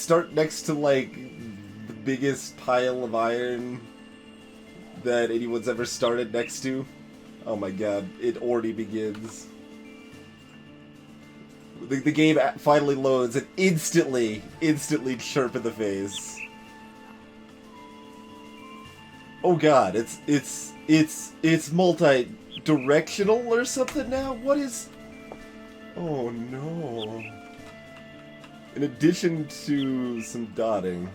start next to, like, the biggest pile of iron that anyone's ever started next to? Oh my god, it already begins. The game finally loads and instantly chirp in the face. Oh god, it's multi-directional or something now? What is... Oh no. In addition to some dotting,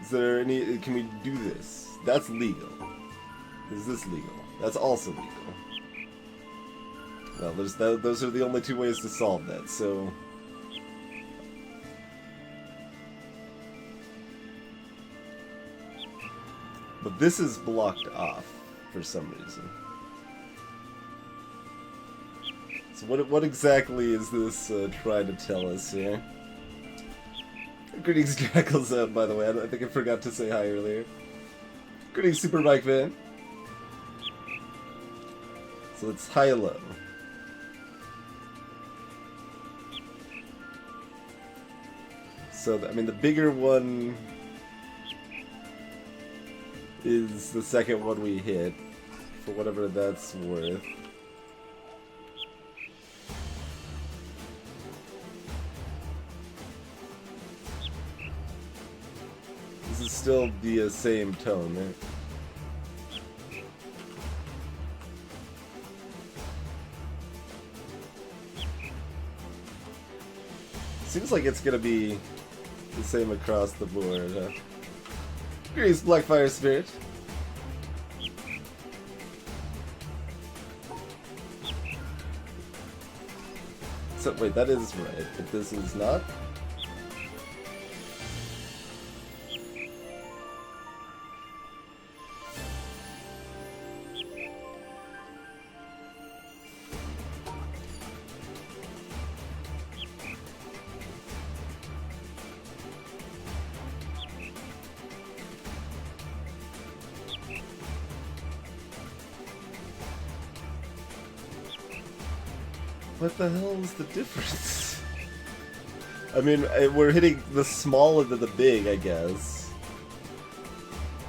is there any... Can we do this? That's legal. Is this legal? That's also legal. Well, those are the only two ways to solve that, so... But this is blocked off for some reason. So what exactly is this trying to tell us here? Greetings, Jackals, by the way. I think I forgot to say hi earlier. Greetings, Super Mike Van. So it's high-low. So, I mean, the bigger one is the second one we hit, for whatever that's worth. This is still the same tone, right? Seems like it's gonna be the same across the board, huh? Greetings, Blackfire Spirit. So, wait, that is right, but this is not? What the hell is the difference? I mean, we're hitting the small into the big, I guess.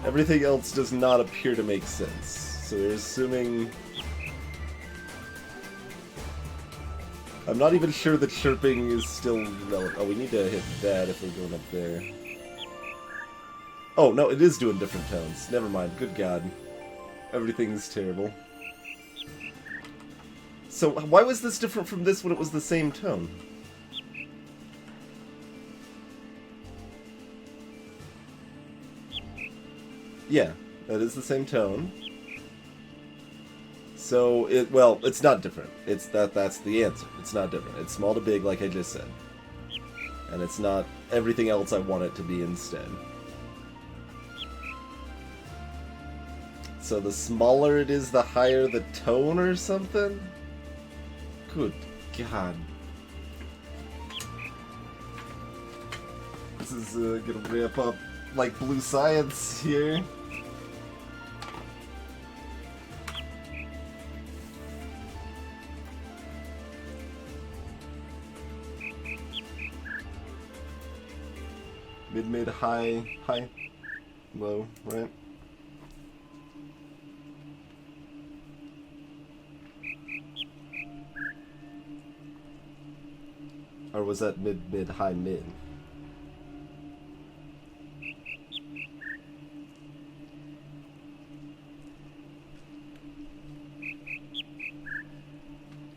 Everything else does not appear to make sense. So we're assuming... I'm not even sure the chirping is still relevant. Oh, we need to hit that if we're going up there. Oh, no, it is doing different tones. Never mind. Good God. Everything's terrible. So, why was this different from this when it was the same tone? Yeah, that is the same tone. So, well, it's not different. That's the answer. It's not different. It's small to big, like I just said. And it's not everything else I want it to be instead. So the smaller it is, the higher the tone or something? Good God. This is gonna ramp up like blue science here. Mid, high, low, right? Or was that mid, high, mid?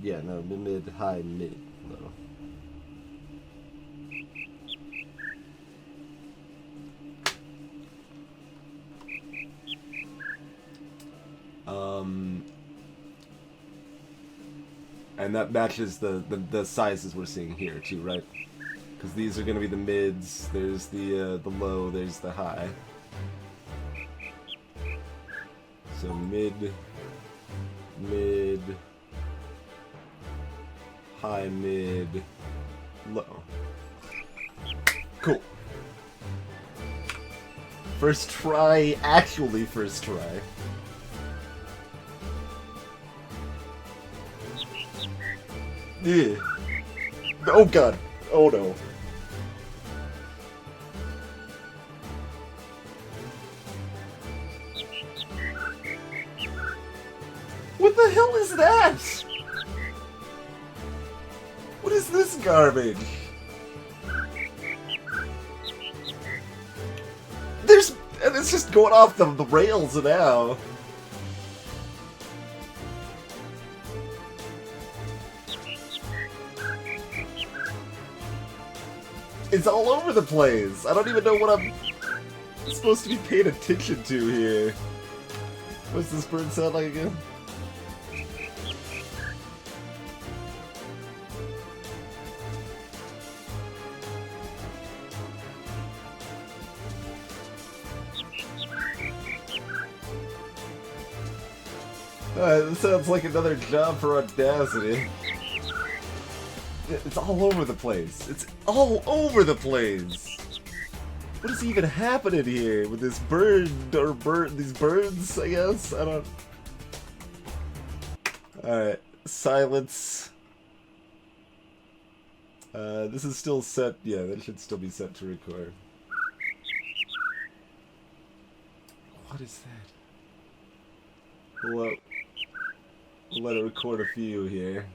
Yeah, no, mid, high, mid, low. And that matches the sizes we're seeing here too, right? Because these are going to be the mids. There's the low. There's the high. So mid, high, mid, low. Cool. First try, actually first try. Yeah. Oh god. Oh no. What the hell is that? What is this garbage? And it's just going off the rails now. It's all over the place. I don't even know what I'm supposed to be paying attention to here. What's this bird sound like again? This sounds like another job for Audacity. It's all over the place. It's all over the place. What is even happening here with this bird or these birds? I guess I don't. All right, silence. This is still set. Yeah, that should still be set to record. What is that? We'll let it record a few here.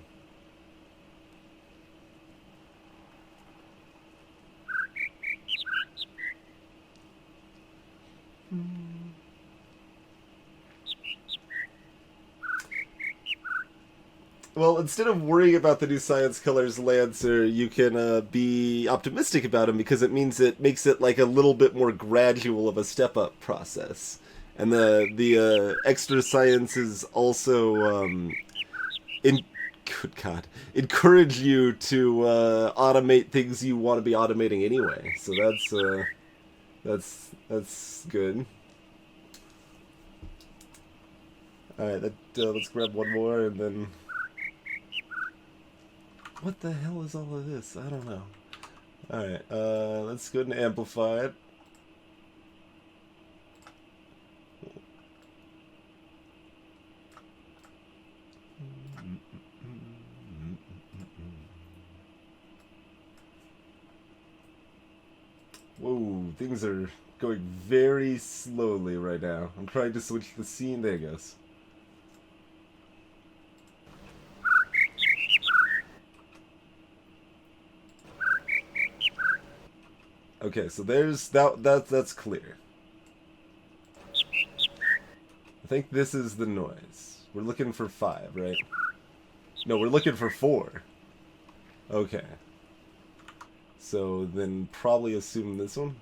Well, instead of worrying about the new Science Colors Lancer, you can be optimistic about him because it means it makes it like a little bit more gradual of a step-up process. And the extra sciences also good God, encourage you to automate things you want to be automating anyway. So that's good. All right, let's grab one more and then. What the hell is all of this? I don't know. All right, let's go ahead and amplify it. Whoa, things are going very slowly right now. I'm trying to switch the scene. There it goes. Okay, so there's that's clear. I think this is the noise. We're looking for 5, right? No, we're looking for 4. Okay. So then probably assume this one.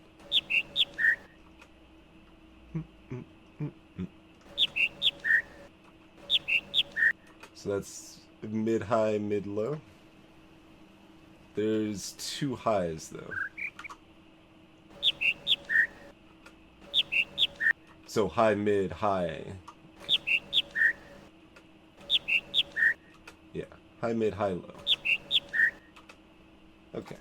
So that's mid-high, mid-low. There's 2 highs though. So high, mid, high. Yeah, high, mid, high, low. Okay.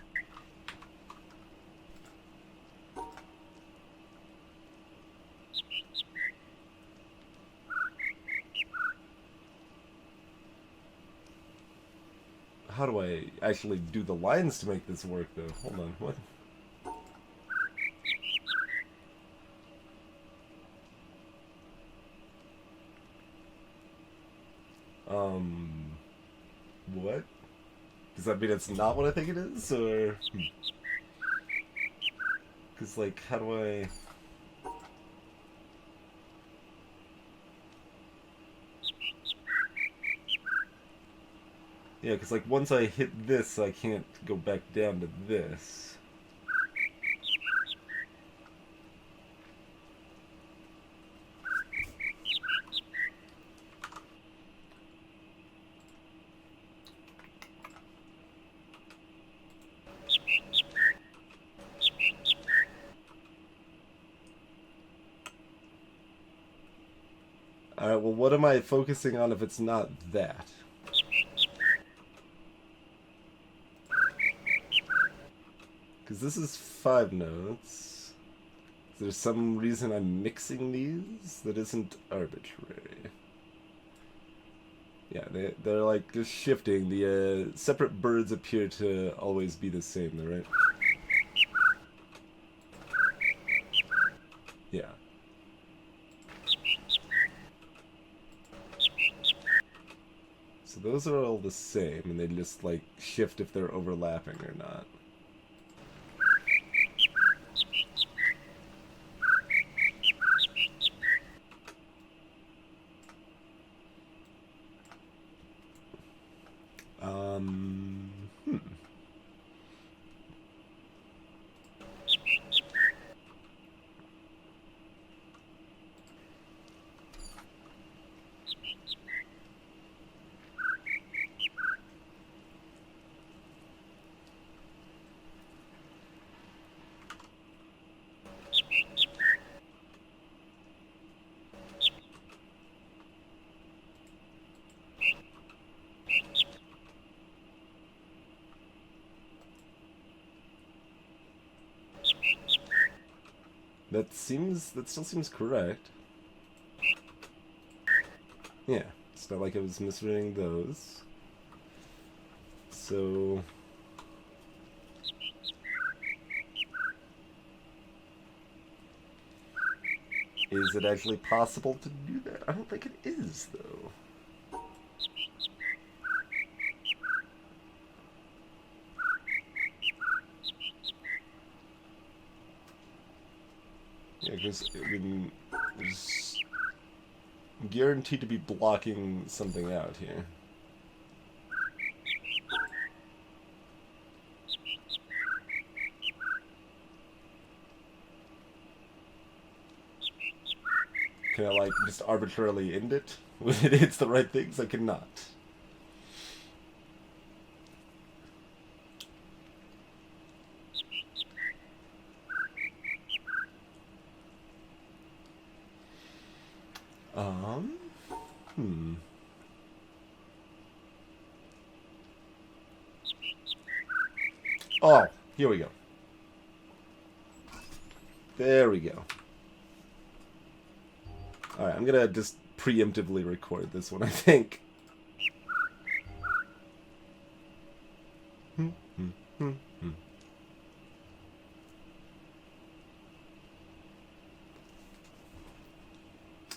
How do I actually do the lines to make this work though? Hold on, what? What? Does that mean it's not what I think it is, or? Because, like, how do I... Yeah, because, like, once I hit this, I can't go back down to this. Alright, well, what am I focusing on if it's not that? Because this is 5 notes. Is there some reason I'm mixing these that isn't arbitrary? Yeah, they're like just shifting. The separate birds appear to always be the same, though, right? Yeah. So those are all the same, and they just, like, shift if they're overlapping or not. Hmm. That still seems correct. Yeah, it's not like I was misreading those. So... is it actually possible to do that? I don't think it is, though. Yeah, because, I mean, there's guaranteed to be blocking something out here. Can I, like, just arbitrarily end it when it hits the right things? I cannot. Hmm. Oh, here we go. There we go. Alright, I'm gonna just preemptively record this one, I think.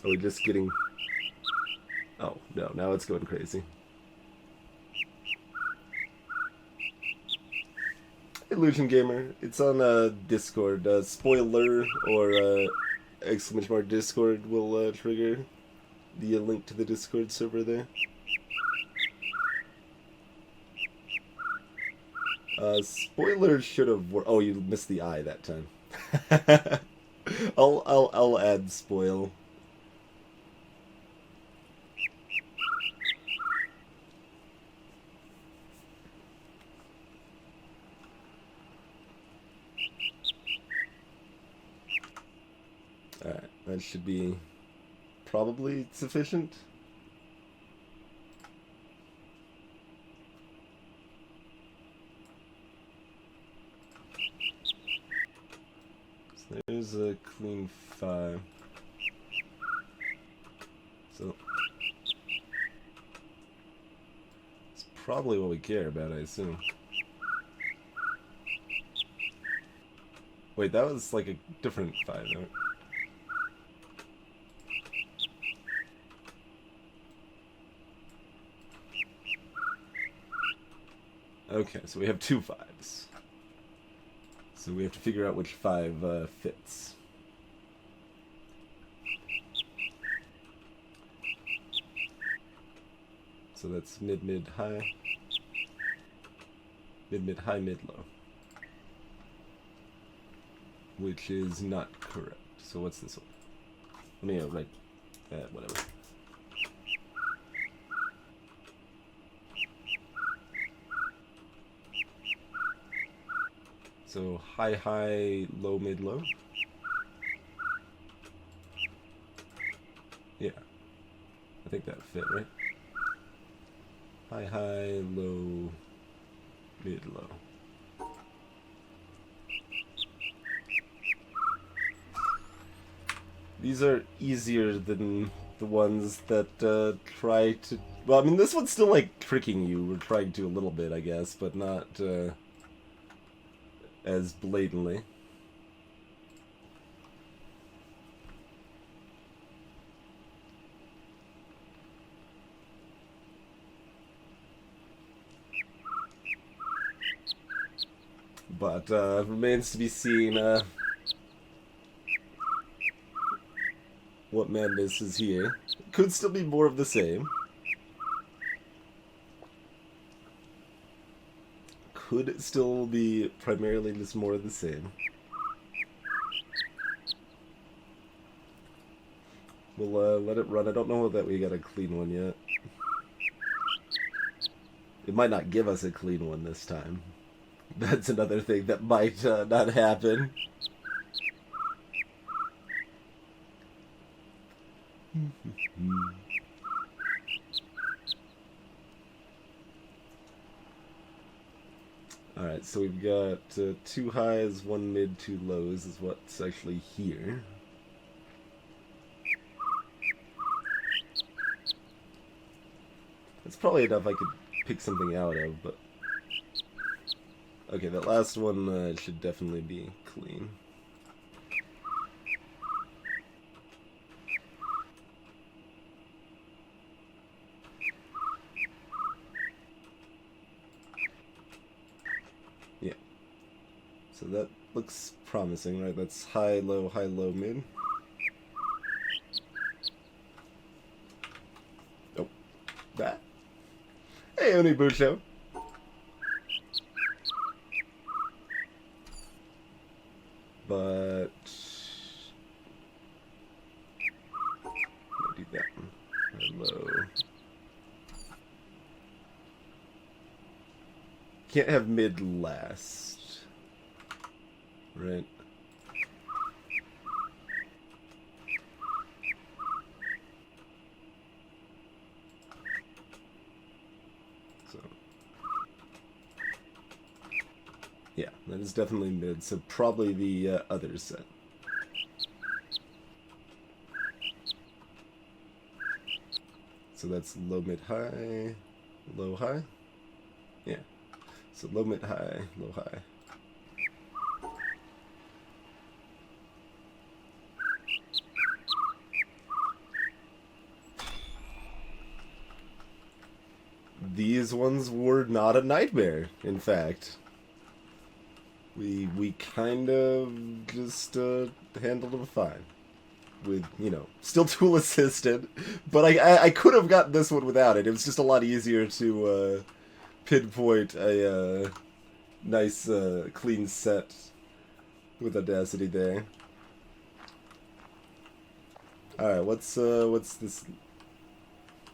Are we just getting... oh, no, now it's going crazy. Illusion Gamer, it's on Discord. Spoiler or exclamation mark Discord will trigger the link to the Discord server there. Spoiler should have... oh, you missed the I that time. I'll add spoil. Alright, that should be probably sufficient. So there's a clean 5. So it's probably what we care about, I assume. Wait, that was like a different 5, right? Okay, so we have 2 5s. So we have to figure out which 5 fits. So that's mid, mid, high. Mid, mid, high, mid, low. Which is not correct. So what's this one? Let me write that, whatever. So high, high, low, mid, low. Yeah. I think that fit, right? High, high, low, mid, low. These are easier than the ones that try to... well, I mean, this one's still, like, tricking you. We're trying to a little bit, I guess, but not as blatantly. but remains to be seen what madness is here. Could still be more of the same. Could still be primarily just more of the same. We'll let it run. I don't know that we got a clean one yet. It might not give us a clean one this time. That's another thing that might not happen. Alright, so we've got 2 highs, 1 mid, 2 lows is what's actually here. That's probably enough I could pick something out of, but... Okay, that last one should definitely be clean. Yeah. So that looks promising, right? That's high, low, mid. Oh. That. Hey, Onibucho. But do that one. Hello. Can't have mid last, right? So yeah, that is definitely mid. So probably the other set. So that's low, mid, high, low, high. Yeah. So low, mid, high, low, high. These ones were not a nightmare, in fact. We kind of just handled them fine. With, you know, still tool assisted, but I could have gotten this one without it. It was just a lot easier to pinpoint a nice clean set with Audacity there. Alright, what's this?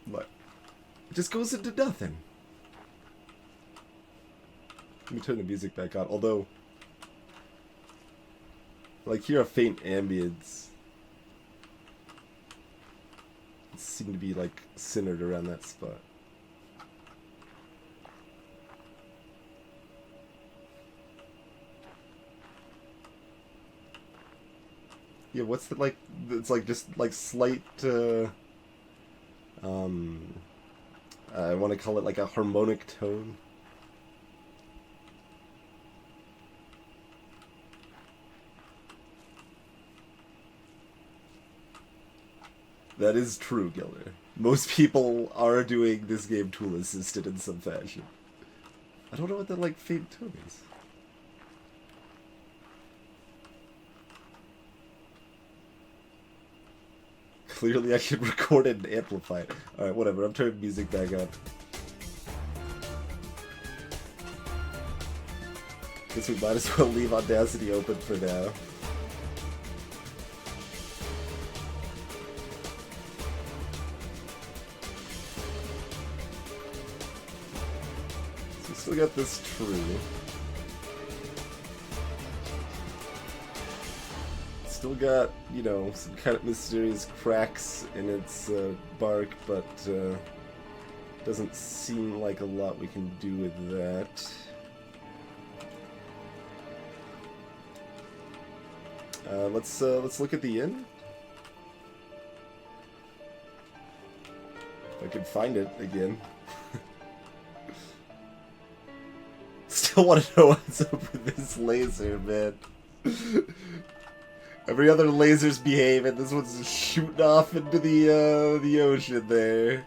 What? It just goes into nothing. Let me turn the music back on, although like hear a faint ambience. It seemed to be like centered around that spot. Yeah, what's the like? It's like just like slight. I want to call it like a harmonic tone. That is true, Gilder. Most people are doing this game tool assisted in some fashion. I don't know what that like faint tone is. Clearly I should record it and amplify it. Alright, whatever, I'm turning music back up. Guess we might as well leave Audacity open for now. So we still got this tree. Still got, you know, some kind of mysterious cracks in its bark, but doesn't seem like a lot we can do with that. Let's look at the inn. If I can find it again. Still want to know what's up with this laser, man. Every other laser's behaving. This one's just shooting off into the ocean there.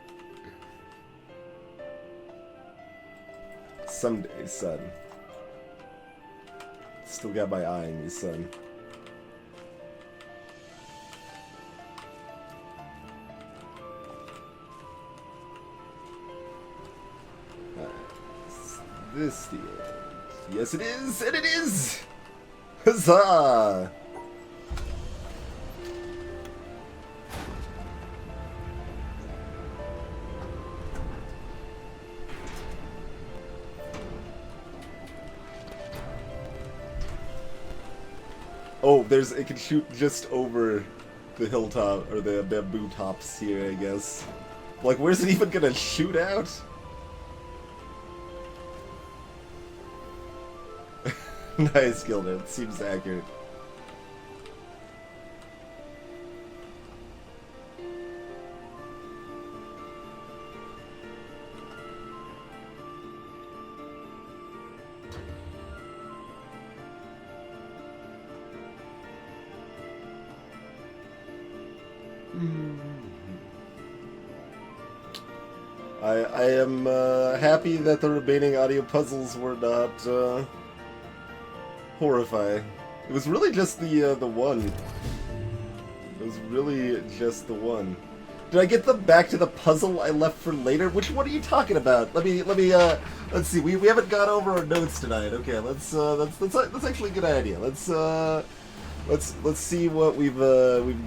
Someday, son. Still got my eye on you, son. This the end. Yes, it is, and it is! Huzzah! Oh, it can shoot just over the hilltop, or the bamboo tops here, I guess. Like, where's it even gonna shoot out? Nice, Gilda. It seems accurate. I am happy that the remaining audio puzzles were not horrifying. It was really just the one. It was really just the one. Did I get them back to the puzzle I left for later? Which one are you talking about? Let's see. We haven't gone over our notes tonight. Okay, that's actually a good idea. Let's see what we've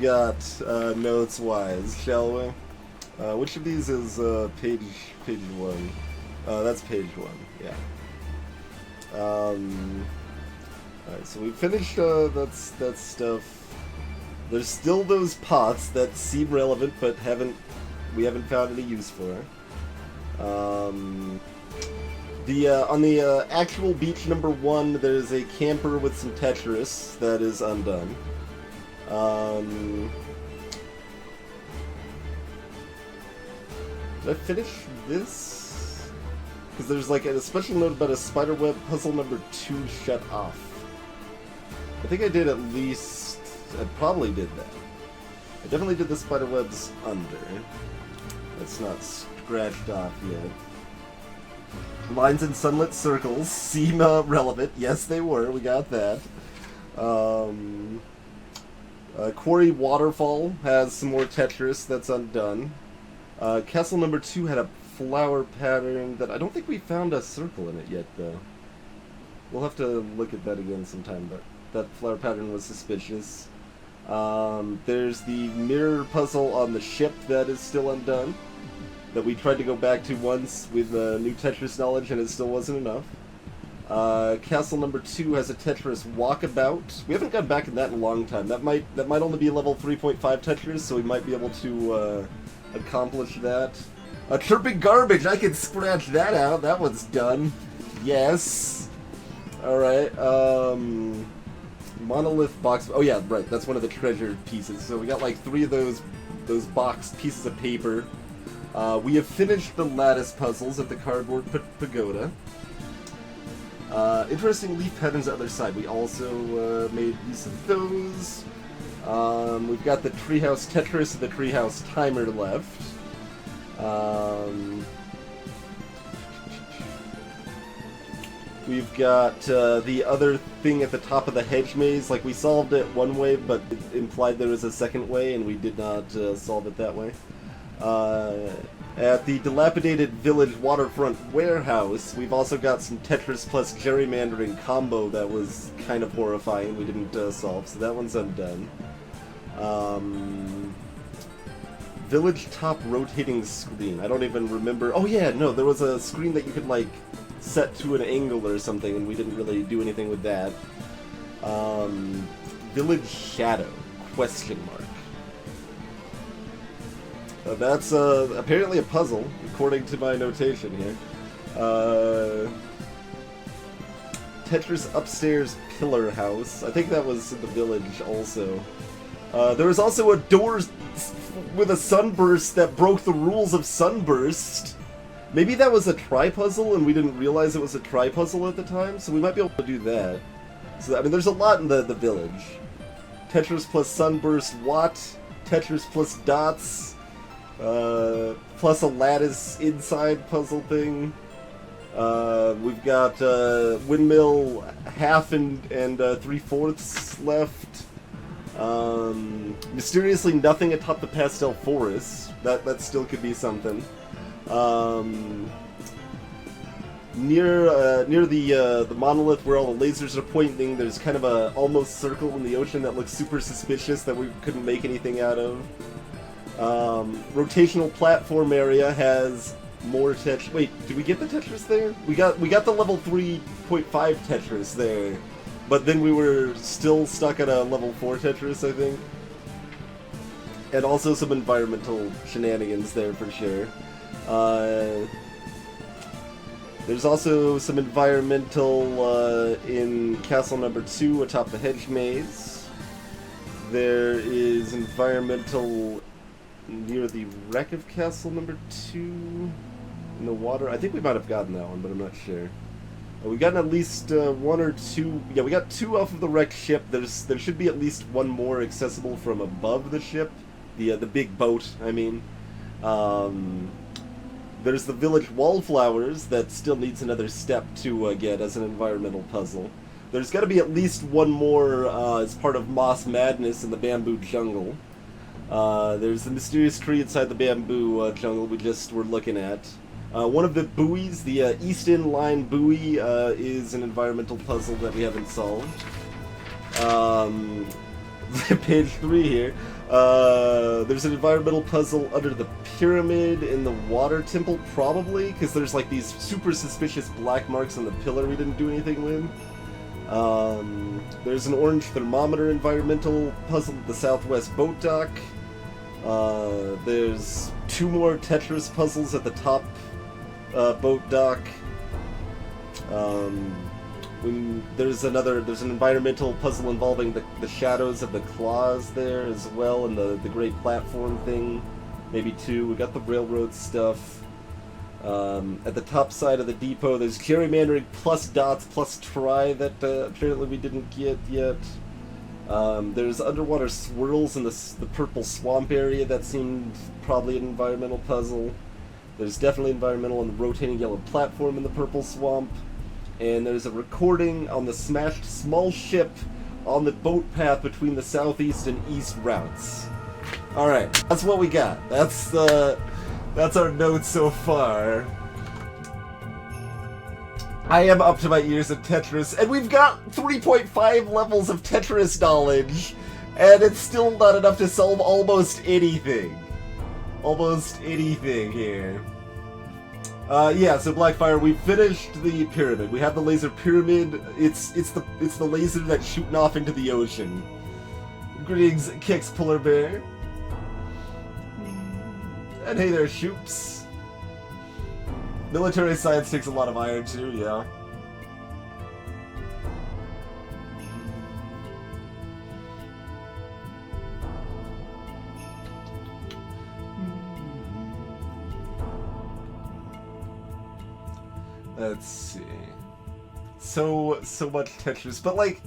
got notes wise, shall we? Which of these is page 1? That's page 1. Yeah. Alright, so we finished that stuff. There's still those pots that seem relevant, but we haven't found any use for. On the actual beach number 1, there's a camper with some Tetris that is undone. Did I finish this? Because there's like a special note about a spiderweb puzzle number 2 shut off. I think I did at least... I probably did that. I definitely did the spiderwebs under. That's not scratched off yet. Lines in sunlit circles seem relevant. Yes, they were. We got that. Quarry Waterfall has some more Tetris that's undone. Castle number 2 had a flower pattern that I don't think we found a circle in it yet, though. We'll have to look at that again sometime, but that flower pattern was suspicious. There's the mirror puzzle on the ship that is still undone, that we tried to go back to once with new Tetris knowledge, and it still wasn't enough. Castle number 2 has a Tetris walkabout. We haven't gone back in that in a long time. That might only be level 3.5 Tetris, so we might be able to accomplish that. Chirping garbage! I can scratch that out. That one's done. Yes. Alright, monolith box... Oh yeah, right, that's one of the treasure pieces. So we got like 3 of those boxed pieces of paper. We have finished the lattice puzzles at the cardboard pagoda. Interesting leaf patterns on the other side. We also made use of those. We've got the treehouse Tetris and the treehouse timer left. We've got the other thing at the top of the hedge maze. Like, we solved it one way, but it implied there was a second way, and we did not solve it that way. At the dilapidated village waterfront warehouse, we've also got some Tetris plus gerrymandering combo that was kind of horrifying. We didn't solve, so that one's undone. Village top rotating screen. I don't even remember. Oh yeah, no, there was a screen that you could like set to an angle or something, and we didn't really do anything with that. Village shadow? Question mark. That's apparently a puzzle, according to my notation here. Tetris upstairs pillar house. I think that was in the village also. There was also a door with a sunburst that broke the rules of sunburst. Maybe that was a tri-puzzle and we didn't realize it was a tri-puzzle at the time, so we might be able to do that. So, I mean, there's a lot in the village. Tetris plus sunburst watt, Tetris plus dots, plus a lattice inside puzzle thing. We've got windmill half and 3/4 left. Mysteriously nothing atop the pastel forest. That still could be something. Near the monolith where all the lasers are pointing, there's kind of a almost circle in the ocean that looks super suspicious that we couldn't make anything out of. Rotational platform area has more Tetris. Wait, did we get the Tetris there? We got the level 3.5 Tetris there, but then we were still stuck at a level 4 Tetris, I think. And also some environmental shenanigans there for sure. There's also some environmental in castle number 2 atop the hedge maze. There is environmental near the wreck of castle number 2 in the water. I think we might have gotten that one, but I'm not sure. We've gotten at least 1 or 2. Yeah, we got 2 off of the wrecked ship. There should be at least 1 more accessible from above the ship, the big boat. I mean, there's the village wallflowers that still needs another step to get as an environmental puzzle. There's got to be at least 1 more as part of Moss Madness in the bamboo jungle. There's the mysterious tree inside the bamboo jungle we just were looking at. One of the buoys, the East End Line buoy, is an environmental puzzle that we haven't solved. Page 3 here. There's an environmental puzzle under the pyramid in the water temple, probably, because there's like these super suspicious black marks on the pillar we didn't do anything with. There's an orange thermometer environmental puzzle at the southwest boat dock. There's 2 more Tetris puzzles at the top boat dock. There's an environmental puzzle involving the shadows of the claws there as well, and the great platform thing. Maybe 2. We got the railroad stuff. At the top side of the depot, there's gerrymandering plus dots plus try that apparently we didn't get yet. There's underwater swirls in the purple swamp area that seemed probably an environmental puzzle. There's definitely environmental on the rotating yellow platform in the purple swamp. And there's a recording on the smashed small ship on the boat path between the southeast and east routes. Alright, that's what we got. That's our notes so far. I am up to my ears in Tetris, and we've got 3.5 levels of Tetris knowledge, and it's still not enough to solve almost anything. Almost anything here. Yeah, so Blackfire, we finished the pyramid. We have the laser pyramid. It's the laser that's shooting off into the ocean. Greetings, Kix Polar Bear. And hey there, Shoops. Military science takes a lot of iron too, yeah. Let's see. So much Tetris, but like,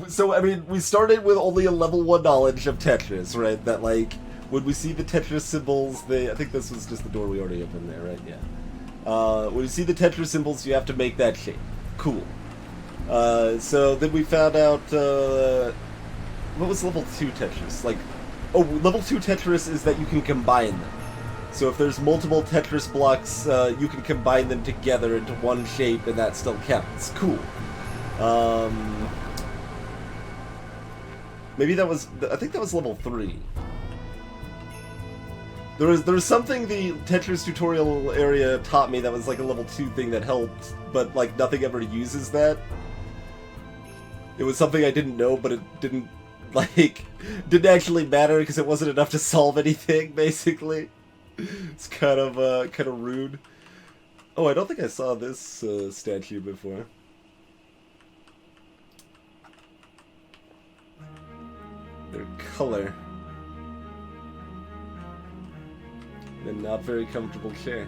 so I mean, we started with only a level 1 knowledge of Tetris, right? That like, when we see the Tetris symbols, I think this was just the door we already opened there, right? Yeah. When you see the Tetris symbols, you have to make that shape. Cool. So then we found out, what was level 2 Tetris? Like, oh, level 2 Tetris is that you can combine them. So if there's multiple Tetris blocks, you can combine them together into one shape, and that still counts. Cool. Maybe that was, I think that was level 3. There was something the Tetris tutorial area taught me that was like a level 2 thing that helped, but like nothing ever uses that. It was something I didn't know, but it didn't actually matter because it wasn't enough to solve anything, basically. It's kind of rude. Oh, I don't think I saw this statue before. Their color. A not very comfortable chair.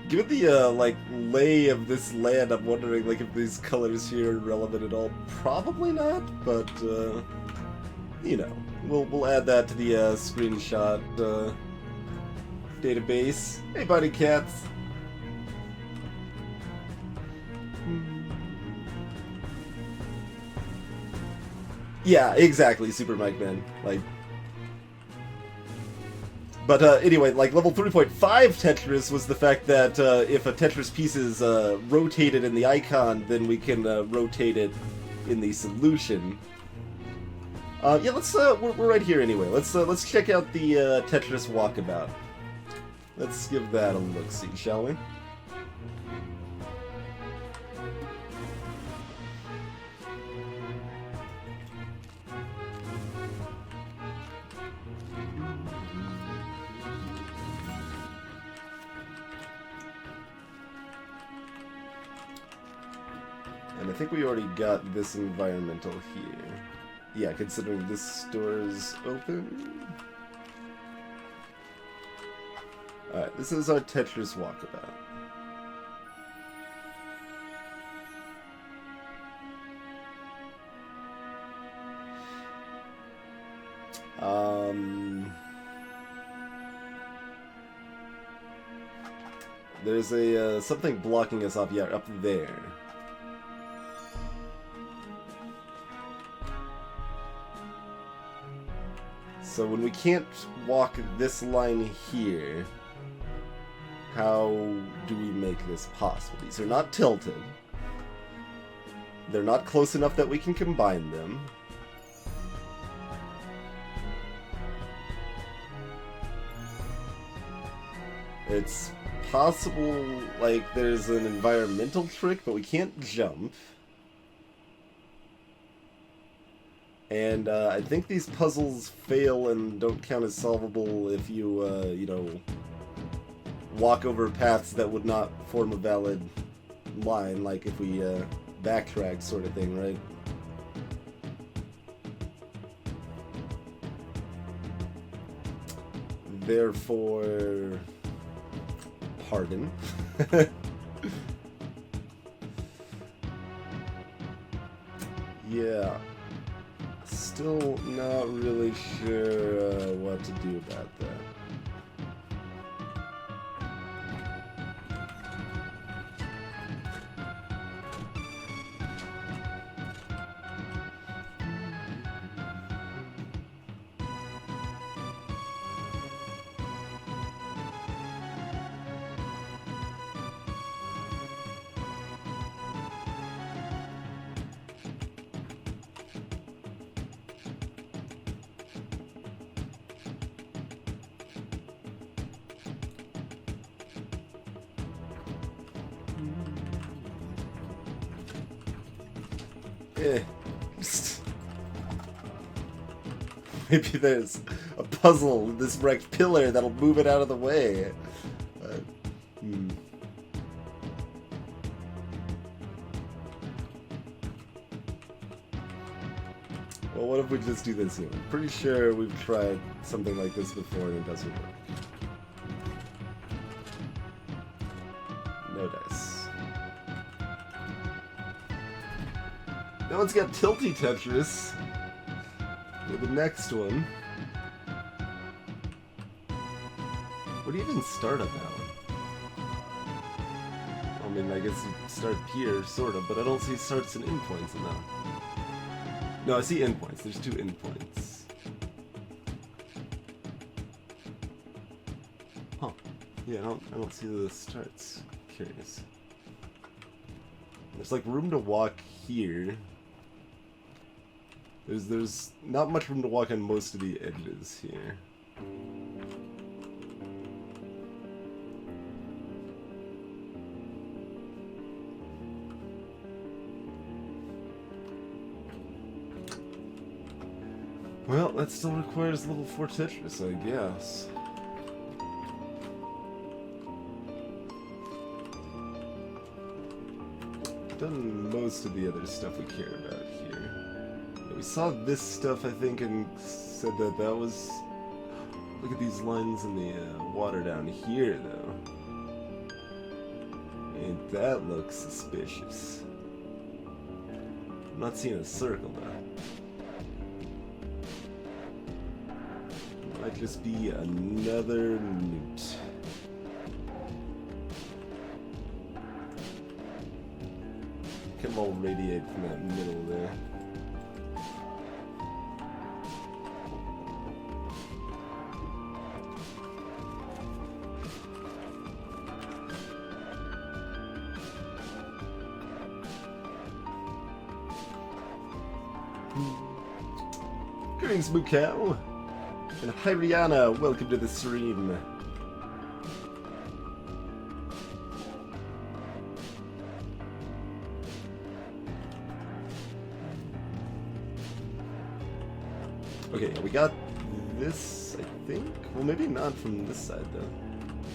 Given the like lay of this land, I'm wondering like if these colors here are relevant at all. Probably not, but you know, we'll add that to the screenshot database. Hey, buddy cats. Yeah, exactly, Super Mike Man. Like, but anyway, like level 3.5 Tetris was the fact that if a Tetris piece is rotated in the icon, then we can rotate it in the solution. Yeah, let's we're right here anyway. Let's check out the Tetris walkabout. Let's give that a look-see, shall we? And I think we already got this environmental here. Yeah, considering this store is open. Alright, this is our Tetris walkabout. There's a something blocking us off, yeah, up there. So when we can't walk this line here, how do we make this possible? These are not tilted. They're not close enough that we can combine them. It's possible, like, there's an environmental trick, but we can't jump. And I think these puzzles fail and don't count as solvable if you, you know, walk over paths that would not form a valid line, like if we backtrack sort of thing, right? Therefore, pardon. Yeah. Still not really sure what to do about that. Maybe there's a puzzle in this wrecked pillar that'll move it out of the way. Well, what if we just do this here? I'm pretty sure we've tried something like this before and it doesn't work. No dice. No one's got Tilty Tetris. The next one. Where do you even start on that one? I mean, I guess you start here, sort of, but I don't see starts and endpoints in that one. No, I see endpoints. There's two endpoints. Huh. Yeah, I don't see the starts. Curious. There's like room to walk here. There's not much room to walk on most of the edges here. Well, that still requires level 4 Tetris, I guess. Done most of the other stuff we care about here. We saw this stuff, I think, and said that that was... Look at these lines in the water down here, though. Ain't that look suspicious? I'm not seeing a circle, though. Might just be another newt. Can all radiate from that middle there. Greetings, Mukau! And hi, Rihanna! Welcome to the stream. Okay, we got this, I think? Well, maybe not from this side, though.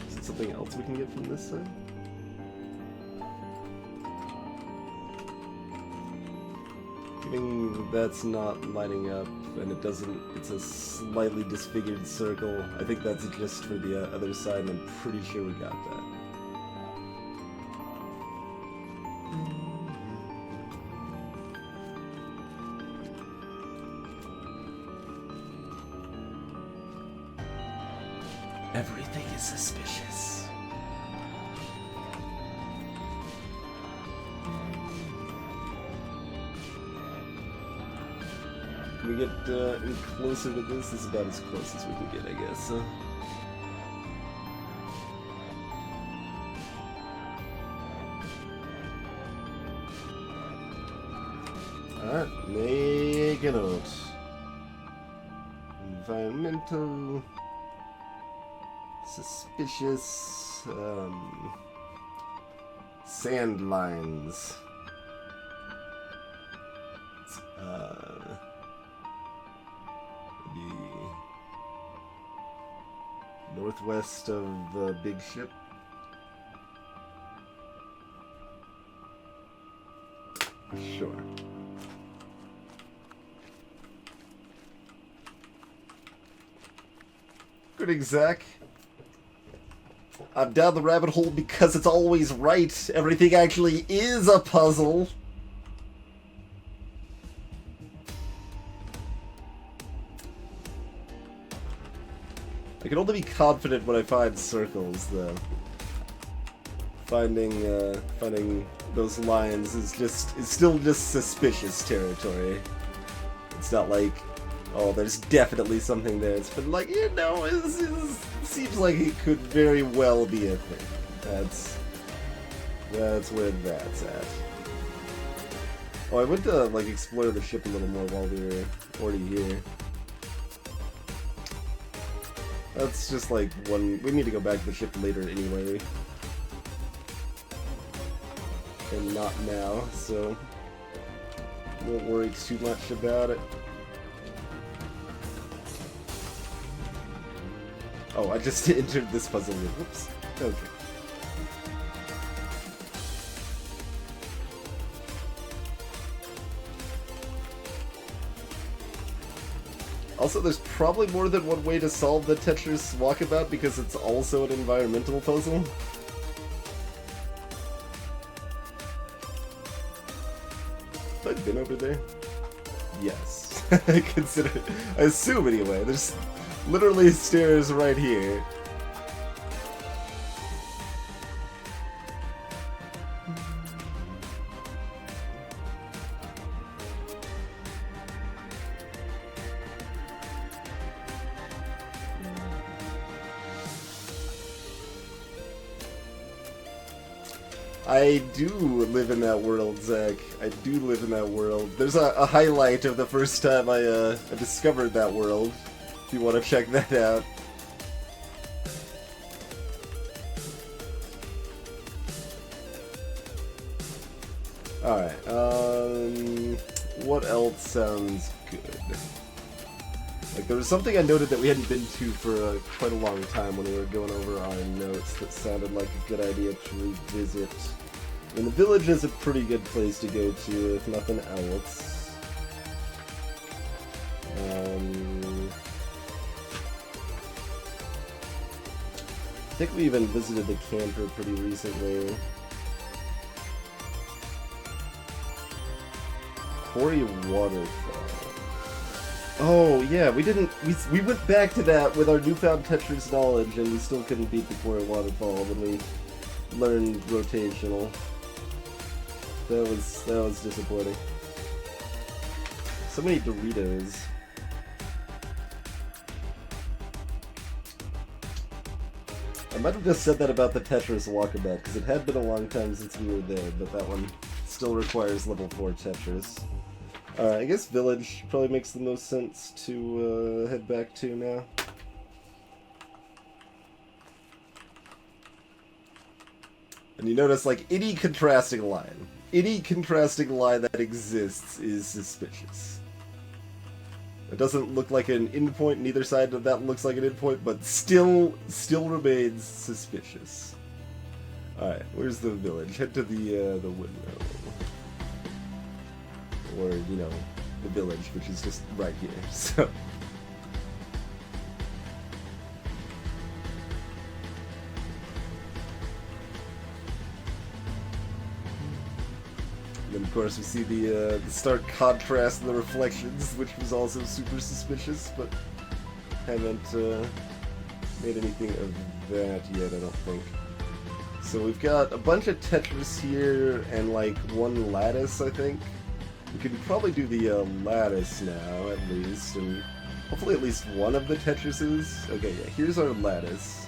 Is it something else we can get from this side? That's not lining up, and it doesn't, it's a slightly disfigured circle. I think that's just for the other side, and I'm pretty sure we got that. Everything is suspicious. Can we get any closer to this? This is about as close as we can get, I guess. Alright, make a note. Environmental... suspicious... sand lines. Northwest of the big ship. Sure. Good, Zach. I'm down the rabbit hole because it's always right. Everything actually is a puzzle. I can only be confident when I find circles, though. Finding those lines is still just suspicious territory. It's not like, oh, there's definitely something there. It's been like, you know, it seems like it could very well be a thing. That's where that's at. Oh, I went to like explore the ship a little more while we were already here. That's just like one. We need to go back to the ship later anyway. And not now, so won't worry too much about it. Oh, I just entered this puzzle. Whoops. Okay. Also, there's probably more than one way to solve the Tetris Walkabout because it's also an environmental puzzle. Have I been over there? Yes. I assume anyway. There's literally stairs right here. I do live in that world, Zach. I do live in that world. There's a highlight of the first time I discovered that world, if you want to check that out. Alright, what else sounds good? Like, there was something I noted that we hadn't been to for quite a long time when we were going over our notes that sounded like a good idea to revisit. I mean, the village is a pretty good place to go to, if nothing else. I think we even visited the camper pretty recently. Quarry Waterfall. Oh yeah, we went back to that with our newfound Tetris knowledge, and we still couldn't beat the core waterfall when we learned rotational. That was disappointing. So many Doritos. I might have just said that about the Tetris Walkabout, because it had been a long time since we were there, but that one still requires level 4 Tetris. I guess Village probably makes the most sense to head back to now. And you notice, like, any contrasting line that exists is suspicious. It doesn't look like an endpoint, neither side of that looks like an endpoint, but still remains suspicious. Alright, where's the village? Head to the windmill. Or, you know, the village, which is just right here, so... And then, of course, we see the stark contrast in the reflections, which was also super suspicious, but haven't made anything of that yet, I don't think. So we've got a bunch of Tetris here, and, like, one lattice, I think. We can probably do the lattice now, at least, and hopefully at least one of the Tetrises. Okay, yeah, here's our lattice.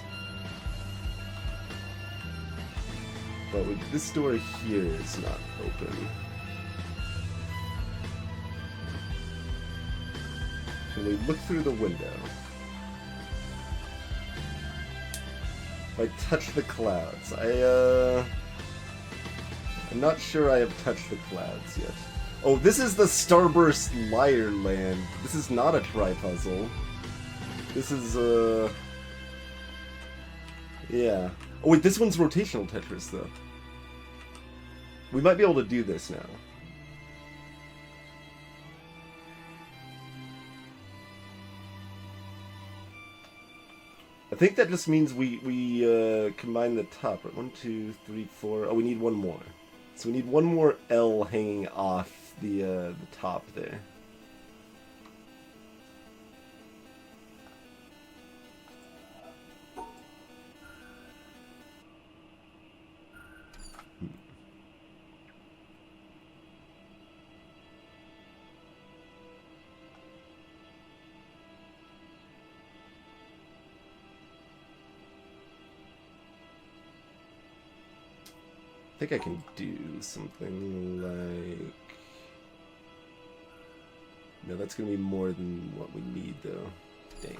But this door here is not open. Can we look through the window? If I touch the clouds, I'm not sure I have touched the clouds yet. Oh, this is the Starburst Liar Land. This is not a tri-puzzle. This is, yeah. Oh wait, this one's rotational Tetris, though. We might be able to do this now. I think that just means we combine the top. Right? 1, 2, 3, 4. Oh, we need one more. So we need one more L hanging off the top there. I think I can do something like... No, that's going to be more than what we need, though. Dang.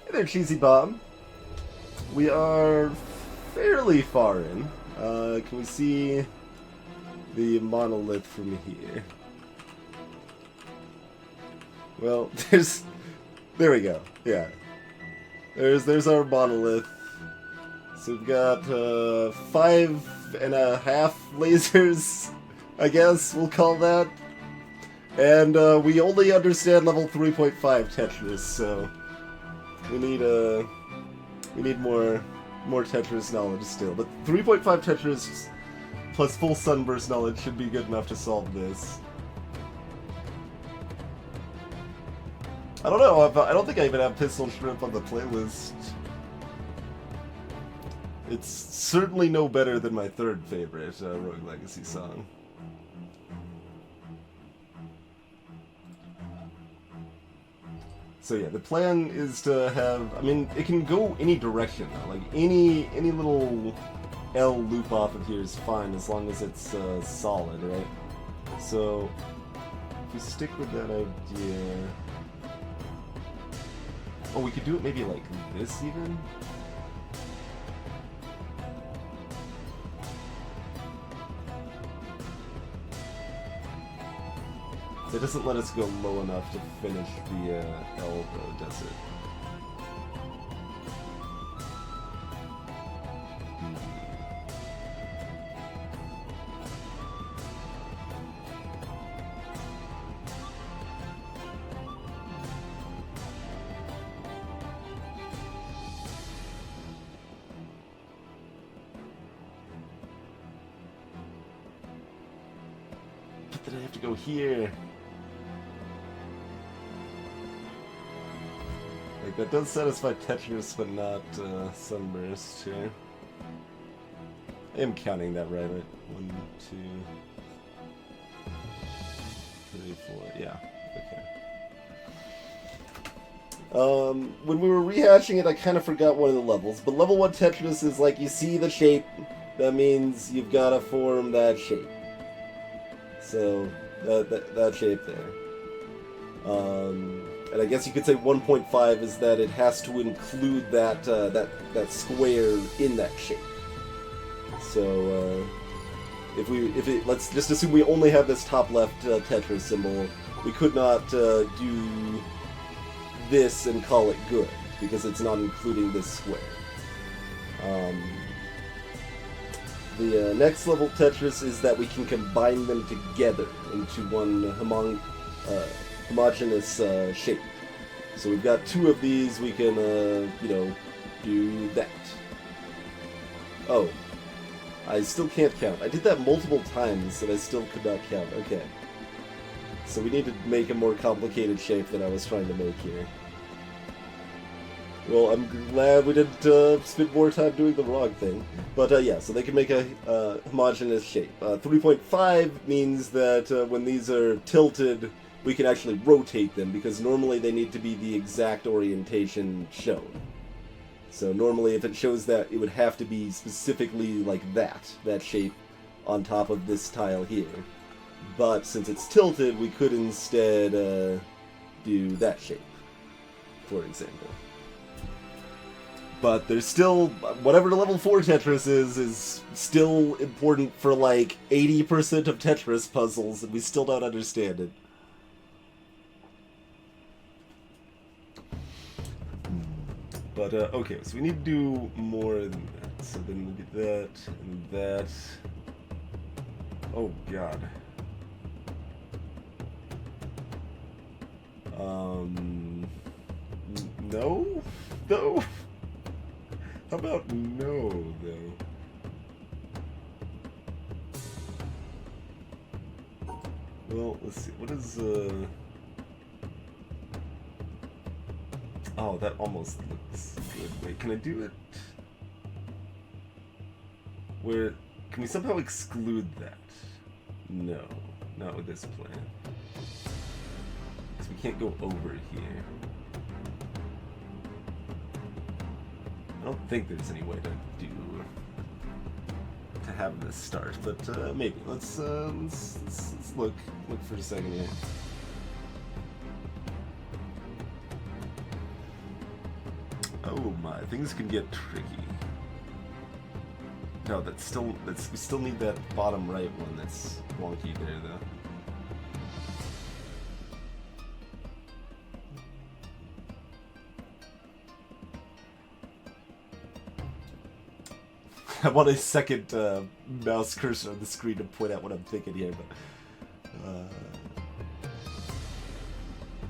Hey there, Cheesy Bob. We are fairly far in. Can we see the monolith from here? Well, there we go. Yeah. There's our monolith. So we've got 5.5 lasers, I guess we'll call that. And we only understand level 3.5 Tetris, so we need more Tetris knowledge still. But 3.5 Tetris plus full Sunburst knowledge should be good enough to solve this. I don't know. I don't think I even have Pistol Shrimp on the playlist. It's certainly no better than my third favorite Rogue Legacy song. So yeah, the plan is to have... I mean, it can go any direction now. Like, any little L loop off of here is fine as long as it's solid, right? So, if we stick with that idea... Oh, we could do it maybe like this even? It doesn't let us go low enough to finish the L, though, does it? But then I have to go here. Like, that does satisfy Tetris, but not Sunburst here. I am counting that right. 1, 2, 3, 4. Yeah. Okay. When we were rehashing it, I kind of forgot one of the levels. But level 1 Tetris is like, you see the shape, that means you've got to form that shape. So, that shape there. And I guess you could say 1.5 is that it has to include that that square in that shape. So let's just assume we only have this top left Tetris symbol, we could not do this and call it good because it's not including this square. The next level Tetris is that we can combine them together into one homogeneous shape. So we've got 2 of these, we can, do that. Oh, I still can't count. I did that multiple times and I still could not count. Okay. So we need to make a more complicated shape than I was trying to make here. Well, I'm glad we didn't spend more time doing the wrong thing. But yeah, so they can make a homogeneous shape. 3.5 means that when these are tilted, we can actually rotate them, because normally they need to be the exact orientation shown. So normally if it shows that, it would have to be specifically like that shape on top of this tile here. But since it's tilted, we could instead do that shape, for example. But there's still, whatever the level 4 Tetris is still important for like 80% of Tetris puzzles, and we still don't understand it. But, okay, so we need to do more than that. So then we'll get that, and that. Oh, God. No? No? How about no, though? Well, let's see. What is, Oh, that almost looks good. Wait, can I do it? Where... Can we somehow exclude that? No. Not with this plan. Because we can't go over here. I don't think there's any way to have this start, but maybe. Let's look for a second here. Oh my, things can get tricky. No, we still need that bottom right one that's wonky there, though. I want a second mouse cursor on the screen to point out what I'm thinking here, but...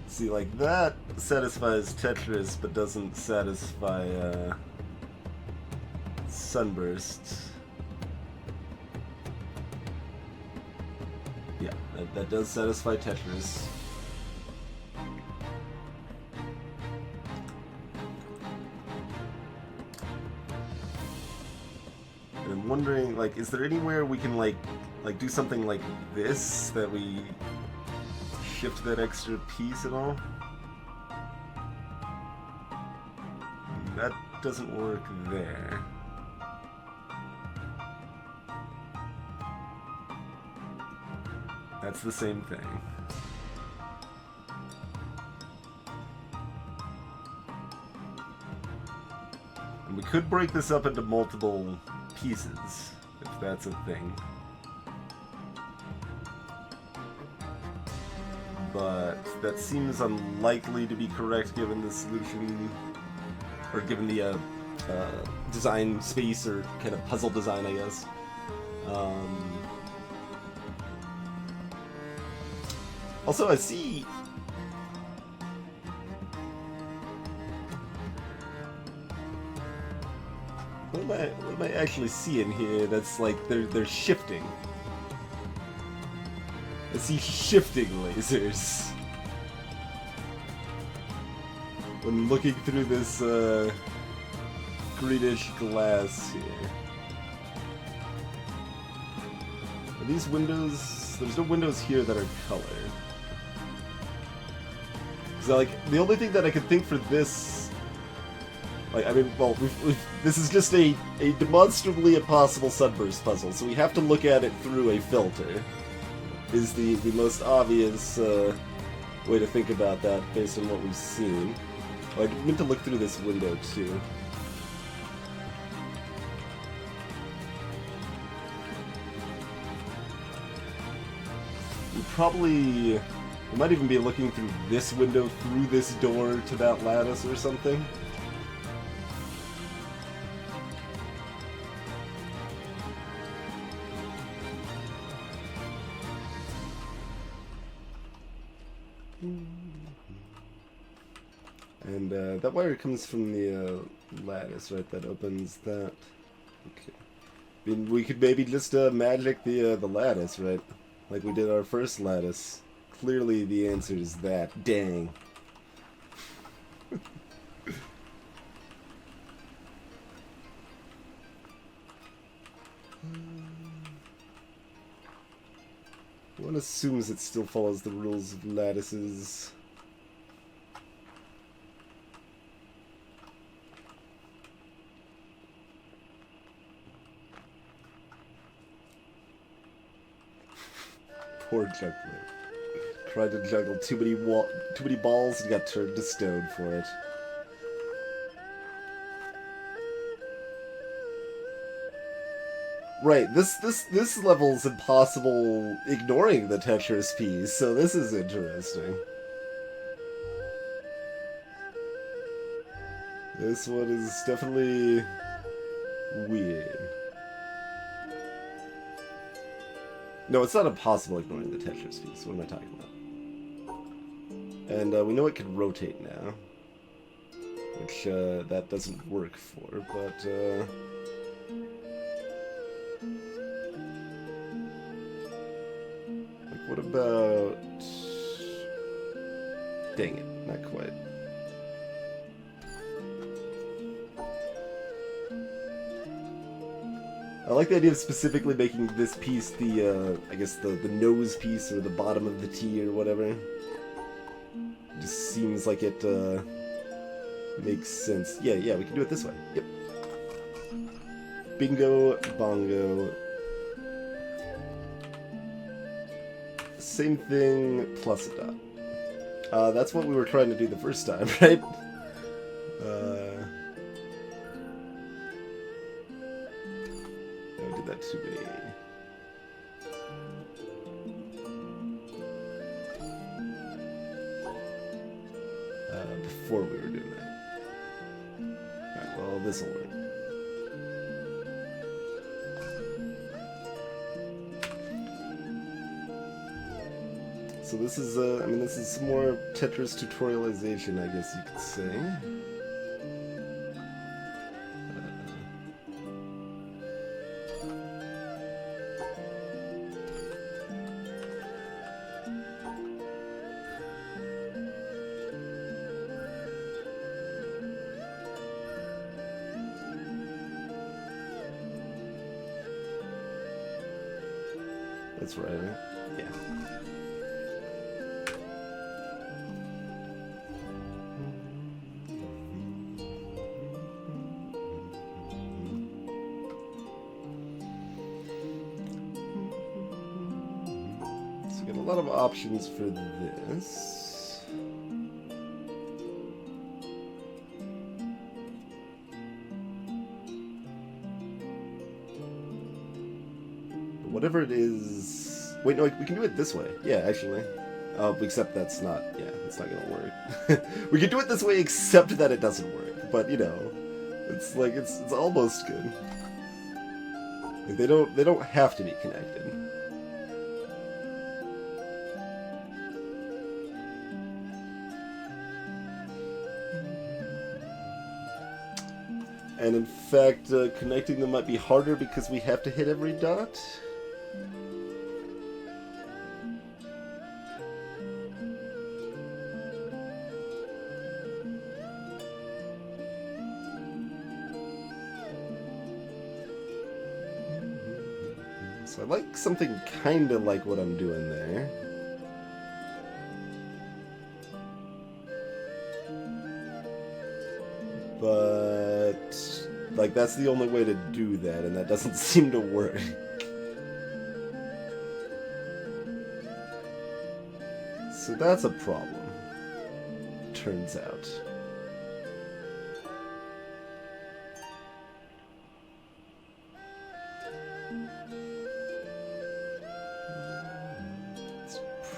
see, like, that satisfies Tetris, but doesn't satisfy, Sunburst. Yeah, that does satisfy Tetris. And I'm wondering, like, is there anywhere we can, like do something like this, that we shift that extra piece at all? That doesn't work there. That's the same thing. And we could break this up into multiple pieces, if that's a thing. But that seems unlikely to be correct given the solution, or given the design space, or kind of puzzle design, I guess. Also, I see... What am I actually seeing here that's like they're shifting? I see shifting lasers. when looking through this greenish glass here. Are these windows? There's no windows here that are color. So, like, the only thing that I could think for this, like, I mean, well, this is just a demonstrably impossible sunburst puzzle, so we have to look at it through a filter. Is the most obvious way to think about that based on what we've seen. Well, I meant to look through this window too. We might even be looking through this window, through this door to that lattice or something. And that wire comes from the lattice, right? That opens that. Okay. I mean, we could maybe just magic the lattice, right? Like we did our first lattice. Clearly the answer is that. Dang. One assumes it still follows the rules of lattices. Poor juggler. Tried to juggle too many balls and got turned to stone for it. Right, this level's impossible ignoring the Tetris piece, so this is interesting. This one is definitely weird. No, it's not impossible ignoring the Tetris piece. What am I talking about? And we know it can rotate now, which that doesn't work for, but like, what about? Dang it, not quite. I like the idea of specifically making this piece the, I guess the nose piece or the bottom of the T or whatever. It just seems like it makes sense. Yeah, we can do it this way. Yep. Bingo, bongo. Same thing plus a dot. That's what we were trying to do the first time, right? I did that too many. Before we were doing that. Alright, well, this'll work. So this is, I mean, this is some more Tetris tutorialization, I guess you could say. That's right, yeah. So we got a lot of options for this. Whatever it is... Wait, no, we can do it this way. Yeah, actually. Except that's not... Yeah, it's not gonna work. We can do it this way, except that it doesn't work. But, you know, it's like, it's almost good. Like, they don't have to be connected. And in fact, connecting them might be harder because we have to hit every dot. So I like something kind of like what I'm doing there. But, like, that's the only way to do that, and that doesn't seem to work. So that's a problem, turns out.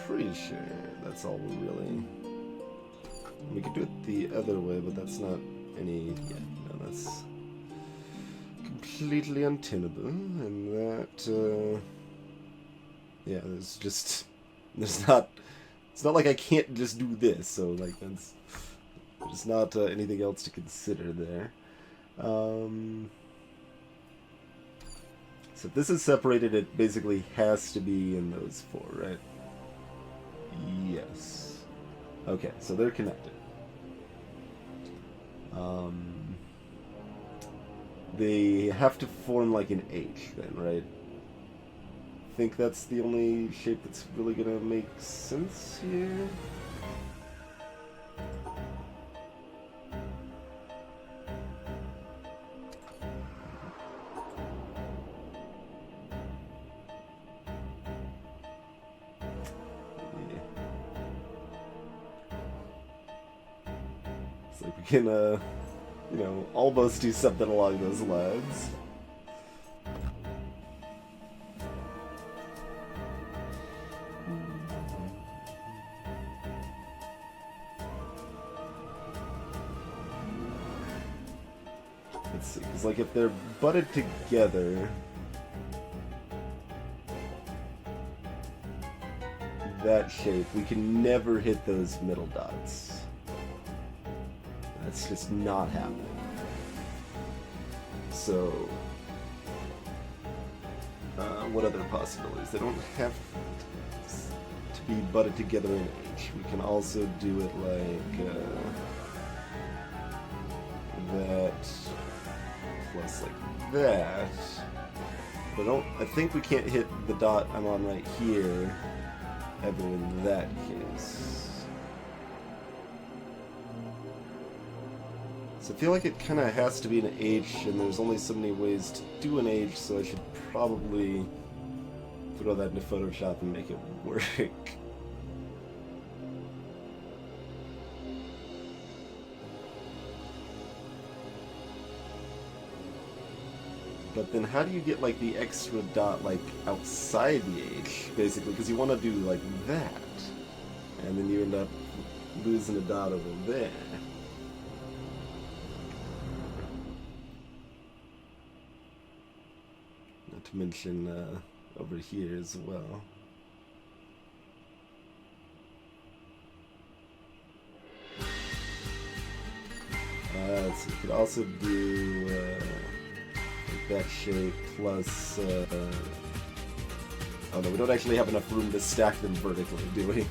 Pretty sure that's all we really... We could do it the other way, but that's not any... Yeah, no, that's completely untenable, and that... yeah, there's just... There's not... It's not like I can't just do this, so, like, that's... There's not anything else to consider there. So if this is separated, it basically has to be in those four, right? Yes. Okay, so they're connected. They have to form like an H then, right? I think that's the only shape that's really gonna make sense here. We can, you know, almost do something along those lines. Let's see, because, like, if they're butted together... that shape, we can never hit those middle dots. That's just not happening. So, what other possibilities? They don't have to be butted together in H. We can also do it like that plus like that. But I think we can't hit the dot I'm on right here ever in that case. So I feel like it kind of has to be an H, and there's only so many ways to do an H, so I should probably throw that into Photoshop and make it work. But then how do you get, like, the extra dot, like, outside the H, basically? Because you want to do, like, that. And then you end up losing a dot over there. To mention over here as well. So we could also do like that shape plus... oh no, we don't actually have enough room to stack them vertically, do we?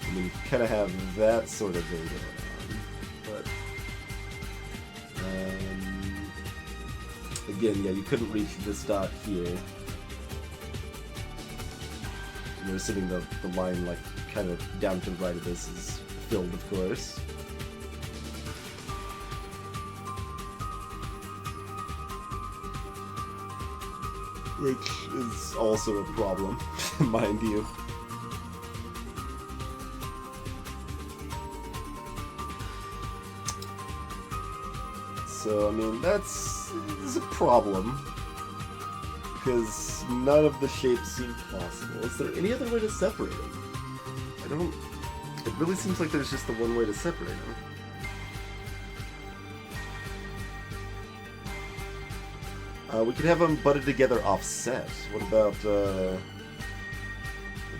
I mean, you kind of have that sort of thing going on, but... again, yeah, you couldn't reach this dot here. And we're assuming the line, like, kind of down to the right of this is filled, of course. Which is also a problem, mind you. So, I mean, that's a problem, because none of the shapes seem possible. Is there any other way to separate them? I don't... It really seems like there's just the one way to separate them. We could have them butted together offset. What about,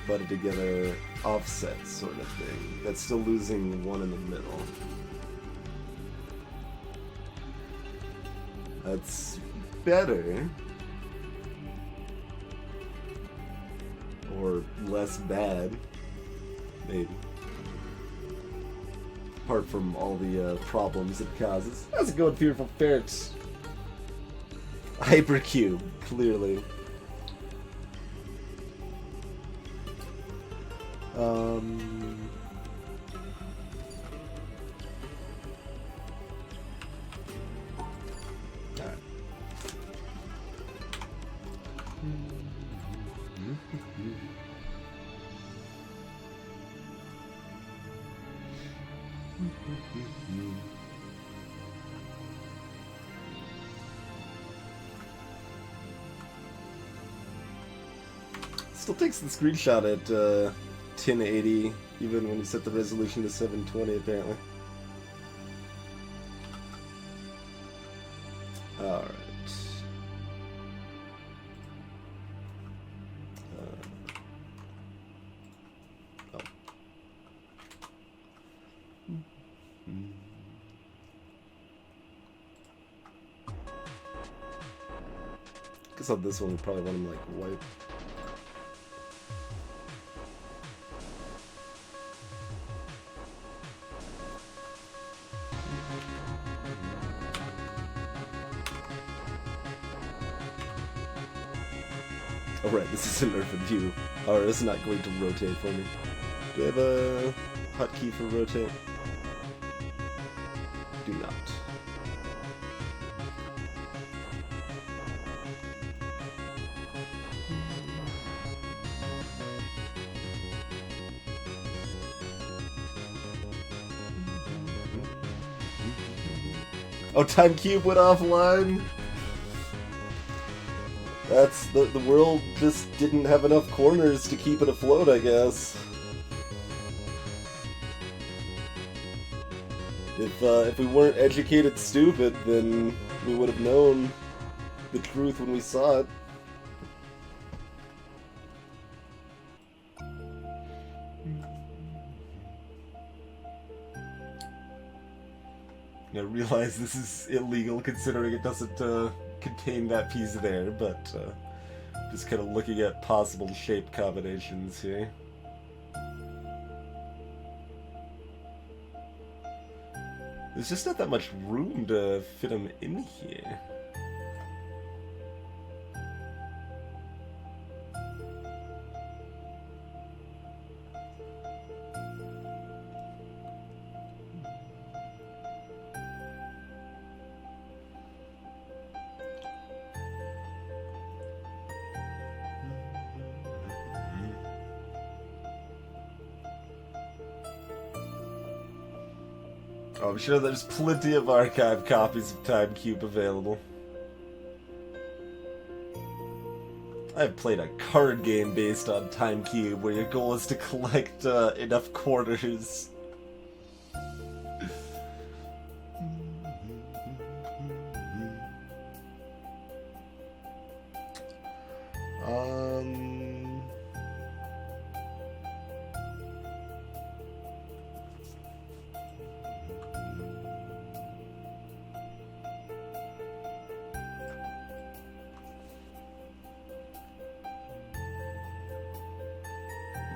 butted together offset sort of thing? That's still losing one in the middle. That's better. Or less bad. Maybe. Apart from all the problems it causes. How's it going, beautiful ferrets? Hypercube, clearly. Still takes the screenshot at 1080, even when you set the resolution to 720, apparently. Alright. Oh. Guess on this one we probably want him like wipe. Oh right, this is a nerfed view. Or it's not going to rotate for me. Do I have a hotkey for rotate? Do not. Oh, Time Cube went offline? That's the world just didn't have enough corners to keep it afloat, I guess. If we weren't educated stupid, then we would have known the truth when we saw it. I realize this is illegal considering it doesn't contain that piece there, but just kind of looking at possible shape combinations here. There's just not that much room to fit them in here. Oh, I'm sure there's plenty of archive copies of Time Cube available. I've played a card game based on Time Cube where your goal is to collect enough quarters.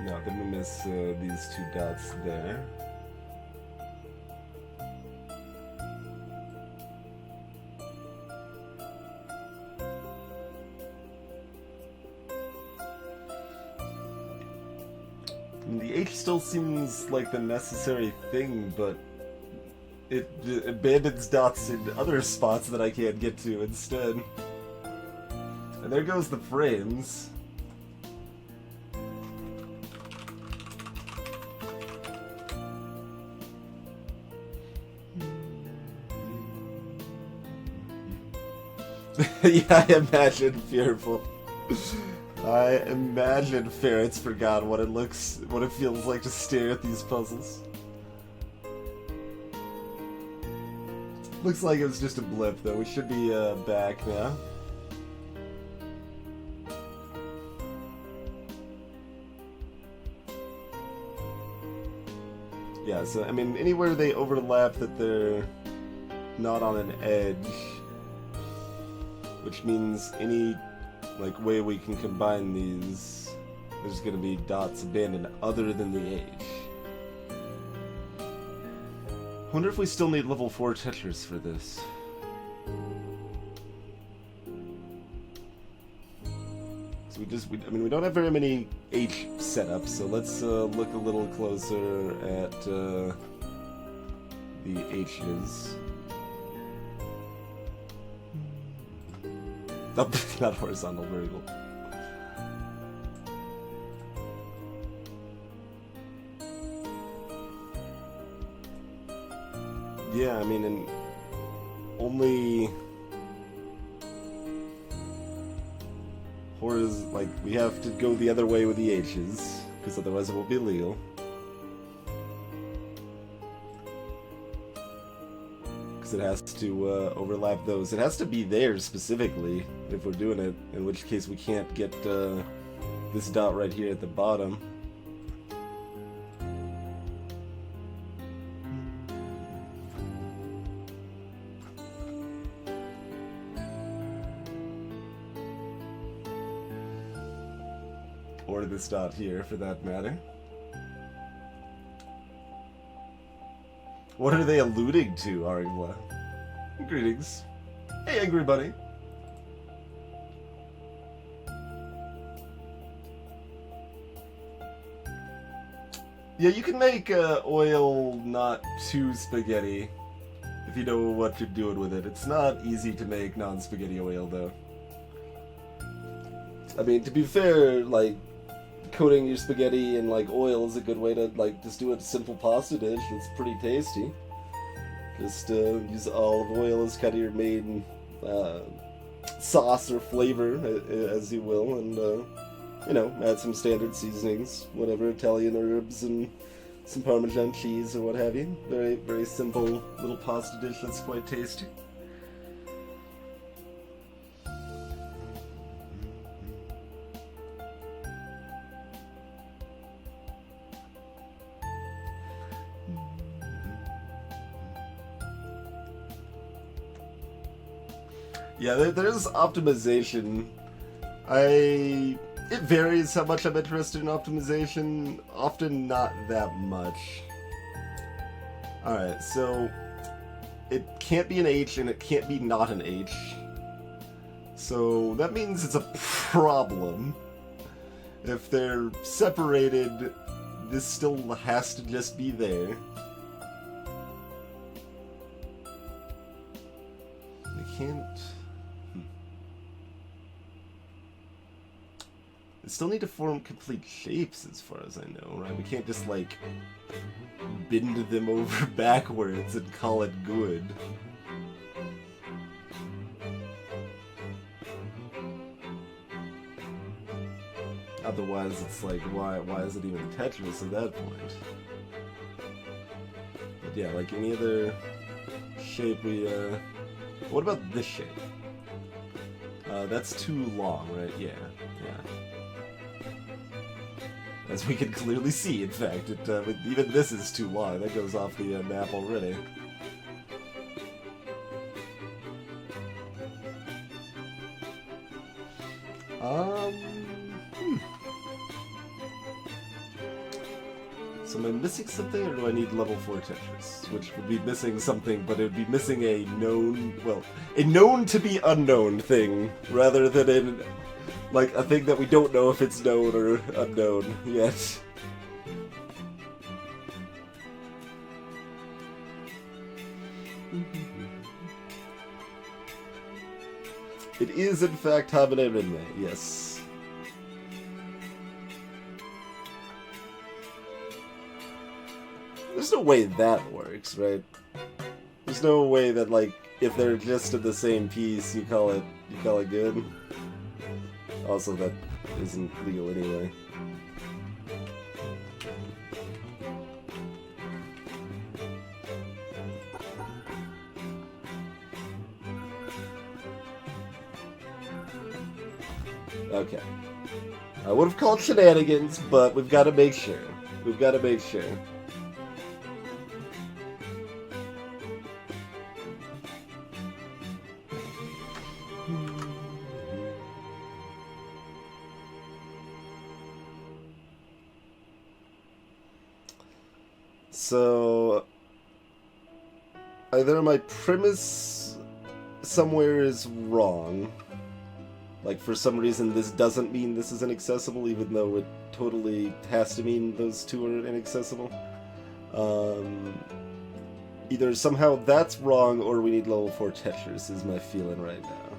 No, I'm gonna miss these two dots there. And the H still seems like the necessary thing, but it abandons dots in other spots that I can't get to instead. And there goes the frames. Yeah, I imagine fearful. I imagine ferrets forgot what it feels like to stare at these puzzles. Looks like it was just a blip, though. We should be back now. Yeah, so I mean, anywhere they overlap that they're not on an edge. Which means any way we can combine these, there's gonna be dots abandoned other than the H. Wonder if we still need level 4 Tetris for this. I mean, we don't have very many H setups, so let's look a little closer at the H's. Oh, not horizontal, very cool. Yeah, I mean, and only like, we have to go the other way with the H's, because otherwise it won't be legal. Because it has to overlap those. It has to be there specifically if we're doing it, in which case we can't get this dot right here at the bottom. Or this dot here, for that matter. What are they alluding to, Argla? Greetings. Hey, Angry Bunny. Yeah, you can make oil not too spaghetti if you know what you're doing with it. It's not easy to make non-spaghetti oil, though. I mean, to be fair, like, coating your spaghetti in like oil is a good way to like just do a simple pasta dish. It's pretty tasty. Just use olive oil as kind of your main sauce or flavor, as you will, and you know, add some standard seasonings, whatever, Italian herbs and some Parmesan cheese or what have you. Very, very simple little pasta dish that's quite tasty. Yeah, there's optimization. It varies how much I'm interested in optimization. Often not that much. Alright, so it can't be an H and it can't be not an H. So that means it's a problem. If they're separated, this still has to just be there. I can't... They still need to form complete shapes as far as I know, right? We can't just, like, bend them over backwards and call it good. Otherwise, it's like, why is it even Tetris at that point? But yeah, like any other shape we, what about this shape? That's too long, right? Yeah. As we can clearly see, in fact, even this is too long. That goes off the map already. So am I missing something, or do I need level 4 Tetris? Which would be missing something, but it would be missing a known, well, a known to be unknown thing, rather than like a thing that we don't know if it's known or unknown yet. It is in fact Hamine Rinme, yes. There's no way that works, right? There's no way that, like, if they're just in the same piece, you call it good. Also, that isn't legal anyway. Okay. I would have called shenanigans, but we've got to make sure. We've got to make sure. So, either my premise somewhere is wrong, Like, for some reason, this doesn't mean this is inaccessible, even though it totally has to mean those two are inaccessible. Either somehow that's wrong, or we need level 4 Tetris, is my feeling right now.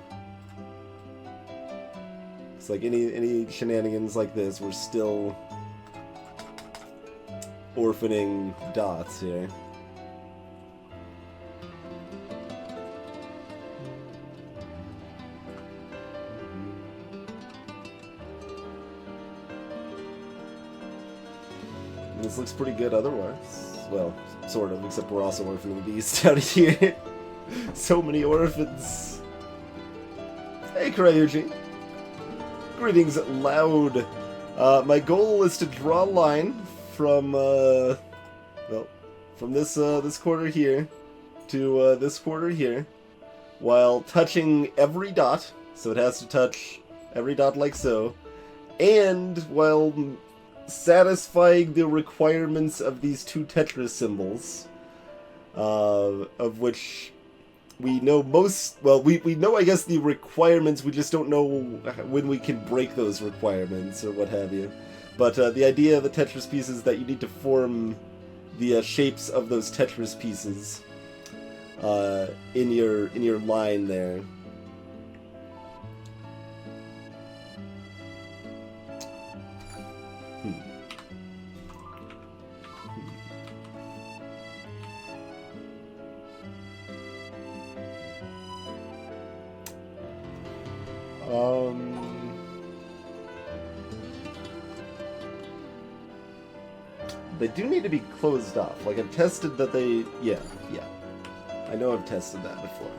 It's like any shenanigans like this, we're still orphaning dots here. This looks pretty good otherwise. Well, sort of, except we're also orphaning beasts out here. So many orphans. Hey, Kryuji. Greetings, Loud. My goal is to draw a line from, well, from this quarter here to this quarter here, while touching every dot, so it has to touch every dot like so, and while satisfying the requirements of these two Tetris symbols, of which we know most, well, we know, I guess, the requirements, we just don't know when we can break those requirements, or what have you. But the idea of the Tetris pieces is that you need to form the shapes of those Tetris pieces in your line there. They do need to be closed off. Like, I've tested that they... Yeah. I know I've tested that before.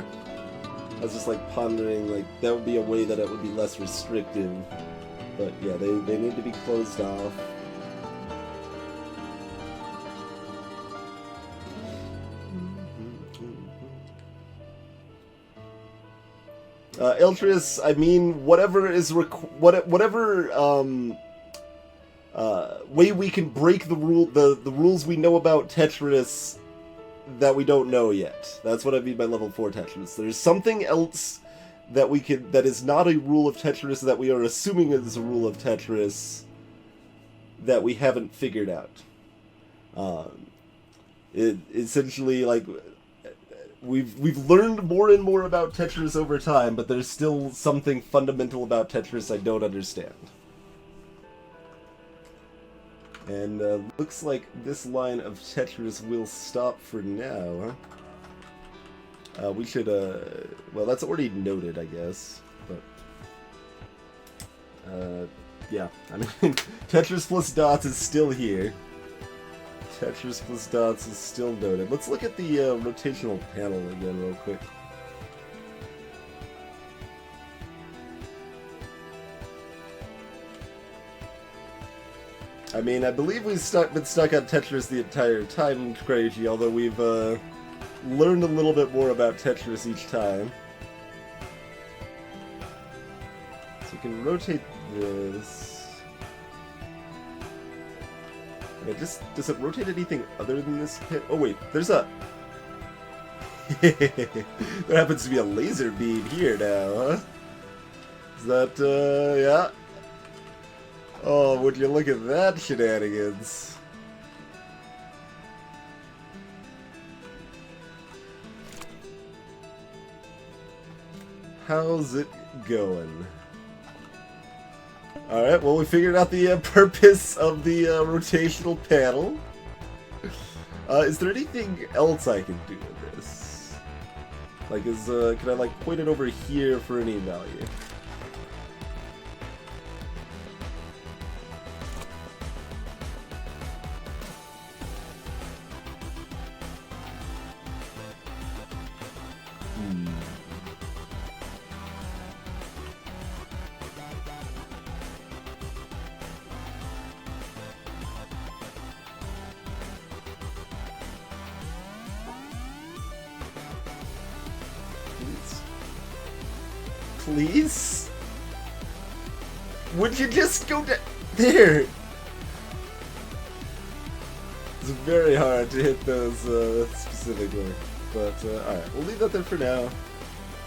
I was just, like, pondering, like, that would be a way that it would be less restrictive. But, yeah, they need to be closed off. Eltrius, I mean, whatever is way we can break the rules we know about Tetris that we don't know yet. That's what I mean by level 4 Tetris. There's something else that that is not a rule of Tetris that we are assuming is a rule of Tetris that we haven't figured out. It essentially, like, we've learned more and more about Tetris over time, but there's still something fundamental about Tetris I don't understand. And looks like this line of Tetris will stop for now. We should, well, that's already noted, I guess. But, yeah, I mean, Tetris plus dots is still here. Tetris plus dots is still noted. Let's look at the rotational panel again real quick. I mean, I believe we've been stuck on Tetris the entire time, Crazy, although we've learned a little bit more about Tetris each time. So we can rotate this. Okay, does it rotate anything other than this pit? Oh wait, there's a... There happens to be a laser beam here now, huh? Is that, yeah? Oh, would you look at that shenanigans? How's it going? Alright, well, we figured out the purpose of the rotational panel. Is there anything else I can do with this? Like, can I, like, point it over here for any value? Please? Would you just go there? It's very hard to hit those specifically, but alright, we'll leave that there for now.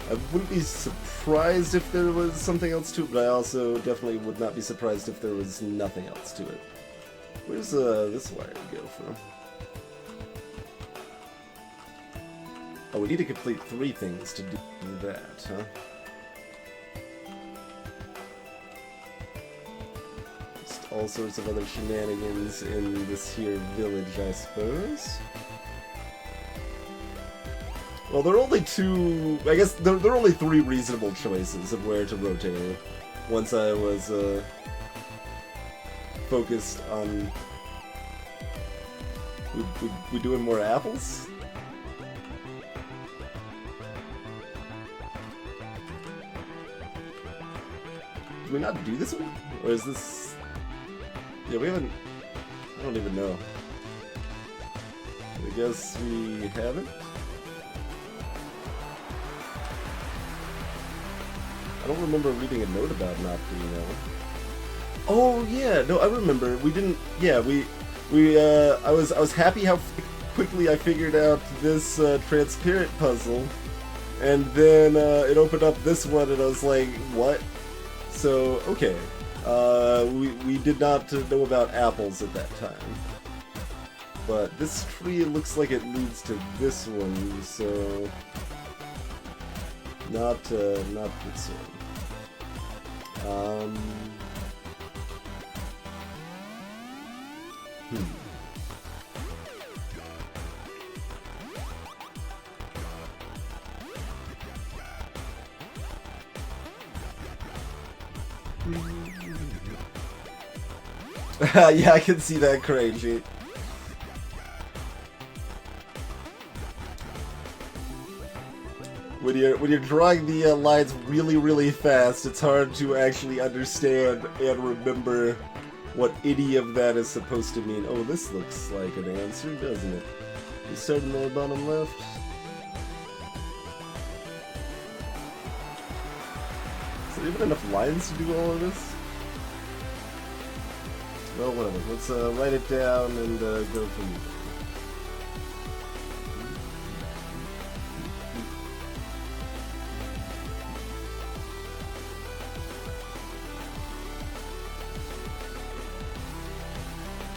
I wouldn't be surprised if there was something else to it, but I also definitely would not be surprised if there was nothing else to it. Where's this wire go from? Oh, we need to complete 3 things to do that, huh? Just all sorts of other shenanigans in this here village, I suppose. Well, there are only 2... I guess there are only 3 reasonable choices of where to rotate once I was focused on... We doing more apples? Did we not do this one? Or is this... Yeah, we haven't... I don't even know. I guess we haven't? I don't remember reading a note about not doing that one. Oh yeah, no, I remember. We didn't... Yeah, I was happy how quickly I figured out this transparent puzzle. And then it opened up this one and I was like, what? So, okay. We did not know about apples at that time. But this tree looks like it leads to this one, so... Not this one. Yeah, I can see that crazy. When you're drawing the lines really fast, it's hard to actually understand and remember what any of that is supposed to mean. Oh, this looks like an answer, doesn't it? You start in the bottom left. Is there even enough lines to do all of this? Well, whatever. Let's write it down and go from there.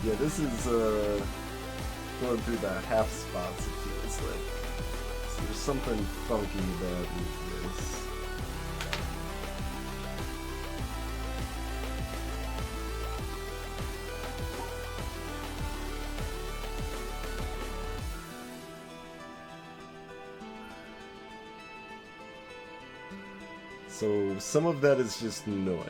Yeah, this is going through the half spots, it feels like. So there's something funky about this. So some of that is just noise.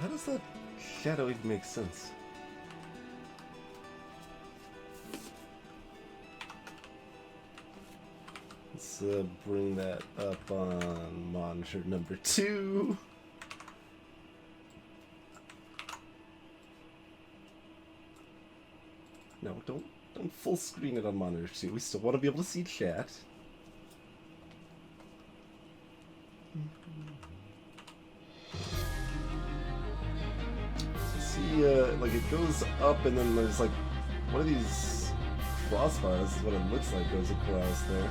How does that shadow even make sense? Let's bring that up on monitor number 2. No, don't full screen it on monitor 2. We still want to be able to see chat. Like it goes up and then there's like one of these crossbars is what it looks like goes across there.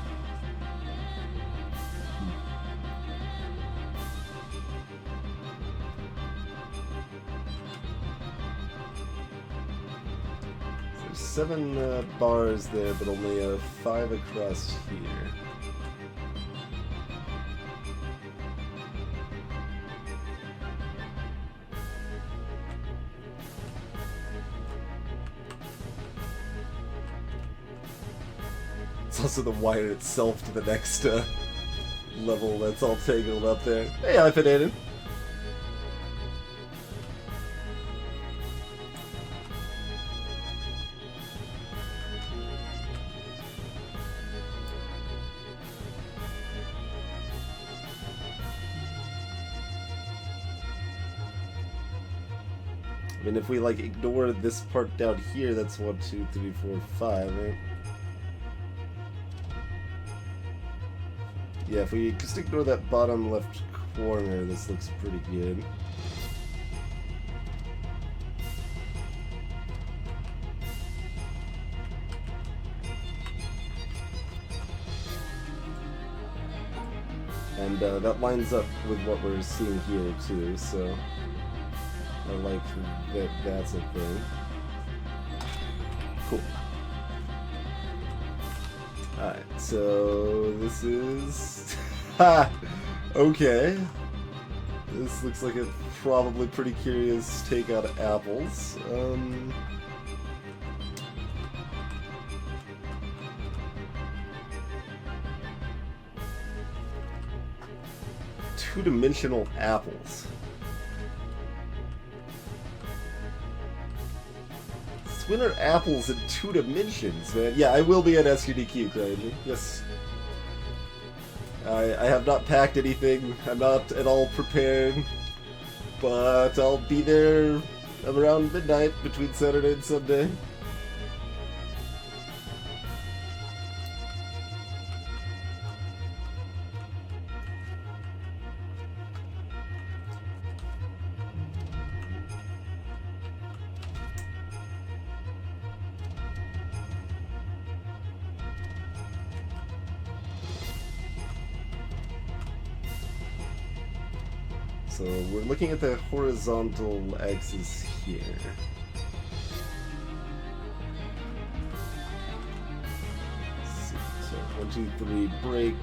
So there's 7 bars there, but only 5 across here. It's also the wire itself to the next level that's all tangled up there. Hey, iPhone Aiden. I mean, if we like ignore this part down here, that's 1, 2, 3, 4, 5, right? Yeah, if we just ignore that bottom left corner, this looks pretty good. And that lines up with what we're seeing here too, so I like that that's a thing. Cool. Alright, so this is... Ha! Okay. This looks like a probably pretty curious take on apples. Two-dimensional apples. When are apples in 2 dimensions, man? Yeah, I will be at SUDQ, Craig. Yes. I have not packed anything. I'm not at all prepared. But I'll be there around midnight between Saturday and Sunday. So we're looking at the horizontal axis here. Let's see. So 1, 2, 3, break.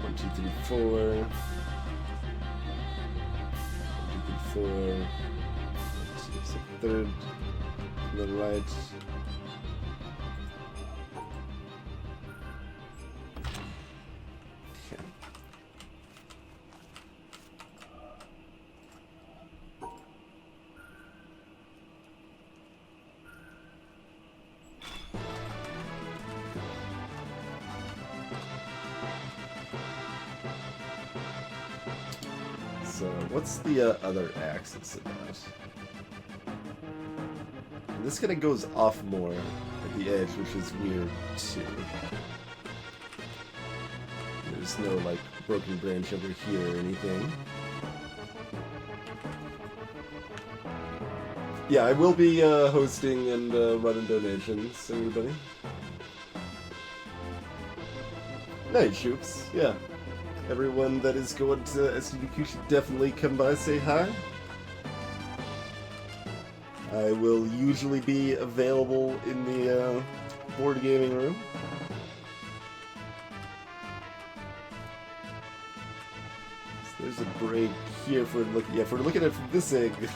1, 2, 3, 4. 1, 2, 3, 4. 1, 2, so third. And then right. So, what's the other axis about? And this kind of goes off more at the edge, which is weird too. There's no, like, broken branch over here or anything. Yeah, I will be hosting and running donations, everybody. Night Shoops, yeah. Everyone that is going to SUDQ should definitely come by, say hi. I will usually be available in the board gaming room. So there's a break here if we're looking. Yeah, if we're looking at it from this angle,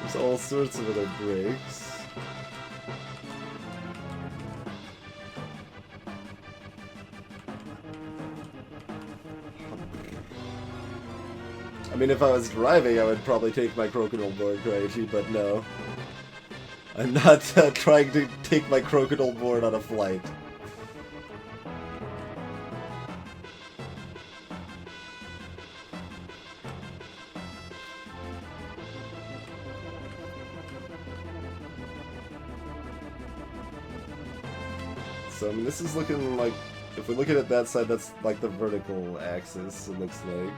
there's all sorts of other breaks. I mean, if I was driving, I would probably take my crocodile board, Kraichi, but no. I'm not trying to take my crocodile board on a flight. So, I mean, this is looking like, if we look at it that side, that's like the vertical axis, it looks like.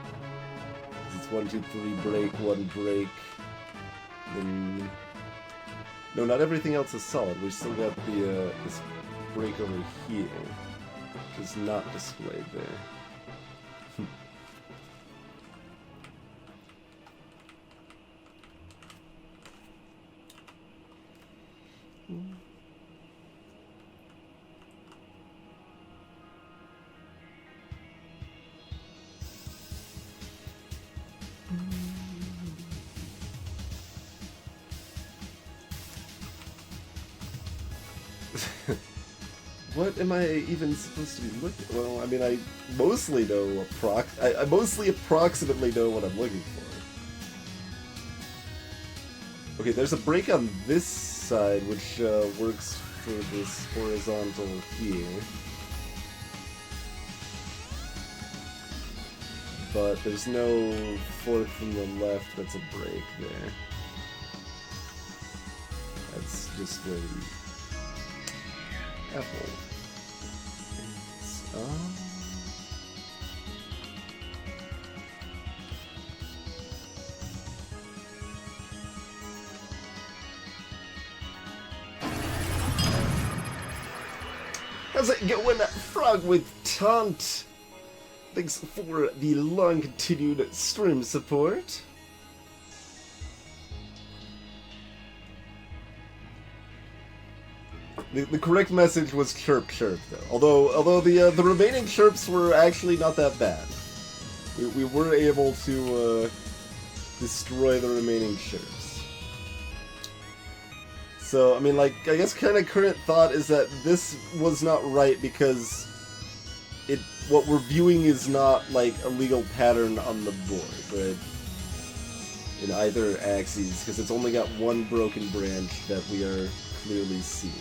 It's 1, 2, 3, break, 1 break. Then... No, not everything else is solid. We still got the this break over here, which is not displayed there. What am I even supposed to be looking? Well, I mean, I mostly know I mostly approximately know what I'm looking for. Okay, there's a break on this side, which works for this horizontal here. But there's no fourth from the left that's a break there. That's just where the apple is. How's it going, Frog with Taunt? Thanks for the long continued stream support. The correct message was chirp chirp though. Although the remaining chirps were actually not that bad. We were able to destroy the remaining chirps. So I mean, like, I guess kind of current thought is that this was not right because what we're viewing is not like a legal pattern on the board, right? In either axes, because it's only got one broken branch that we are clearly seeing.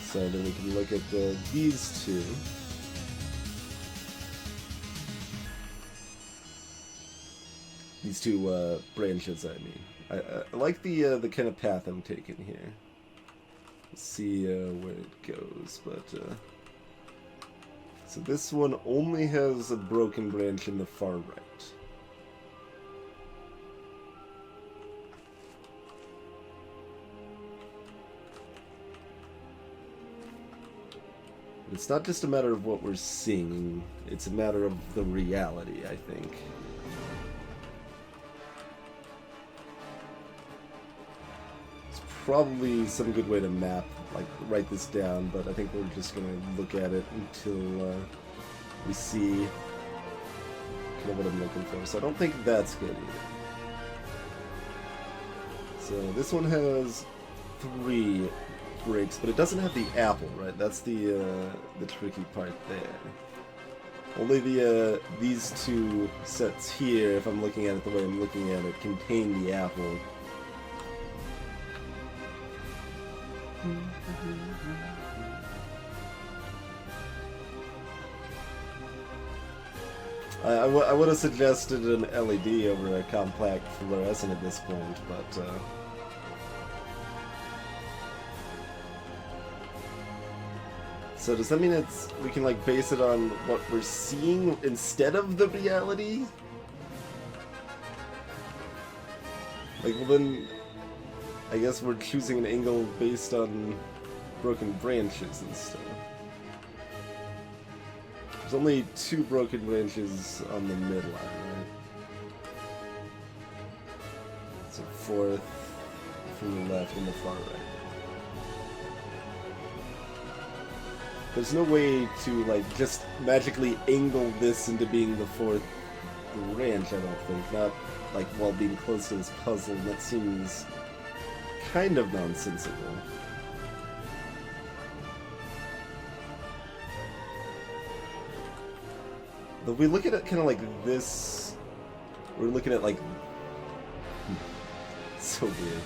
So then we can look at these two. These two branches, I mean. I like the kind of path I'm taking here. Let's see where it goes, but so this one only has a broken branch in the far right. It's not just a matter of what we're seeing, it's a matter of the reality, I think. It's probably some good way to map, like, write this down, but I think we're just gonna look at it until we see kind of what I'm looking for. So I don't think that's good either. So this one has 3 breaks, but it doesn't have the apple, right? That's the tricky part there. Only these 2 sets here, if I'm looking at it the way I'm looking at it, contain the apple. I would have suggested an LED over a compact fluorescent at this point, but so does that mean we can like base it on what we're seeing instead of the reality? Like, well then, I guess we're choosing an angle based on broken branches instead. There's only 2 broken branches on the midline, right? So 4th from the left and the far right. There's no way to, like, just magically angle this into being the 4th branch, I don't think. Not, like, while being close to this puzzle. That seems kind of nonsensical. But we look at it kind of like this. We're looking at, like... so weird.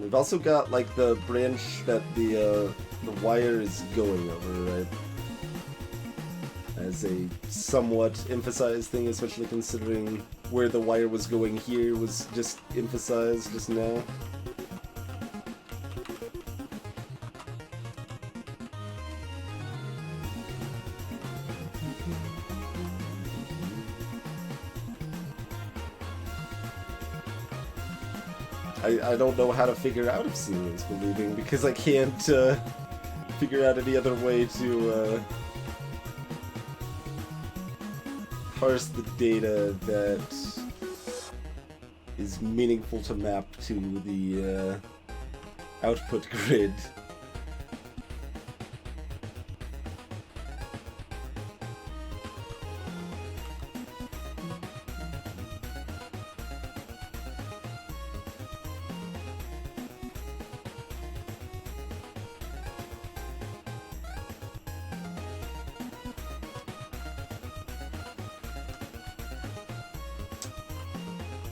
We've also got like the branch that the wire is going over, right? As a somewhat emphasized thing, especially considering where the wire was going here was just emphasized just now. I don't know how to figure out if seeing is believing, because I can't figure out any other way to parse the data that is meaningful to map to the output grid.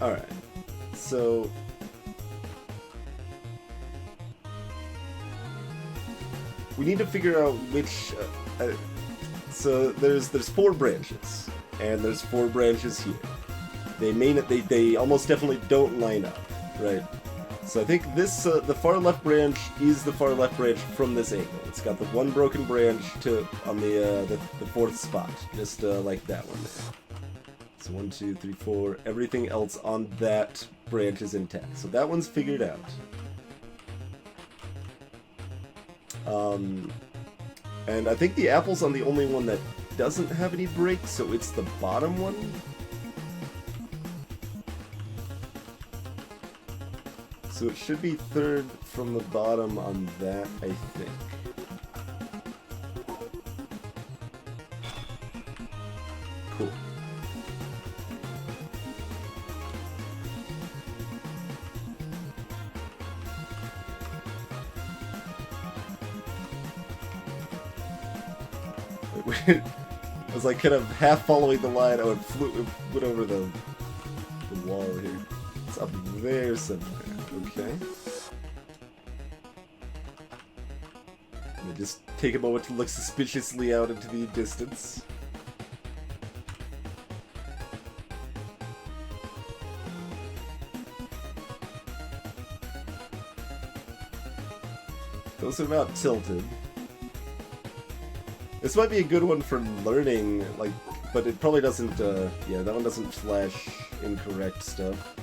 Alright, so... we need to figure out which. So there's 4 branches, and there's 4 branches here. They almost definitely don't line up, right? So I think this the far left branch is the far left branch from this angle. It's got the one broken branch on the 4th spot, just like that one there. So 1, 2, 3, 4. Everything else on that branch is intact. So that one's figured out. And I think the apple's on the only one that doesn't have any breaks, so it's the bottom one. So it should be 3rd from the bottom on that, I think. Cool. I was like kind of half following the line. I went over the wall here. It's up there somewhere. Okay. Let me just take a moment to look suspiciously out into the distance. Those are not tilted. This might be a good one for learning, like, but it probably doesn't, yeah, that one doesn't flash incorrect stuff.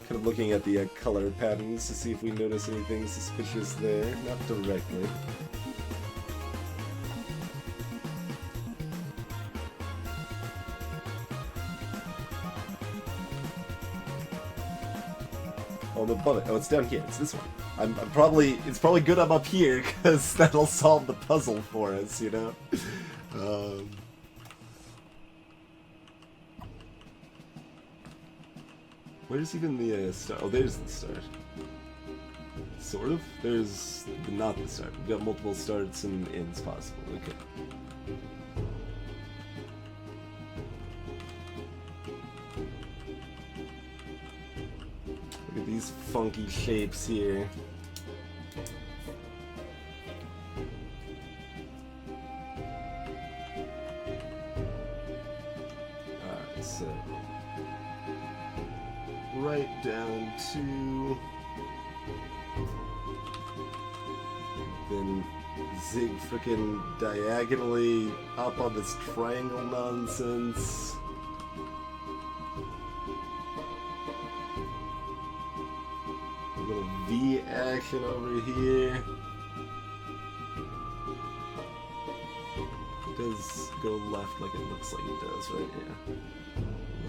Kind of looking at the color patterns to see if we notice anything suspicious there. Not directly. Oh, I'm above it. Oh, it's down here. It's this one. It's probably good I'm up here, because that'll solve the puzzle for us, you know? Where's even the start? Oh, there's the start. Sort of? There's not the start. We've got multiple starts and ends possible. Okay. Look at these funky shapes here. Alright, so right down to then zig frickin' diagonally up on this triangle nonsense. A little V action over here. It does go left like it looks like it does right here.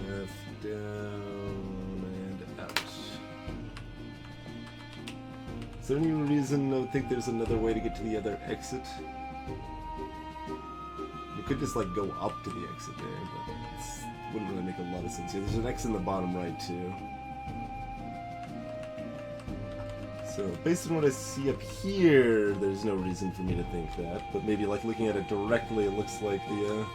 Left, down, and out. Is there any reason I think there's another way to get to the other exit? You could just like go up to the exit there, but it wouldn't really make a lot of sense here. There's an X in the bottom right too. So based on what I see up here, there's no reason for me to think that. But maybe like looking at it directly, it looks like the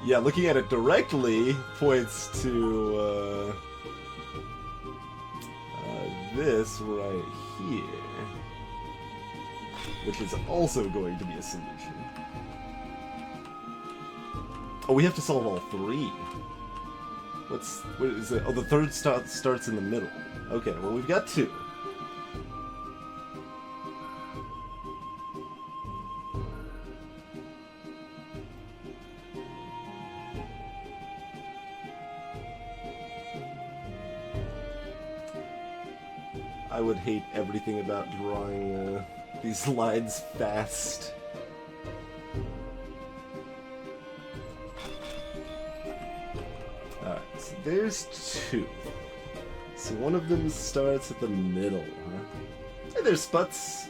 yeah, looking at it directly points to this right here, which is also going to be a solution. Oh, we have to solve all 3. What is it? Oh, the 3rd starts in the middle. Okay, well we've got 2. I would hate everything about drawing these lines fast. Alright, so there's 2. So one of them starts at the middle, huh? Hey there, Sputs!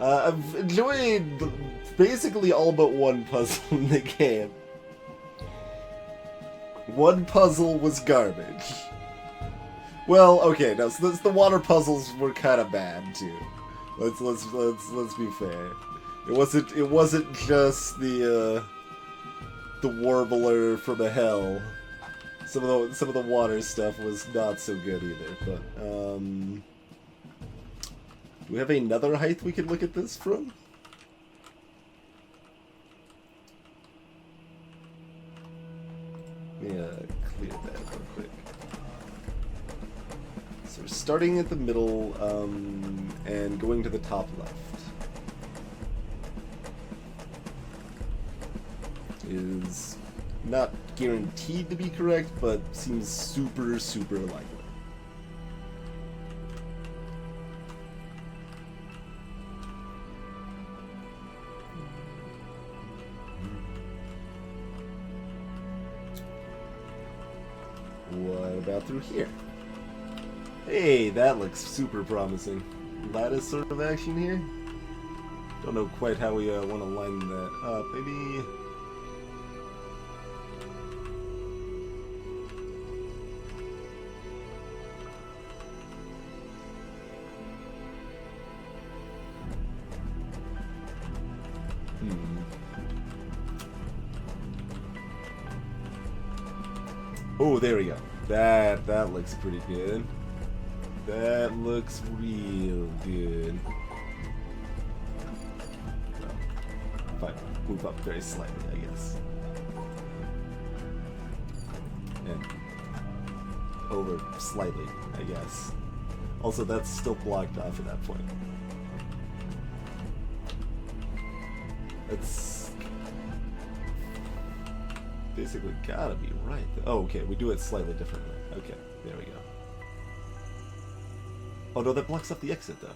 I've enjoyed basically all but one puzzle in the game. One puzzle was garbage. Well, okay, no, so the water puzzles were kind of bad too. Let's be fair. It wasn't just the warbler from the hell. Some of the water stuff was not so good either, but do we have another height we can look at this from? Yeah, clear that real quick. So we're starting at the middle and going to the top left. Is not guaranteed to be correct, but seems super, super likely. What about through here? Hey, that looks super promising. Lattice sort of action here? Don't know quite how we want to line that up. Maybe... Oh, there we go. That looks pretty good. That looks real good. Well, if I move up very slightly, I guess. And over slightly, I guess. Also, that's still blocked off at that point. It's basically gotta be right. Oh, okay, we do it slightly differently. Okay, there we go. Oh no, that blocks up the exit though.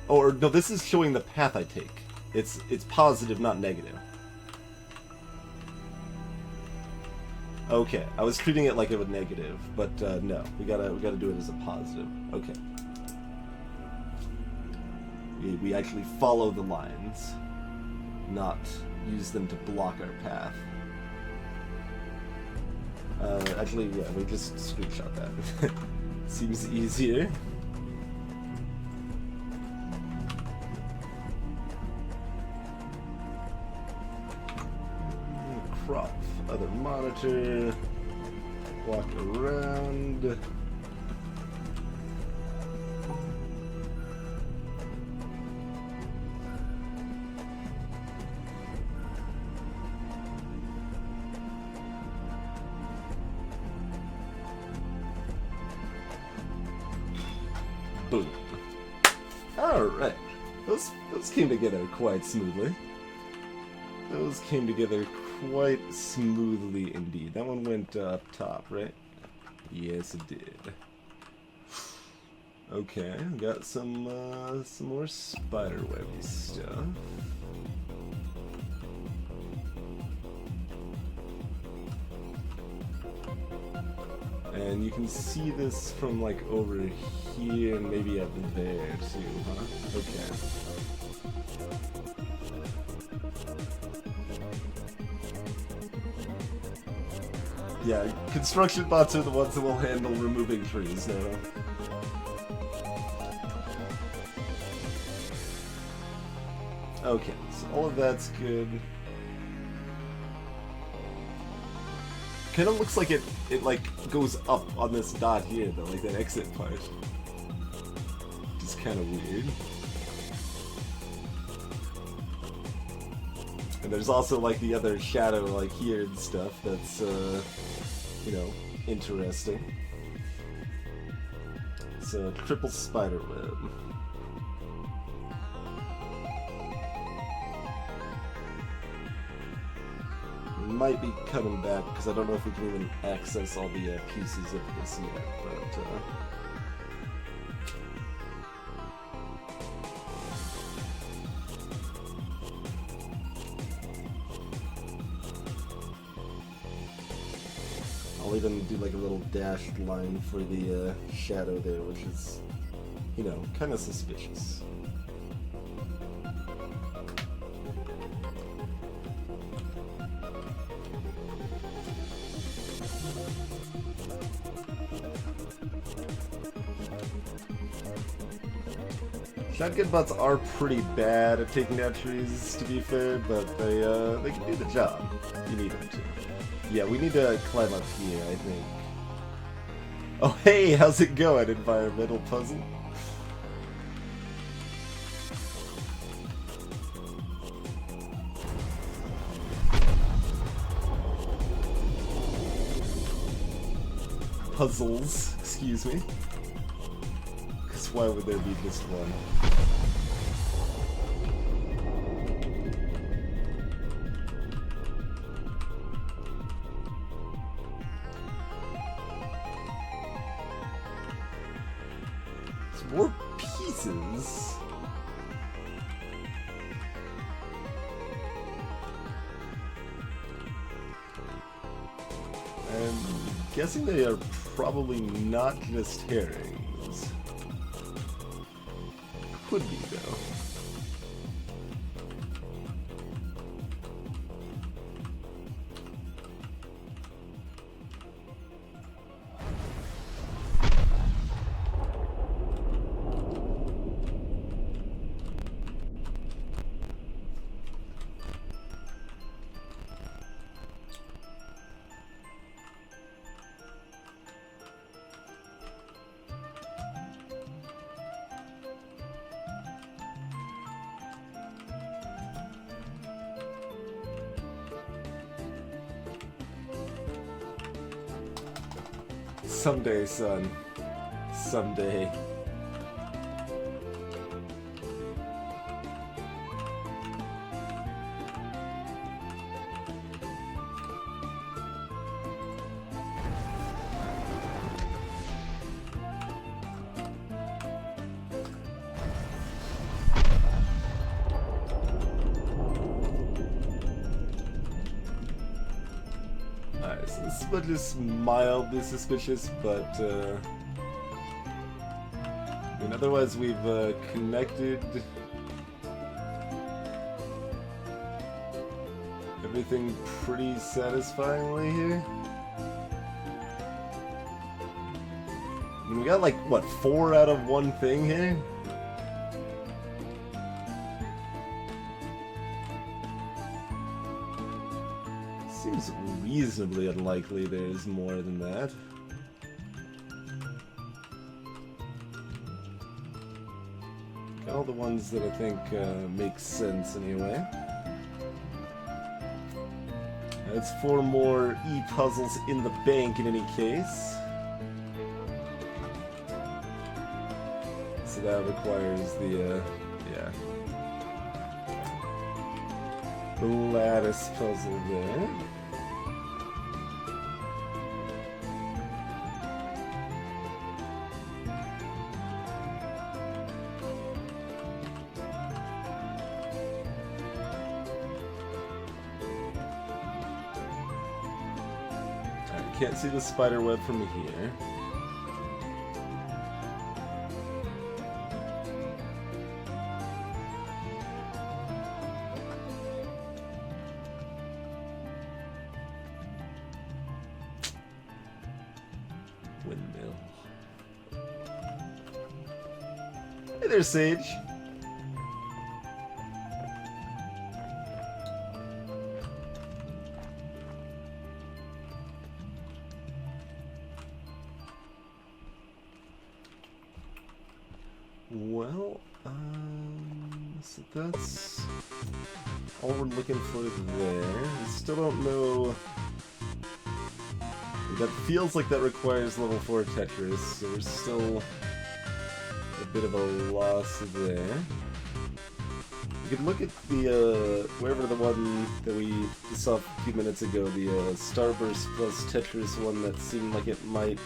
Oh, or no, this is showing the path I take. It's positive, not negative. Okay, I was treating it like it was negative, but no, we gotta do it as a positive. Okay. We actually follow the lines, not use them to block our path. Actually, yeah, we just screenshot that. Seems easier. Crop, other monitor, walk around. Boom. Alright. Those came together quite smoothly. Those came together quite smoothly indeed. That one went up top, right? Yes, it did. Okay, got some more spiderwebby stuff. And you can see this from like over here and maybe up there too, huh? Okay. Yeah, construction bots are the ones that will handle removing trees now. Okay, so all of that's good. Kind of looks like it like goes up on this dot here though, like that exit part. Which is kind of weird. And there's also like the other shadow like here and stuff that's you know, interesting. So triple spider web. Might be coming back because I don't know if we can even access all the pieces of this yet, but I'll even do like a little dashed line for the shadow there, which is, you know, kind of suspicious. Shotgun bots are pretty bad at taking down trees, to be fair, but they can do the job. You need them to. Yeah, we need to climb up here, I think. Oh hey, how's it going, environmental puzzle? Puzzles, excuse me. Because why would there be just one? Some more pieces. I'm guessing they are probably not just herrings. Could be, though. Someday, son. Someday. Alright, so this one is mildly suspicious, but I mean, otherwise we've connected everything pretty satisfyingly here. I mean, we got like, what, 4 out of 1 thing here? Seems reasonably unlikely there's more than that. Got all the ones that I think make sense anyway. That's 4 more E-puzzles in the bank in any case. So that requires the, yeah. The lattice puzzle there. Can't see the spider web from here. Windmill. Hey there, Sage. Well, so that's all we're looking for there. We still don't know. That feels like that requires level 4 Tetris, so we're still a bit of a loss there. We could look at the, wherever the one that we saw a few minutes ago, the Starburst plus Tetris one that seemed like it might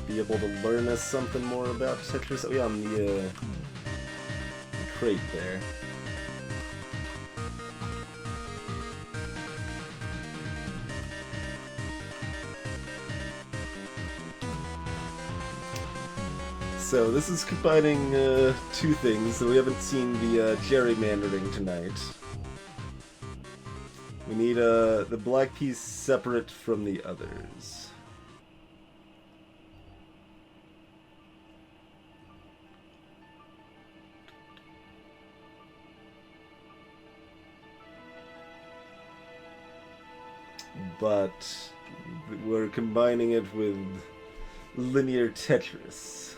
be able to learn us something more about Tetris. Oh yeah, on the crate there. So this is combining 2 things, so we haven't seen the gerrymandering tonight. We need the black piece separate from the others. but we're combining it with linear Tetris.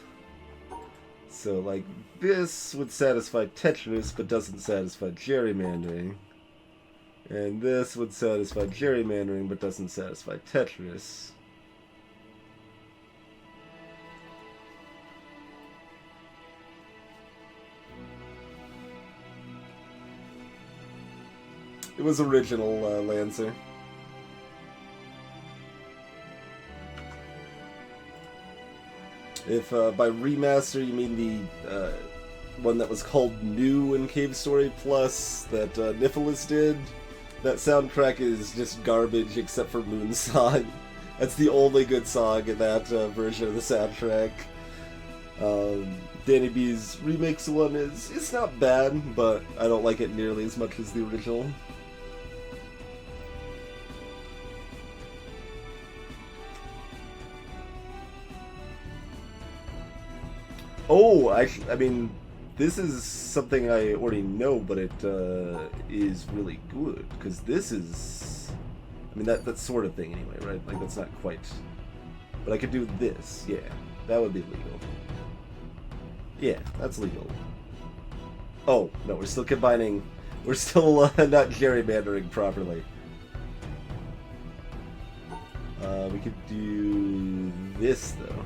So, like, this would satisfy Tetris, but doesn't satisfy gerrymandering. And this would satisfy gerrymandering, but doesn't satisfy Tetris. It was original, Lancer. If by remaster you mean the one that was called New in Cave Story Plus that Nicholas did, that soundtrack is just garbage except for Moon Song. That's the only good song in that version of the soundtrack. Danny B's remix one it's not bad, but I don't like it nearly as much as the original. Oh, I mean, this is something I already know, but it is really good, because this is... I mean, that sort of thing anyway, right? Like, that's not quite... But I could do this, yeah. That would be legal. Yeah, that's legal. Oh, no, we're still combining... We're still not gerrymandering properly. We could do this, though.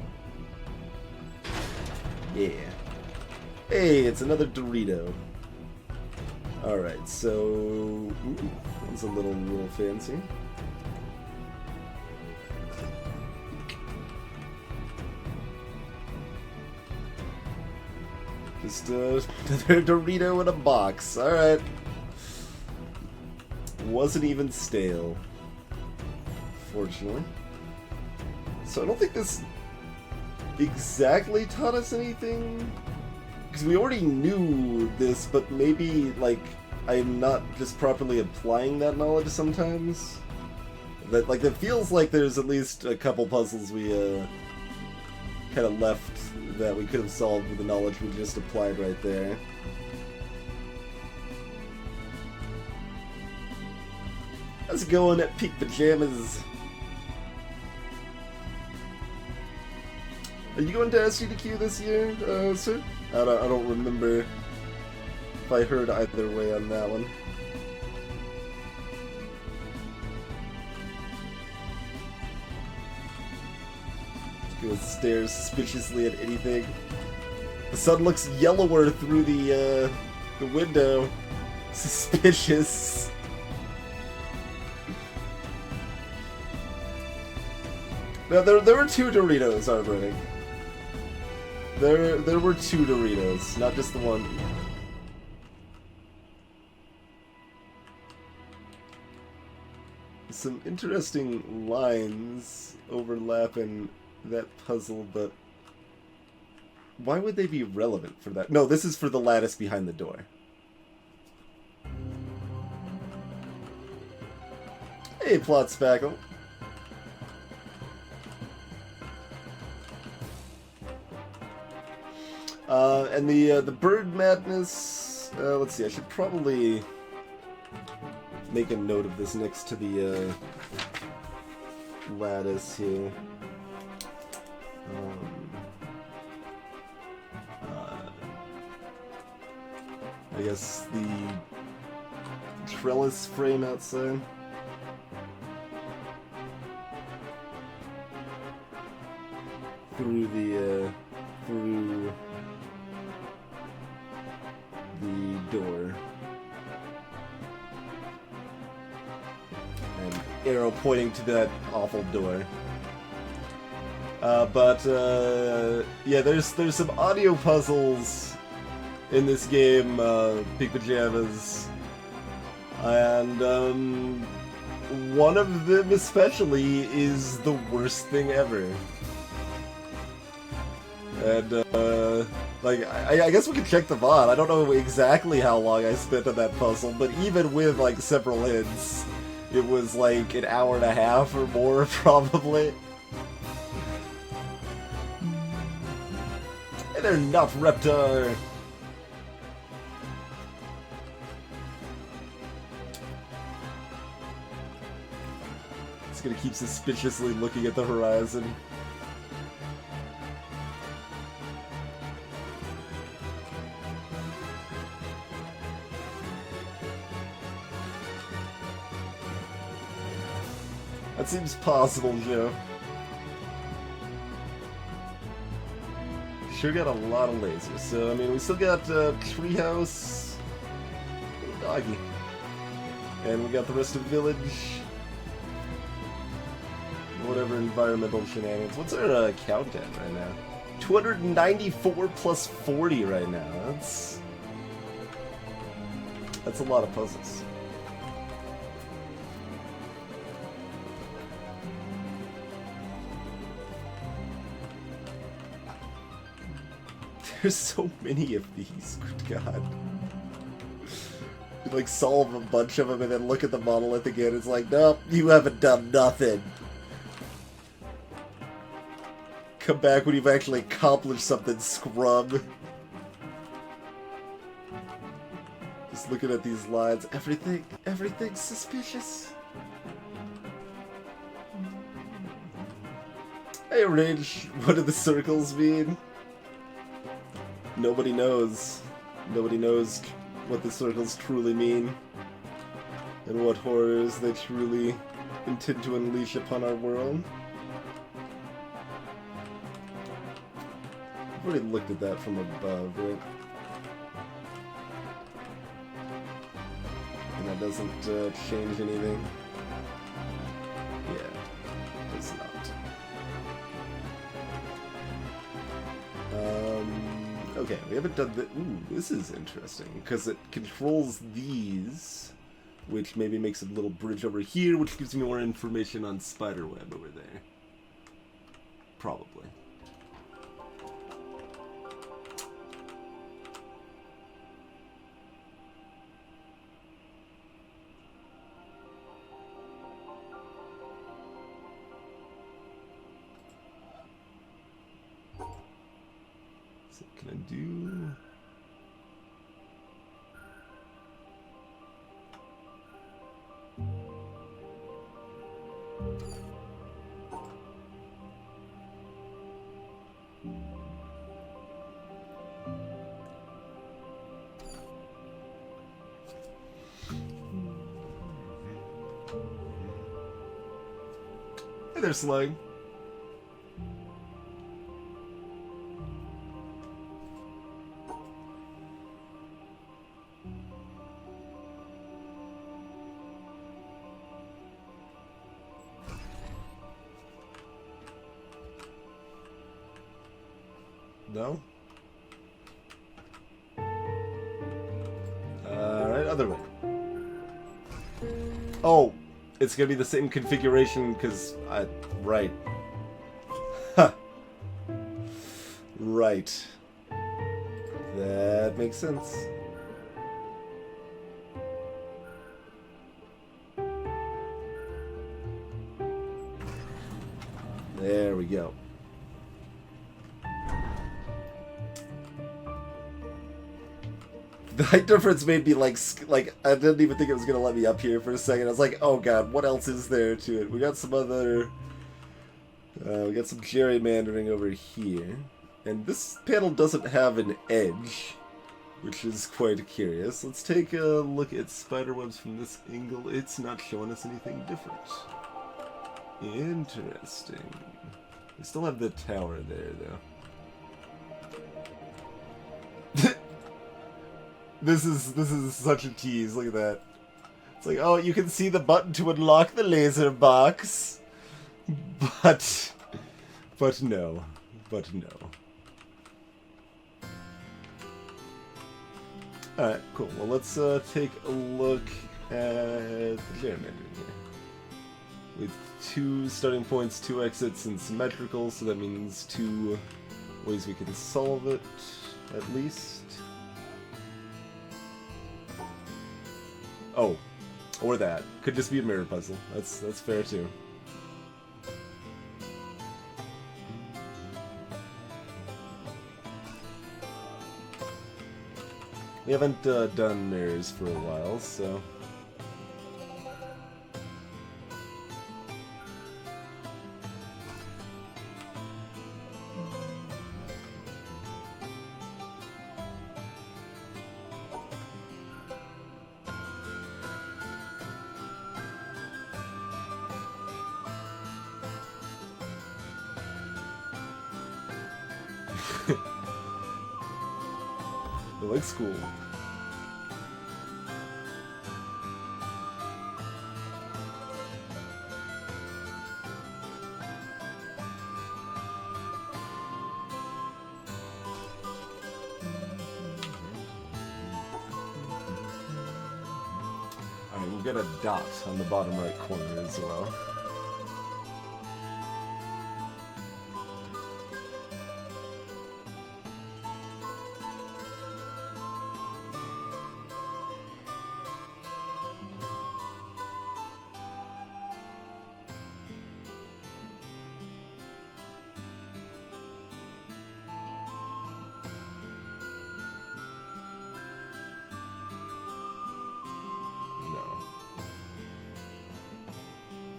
Yeah. Hey, it's another Dorito. Alright, so... Ooh, that's a little fancy. Just another Dorito in a box. Alright. Wasn't even stale. Fortunately. So I don't think this exactly taught us anything, because we already knew this, but maybe, like, I'm not just properly applying that knowledge sometimes. That, like, it feels like there's at least a couple puzzles we kind of left that we could have solved with the knowledge we just applied right there. How's it going at Peak Pajamas? Are you going to SGDQ this year, sir? I don't remember if I heard either way on that one. Go stare suspiciously at anything. The sun looks yellower through the window. Suspicious. Now there were two Doritos, Arbrunning. There were two Doritos, not just the one. Some interesting lines overlap in that puzzle, but why would they be relevant for that? No, this is for the lattice behind the door. Hey, Plot Spackle. And the bird madness, let's see, I should probably make a note of this next to the lattice here. I guess the trellis frame outside. Through the door. And arrow pointing to that awful door. Yeah, there's some audio puzzles in this game, Pink Pajamas, and one of them especially is the worst thing ever. And like, I guess we could check the VOD. I don't know exactly how long I spent on that puzzle, but even with like several hints, it was like an hour and a half or more, probably. And they're not Reptar. gonna keep suspiciously looking at the horizon. That seems possible, Joe. Sure got a lot of lasers. So, I mean, we still got Treehouse, Doggy. And we got the rest of Village. Whatever environmental shenanigans. What's our count at right now? 294 plus 40 right now. That's a lot of puzzles. There's so many of these, good god. You like solve a bunch of them and then look at the monolith again, it's like, nope, you haven't done nothing. Come back when you've actually accomplished something, scrub. Just looking at these lines, everything's suspicious. Hey, Rage, what do the circles mean? Nobody knows. Nobody knows what the circles truly mean. And what horrors they truly intend to unleash upon our world. I've already looked at that from above, right? And that doesn't change anything. Yeah, it does not. Okay, we haven't done the... Ooh, this is interesting, because it controls these, which maybe makes a little bridge over here, which gives me more information on Spiderweb over there. Probably. Can I do... Hey there, Slug. No? Alright, other way. Oh, it's gonna be the same configuration because I... Right. Huh. Right. That makes sense. There we go. The height difference made me like I didn't even think it was gonna let me up here for a second. I was like, oh god, what else is there to it? We got some other, we got some gerrymandering over here, and this panel doesn't have an edge, which is quite curious. Let's take a look at spiderwebs from this angle. It's not showing us anything different. Interesting. We still have the tower there, though. This is such a tease. Look at that. It's like, oh, you can see the button to unlock the laser box, but no. All right, cool. Well, let's take a look at the gerrymandering here. With 2 starting points, 2 exits, and symmetrical, so that means 2 ways we can solve it, at least. Oh, or that. Could just be a mirror puzzle. That's fair too. We haven't done mirrors for a while, so... It looks cool. Alright, we'll get a dot on the bottom right corner as well.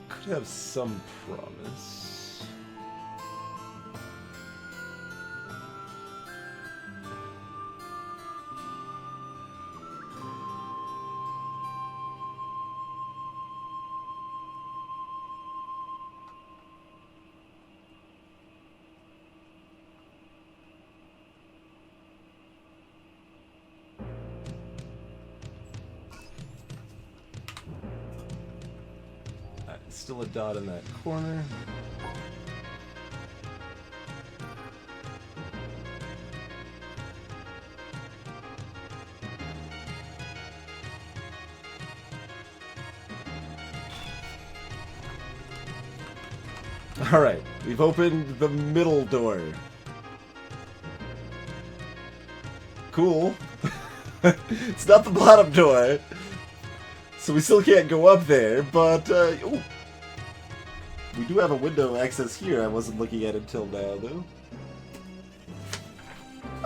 Could have some promise. Still a dot in that corner. Alright, we've opened the middle door. Cool. It's not the bottom door. So we still can't go up there, but, ooh. We do have a window access here I wasn't looking at until now, though.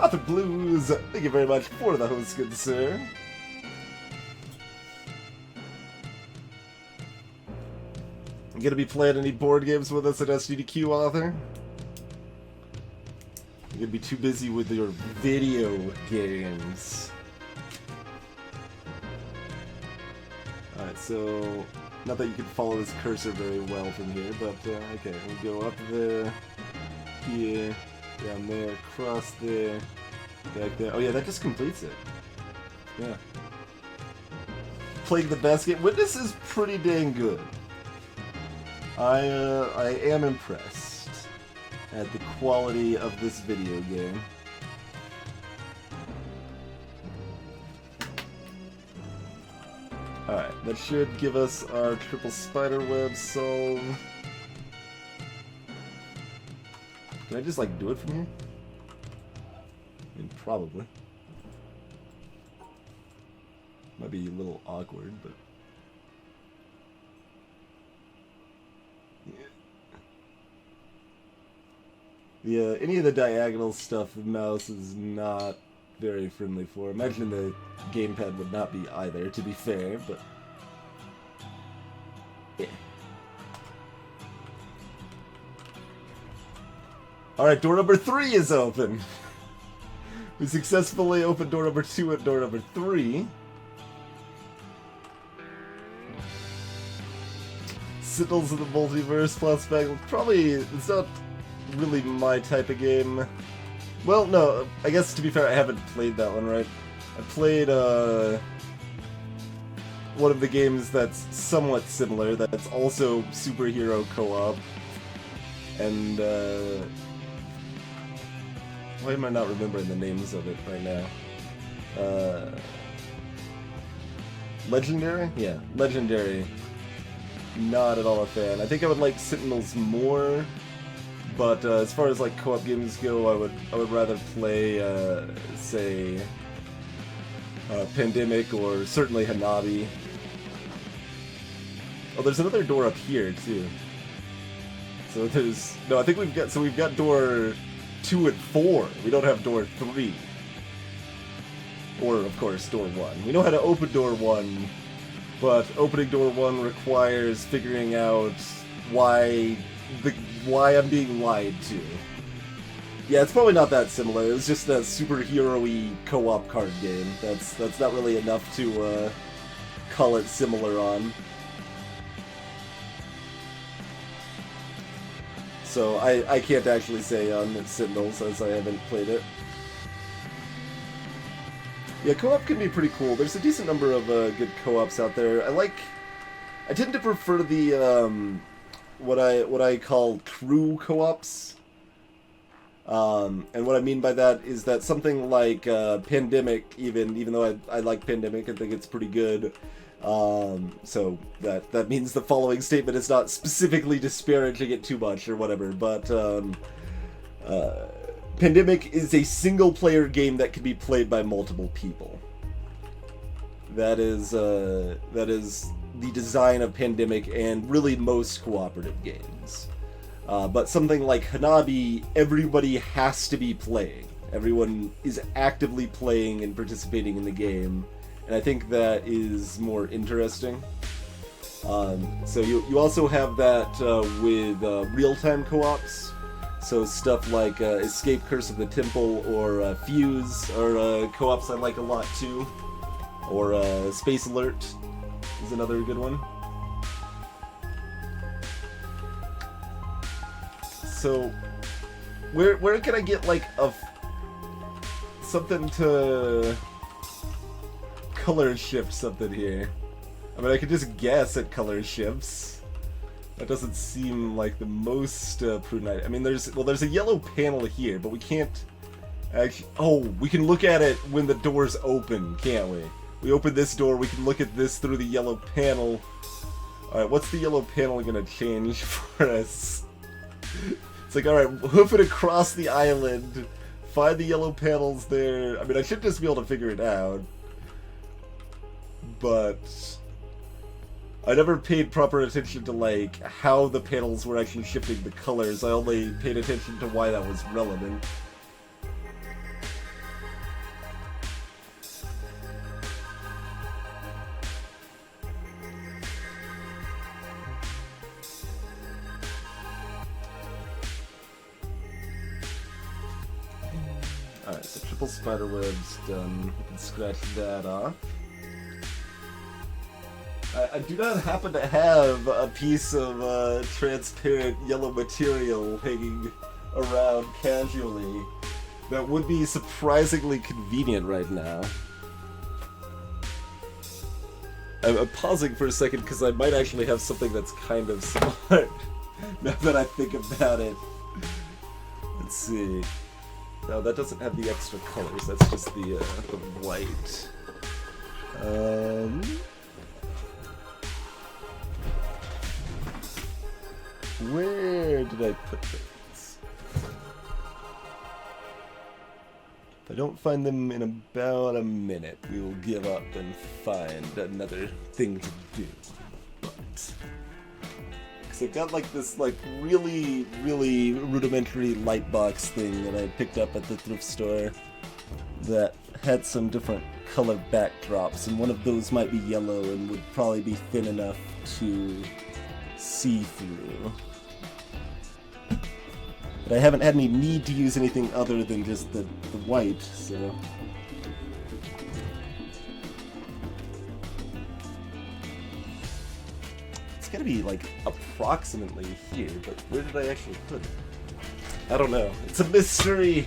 Author Blues, thank you very much for the host, good sir. You gonna be playing any board games with us at SGDQ, Author? You're gonna be too busy with your video games. Alright, so... Not that you can follow this cursor very well from here, but, okay, we'll go up there, here, down there, across there, back there. Oh yeah, that just completes it. Yeah. Playing the basket. Witness is pretty dang good. I am impressed at the quality of this video game. Alright, that should give us our triple spiderweb solve. Can I just, like, do it from here? I mean, probably. Might be a little awkward, but... Yeah, any of the diagonal stuff the mouse is not very friendly for. Imagine the gamepad would not be either, to be fair, but... Yeah. Alright, door number 3 is open! We successfully opened door number 2 and door number 3. Sentinels of the Multiverse plus Bagel. Probably, it's not really my type of game. Well, no, I guess to be fair, I haven't played that one, right? I played, one of the games that's somewhat similar, that's also superhero co-op. And, why am I not remembering the names of it right now? Legendary? Yeah, Legendary. Not at all a fan. I think I would like Sentinels more, but as far as like co-op games go, I would rather play, say, Pandemic or certainly Hanabi. Oh, there's another door up here too. So there's no. I think we've got door 2 and 4. We don't have door 3. Or of course door 1. We know how to open door 1. But opening door 1 requires figuring out why I'm being lied to. Yeah, it's probably not that similar. It's just a superhero-y co-op card game. That's not really enough to call it similar on. So I can't actually say on Sentinel since I haven't played it. Yeah, co-op can be pretty cool. There's a decent number of good co-ops out there. I tend to prefer the what I call true co-ops. And what I mean by that is that something like Pandemic, even though I like Pandemic and think it's pretty good, so that means the following statement is not specifically disparaging it too much or whatever, but Pandemic is a single-player game that can be played by multiple people. That is the design of Pandemic and really most cooperative games. But something like Hanabi, everybody has to be playing. Everyone is actively playing and participating in the game, and I think that is more interesting. So you also have that with real-time co-ops. So stuff like Escape Curse of the Temple or Fuse are co-ops I like a lot too. Or Space Alert is another good one. So, where can I get like something to color shift something here? I mean, I could just guess at color shifts. That doesn't seem like the most prudent. I mean, there's a yellow panel here, but we can't actually. Oh, we can look at it when the door's open, can't we? We open this door, we can look at this through the yellow panel. All right, what's the yellow panel gonna change for us? It's like, alright, hoof it across the island, find the yellow panels there. I mean, I should just be able to figure it out. But I never paid proper attention to, like, how the panels were actually shifting the colors. I only paid attention to why that was relevant. Alright, so triple spiderweb's done. We can scratch that off. I do not happen to have a piece of transparent yellow material hanging around casually. That would be surprisingly convenient right now. I'm pausing for a second because I might actually have something that's kind of smart now that I think about it. Let's see. No, that doesn't have the extra colors. That's just the white. Where did I put things? If I don't find them in about a minute, we will give up and find another thing to do. But I've got like this really rudimentary light box thing that I picked up at the thrift store that had some different color backdrops, and one of those might be yellow and would probably be thin enough to see through. But I haven't had any need to use anything other than just the white, so... It's gotta be, like, approximately here, but where did I actually put it? I don't know. It's a mystery!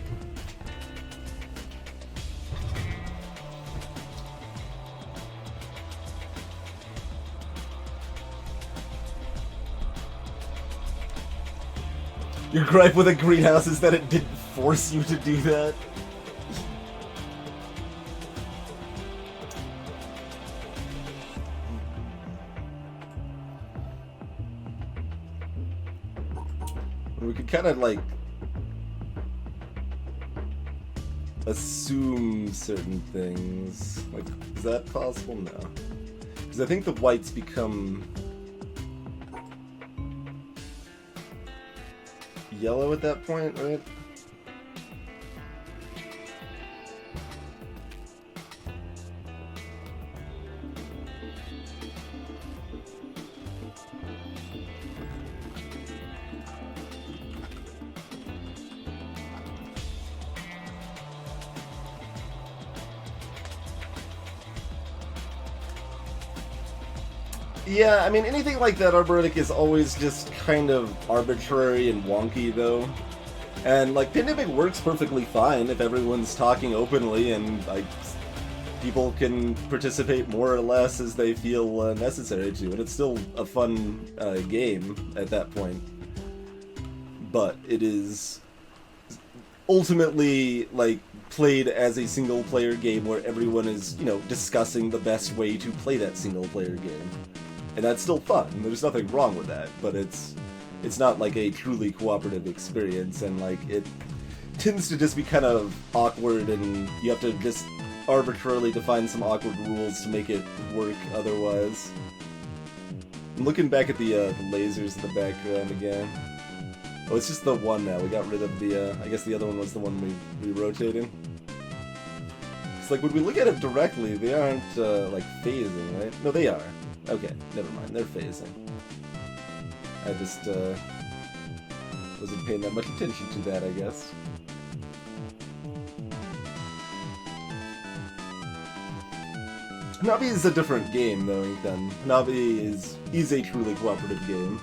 Your gripe with a greenhouse is that it didn't force you to do that? We could kind of, like, assume certain things. Like, is that possible? No. Because I think the whites become yellow at that point, right? Yeah, I mean, anything like that Arboritic is always just kind of arbitrary and wonky, though. And, like, Pandemic works perfectly fine if everyone's talking openly and, like, people can participate more or less as they feel necessary to, and it's still a fun game at that point. But it is ultimately, like, played as a single-player game where everyone is, you know, discussing the best way to play that single-player game. And that's still fun. There's nothing wrong with that, but it's not like a truly cooperative experience, and like it tends to just be kind of awkward, and you have to just arbitrarily define some awkward rules to make it work otherwise. I'm looking back at the lasers in the background again. Oh, it's just the one now. We got rid of the, I guess the other one was the one we rotated. It's like, when we look at it directly, they aren't, like, phasing, right? No, they are. Okay, never mind. They're phasing. I just, wasn't paying that much attention to that, I guess. Navi is a different game, though, Ethan. Navi is a truly cooperative game.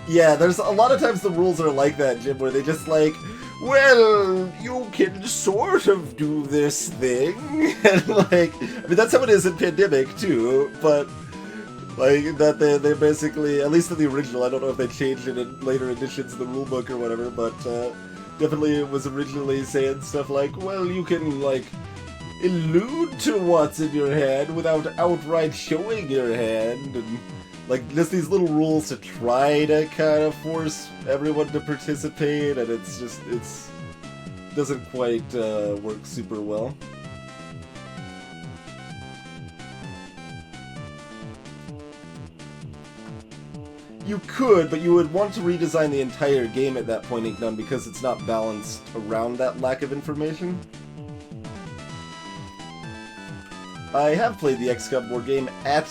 Yeah, there's a lot of times the rules are like that, Jim, where they just like, well, you can sort of do this thing, and like, I mean, that's how it is in Pandemic, too, but, like, that they basically, at least in the original, I don't know if they changed it in later editions of the rulebook or whatever, but, definitely it was originally saying stuff like, well, you can, like, allude to what's in your hand without outright showing your hand, and like, just these little rules to try to kind of force everyone to participate, and it's just, doesn't quite work super well. You could, but you would want to redesign the entire game at that point, Inknum, because it's not balanced around that lack of information. I have played the XCOM board game at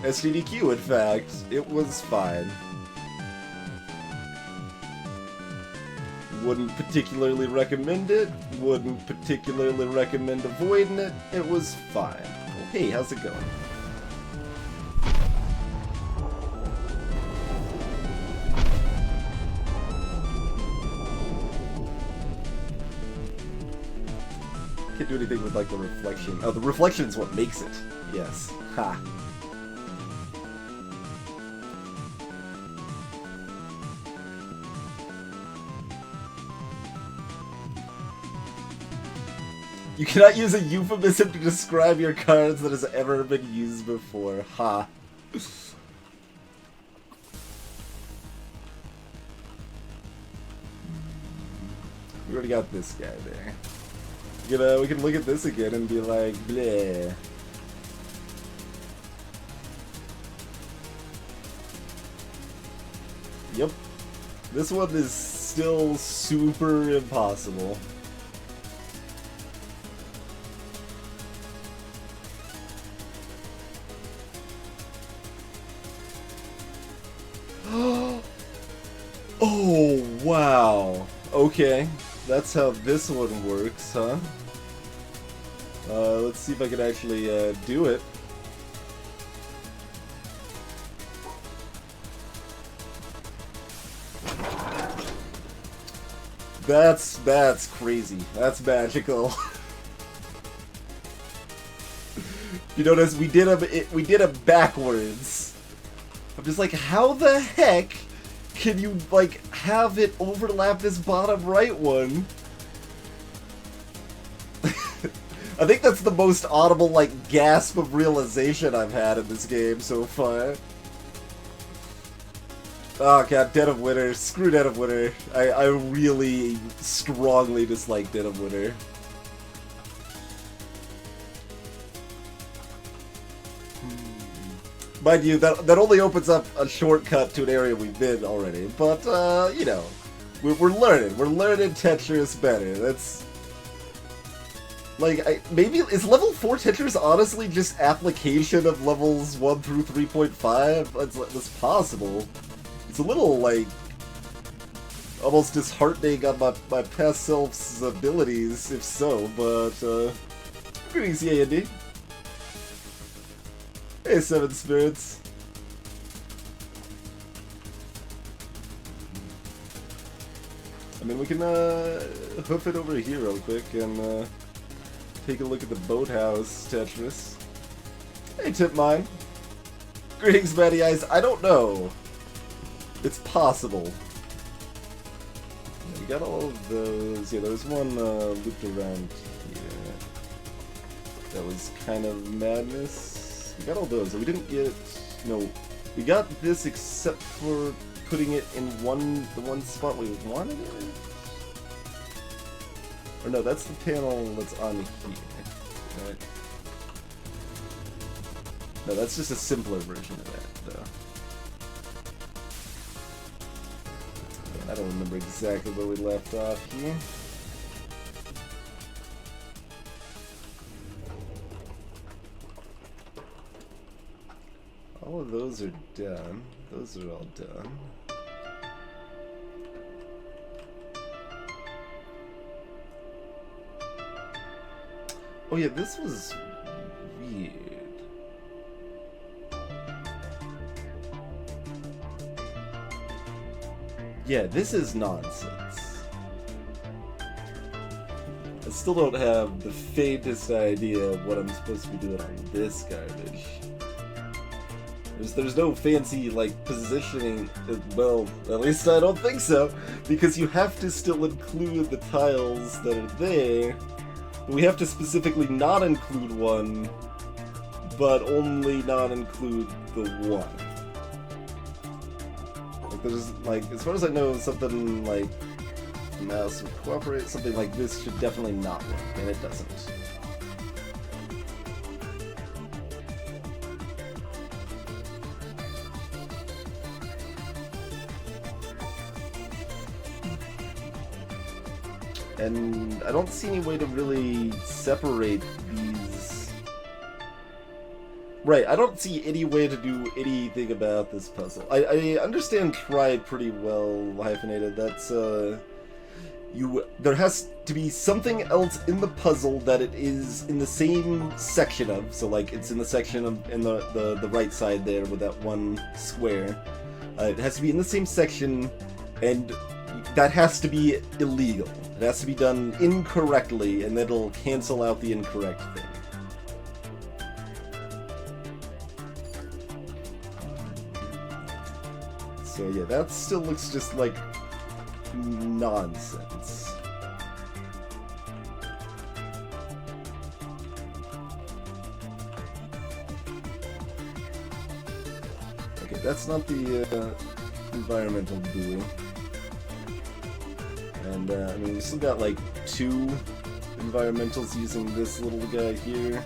SGDQ, in fact. It was fine. Wouldn't particularly recommend it. Wouldn't particularly recommend avoiding it. It was fine. Well, hey, how's it going? Can't do anything with, like, the reflection. Oh, the reflection is what makes it. Yes. Ha. You cannot use a euphemism to describe your cards that has ever been used before. Ha. We already got this guy there. We can look at this again and be like, bleh. Yep. This one is still super impossible. Oh, wow. Okay. That's how this one works, huh? Let's see if I can actually do it. That's crazy. That's magical. You notice we did them backwards. I'm just like, how the heck can you, like, have it overlap this bottom right one? I think that's the most audible, like, gasp of realization I've had in this game so far. Oh god, Dead of Winter. Screw Dead of Winter. I really strongly dislike Dead of Winter. Mind you, that only opens up a shortcut to an area we've been already, but, you know, we're learning. We're learning Tetris better. Like, maybe, is level 4 Tetris honestly just application of levels 1 through 3.5? That's possible. It's a little, like, almost disheartening on my past self's abilities, if so, but, greetings, Andy. Hey, Seven Spirits. I mean, we can, hoof it over here real quick and, take a look at the boathouse Tetris. Hey, Tip Mine. Greetings, Matty Eyes. I don't know. It's possible. Yeah, we got all of those. Yeah, there was one looped around here. That was kind of madness. We got all those. We didn't get... No. We got this except for putting it in the one spot we wanted it. Or no, that's the panel that's on here, right? No, that's just a simpler version of that, though. Yeah, I don't remember exactly where we left off here. All of those are done. Those are all done. Oh yeah, this was weird. Yeah, this is nonsense. I still don't have the faintest idea of what I'm supposed to be doing on this garbage. There's no fancy, like, positioning. Well, at least I don't think so, because you have to still include the tiles that are there. We have to specifically not include one, but only not include the one. Like, there's, like, as far as I know, something like mouse would cooperate, something like this should definitely not work, and it doesn't. And I don't see any way to really separate these. Right, I don't see any way to do anything about this puzzle. I understand try pretty well, Hyphenated. That's, there has to be something else in the puzzle that it is in the same section of. So, like, it's in the section of, in the right side there with that one square. It has to be in the same section, and that has to be illegal. It has to be done incorrectly, and that'll cancel out the incorrect thing. So yeah, that still looks just like nonsense. Okay, that's not the environmental buoy. And, I mean, we still got, like, 2 environmentals using this little guy here,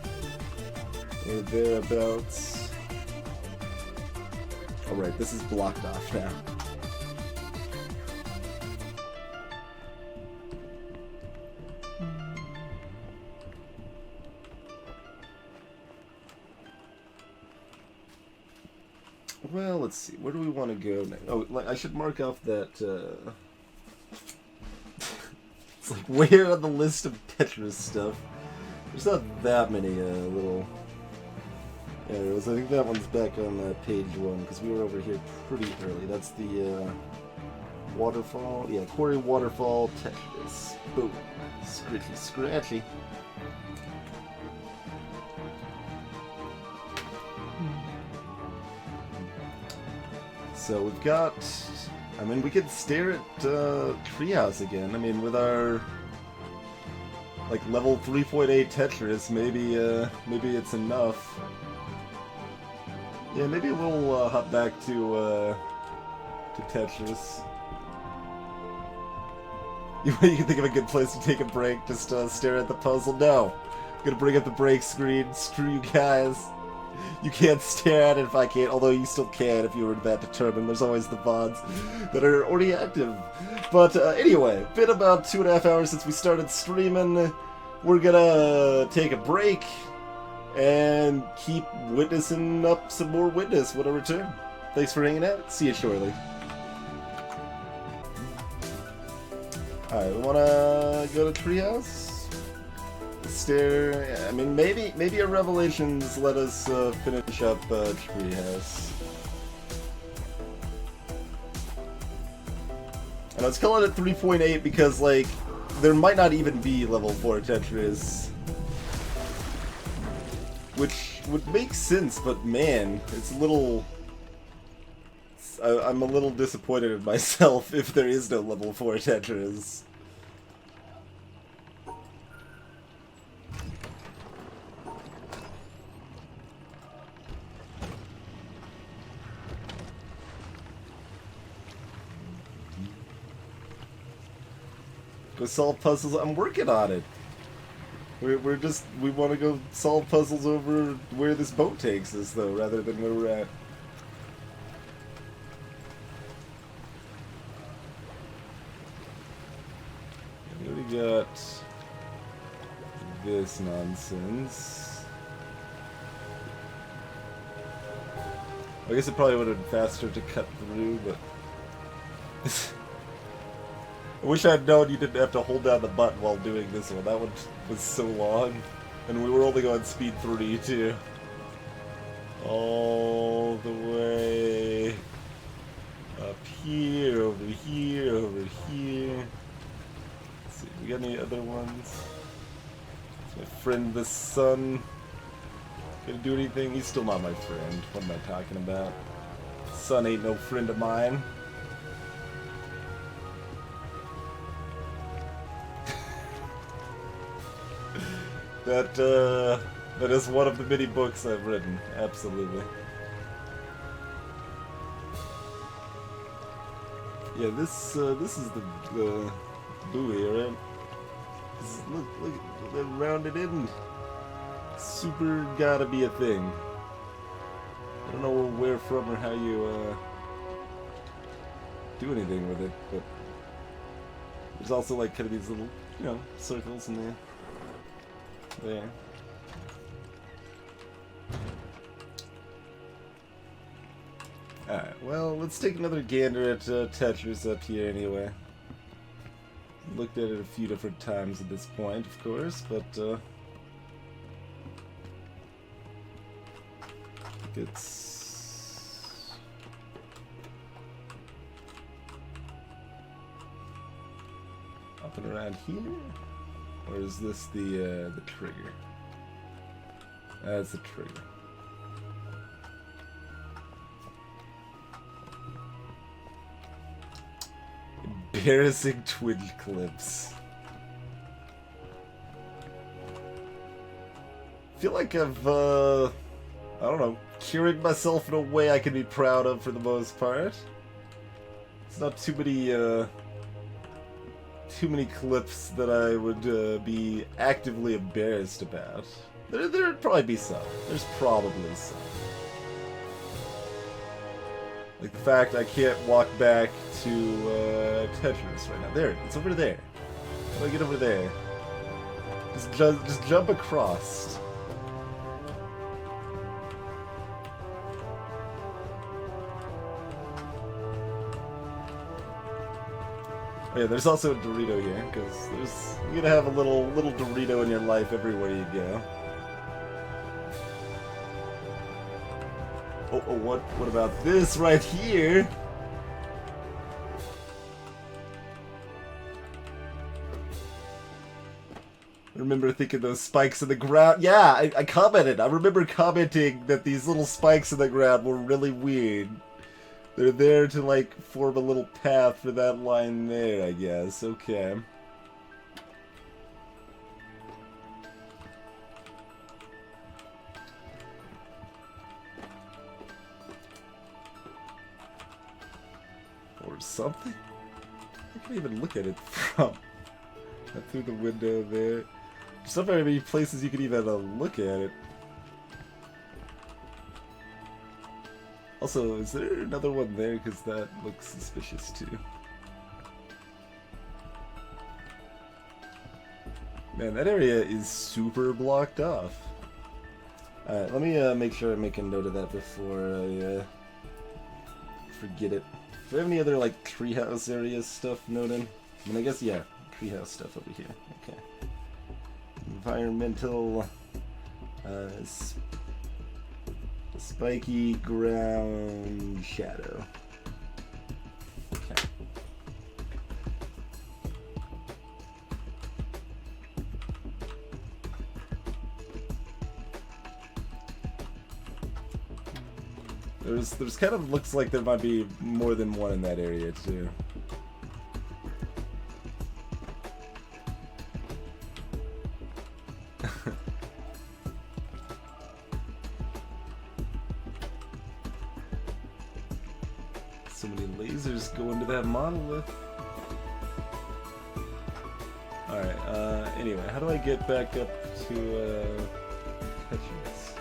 or thereabouts. Alright, this is blocked off now. Well, let's see, where do we want to go next? Oh, like, I should mark off that, It's like, where on the list of Tetris stuff? There's not that many little arrows. I think that one's back on page 1, because we were over here pretty early. That's the waterfall. Yeah, Quarry Waterfall Tetris. Boom. Scratchy, scratchy. So we've got... I mean, we could stare at Treehouse again. I mean, with our like level 3.8 Tetris, maybe it's enough. Yeah, maybe we'll hop back to Tetris. You can think of a good place to take a break, just stare at the puzzle. No, I'm gonna bring up the break screen. Screw you guys. You can't stare at it if I can't, although you still can if you were that determined. There's always the VODs that are already active. But anyway, been about 2.5 hours since we started streaming. we're gonna take a break and keep witnessing up some more Witness when I return. Thanks for hanging out. See you shortly. Alright, we wanna go to Treehouse? Stare. I mean, maybe our revelations let us finish up Treehouse. And I was calling it 3.8 because, like, there might not even be level 4 Tetris. Which would make sense, but man, it's a little... I'm a little disappointed in myself if there is no level 4 Tetris. Go solve puzzles. I'm working on it. We want to go solve puzzles over where this boat takes us, though, rather than where we're at. We already got this nonsense. I guess it probably would have been faster to cut through, but... I wish I had known you didn't have to hold down the button while doing this one. That one was so long. And we were only going speed 3, too. All the way up here, over here, over here. Let's see, we got any other ones? My friend the sun. Gonna do anything? He's still not my friend. What am I talking about? Sun ain't no friend of mine. That is one of the many books I've written, absolutely. Yeah, this is the buoy, right? Look at that rounded end. Super gotta be a thing. I don't know where from or how you do anything with it, but there's also like kind of these little, you know, circles in there. There. Alright, well, let's take another gander at Tetris up here anyway. Looked at it a few different times at this point, of course, but I think it's... up and around here? Or is this the trigger? That's the trigger. Embarrassing twin clips. I feel like I've, I don't know, cured myself in a way I can be proud of for the most part. It's not too many clips that I would be actively embarrassed about. There'd probably be some. There's probably some. Like the fact I can't walk back to Tetris right now. There, it's over there. How do I get over there? Just jump across. Oh yeah, there's also a Dorito here, because you're gonna have a little Dorito in your life everywhere you go. Oh, what about this right here? I remember thinking those spikes in the ground. Yeah, I commented. I remember commenting that these little spikes in the ground were really weird. They're there to, like, form a little path for that line there, I guess. Okay. Or something? I can't even look at it from through the window there. There's not very many places you can even look at it. Also, is there another one there? Because that looks suspicious too. Man, that area is super blocked off. Alright, let me make sure I make a note of that before I forget it. Do we have any other, like, treehouse area stuff noted? I mean, I guess, yeah, treehouse stuff over here. Okay. Environmental, spiky ground shadow. Okay. There's kind of looks like there might be more than one in that area too. So many lasers go into that monolith. Alright, anyway, how do I get back up to, Tetris?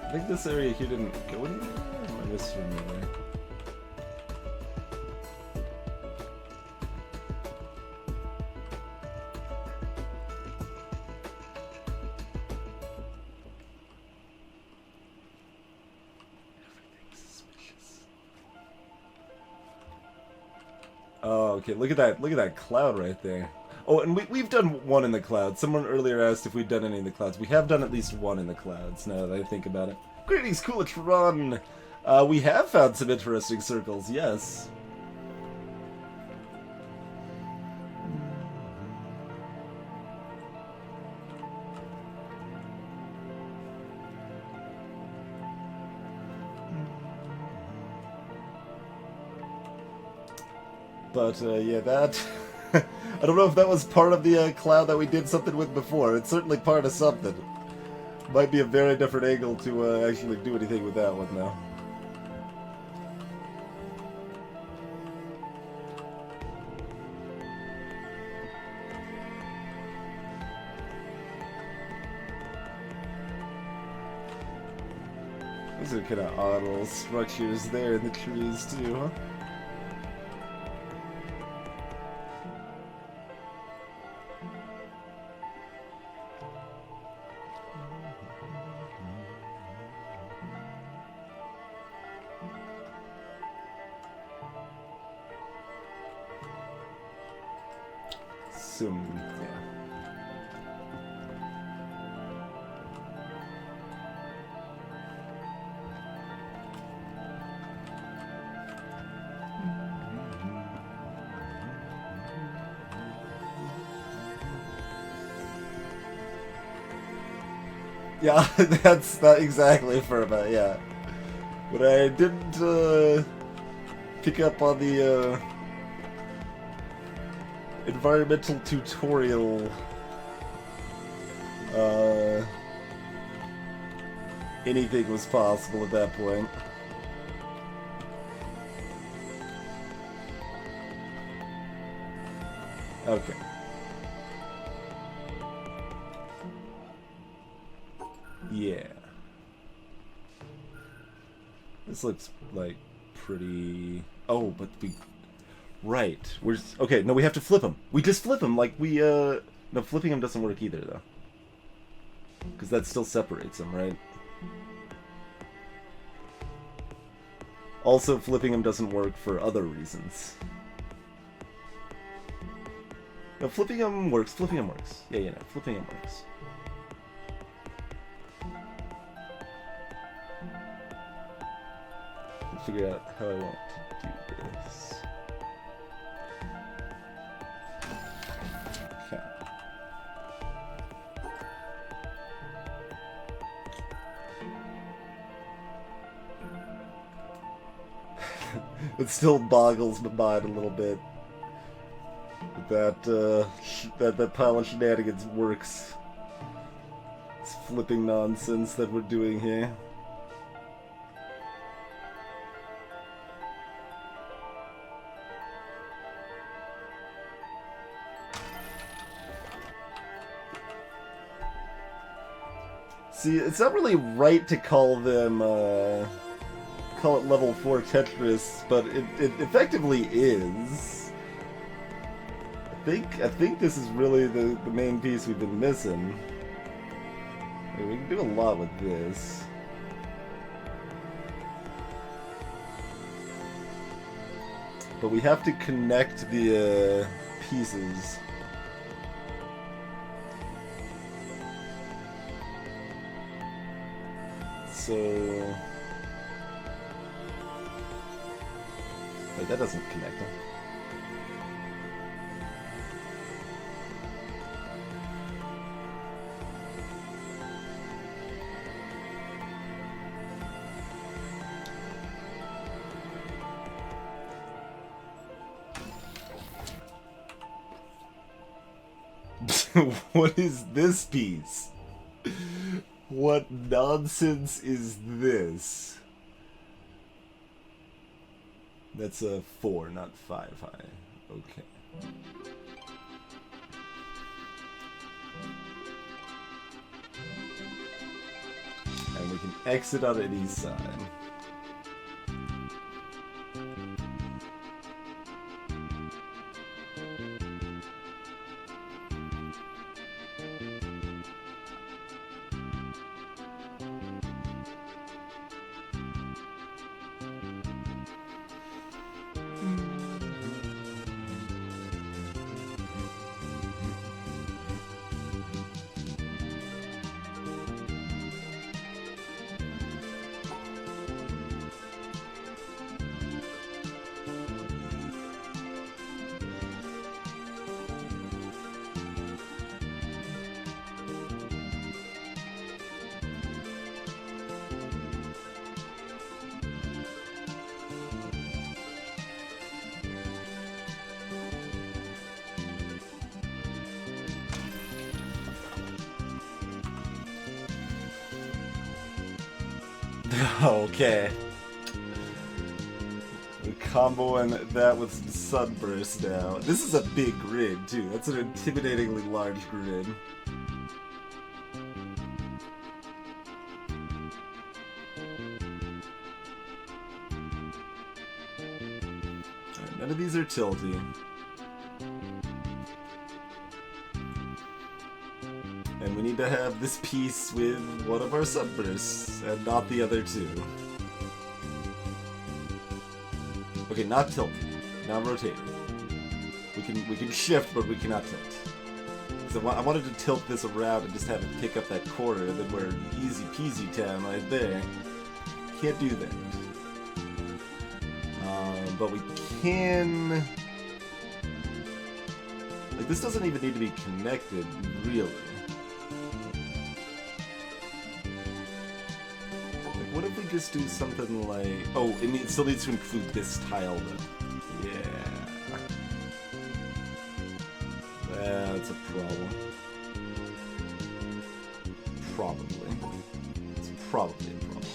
I think this area here didn't go anywhere, or am I misremembering? Oh, okay. Look at that cloud right there. Oh, and we've done one in the clouds. Someone earlier asked if we'd done any in the clouds. We have done at least one in the clouds, now that I think about it. Greetings, Coolitron! We have found some interesting circles, yes. But, yeah, that... I don't know if that was part of the cloud that we did something with before. It's certainly part of something. Might be a very different angle to actually do anything with that one, though. Those are kind of odd little structures there in the trees, too, huh? Yeah. Yeah, that's not exactly Furba, yeah. But I didn't pick up on the environmental tutorial anything was possible at that point. Okay. Yeah. This looks like pretty... Oh, but we... Right. We're... Okay, no, we have to flip them. We just flip them like we, No, flipping them doesn't work either, though. Because that still separates them, right? Also, flipping them doesn't work for other reasons. No, flipping them works. Flipping them works. Yeah, no, flipping them works. Figure out how I want to do this. Okay. It still boggles my mind a little bit that that pile of shenanigans works. This flipping nonsense that we're doing here. See, it's not really right to call them, call it level 4 Tetris, but it effectively is. I think this is really the main piece we've been missing. I mean, we can do a lot with this. But we have to connect the pieces. So... Wait, that doesn't connect them. What is this piece? What nonsense is this? That's a 4, not 5 high. Okay. And we can exit on any side. Okay. We're comboing that with some Sunburst now. This is a big grid, too. That's an intimidatingly large grid. Alright, none of these are tilty. And we need to have this piece with one of our Sunbursts, and not the other two. Okay, not tilt, not rotate. We can shift, but we cannot tilt. So I wanted to tilt this around and just have it pick up that corner, and then we're easy peasy town right there. Can't do that. But we can. Like, this doesn't even need to be connected, really. What if we just do something like... Oh, it still needs to include this tile, though. Yeah. That's a problem. Probably. It's probably a problem.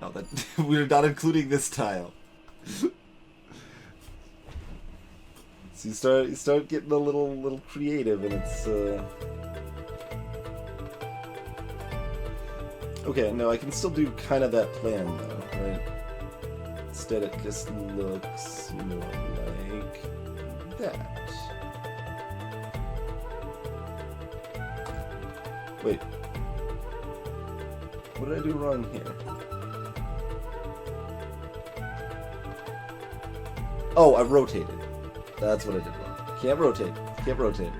Oh, that... we're not including this tile. So you start getting a little creative, and it's okay. No, I can still do kind of that plan though, right? Instead, it just looks more like that. Wait, what did I do wrong here? Oh, I rotated. That's what I did wrong. Can't rotate. Can't rotate.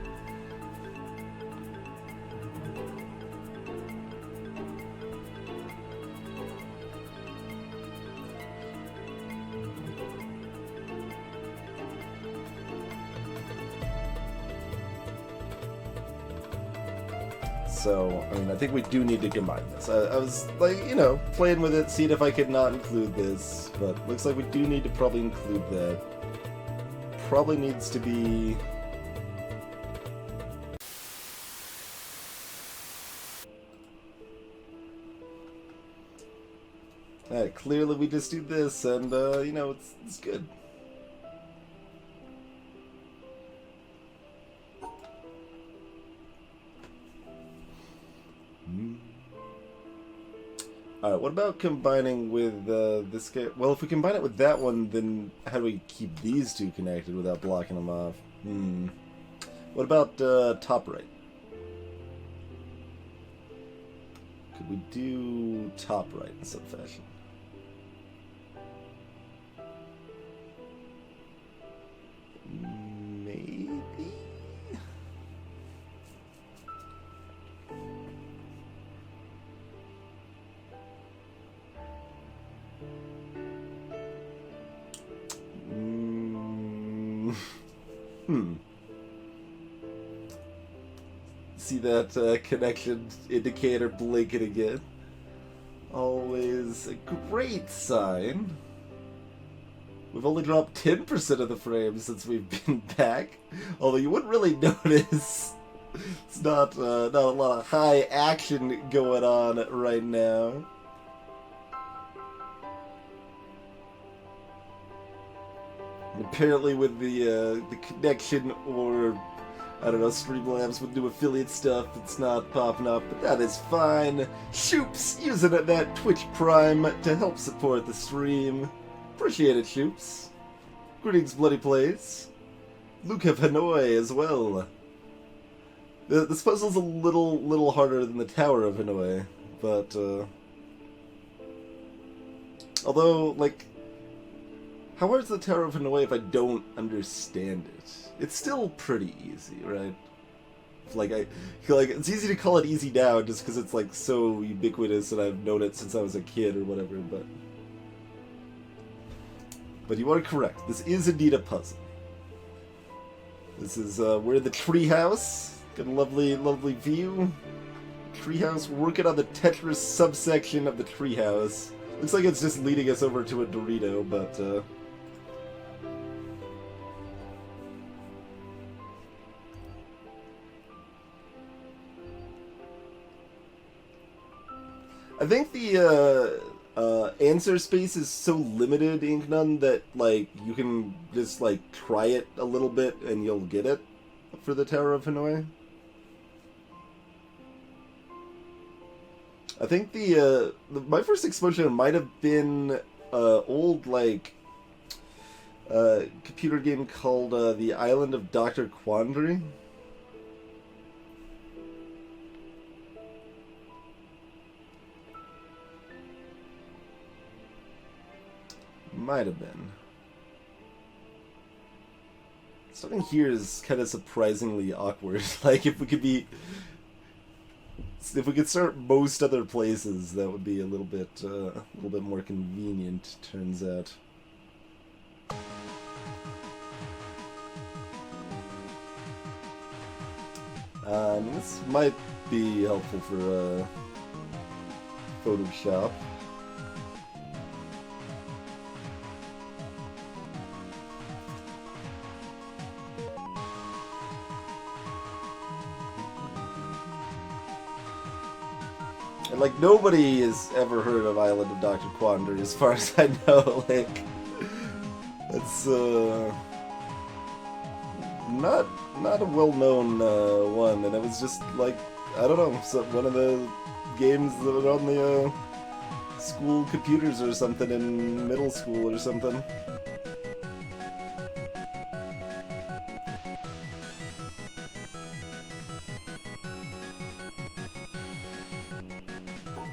So, I mean, I think we do need to combine this. I was, like, you know, playing with it, seeing if I could not include this, but looks like we do need to probably include that. Probably needs to be... Alright, clearly we just do this, and, you know, it's good. Alright, what about combining with this guy? Well, if we combine it with that one, then how do we keep these two connected without blocking them off? What about top right? Could we do top right in some fashion? Maybe? See that connection indicator blinking again? Always a great sign. We've only dropped 10% of the frames since we've been back. Although you wouldn't really notice. It's not a lot of high action going on right now. Apparently with the connection or, I don't know, Streamlabs with new affiliate stuff, it's not popping up, but that is fine. Shoops using that Twitch Prime to help support the stream. Appreciate it, Shoops. Greetings, Bloody Plays. Luke of Hanoi as well. This puzzle's a little harder than the Tower of Hanoi, but although, like, how hard is the Tower of Hanoi if I don't understand it? It's still pretty easy, right? Like, I feel like it's easy to call it easy now just because it's, like, so ubiquitous and I've known it since I was a kid or whatever, but you are correct. This is indeed a puzzle. This is, we're in the treehouse. Got a lovely view. Treehouse. We're working on the Tetris subsection of the treehouse. Looks like it's just leading us over to a Dorito, but, I think the answer space is so limited, Inknun, that like you can just like try it a little bit and you'll get it for the Tower of Hanoi. I think my first exposure might have been old like computer game called The Island of Dr. Quandary. Might have been. Starting here is kind of surprisingly awkward. Like, if we could start most other places, that would be a little bit more convenient. Turns out. This might be helpful for Photoshop. And, like, nobody has ever heard of Island of Dr. Quandary, as far as I know. Like, it's, not a well-known, one, and it was just, like, I don't know, one of the games that were on the, school computers or something in middle school or something.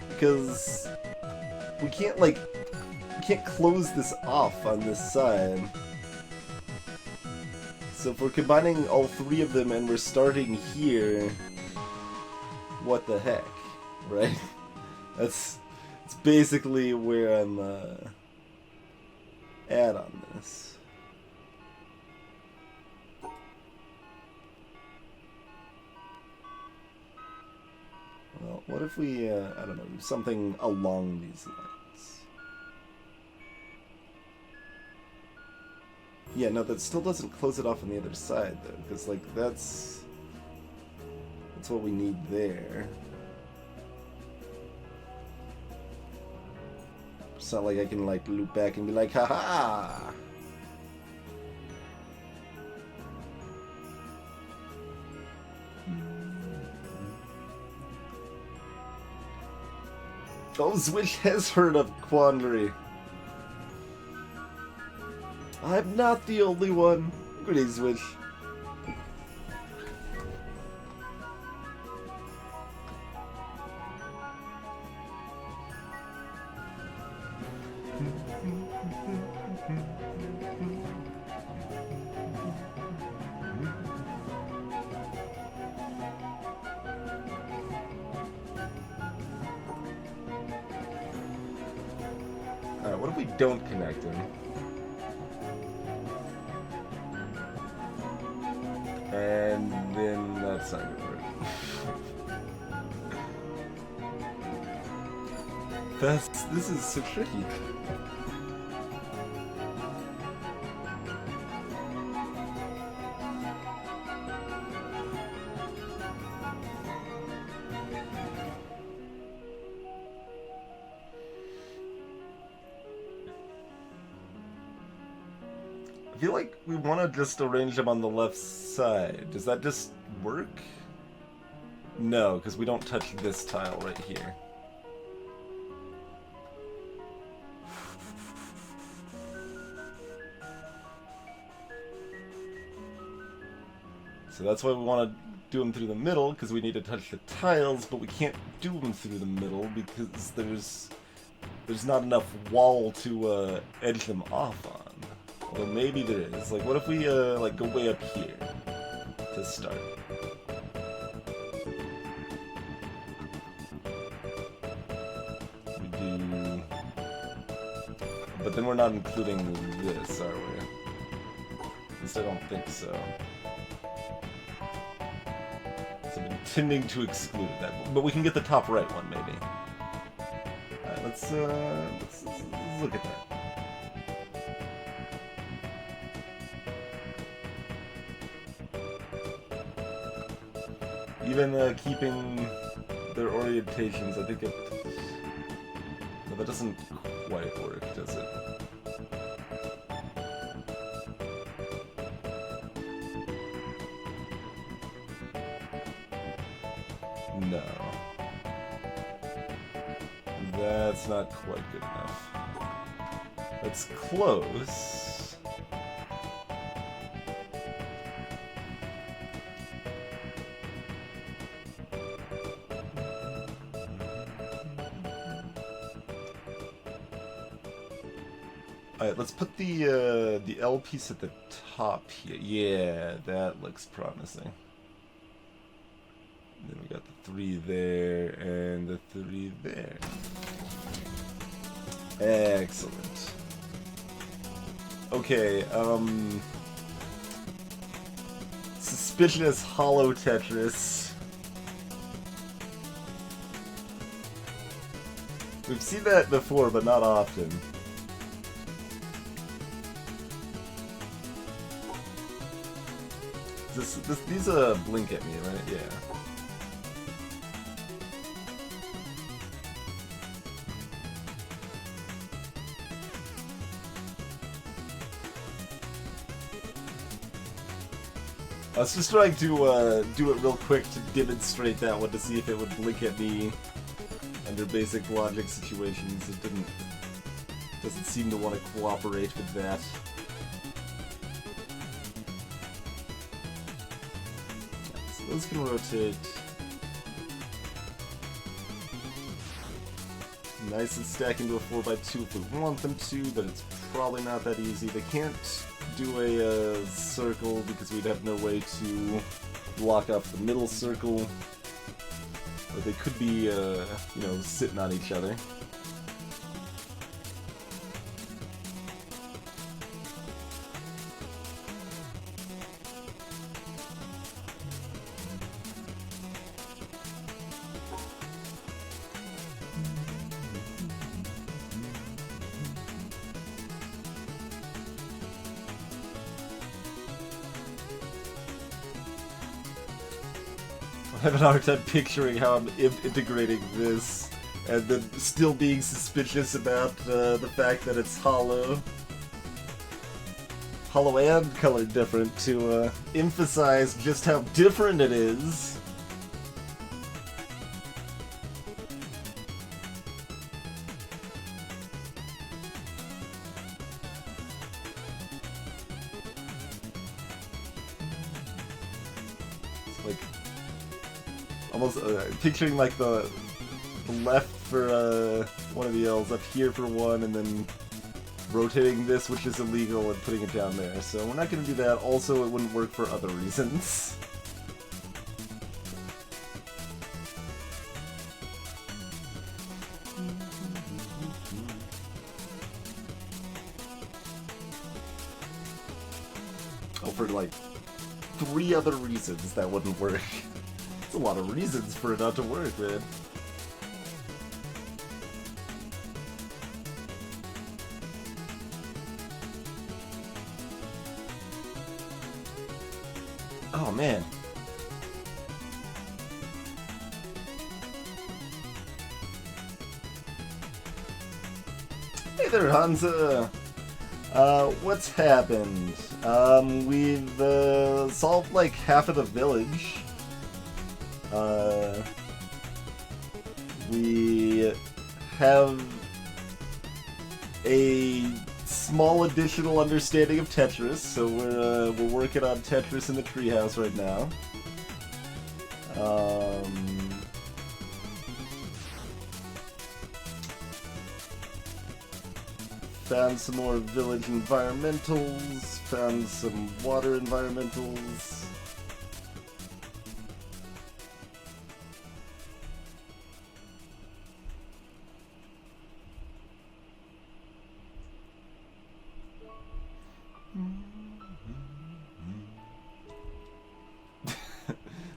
Because we can't close this off on this side. So if we're combining all three of them and we're starting here, what the heck, right? It's basically where I'm at on this. Well, what if we, I don't know, do something along these lines? Yeah, no, that still doesn't close it off on the other side, though, because, like, that's what we need there. It's not like I can, like, loop back and be like, haha! Oh, Switch has heard of Quandary. I'm not the only one. Greetings, Switch. Alright, what if we don't connect him? And then that's not gonna work. This is so tricky. I feel like we want to just arrange them on the left side. Does that just work? No, because we don't touch this tile right here. So that's why we want to do them through the middle, because we need to touch the tiles, but we can't do them through the middle because there's not enough wall to edge them off on. Although maybe there is. Like, what if we like go way up here to start? We do, but then we're not including this, are we? At least I don't think so. So I'm intending to exclude that, but we can get the top right one maybe. All right, let's look at that. Even keeping their orientations, I think it... No, that doesn't quite work, does it? No. That's not quite good enough. It's close. Alright, let's put the L piece at the top here. Yeah, that looks promising. And then we got the 3 there and the 3 there. Excellent. Okay, suspicious hollow Tetris. We've seen that before, but not often. These blink at me, right? Yeah. I was just trying to do it real quick to demonstrate that one to see if it would blink at me under basic logic situations. It doesn't seem to want to cooperate with that. Those can rotate nice and stack into a 4x2 if we want them to, but it's probably not that easy. They can't do a circle because we'd have no way to block off the middle circle, but they could be, you know, sitting on each other. I'm having a hard time picturing how I'm integrating this and then still being suspicious about the fact that it's hollow. Hollow and colored different to emphasize just how different it is. Almost picturing like the left for one of the L's, up here for one, and then rotating this, which is illegal, and putting it down there. So we're not going to do that. Also, it wouldn't work for other reasons. Oh, for like 3 other reasons that wouldn't work. It's a lot of reasons for it not to work, man. Oh, man. Hey there, Hansa. What's happened? We've solved like half of the village. We have a small additional understanding of Tetris, so we're working on Tetris in the treehouse right now. Found some more village environmentals, found some water environmentals.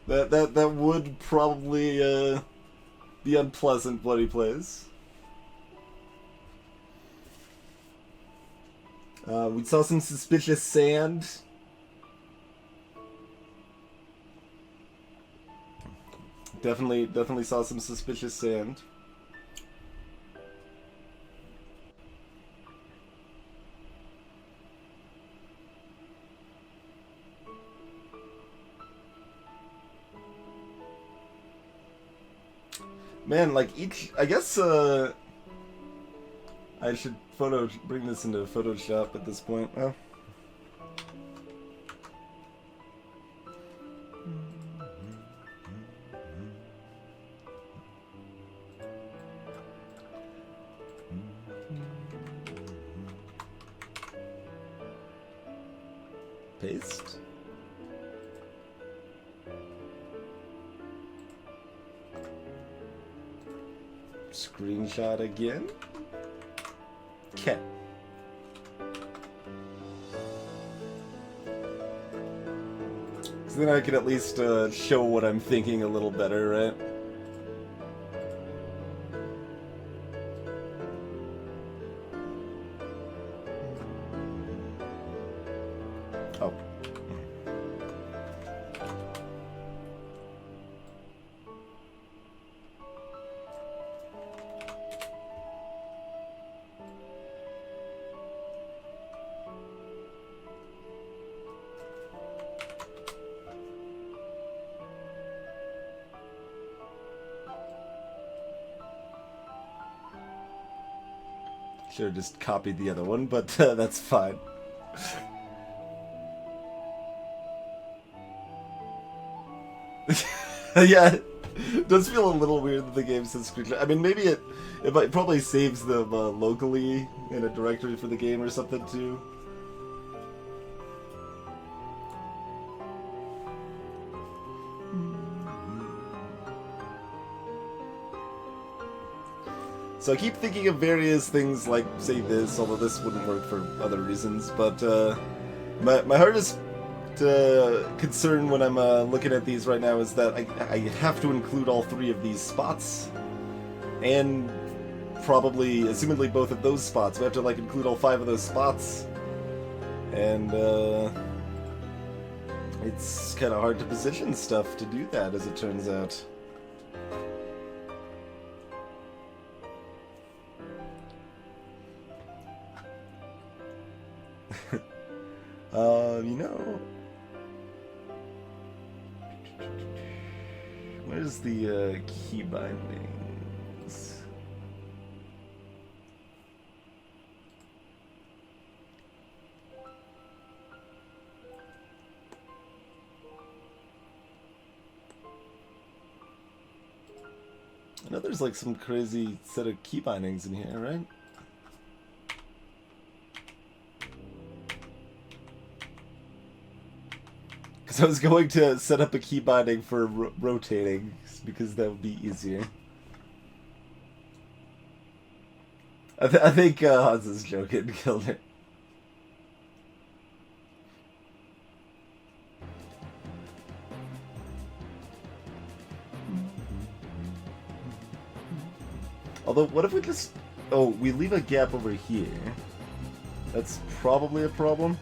That would probably be unpleasant, bloody place. We saw some suspicious sand. Definitely saw some suspicious sand. Man, like I guess, I should bring this into Photoshop at this point. Well. Paste. Screenshot again. Okay. So then I can at least show what I'm thinking a little better, right? Oh. Should have just copied the other one, but that's fine. Yeah, it does feel a little weird that the game says screenshot. I mean, maybe it probably saves them locally in a directory for the game or something too. So I keep thinking of various things like, say this, although this wouldn't work for other reasons, but my hardest concern when I'm looking at these right now is that I have to include all 3 of these spots, and probably, assumedly both of those spots. We have to like include all 5 of those spots, and it's kind of hard to position stuff to do that, as it turns out. You know, where's the key bindings? I know there's like some crazy set of key bindings in here, right? Because I was going to set up a key binding for rotating, because that would be easier. I think Hans is joking, killed it. Although, what if we just... Oh, we leave a gap over here. That's probably a problem.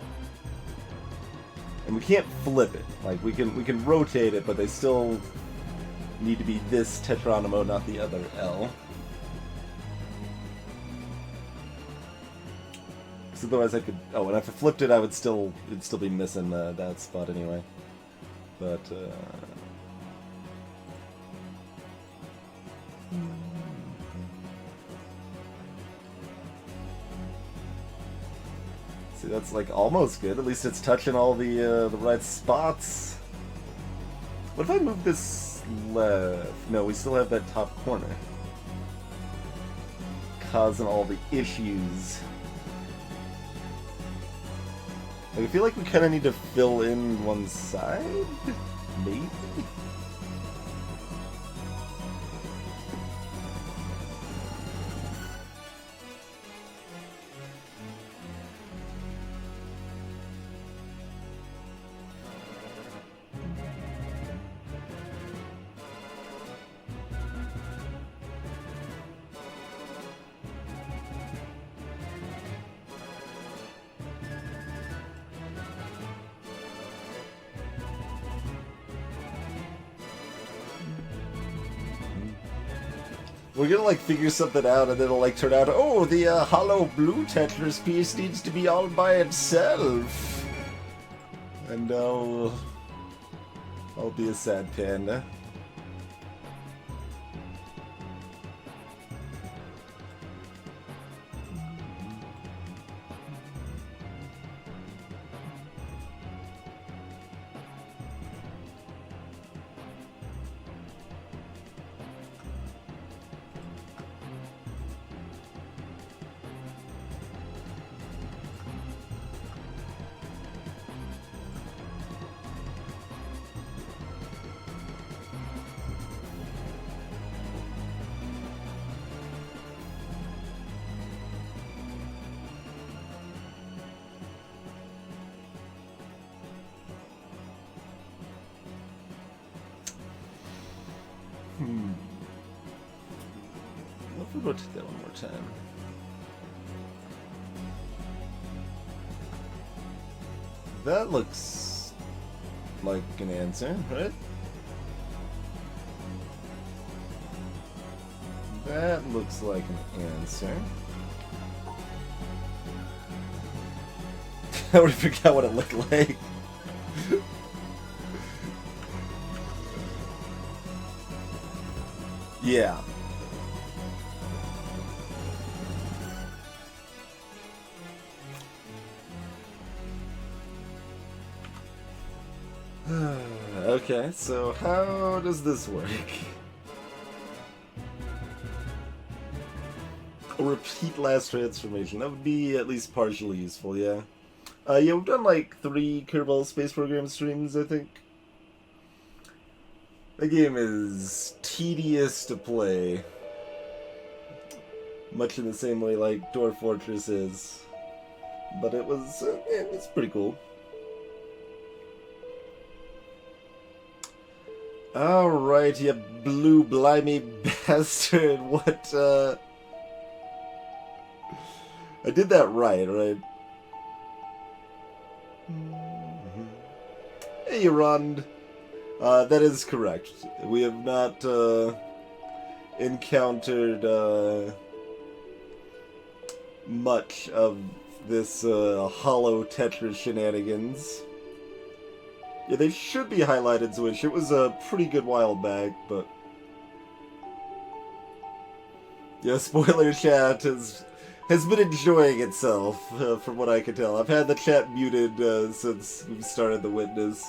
And we can't flip it. Like, we can rotate it, but they still need to be this Tetronimo, not the other L. Because otherwise I could... Oh, and if I flipped it, it'd still be missing that spot anyway. But, see, that's like almost good. At least it's touching all the right spots. What if I move this left? No, we still have that top corner, causing all the issues. Like, I feel like we kind of need to fill in one side, maybe. We're gonna like figure something out, and then it'll like turn out, oh, the hollow blue Tetris piece needs to be all by itself, and I'll be a sad panda. What if we rotate that one more time? That looks like an answer, right? That looks like an answer. I already figured out what it looked like. Yeah. Okay, so how does this work? A repeat last transformation. That would be at least partially useful, yeah. Yeah, we've done like 3 Kerbal Space Program streams, I think. The game is tedious to play. Much in the same way like Dwarf Fortress is. But it was, it's pretty cool. Alright, you blue blimey bastard, what, I did that right? Hey, Rond. That is correct. We have not, encountered, much of this, hollow Tetris shenanigans. Yeah, they should be highlighted, Zwish. It was a pretty good while back, but... Yeah, spoiler chat has been enjoying itself, from what I can tell. I've had the chat muted, since we started the witness.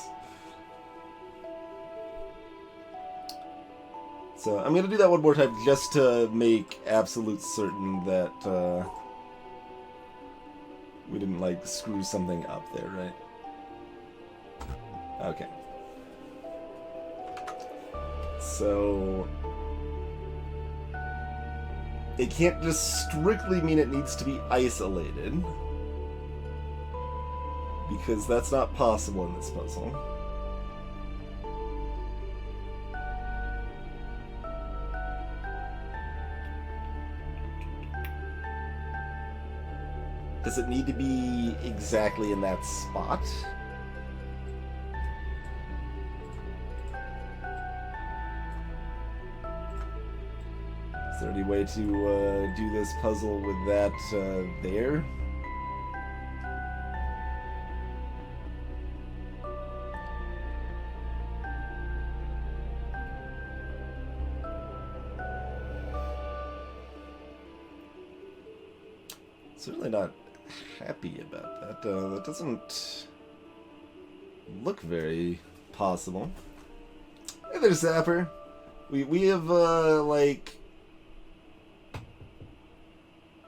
So I'm going to do that one more time just to make absolute certain that we didn't, like, screw something up there, right? Okay. So it can't just strictly mean it needs to be isolated, because that's not possible in this puzzle. Does it need to be exactly in that spot? Is there any way to do this puzzle with that there? Certainly not happy about that. That doesn't look very possible. Hey there, Zapper. We have like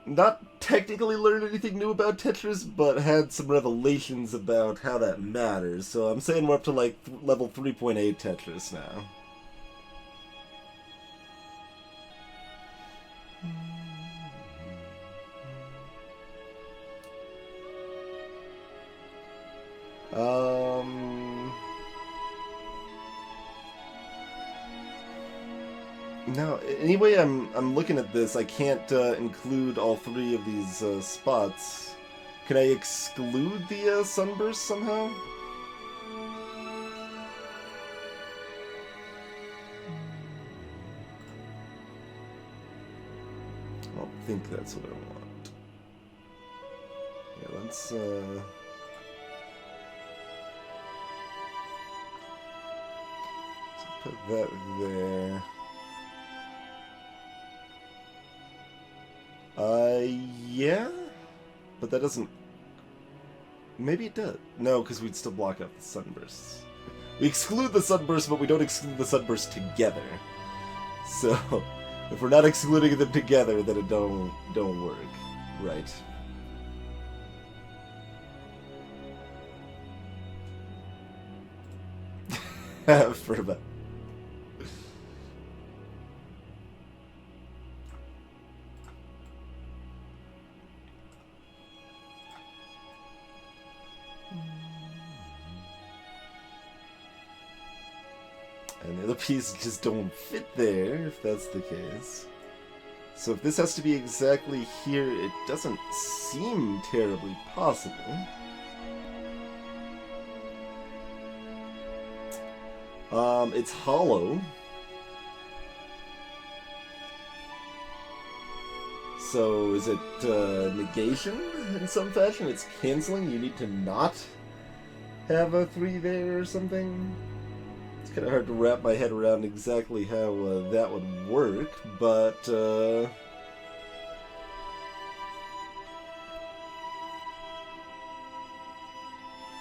not technically learned anything new about Tetris, but had some revelations about how that matters. So I'm saying we're up to like level 3.8 Tetris now. No, anyway, I'm looking at this. I can't include all three of these spots. Can I exclude the sunburst somehow? I don't think that's what I want. Yeah, let's put that there. Yeah? But that doesn't... Maybe it does. No, because we'd still block out the sunbursts. We exclude the sunburst, but we don't exclude the sunburst together. So, if we're not excluding them together, then it don't work. Right. For about... And the other pieces just don't fit there, if that's the case. So if this has to be exactly here, it doesn't seem terribly possible. It's hollow. So is it negation in some fashion? It's canceling? You need to not have a 3 there or something? It's kind of hard to wrap my head around exactly how that would work, but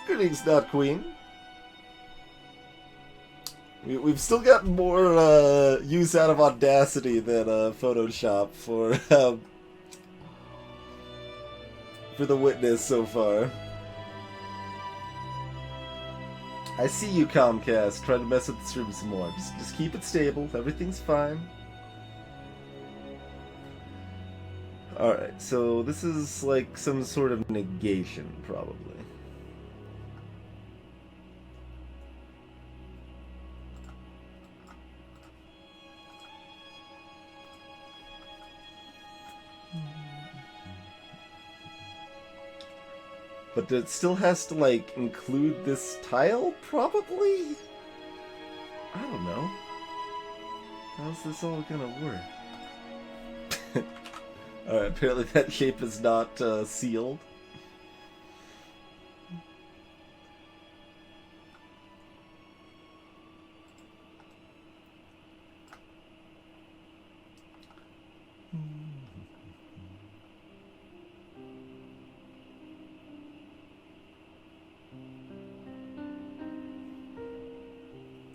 greetings, DarkTwinge. We've still got more use out of Audacity than Photoshop for the witness so far. I see you, Comcast, trying to mess with the stream some more. Just keep it stable. Everything's fine. Alright, so this is like some sort of negation, probably. But it still has to, like, include this tile, probably? I don't know. How's this all gonna work? Alright, apparently that shape is not sealed.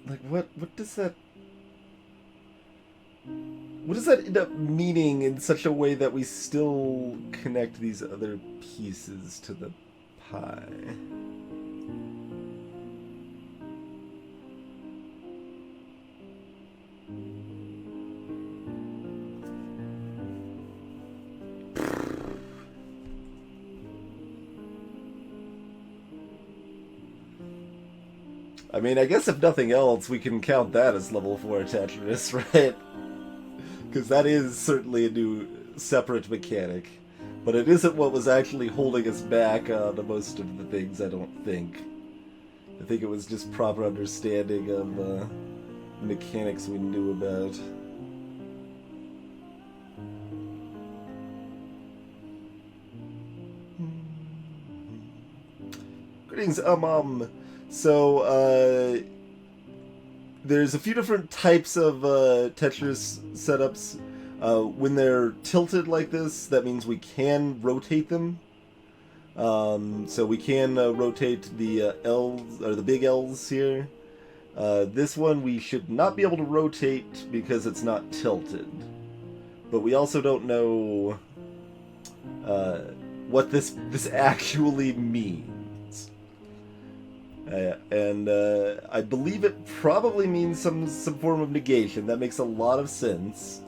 Like, what does that... does that end up meaning in such a way that we still connect these other pieces to the pie? I mean, I guess if nothing else, we can count that as level 4 Tetris, right? Because that is certainly a new separate mechanic. But it isn't what was actually holding us back on most of the things, I don't think. I think it was just proper understanding of mechanics we knew about. Greetings, So, there's a few different types of Tetris setups. When they're tilted like this, that means we can rotate them. So we can rotate the L's, or the big L's here. This one we should not be able to rotate because it's not tilted. But we also don't know what this actually means. And I believe it probably means some form of negation. That makes a lot of sense.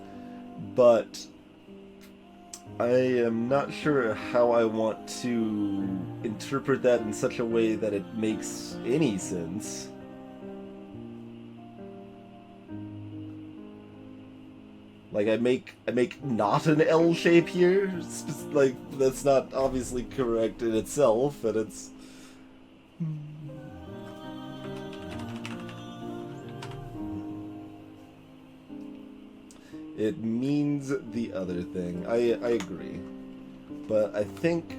But I am not sure how I want to interpret that in such a way that it makes any sense. Like I make not an L shape here. Like that's not obviously correct in itself, and it's. It means the other thing. I agree, but I think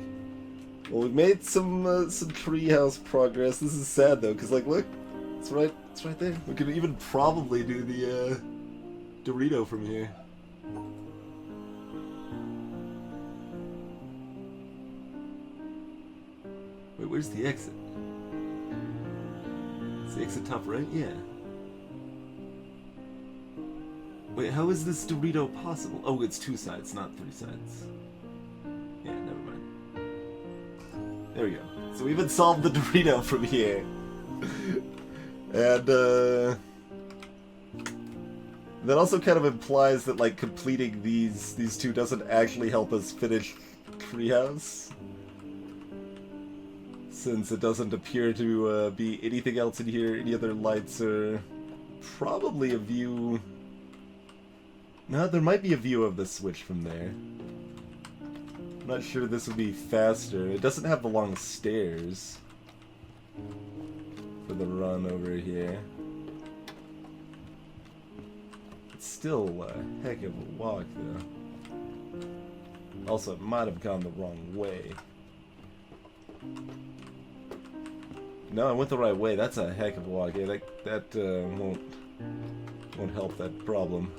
well we've made some treehouse progress. This is sad though, because like look, it's right there. We could even probably do the Dorito from here. Wait, where's the exit? Is the exit top right? Yeah. Wait, how is this Dorito possible? Oh, it's 2 sides, not 3 sides. Yeah, never mind. There we go. So we even solved the Dorito from here. And, that also kind of implies that, like, completing these two doesn't actually help us finish Treehouse. Since it doesn't appear to be anything else in here, any other lights, or probably a view... No, there might be a view of the switch from there. I'm not sure this would be faster. It doesn't have the long stairs for the run over here. It's still a heck of a walk, though. Also, it might have gone the wrong way. No, I went the right way. That's a heck of a walk. Yeah, that won't help that problem.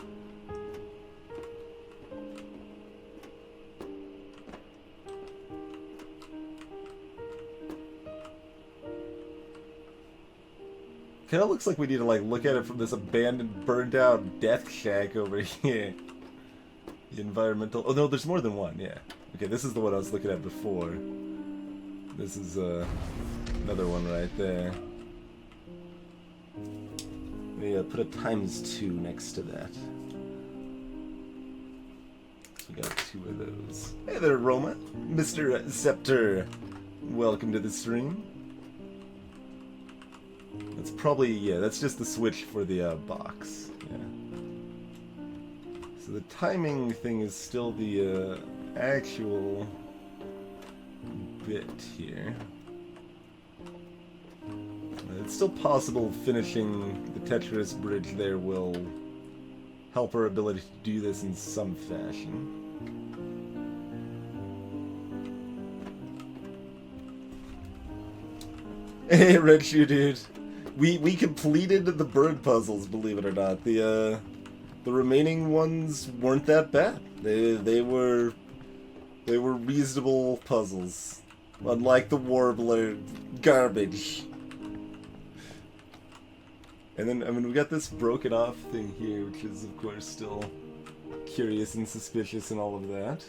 Kinda looks like we need to like look at it from this abandoned, burned out death shack over here. The environmental... Oh no, there's more than one, yeah. Okay, this is the one I was looking at before. This is another one right there. We put a ×2 next to that. So we got 2 of those. Hey there, Roma. Mr. Scepter. Welcome to the stream. That's probably, yeah, that's just the switch for the box. Yeah. So the timing thing is still the actual bit here. It's still possible finishing the Tetris bridge there will help our ability to do this in some fashion. Hey, Red Shoe Dude. We completed the bird puzzles, believe it or not. The remaining ones weren't that bad. They were reasonable puzzles. Unlike the Warbler garbage. And then, I mean, we got this broken off thing here, which is, of course, still curious and suspicious and all of that.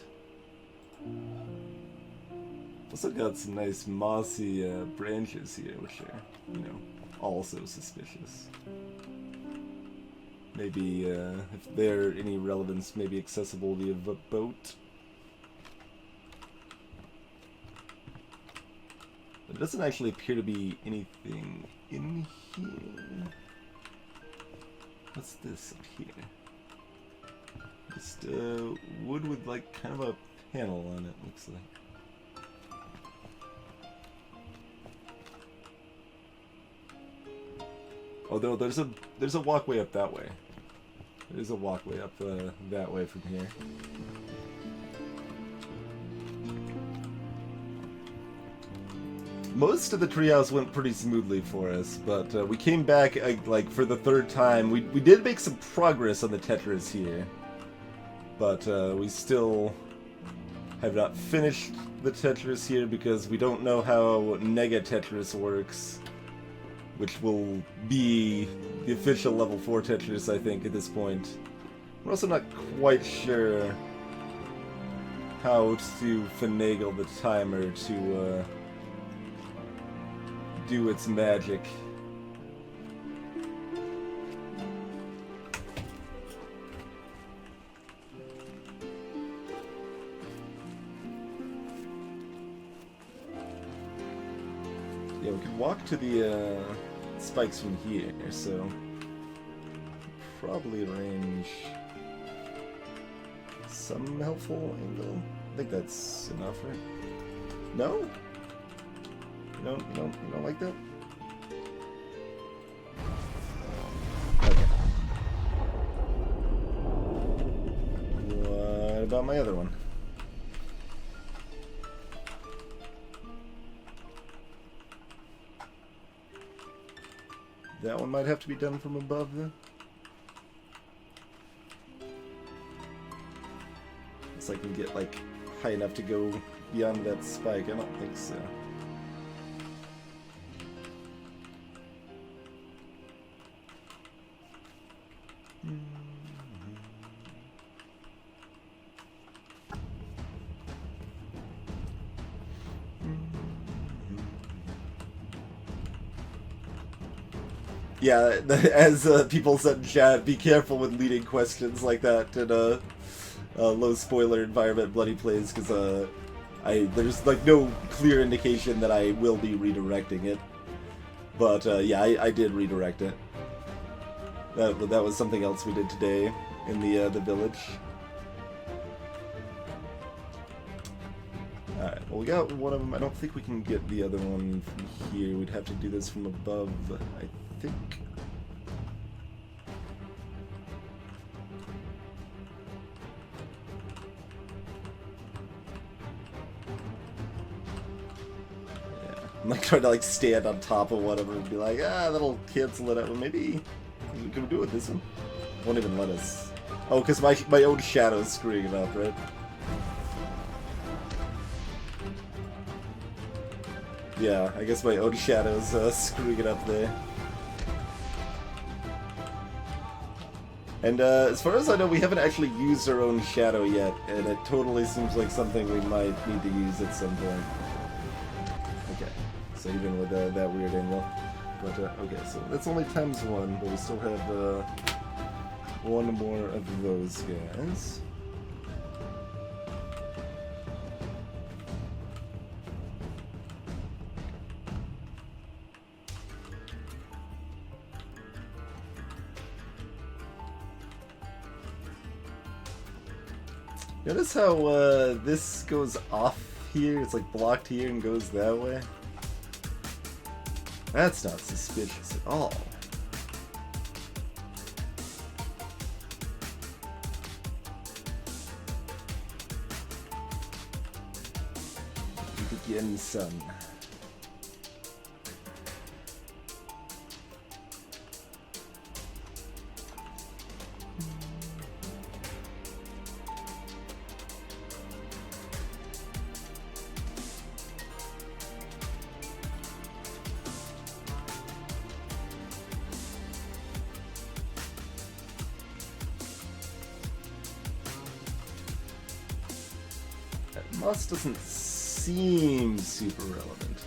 Also got some nice mossy branches here, which are, you know, also suspicious. Maybe, if they're any relevance, maybe accessible via a boat. There doesn't actually appear to be anything in here. What's this up here? Just wood with like kind of a panel on it, looks like. Although there's a walkway up that way. There's a walkway up that way from here. Most of the treehouse went pretty smoothly for us, but we came back like for the third time. We did make some progress on the Tetris here, but we still have not finished the Tetris here because we don't know how Nega Tetris works, which will be the official level 4 Tetris, I think, at this point. We're also not quite sure how to finagle the timer to do its magic. Yeah, we could walk to the spikes from here, so probably arrange some helpful angle. I think that's enough, right? No? You don't like that? Okay. What about my other one? That one might have to be done from above then. It's like we get like high enough to go beyond that spike. I don't think so. Yeah, as people said in chat, be careful with leading questions like that in a low spoiler environment Bloody plays, because there's like no clear indication that I will be redirecting it. But yeah, I did redirect it. That was something else we did today in the village. Alright, well we got one of them. I don't think we can get the other one from here. We'd have to do this from above, I think. Yeah, I'm like trying to like stand on top of one of them and be like, that'll cancel it out. Well, maybe we can do it with this one. Won't even let us. Oh, because my own shadow's screwing it up, right? Yeah, I guess my own shadow's screwing it up there. And as far as I know, we haven't actually used our own shadow yet, and it totally seems like something we might need to use at some point. Okay, so even with that weird angle. But, okay, so that's only ×1, but we still have one more of those guys. Notice how this goes off here, it's like blocked here and goes that way? That's not suspicious at all. Begin, son. Moss doesn't seem super relevant.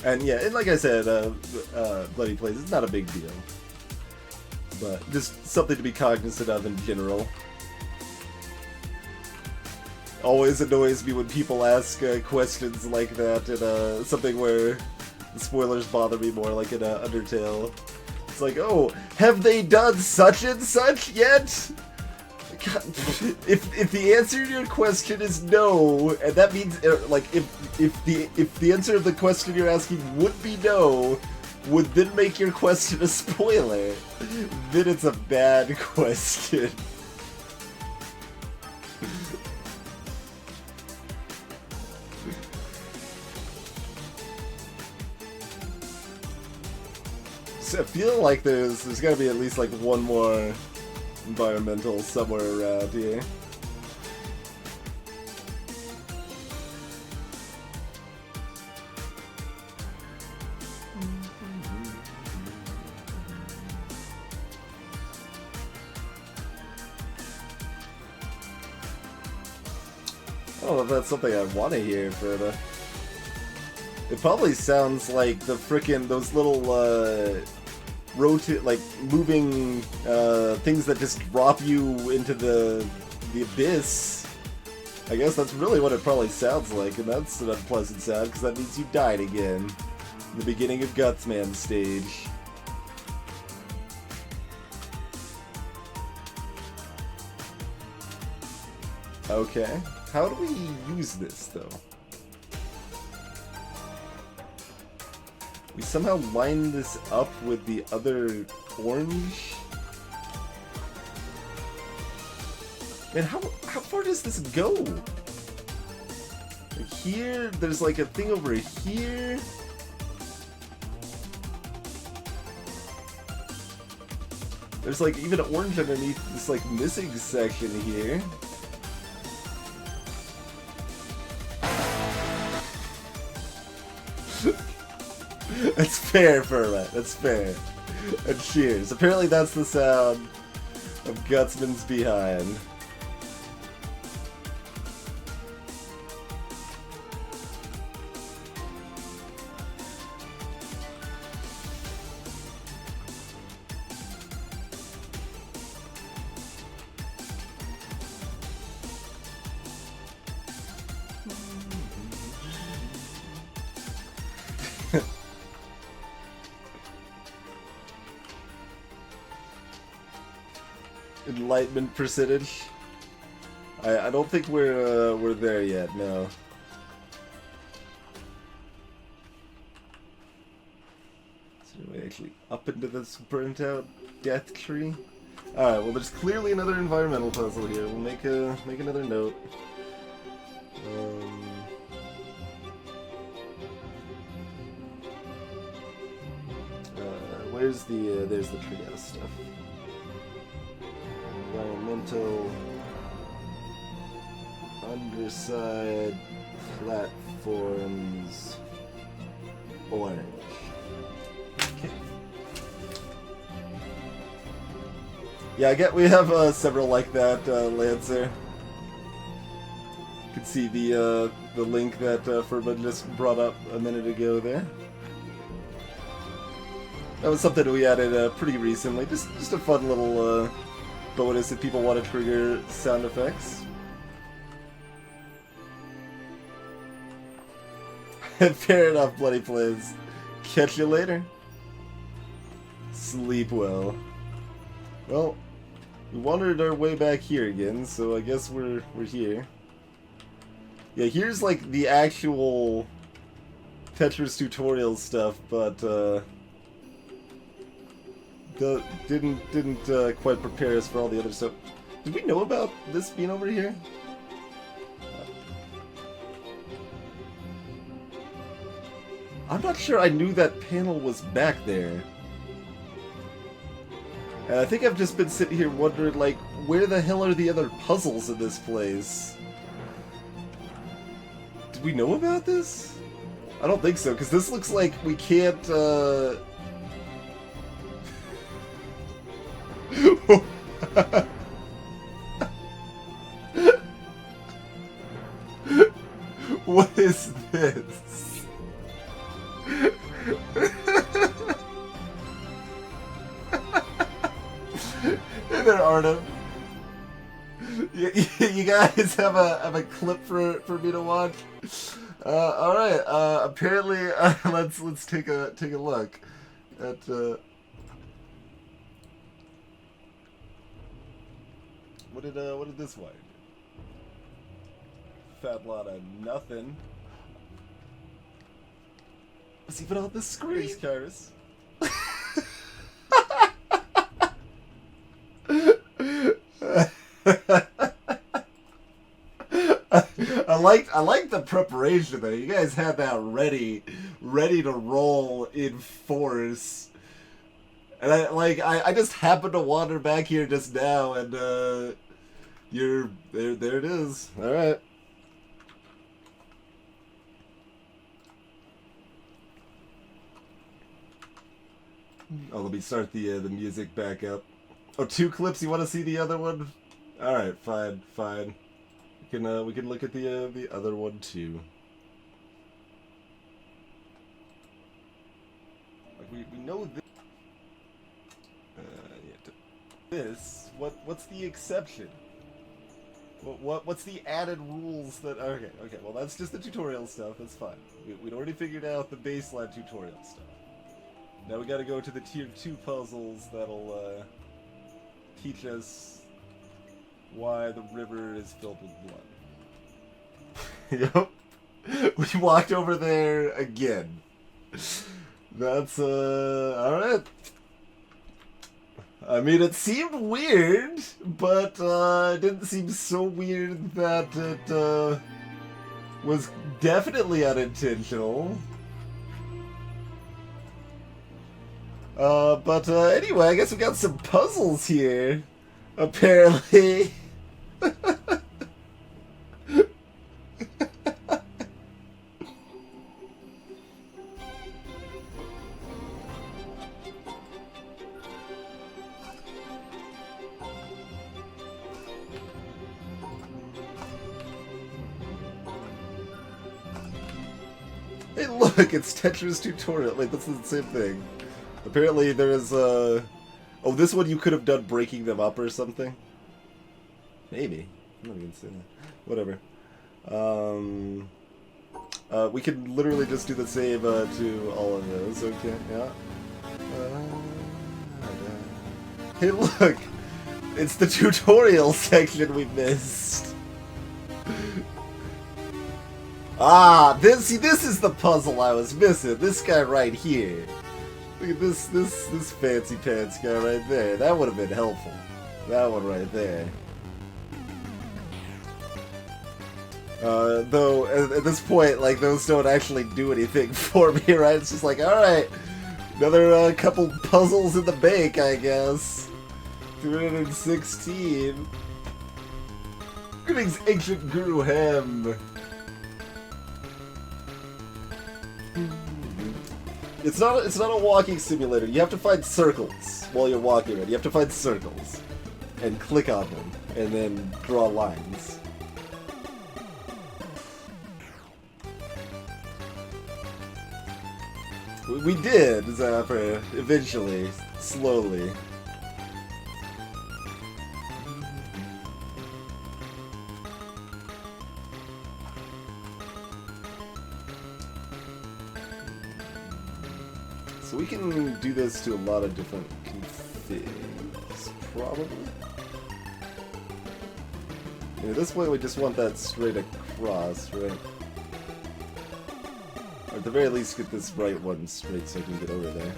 And yeah, and like I said, Bloody Plays is not a big deal. But just something to be cognizant of in general. Always annoys me when people ask questions like that in something where the spoilers bother me more, like in Undertale. It's like, oh, have they done such and such yet? God, if the answer to your question is no, and that means like if the answer of the question you're asking would be no, would then make your question a spoiler, then it's a bad question. So I feel like there's got to be at least like one more environmental somewhere around here. I don't know if that's something I want to hear, but it probably sounds like the frickin' those little like moving things that just drop you into the abyss. I guess that's really what it probably sounds like, and that's an unpleasant sound because that means you died again in the beginning of Gutsman stage. Okay, how do we use this though? We somehow line this up with the other orange? Man, how far does this go? Like here, there's like a thing over here. There's like even orange underneath this like missing section here. That's fair, Furlet. That's fair. And cheers. Apparently that's the sound of Gutsman's behind. Enlightenment percentage. I don't think we're there yet. No. So we actually up into this burnt out death tree. All right. Well, there's clearly another environmental puzzle here. We'll make another note. Where's the there's the treehouse stuff. Environmental underside platforms orange. Okay. Yeah, I get we have several like that, Lancer. You can see the link that Furman just brought up a minute ago there. That was something we added pretty recently. Just a fun little bonus if people want to trigger sound effects. Fair enough, Bloody Plays. Catch you later. Sleep well. Well, we wandered our way back here again, so I guess we're here. Yeah, here's like the actual Tetris tutorial stuff, but didn't quite prepare us for all the other stuff. Did we know about this being over here? I'm not sure I knew that panel was back there. And I think I've just been sitting here wondering, like, where the hell are the other puzzles in this place? Did we know about this? I don't think so, because this looks like we can't, What is this? Hey there, Artem. You guys have a clip for me to watch? All right. Apparently, let's take a look at. What did this wire do? Fat lot of nothing. Was even on the screen. Thanks, Kyrus. I like the preparation though. You guys had that ready to roll in force. And I just happened to wander back here just now, and you're there. It is. All right. Oh, let me start the music back up. Oh, 2 clips. You want to see the other one? All right, fine. We can look at the other one too. Like we know this. This. What's the exception? What's the added rules that? Okay. Well, that's just the tutorial stuff. That's fine. We'd already figured out the baseline tutorial stuff. Now we got to go to the tier 2 puzzles that'll teach us why the river is filled with blood. Yep. We walked over there again. That's alright. I mean, it seemed weird, but it didn't seem so weird that it was definitely unintentional. But anyway, I guess we got some puzzles here, apparently. Hey, look, it's Tetra's tutorial. Wait, this is the same thing. Apparently there is oh, this one you could have done breaking them up or something. Maybe. I'm not even saying that. Whatever. We could literally just do the same to all of those. Okay, yeah. Hey, look! It's the tutorial section we missed. Ah, this is the puzzle I was missing. This guy right here. Look at this fancy pants guy right there. That would have been helpful. That one right there. Though at this point, like, those don't actually do anything for me, right? It's just like, all right, another couple puzzles in the bank, I guess. 316. Greetings, ancient Guru Hem. It's not a walking simulator. You have to find circles while you're walking around. You have to find circles and click on them and then draw lines. We did, Zapper, eventually, slowly. So we can do this to a lot of different configs, probably. And at this point, we just want that straight across, right? Or at the very least, get this right one straight so I can get over there.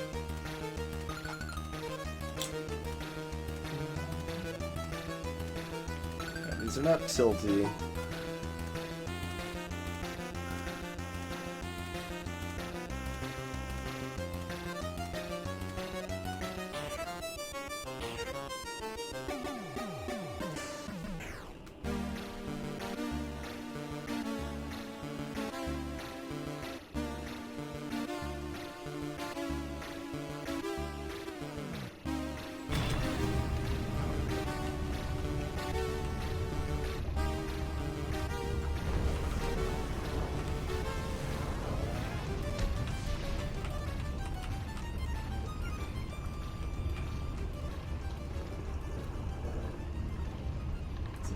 Yeah, these are not tilty.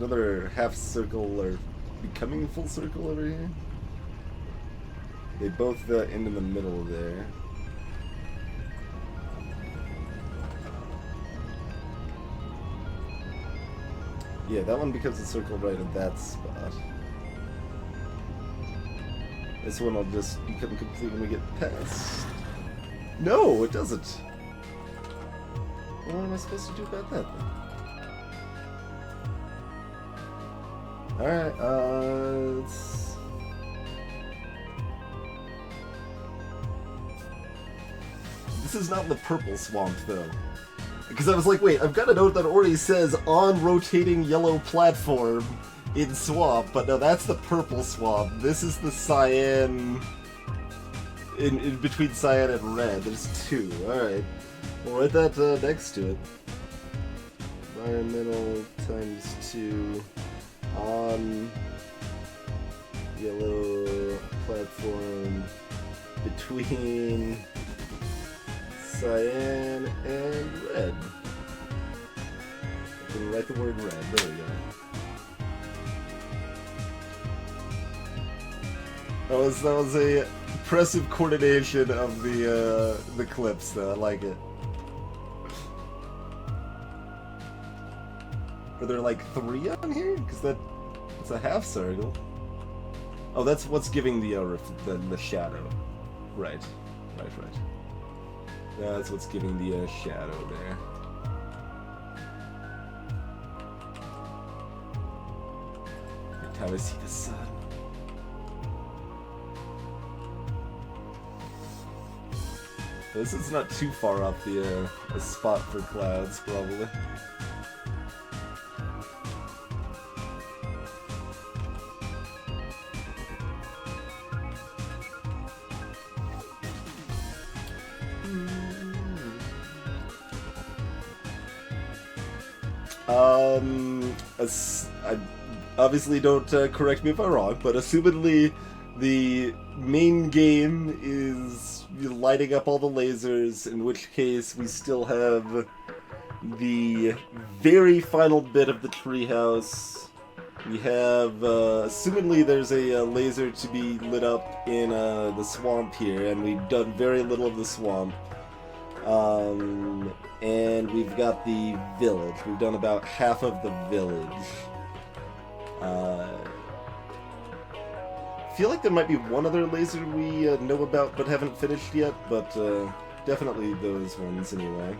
another half circle or becoming full circle over here. They both end in the middle there. Yeah, that one becomes a circle right at that spot. This one will just become complete when we get past. No, it doesn't. What am I supposed to do about that then? Alright, let's... This is not the purple swamp, though. Because I was like, wait, I've got a note that already says on rotating yellow platform in swamp, but no, that's the purple swamp. This is the cyan... In between cyan and red. There's two. Alright. We'll write that next to it. Environmental times 2 on yellow platform between cyan and red. I can write the word red. There we go. That was a impressive coordination of the clips, though. I like it. Are there like 3 on here? Because it's a half circle. Oh, that's what's giving the shadow. Right. That's what's giving the shadow there. Every time I see the sun. This is not too far off the spot for clouds, probably. I obviously don't correct me if I'm wrong, but assumedly the main game is lighting up all the lasers, in which case we still have the very final bit of the treehouse. We have, assumedly there's a laser to be lit up in the swamp here, and we've done very little of the swamp. And we've got the village. We've done about half of the village. I feel like there might be one other laser we know about but haven't finished yet, but definitely those ones anyway.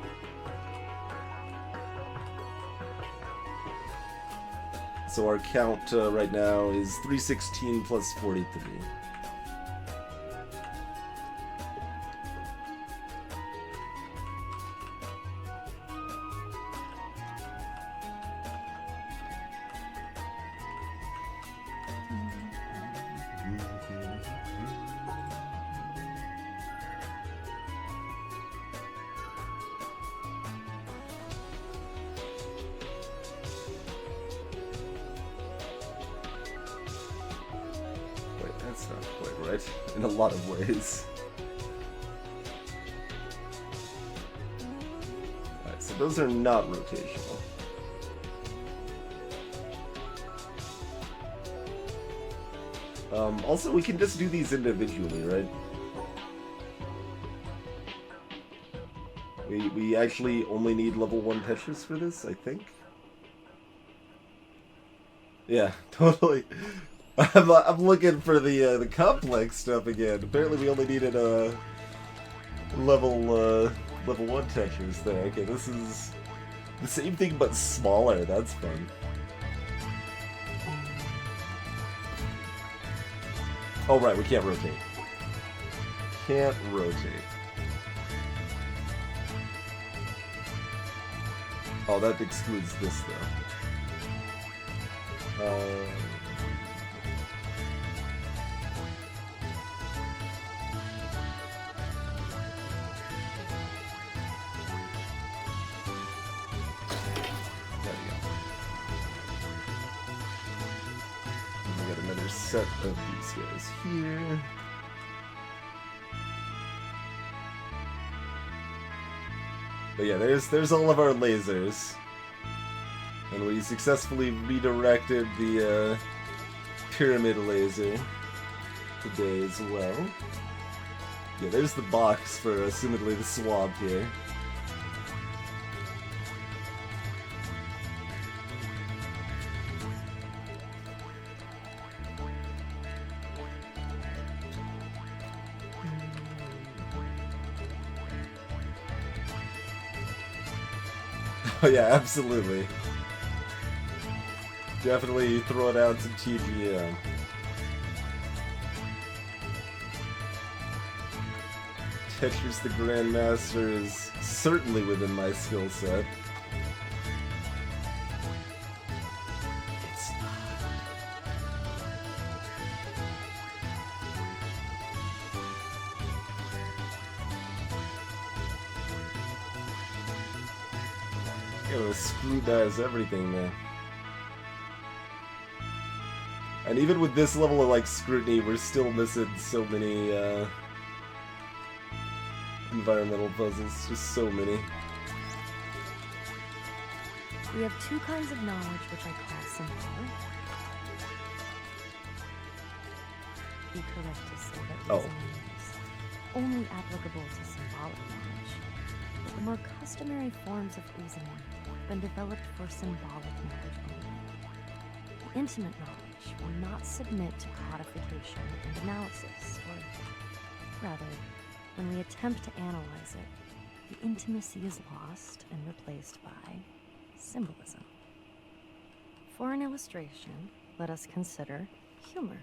So our count right now is 316 plus 43. That's not quite right, in a lot of ways. Alright, so those are not rotational. Also, we can just do these individually, right? We actually only need level 1 Tetris for this, I think? Yeah, totally. I'm looking for the complex stuff again. Apparently we only needed a level 1 Tetris there. Okay, this is the same thing but smaller. That's fun. Oh right, we can't rotate. Can't rotate. Oh, that excludes this though. Set of these guys here. But yeah, there's all of our lasers. And we successfully redirected the pyramid laser today as well. Yeah, there's the box for assumedly the swab here. Oh yeah, absolutely. Definitely throw it out to TGM. Tetris the Grandmaster is certainly within my skill set. It's not. Gotta scrutinize everything, man. And even with this level of like scrutiny, we're still missing so many environmental puzzles. Just so many. We have two kinds of knowledge which I call symbolic. Be correct to say that reasoning is only applicable to symbolic knowledge. But the more customary forms of reasoning have been developed for symbolic knowledge only. The intimate knowledge will not submit to codification and analysis, or rather, when we attempt to analyze it, the intimacy is lost and replaced by symbolism. For an illustration, let us consider humor.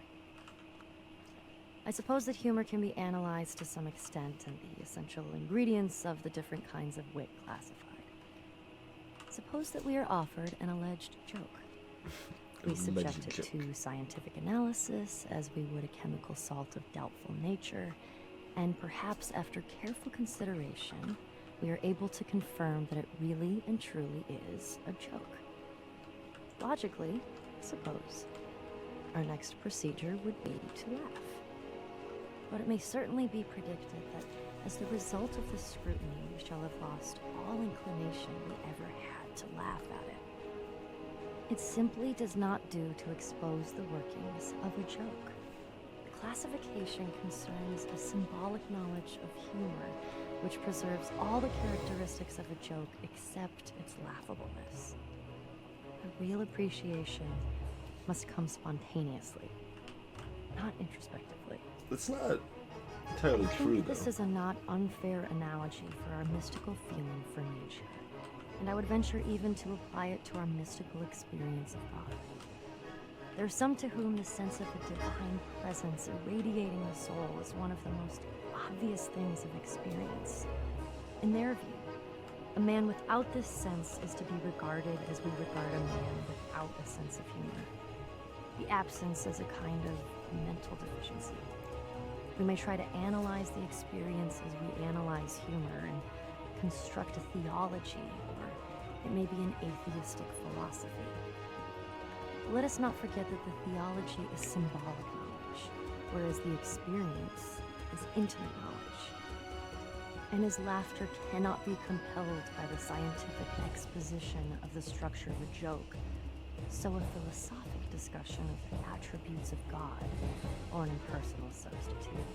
I suppose that humor can be analyzed to some extent and the essential ingredients of the different kinds of wit classified. Suppose that we are offered an alleged joke. We subject it to scientific analysis, as we would a chemical salt of doubtful nature, and perhaps after careful consideration, we are able to confirm that it really and truly is a joke. Logically, suppose, our next procedure would be to laugh. But it may certainly be predicted that as the result of this scrutiny, we shall have lost all inclination we ever had to laugh at it. It simply does not do to expose the workings of a joke. Classification concerns a symbolic knowledge of humor, which preserves all the characteristics of a joke except its laughableness. A real appreciation must come spontaneously, not introspectively. That's not entirely true, though. This is a not unfair analogy for our mystical feeling for nature, and I would venture even to apply it to our mystical experience of God. There are some to whom the sense of a divine presence irradiating the soul is one of the most obvious things of experience. In their view, a man without this sense is to be regarded as we regard a man without a sense of humor. The absence is a kind of mental deficiency. We may try to analyze the experience as we analyze humor and construct a theology, or it may be an atheistic philosophy. Let us not forget that the theology is symbolic knowledge, whereas the experience is intimate knowledge. And as laughter cannot be compelled by the scientific exposition of the structure of a joke, so a philosophic discussion of the attributes of God, or an impersonal substitute,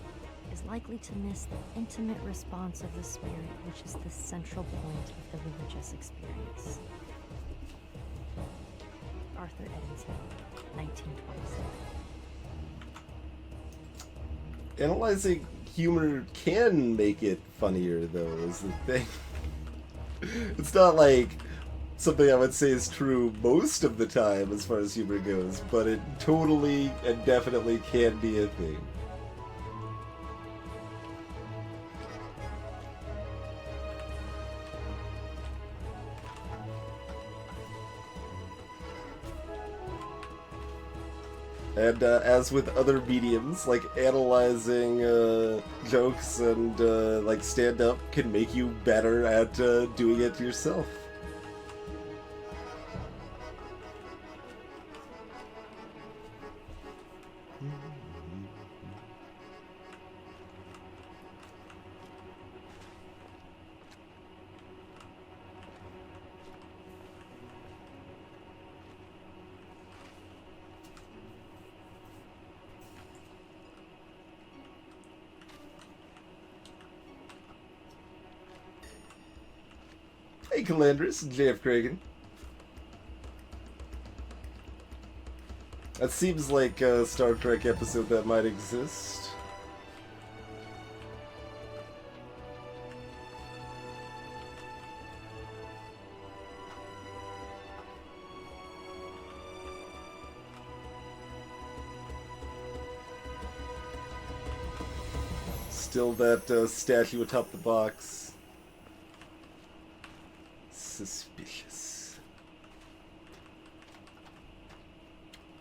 is likely to miss the intimate response of the spirit, which is the central point of the religious experience. Arthur Eddington, 1927. Analyzing humor can make it funnier, though, is the thing. It's not like something I would say is true most of the time as far as humor goes, but it totally and definitely can be a thing. And as with other mediums, like analyzing jokes and like stand-up can make you better at doing it yourself. Hey, Calandris and JF Kragan. That seems like a Star Trek episode that might exist. Still that statue atop the box. Suspicious.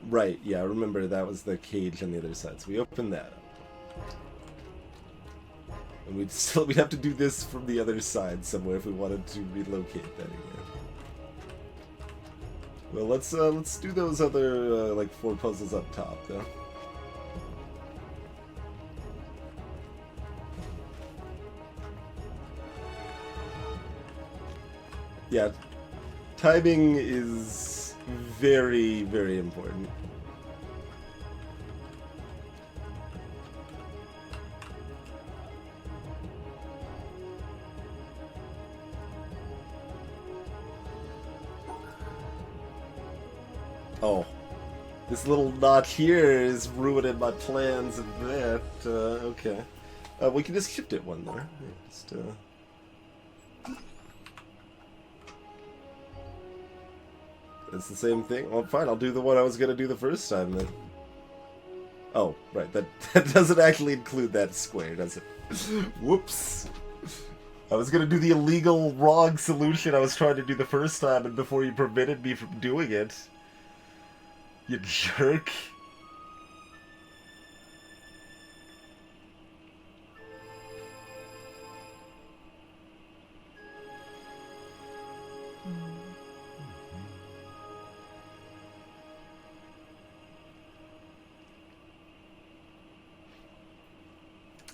Right, yeah, remember that was the cage on the other side, so we opened that up. And we'd have to do this from the other side somewhere if we wanted to relocate that again. Well, let's do those other like 4 puzzles up top though. Yeah, timing is very, very important. Oh, this little knot here is ruining my plans of that. Okay. We can just shift it one there. Just, It's the same thing? Well, fine, I'll do the one I was gonna do the first time then. Oh, right, that doesn't actually include that square, does it? Whoops. I was gonna do the illegal, wrong solution I was trying to do the first time, and before you permitted me from doing it. You jerk.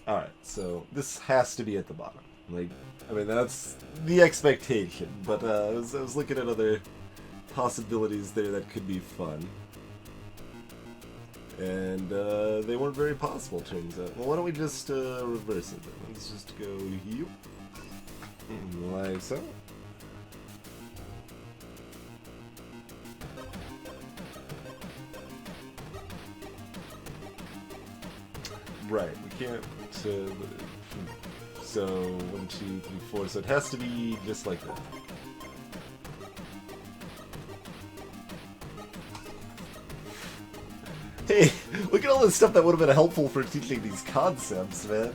Alright, so this has to be at the bottom. Like, I mean, that's the expectation, but I was looking at other possibilities there that could be fun. And they weren't very possible, turns out. Well, why don't we just reverse it then? Let's just go here. Like so. Right, we can't. So 1, 2, 3, 4. So it has to be just like that. Hey, look at all this stuff that would have been helpful for teaching these concepts, man.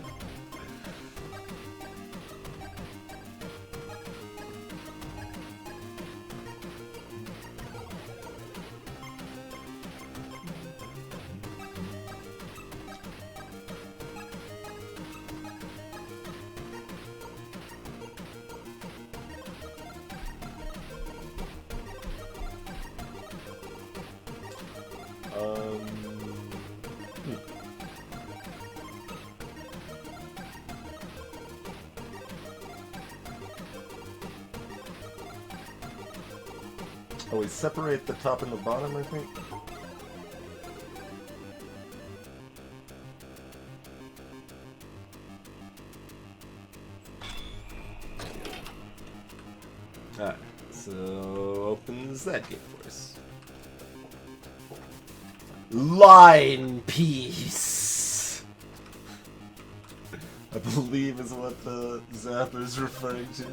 Oh, we separate the top and the bottom, I think? Alright, so opens that gate for us. Line piece! I believe is what the zapper is referring to.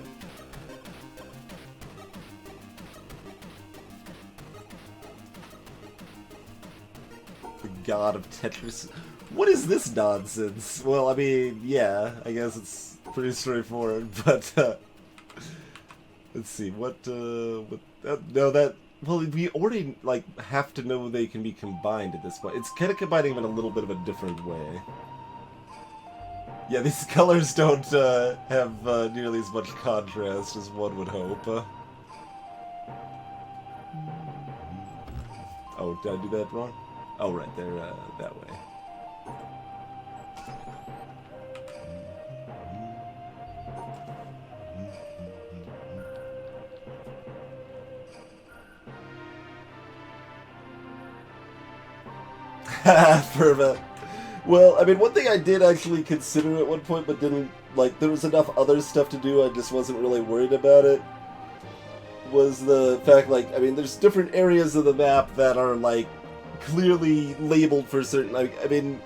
God of Tetris. What is this nonsense? Well, I mean, yeah, I guess it's pretty straightforward, but, let's see, no, that, well, we already, like, have to know they can be combined at this point. It's kind of combining them in a little bit of a different way. Yeah, these colors don't, have, nearly as much contrast as one would hope. Oh, did I do that wrong? Oh, right, they're that way. Perfect. Well, I mean, one thing I did actually consider at one point, but didn't, like, there was enough other stuff to do, I just wasn't really worried about it, was the fact, like, I mean, there's different areas of the map that are, like, clearly labeled for certain, like, I mean,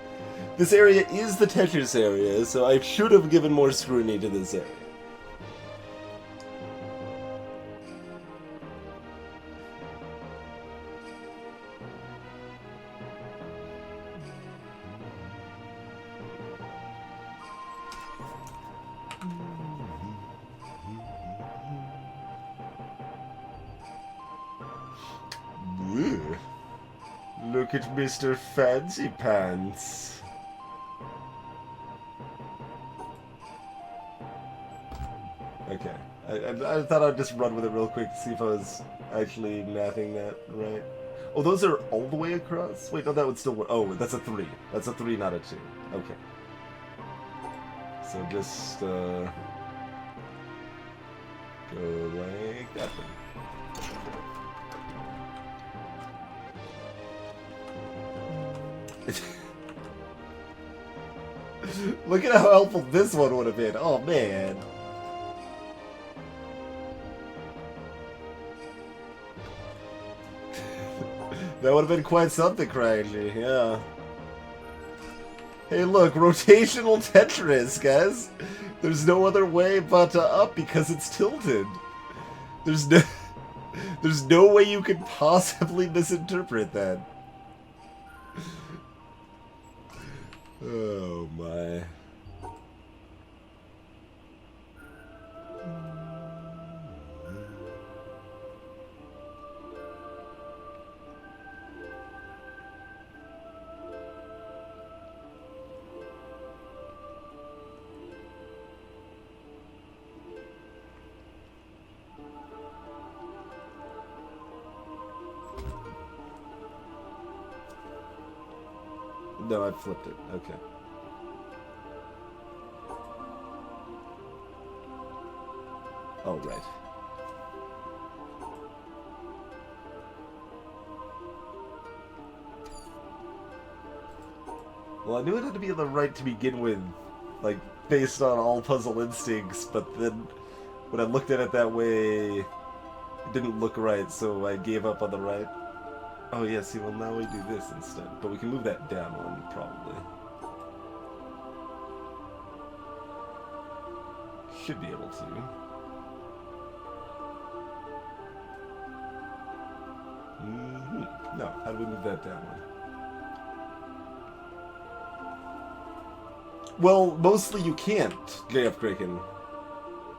this area is the Tetris area, so I should have given more scrutiny to this area. Look at Mr. Fancy Pants. Okay. I thought I'd just run with it real quick to see if I was actually mathing that right. Oh, those are all the way across? Wait, no, that would still work. Oh, that's a 3. That's a 3, not a 2. Okay. So just, go like that then. Look at how helpful this one would have been. Oh, man. That would have been quite something, Crazy. Yeah. Hey, look, rotational Tetris, guys. There's no other way but up because it's tilted. There's no way you could possibly misinterpret that. Oh my. No, I flipped it. Okay. Oh, right. Well, I knew it had to be on the right to begin with, like, based on all puzzle instincts, but then when I looked at it that way, it didn't look right, so I gave up on the right. Oh yeah, see, well now we do this instead. But we can move that down one, probably. Should be able to. Mm-hmm. No, how do we move that down one? Well, mostly you can't, JF Kraken.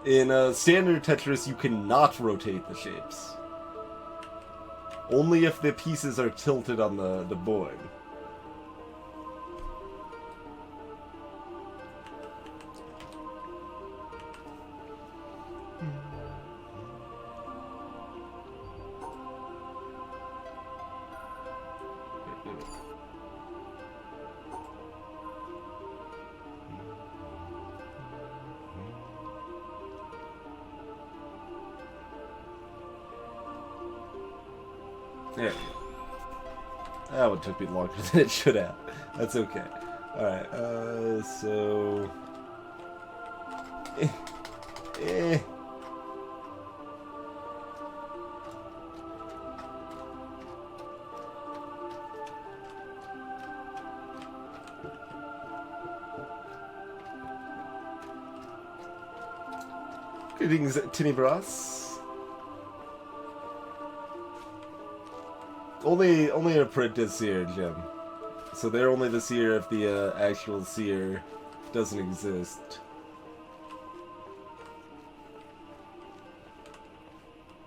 In standard Tetris, you cannot rotate the shapes. Only if the pieces are tilted on the board. There we go. That one took me longer than it should have. That's okay. Alright, so... Greetings, Tinibras. Only an apprentice here, Jim. So they're only the seer if the actual seer doesn't exist.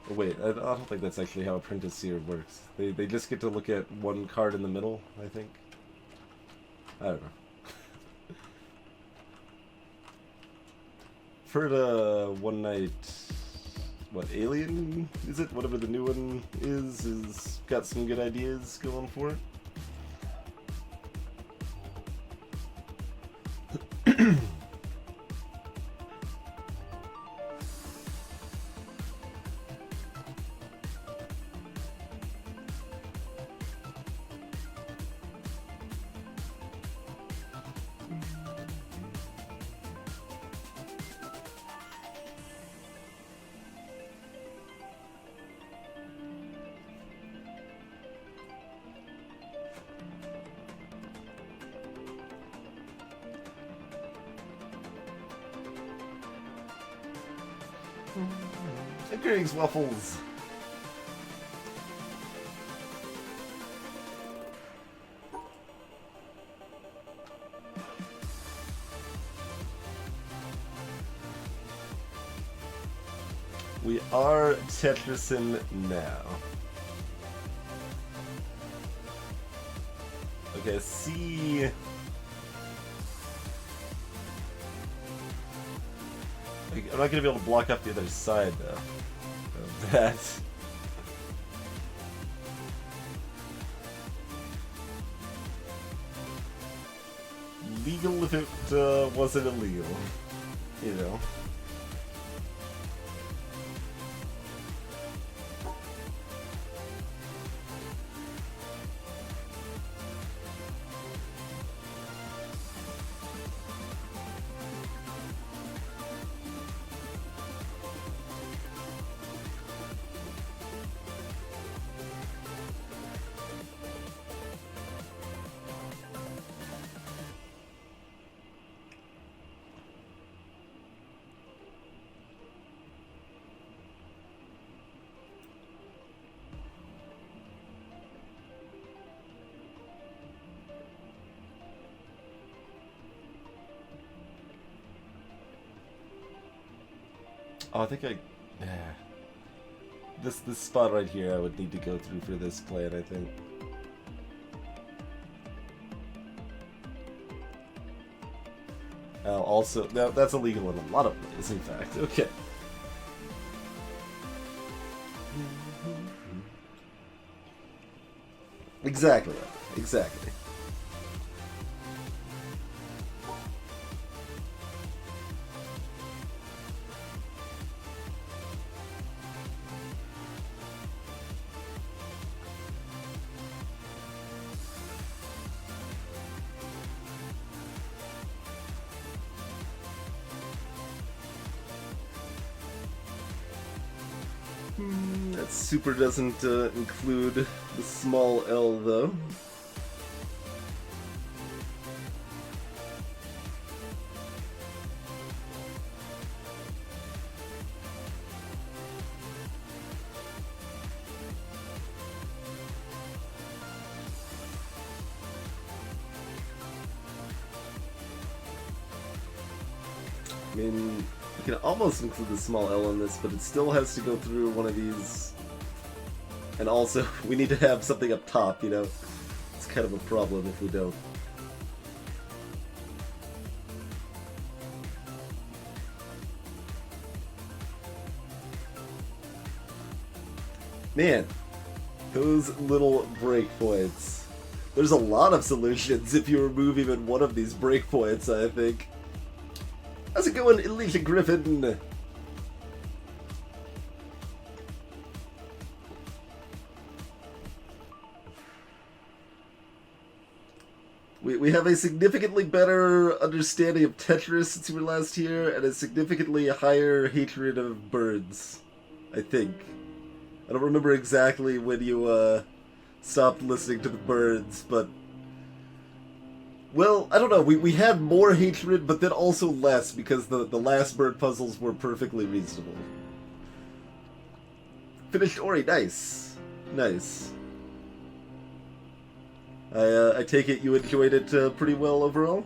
Oh, wait, I don't think that's actually how apprentice seer works. They just get to look at one card in the middle, I think. I don't know. I've heard One Night... What, Alien, is it? Whatever the new one is got some good ideas going for it. Greetings, Waffles. We are Tetrisin now. Okay, see. I'm not gonna be able to block up the other side though of that. Legal if it wasn't illegal, you know. Oh, I think this spot right here I would need to go through for this plan, I think. Also, that's illegal in a lot of ways, in fact. Okay. Exactly. Exactly. That super doesn't include the small L, though. I mean, you can almost include the small L on this, but it still has to go through one of these. And also, we need to have something up top, you know? It's kind of a problem if we don't. Man, those little breakpoints. There's a lot of solutions if you remove even one of these breakpoints, I think. How's it going, Elisa Griffin? We have a significantly better understanding of Tetris since we were last here, and a significantly higher hatred of birds, I think. I don't remember exactly when you stopped listening to the birds, but... Well, I don't know, we had more hatred, but then also less, because the last bird puzzles were perfectly reasonable. Finished Ori, nice. Nice. I take it you enjoyed it pretty well overall?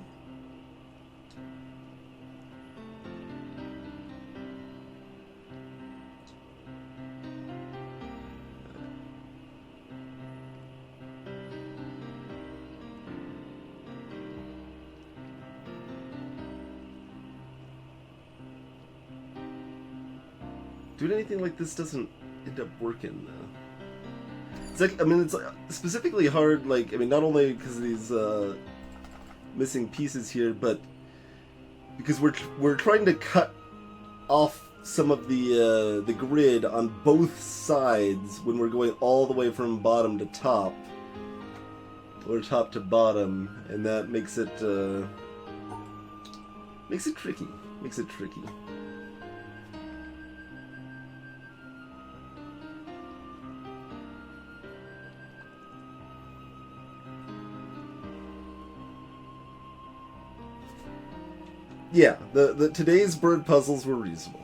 Doing anything like this doesn't end up working, though. It's like, I mean, it's specifically hard, like, I mean, not only because of these missing pieces here, but because we're trying to cut off some of the grid on both sides when we're going all the way from bottom to top, or top to bottom, and that makes it tricky. Makes it tricky. Yeah, the today's bird puzzles were reasonable.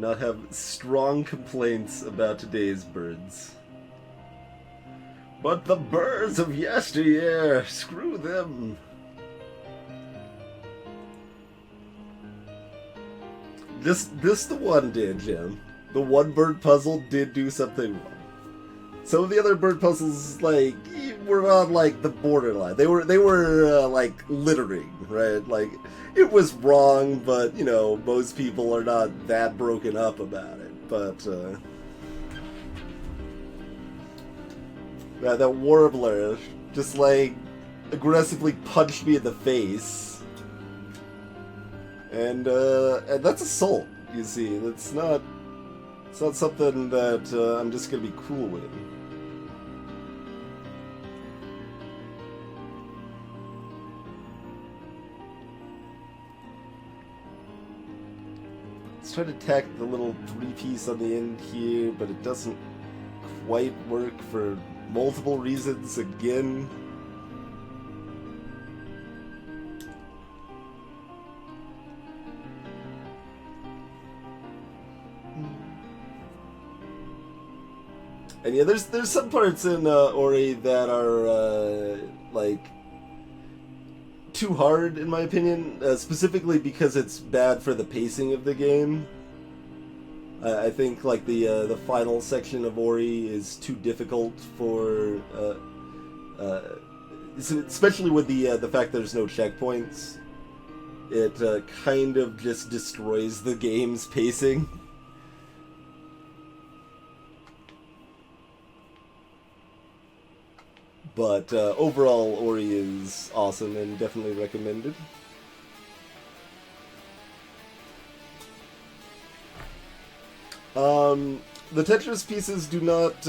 not have strong complaints about today's birds. But the birds of yesteryear, screw them. This the one did, Jim. The one bird puzzle did do something wrong. Some of the other bird puzzles, like, were on, like, the borderline. They were like, littering, right? Like, it was wrong, but, you know, most people are not that broken up about it. But, that warbler just, like, aggressively punched me in the face. And that's assault, you see. It's not something that I'm just gonna be cool with. Let's try to tack the little 3-piece on the end here, but it doesn't quite work for multiple reasons again. And yeah, there's some parts in Ori that are like too hard in my opinion, specifically because it's bad for the pacing of the game. I think like the final section of Ori is too difficult for, especially with the fact there's no checkpoints. It kind of just destroys the game's pacing. But overall, Ori is awesome and definitely recommended. The Tetris pieces do not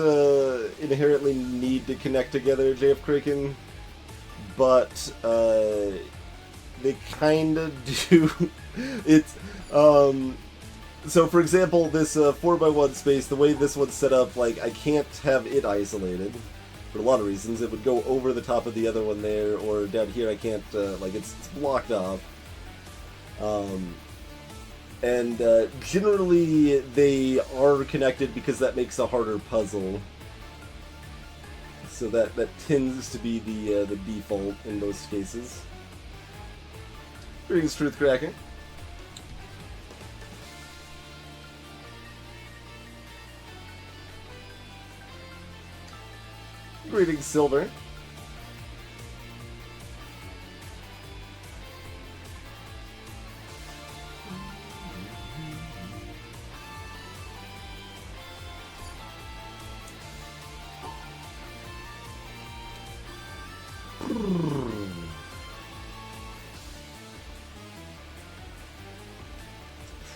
inherently need to connect together, JF Kraken, but they kind of do. It's so for example, this 4x1 space, the way this one's set up, like I can't have it isolated. For a lot of reasons. It would go over the top of the other one there, or down here I can't, like, it's blocked off. And generally they are connected because that makes a harder puzzle. So that tends to be the default in most cases. Greetings, Truth Cracking. Greetings, Silver.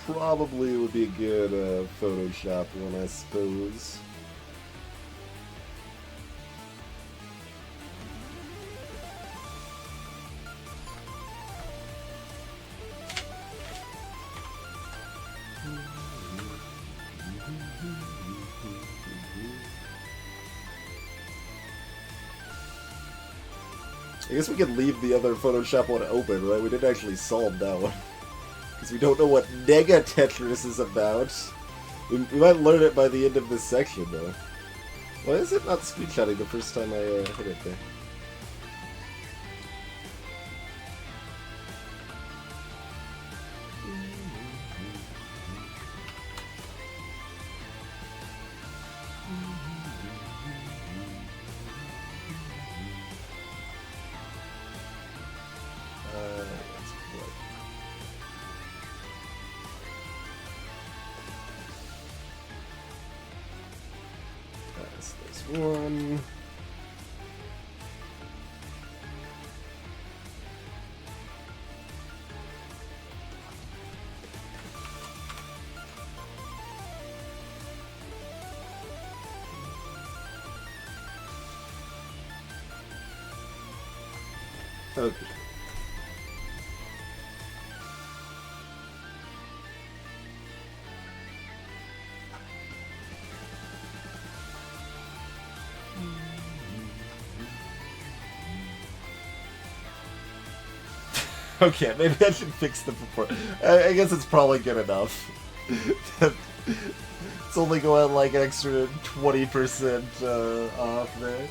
Probably would be a good Photoshop one, I suppose. I guess we could leave the other Photoshop one open, right? We didn't actually solve that one. Because we don't know what Nega Tetris is about. We might learn it by the end of this section, though. Why is it not screenshotting the first time I hit it there? One. Okay. Okay, maybe I should fix the before. I guess it's probably good enough. It's only going like an extra 20% off there.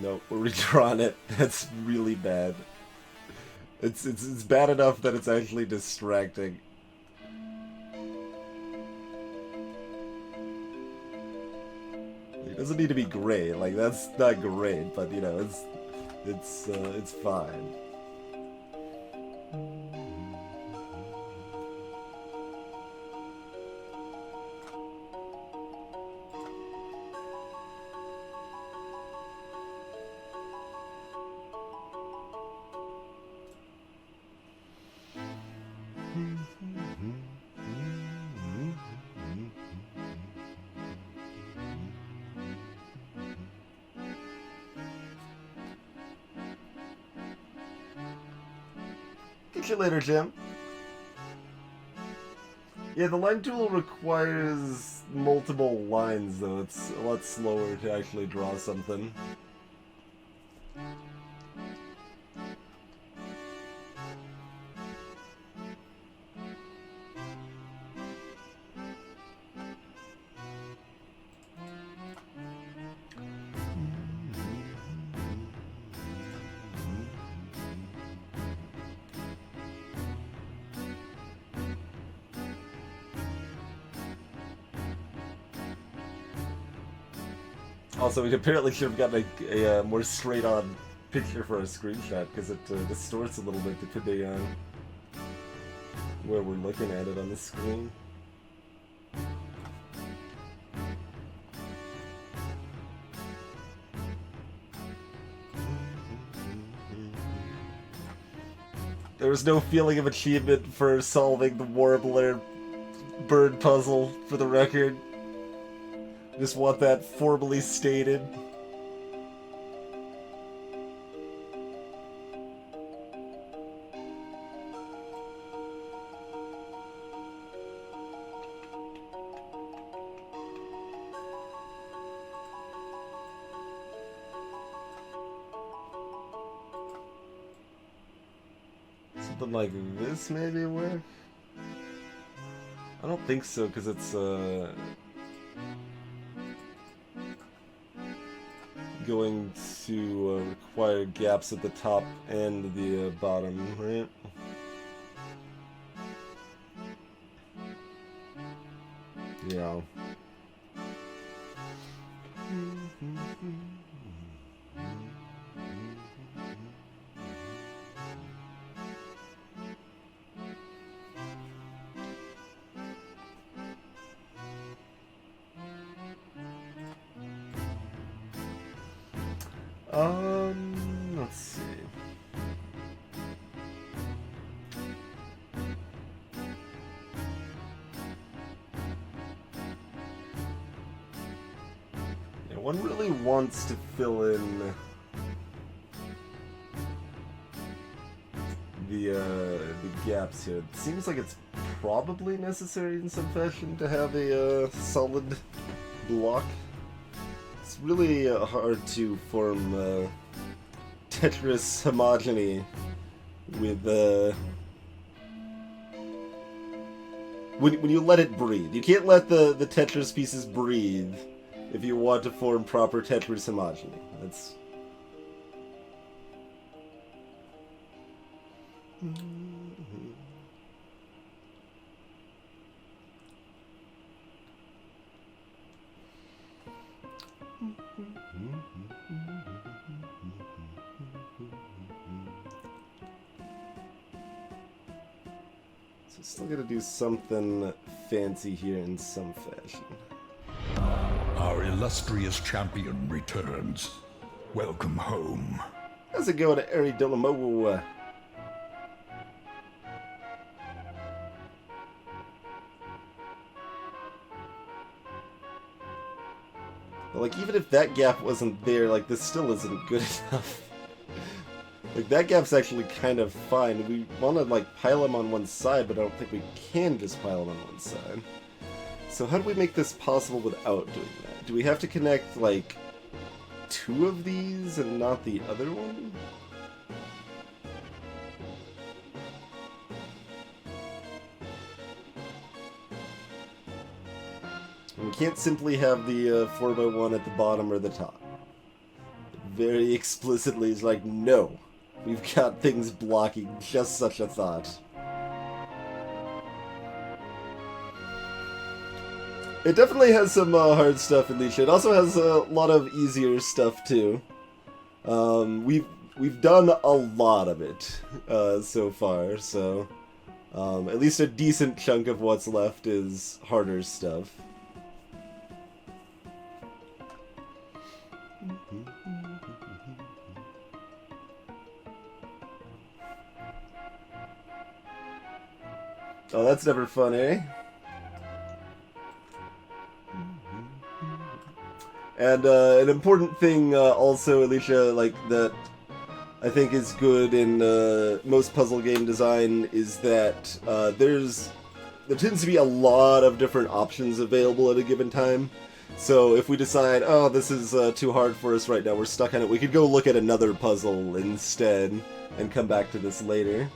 Nope, we're redrawing it. That's really bad. It's bad enough that it's actually distracting. It doesn't need to be great. Like, that's not great, but you know, it's fine. Catch you later, Jim. Yeah, the line tool requires multiple lines, though. It's a lot slower to actually draw something. Also, we apparently should have gotten a more straight-on picture for a screenshot, because it distorts a little bit depending on where we're looking at it on the screen. There was no feeling of achievement for solving the Warbler bird puzzle, for the record. Just want that formally stated. Something like this maybe work? I don't think so, because it's going to require gaps at the top and the bottom, right? Yeah. Let's see. Yeah, one really wants to fill in the gaps here. It seems like it's probably necessary in some fashion to have a solid block. It's really hard to form Tetris homogeny with when you let it breathe. You can't let the Tetris pieces breathe if you want to form proper Tetris homogeny. That's So still gotta do something fancy here in some fashion. Our illustrious champion returns. Welcome home. How's it going, Aridolamo? Like, even if that gap wasn't there, like, this still isn't good enough. Like, that gap's actually kind of fine. We want to, like, pile them on one side, but I don't think we can just pile them on one side. So how do we make this possible without doing that? Do we have to connect, like, 2 of these and not the other one? And we can't simply have the 4x1 at the bottom or the top. Very explicitly, it's like, no. We've got things blocking just such a thought. It definitely has some hard stuff in Leash. It also has a lot of easier stuff too. We've done a lot of it so far, so at least a decent chunk of what's left is harder stuff. Oh, that's never fun, eh? And an important thing also, Alicia, like that I think is good in most puzzle game design is that there tends to be a lot of different options available at a given time. So if we decide, oh, this is too hard for us right now, we're stuck on it, we could go look at another puzzle instead and come back to this later.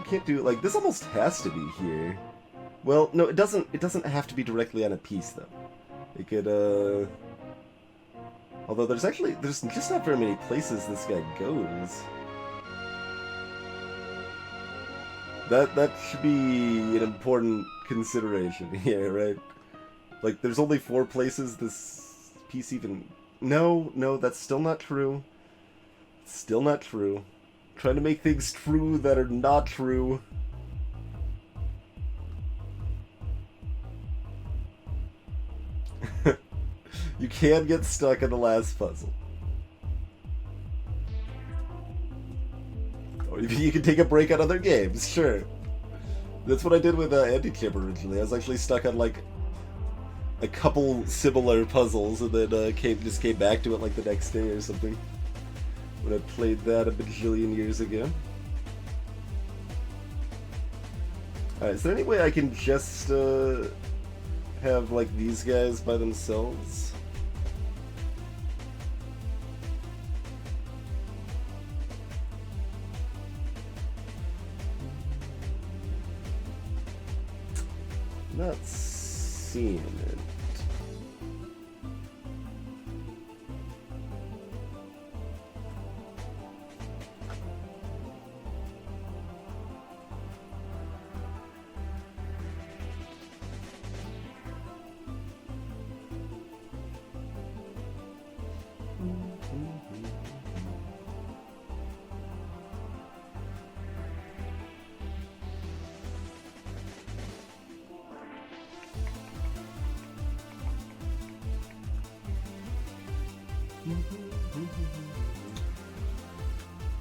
Can't do it like this. Almost has to be here. Well, no, it doesn't. It doesn't have to be directly on a piece though. It could although there's just not very many places this guy goes. That should be an important consideration here, right? Like there's only 4 places this piece even. No, that's still not true. Still not true. Trying to make things true that are not true. You can get stuck in the last puzzle. Or you can take a break on other games, sure. That's what I did with Anti-Champ originally. I was actually stuck on like a couple similar puzzles and then just came back to it like the next day or something. When I played that a bajillion years ago. Alright, is there any way I can just have like these guys by themselves? Not seeing it.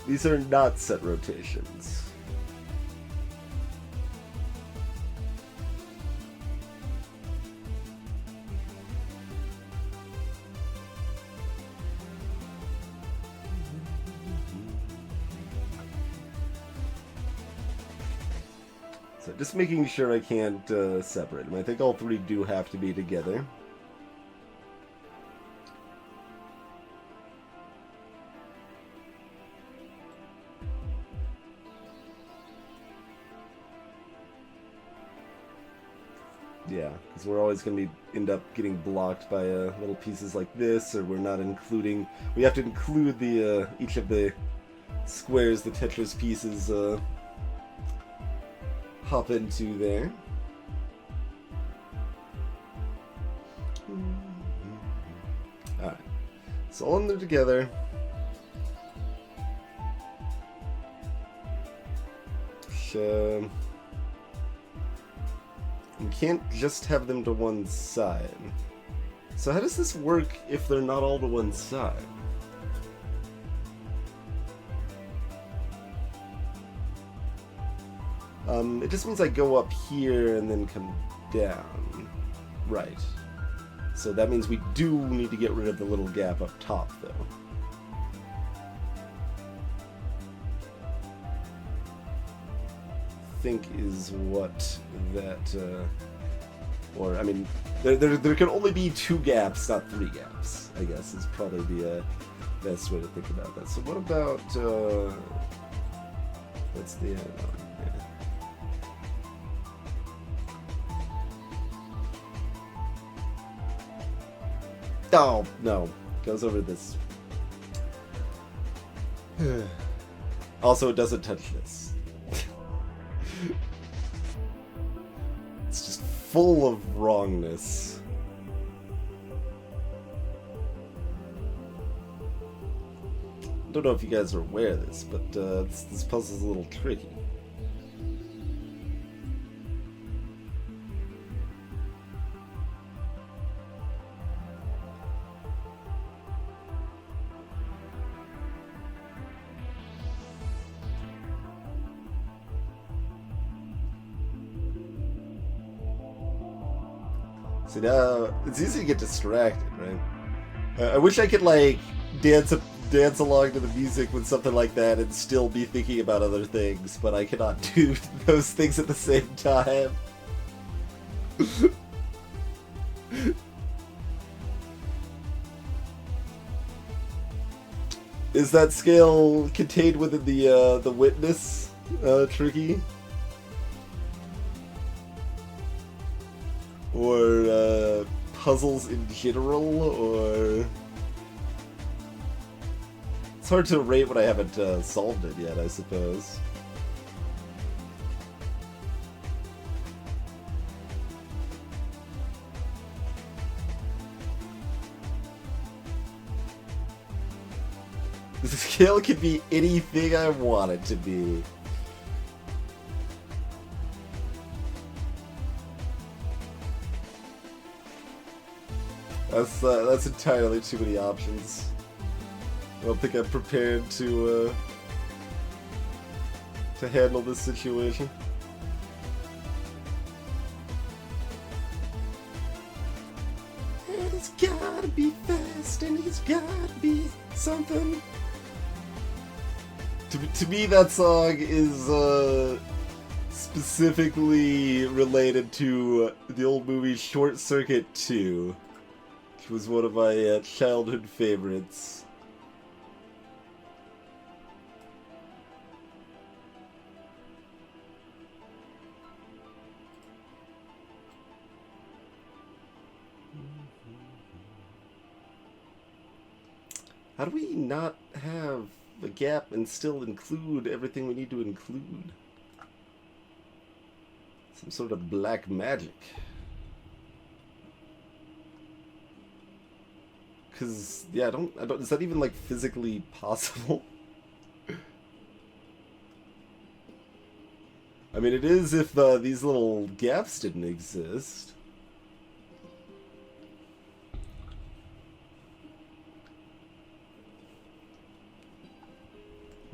These are not set rotations. So just making sure I can't separate them. I think all 3 do have to be together. Yeah, because we're always going to end up getting blocked by little pieces like this, or we're not including... We have to include the each of the squares the Tetris pieces hop into there. Alright, so all in there together. You can't just have them to one side. So how does this work if they're not all to one side? It just means I go up here and then come down. Right. So that means we do need to get rid of the little gap up top, though. I think is what that, or, I mean, there can only be 2 gaps, not 3 gaps, I guess, is probably the best way to think about that. So what about, what's the, yeah. Oh, no. Goes over this. Also, it doesn't touch this. It's just full of wrongness. I don't know if you guys are aware of this, but this puzzle's a little tricky. See, now it's easy to get distracted, right? I wish I could like dance along to the music with something like that and still be thinking about other things, but I cannot do those things at the same time. Is that scale contained within the witness tricky? Or puzzles in general, or it's hard to rate when I haven't solved it yet, I suppose. The scale can be anything I want it to be. That's entirely too many options. I don't think I'm prepared to handle this situation. And it's gotta be fast, and it's gotta be something. To me, that song is specifically related to the old movie Short Circuit 2. Was one of my childhood favorites. How do we not have a gap and still include everything we need to include? Some sort of black magic. Because, yeah, I don't, is that even, like, physically possible? I mean, it is if these little gaps didn't exist.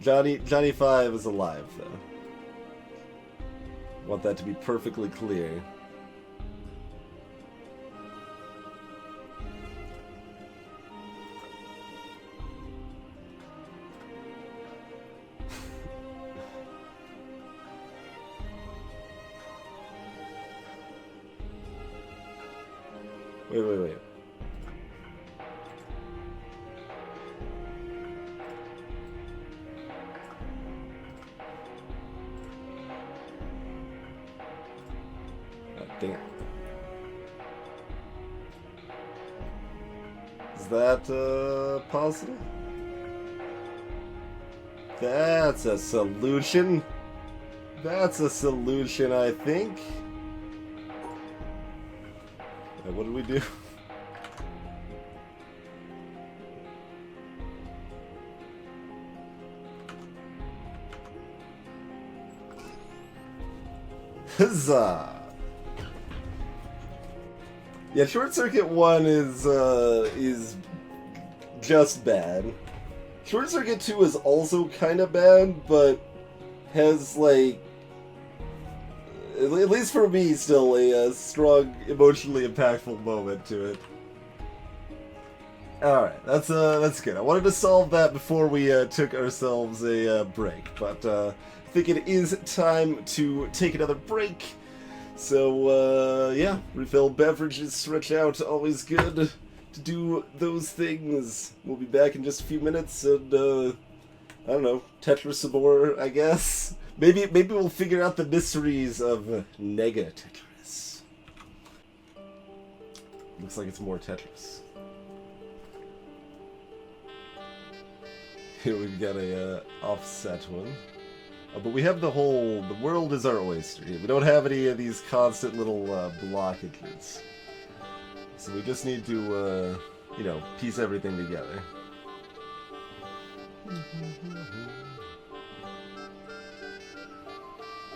Johnny 5 is alive, though. I want that to be perfectly clear. Wait. God damn. Is that, possible? That's a solution. That's a solution, I think. What did we do? Huzzah! Yeah, Short Circuit 1 is just bad. Short Circuit 2 is also kind of bad, but has, like, at least for me, still a strong, emotionally impactful moment to it. Alright, that's good. I wanted to solve that before we took ourselves a break, but I think it is time to take another break. So, yeah, refill beverages, stretch out, always good to do those things. We'll be back in just a few minutes, and, I don't know, Tetris some more, I guess? Maybe we'll figure out the mysteries of Nega Tetris. Looks like it's more Tetris. Here we've got a offset one. Oh, but we have the world is our oyster here. We don't have any of these constant little blockages. So we just need to, you know, piece everything together.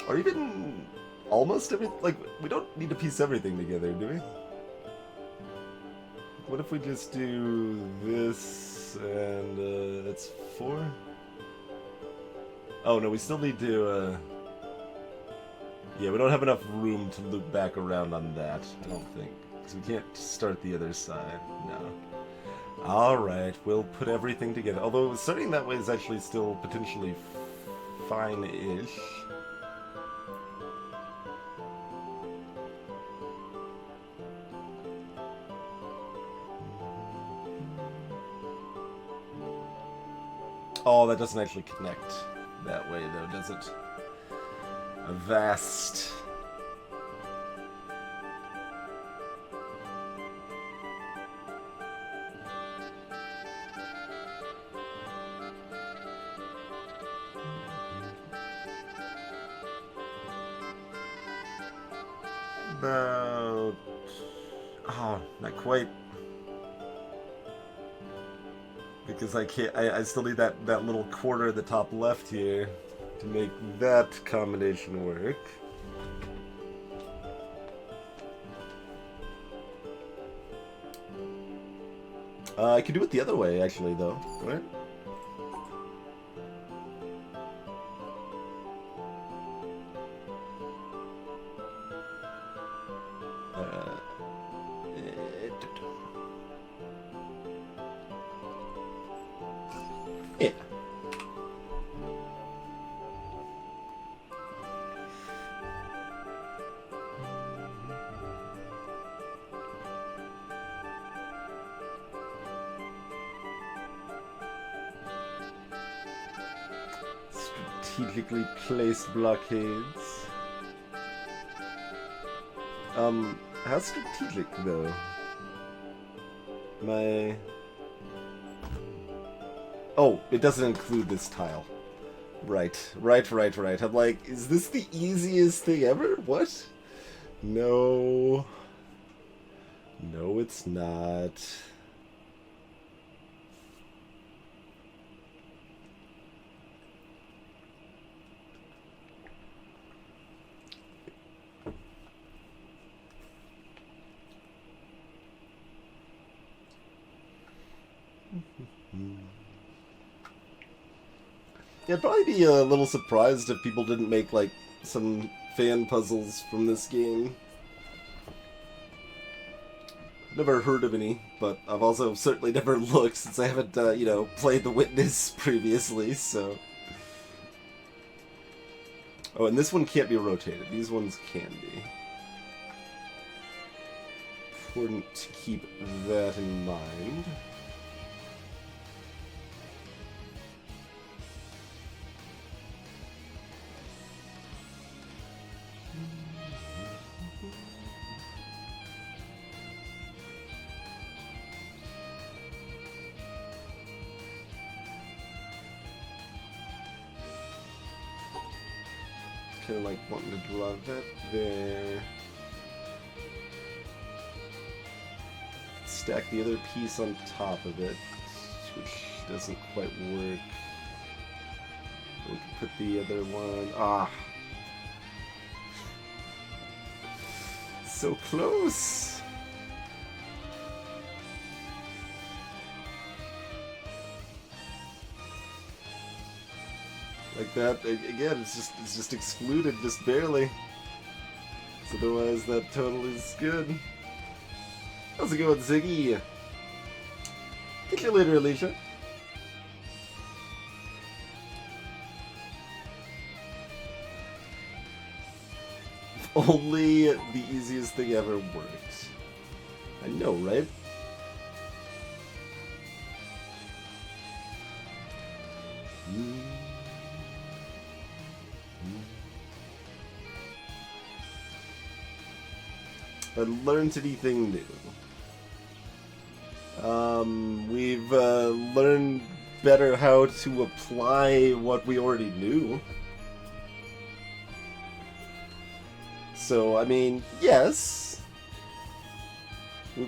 Or even almost everything. Like, we don't need to piece everything together, do we? What if we just do this and that's 4? Oh no, we still need to, yeah, we don't have enough room to loop back around on that, I don't think. Because we can't start the other side, no. Alright, we'll put everything together. Although starting that way is actually still potentially fine-ish. Oh, that doesn't actually connect that way, though, does it? Avast. About... Oh, not quite. Because I can't, I still need that little quarter at the top left here to make that combination work. I could do it the other way, actually, though, right? Yeah. Strategically placed blockades. How strategic, though? Oh, it doesn't include this tile. Right. I'm like, is this the easiest thing ever? What? No. No, it's not. Yeah, I'd probably be a little surprised if people didn't make, like, some fan puzzles from this game. Never heard of any, but I've also certainly never looked since I haven't, you know, played The Witness previously, so... Oh, and this one can't be rotated. These ones can be. Important to keep that in mind. Kind of like wanting to draw that there. Stack the other piece on top of it, which doesn't quite work. We can put the other one. Ah! So close! Like that again. It's just excluded, just barely. Otherwise, that totally is good. How's it going, Ziggy? Catch you later, Alicia. If only the easiest thing ever worked. I know, right? I learned anything new. We've learned better how to apply what we already knew. So, I mean, yes.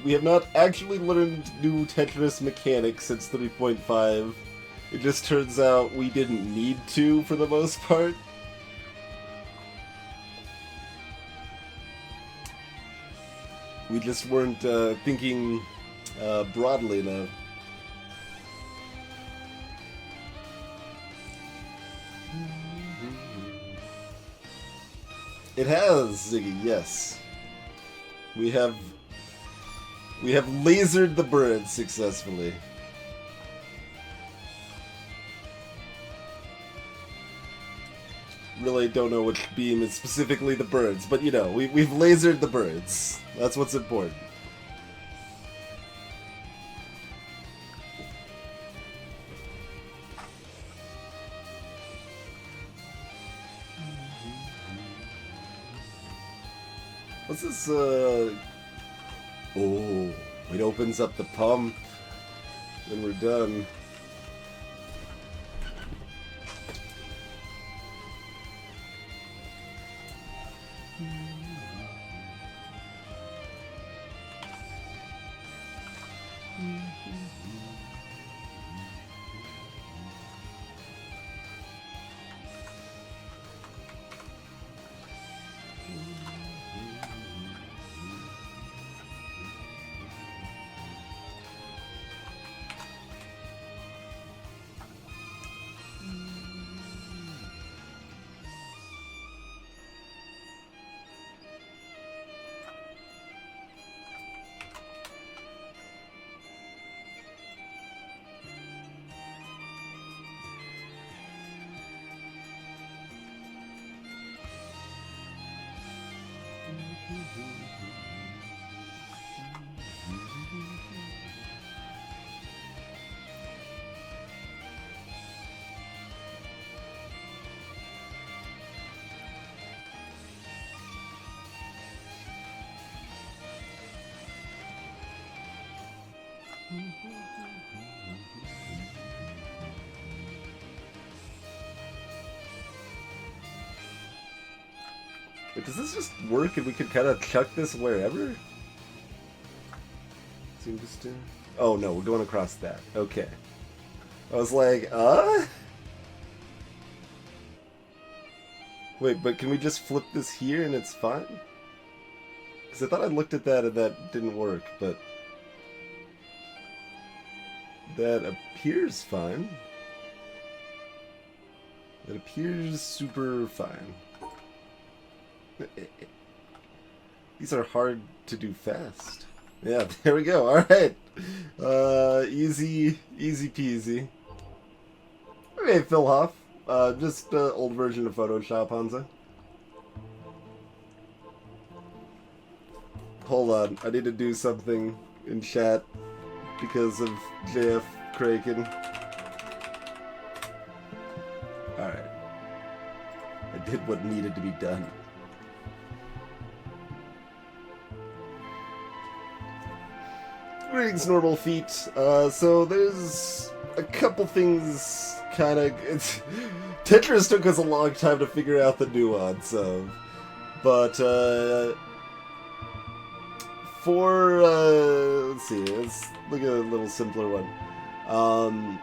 We have not actually learned new Tetris mechanics since 3.5. It just turns out we didn't need to for the most part. We just weren't thinking broadly enough. It has, Ziggy, yes. We have lasered the birds successfully. Really don't know which beam is specifically the birds, but you know, we've lasered the birds. That's what's important. What's this, Oh, it opens up the pump, and we're done. Wait, does this just work and we can kind of chuck this wherever? Seems to... Oh no, we're going across that. Okay. I was like, Wait, but can we just flip this here and it's fine? Because I thought I looked at that and that didn't work, but... That appears fine. It appears super fine. These are hard to do fast. Yeah, there we go. Alright. Easy peasy. Okay, Phil Hoff. Just old version of Photoshop, Hansa. Hold on, I need to do something in chat because of JF Kraken. Alright. I did what needed to be done. Greetings, Normal Feet. So there's a couple things kinda... Tetris took us a long time to figure out the nuance of. But, let's see, let's look at a little simpler one.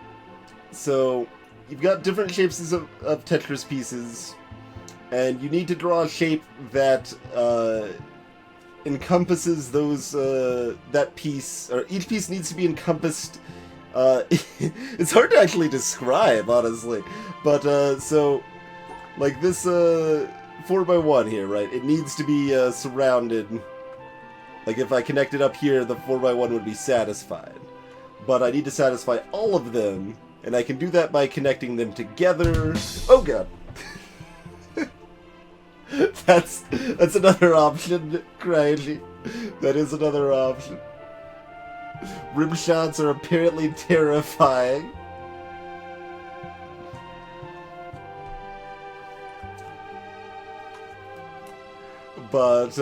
So, you've got different shapes of Tetris pieces, and you need to draw a shape that, encompasses those, that piece, or each piece needs to be encompassed, it's hard to actually describe, honestly, but, so, like this, 4x1 here, right? It needs to be surrounded. Like, if I connect it up here, the 4x1 would be satisfied. But I need to satisfy all of them, and I can do that by connecting them together. Oh god! That's another option, crazy. That is another option. Rim shots are apparently terrifying. But,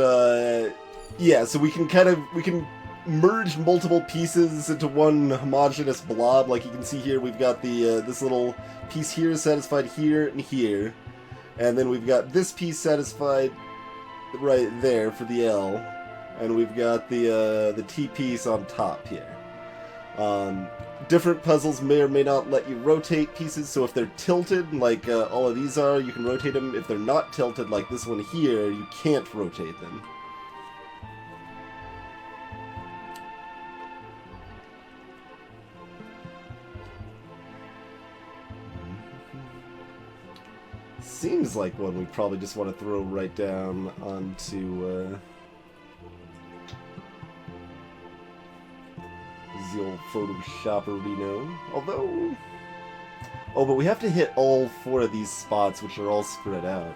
yeah, so we can merge multiple pieces into one homogeneous blob. Like you can see here, we've got the, this little piece here satisfied here and here. And then we've got this piece satisfied right there for the L. And we've got the T piece on top here. Different puzzles may or may not let you rotate pieces, so if they're tilted, like all of these are, you can rotate them. If they're not tilted, like this one here, you can't rotate them. Seems like one we probably just want to throw right down onto the old Photoshopperino. Although... Oh, but we have to hit all 4 of these spots, which are all spread out.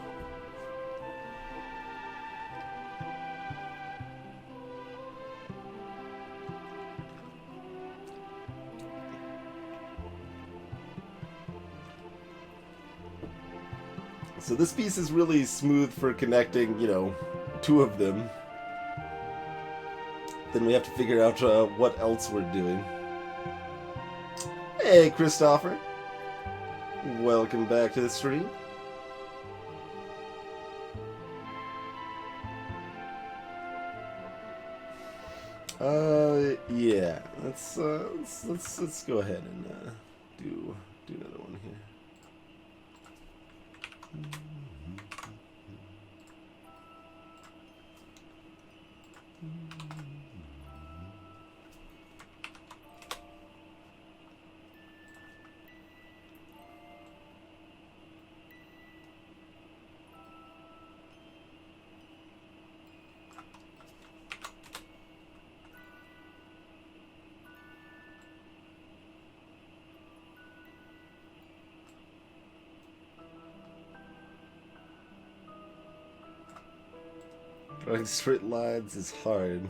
So this piece is really smooth for connecting, you know, 2 of them. Then we have to figure out what else we're doing. Hey, Christopher. Welcome back to the stream. Yeah. Let's go ahead and do another one here. Drawing straight lines is hard.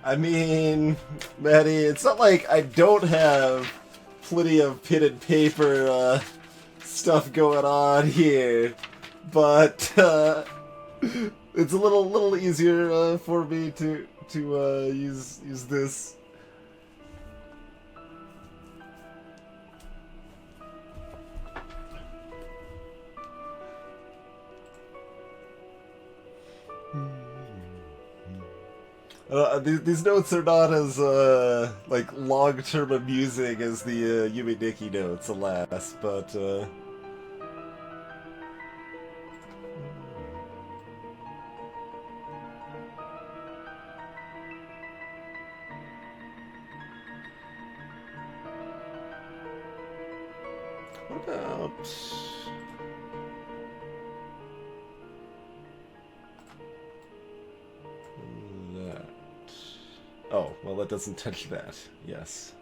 I mean, Maddie, it's not like I don't have plenty of pen and paper stuff going on here, but it's a little easier for me to use this. These notes are not as like long-term amusing as the Yumi Nikki notes, alas, but what about that? Oh, well, that doesn't touch that. Yes.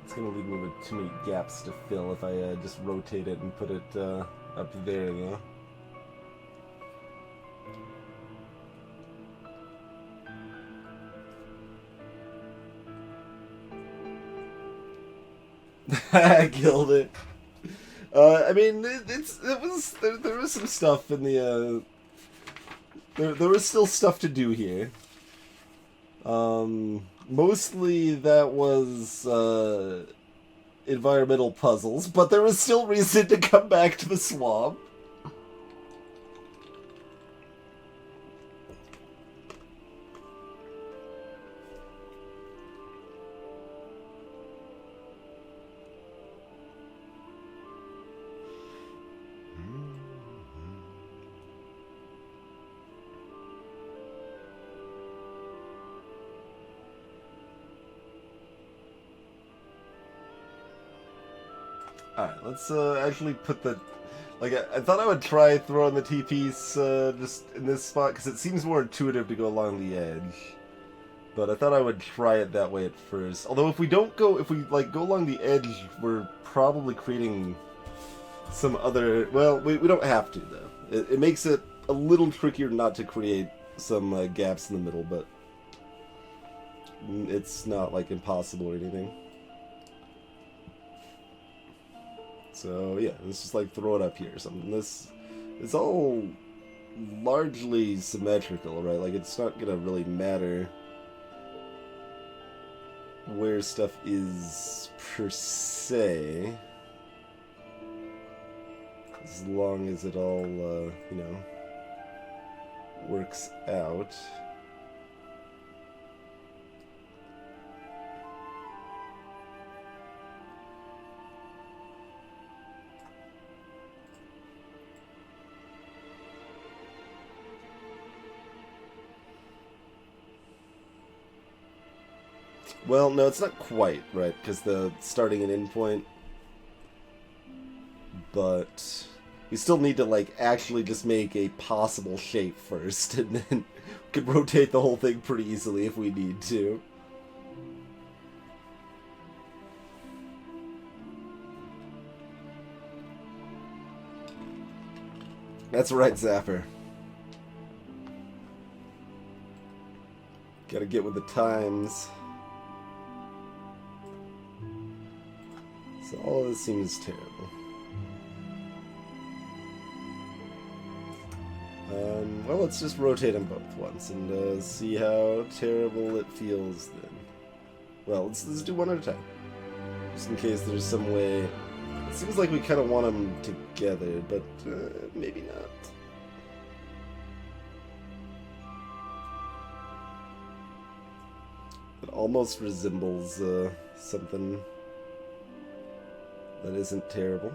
It's gonna leave me with too many gaps to fill if I just rotate it and put it up there, though. Killed it. I mean, there was some stuff in the there was still stuff to do here. Mostly that was environmental puzzles, but there was still reason to come back to the swamp. Alright, let's actually put the... Like, I thought I would try throwing the TPs just in this spot, because it seems more intuitive to go along the edge. But I thought I would try it that way at first. Although if we don't go, if we, like, go along the edge, we're probably creating some other... Well, we don't have to, though. It makes it a little trickier not to create some gaps in the middle, but... It's not, like, impossible or anything. So yeah, let's just like throw it up here or something. This it's all largely symmetrical, right? Like it's not gonna really matter where stuff is per se, as long as it all you know, works out. Well, no, it's not quite, right, because the starting and end point, but we still need to, like, actually just make a possible shape first, and then we could rotate the whole thing pretty easily if we need to. That's right, Zapper. Gotta get with the times. So all of this seems terrible. Well, let's just rotate them both once and see how terrible it feels then. Well, let's do one at a time. Just in case there's some way... It seems like we kind of want them together, but maybe not. It almost resembles something that isn't terrible.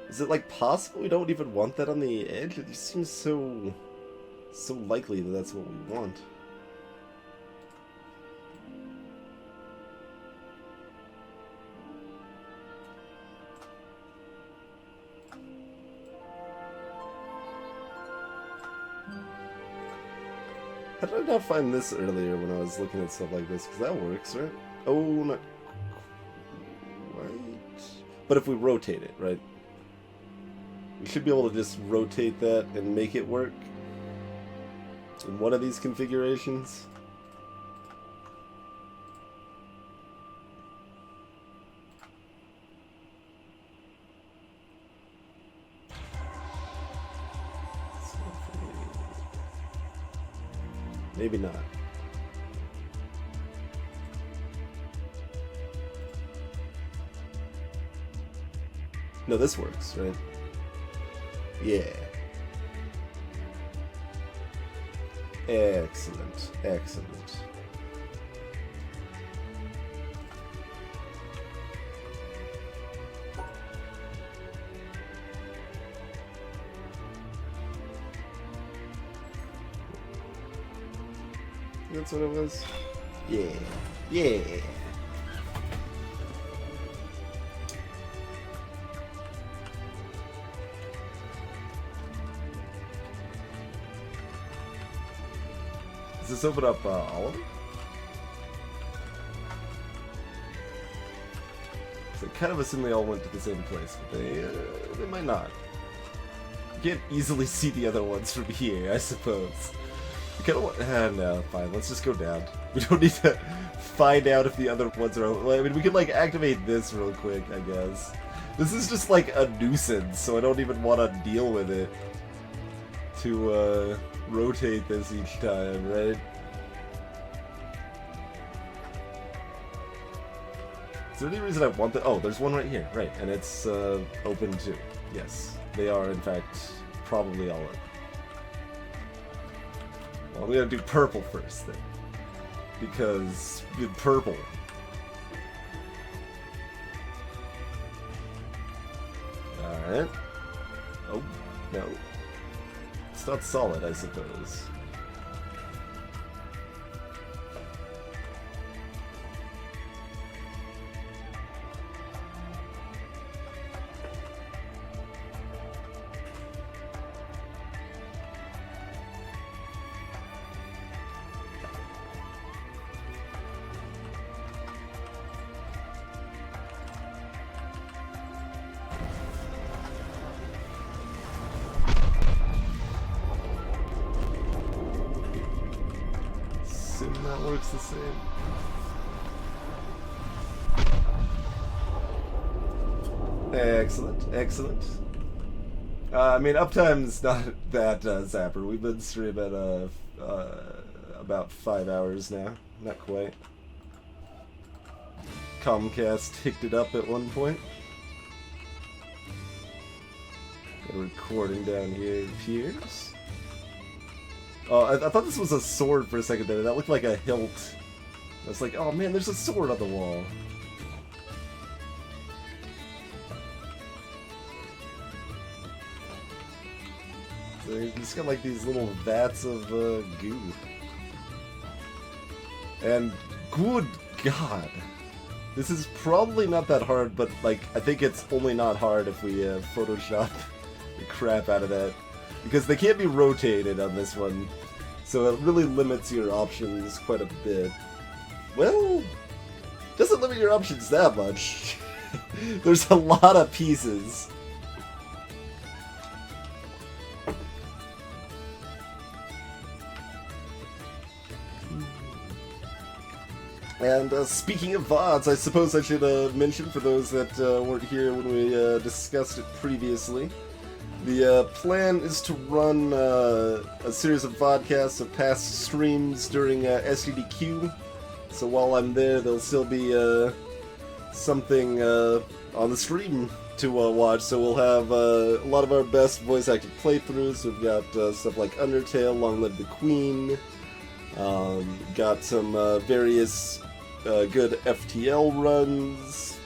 Is it like possible we don't even want that on the edge? It just seems so likely that that's what we want. How did I not find this earlier when I was looking at stuff like this? Because that works, right? Oh, not quite. But if we rotate it, right? We should be able to just rotate that and make it work in one of these configurations. Maybe not. No, this works, right? Yeah. Excellent. Excellent. That's what it was? Yeah. Yeah. Does this open up all of them? So I kind of assume they all went to the same place, but they might not. You can't easily see the other ones from here, I suppose. We kind of want... no, fine. Let's just go down. We don't need to find out if the other ones are... I mean, we could, like, activate this real quick, I guess. This is just, like, a nuisance, so I don't even want to deal with it. To, rotate this each time, right? Is there any reason I want that? Oh, there's one right here, right, and it's, open too. Yes, they are, in fact, probably all up. Well, we gotta do purple first, then. Because with purple. Alright. Oh, no. It's not solid, I suppose. That works the same. Excellent, excellent. I mean, uptime's not that zapper. We've been streaming about 5 hours now. Not quite. Comcast hicked it up at one point. Got a recording down here appears. Oh, I thought this was a sword for a second there. That looked like a hilt. I was like, oh man, there's a sword on the wall. So he's got like these little vats of goo. And good God. This is probably not that hard, but like, I think it's only not hard if we Photoshop the crap out of that. Because they can't be rotated on this one, so it really limits your options quite a bit. Well, doesn't limit your options that much. There's a lot of pieces. And speaking of VODs, I suppose I should mention for those that weren't here when we discussed it previously. The plan is to run a series of vodcasts of past streams during SDDQ. So while I'm there, there'll still be something on the stream to watch. So we'll have a lot of our best voice acted playthroughs. We've got stuff like Undertale, Long Live the Queen. Got some various good FTL runs.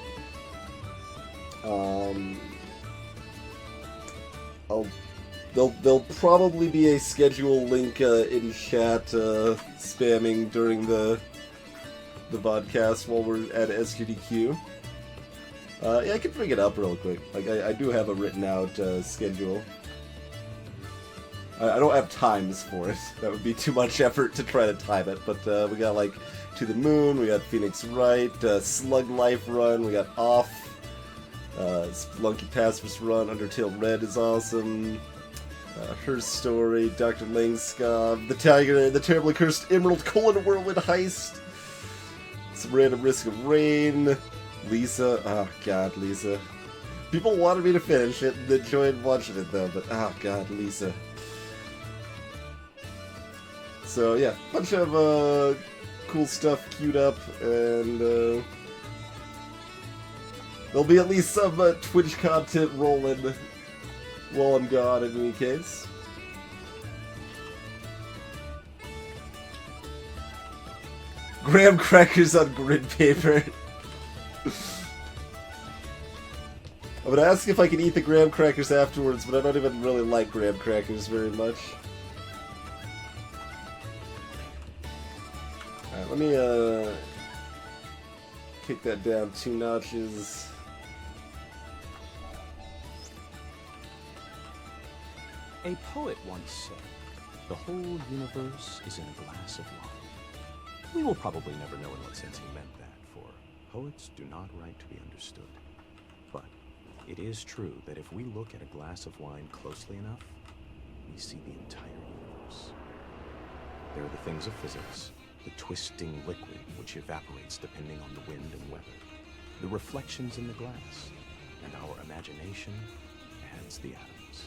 There'll probably be a schedule link in chat spamming during the vodcast while we're at SGDQ. Yeah, I can bring it up real quick. Like I do have a written out schedule. I don't have times for it. That would be too much effort to try to time it. But we got like To the Moon, we got Phoenix Wright, Slug Life Run, we got Off. Spelunky Pacifist Run, Undertale Red is awesome. Her Story, Dr. Langskov, The Tiger, The Terribly Cursed Emerald, Whirlwind Heist, Some Random Risk of Rain, Lisa, oh god, Lisa. People wanted me to finish it and enjoyed watching it though, but oh god, Lisa. So yeah, bunch of cool stuff queued up, and there'll be at least some Twitch content rolling while I'm gone in any case. Graham crackers on grid paper. I'm gonna ask if I can eat the graham crackers afterwards, but I don't even really like graham crackers very much. Alright, let me kick that down 2 notches. A poet once said, "The whole universe is in a glass of wine." We will probably never know in what sense he meant that, for poets do not write to be understood. But it is true that if we look at a glass of wine closely enough, we see the entire universe. There are the things of physics, the twisting liquid which evaporates depending on the wind and weather, the reflections in the glass, and our imagination adds the atoms.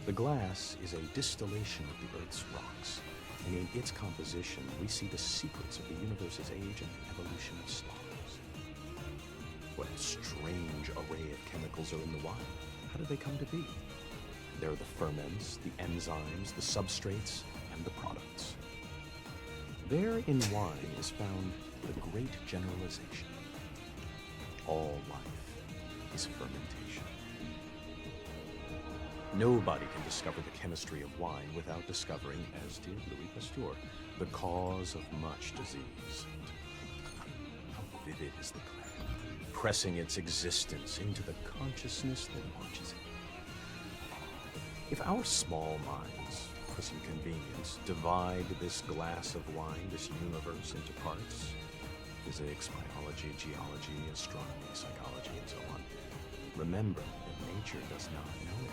The glass is a distillation of the Earth's rocks, and in its composition we see the secrets of the universe's age and the evolution of stars. What a strange array of chemicals are in the wine. How did they come to be? There are the ferments, the enzymes, the substrates, and the products. There in wine is found the great generalization. All life is fermentation. Nobody can discover the chemistry of wine without discovering, as did Louis Pasteur, the cause of much disease. How vivid is the clay, pressing its existence into the consciousness that marches it. If our small minds, for some convenience, divide this glass of wine, this universe, into parts, physics, biology, geology, astronomy, psychology, and so on, remember that nature does not know it.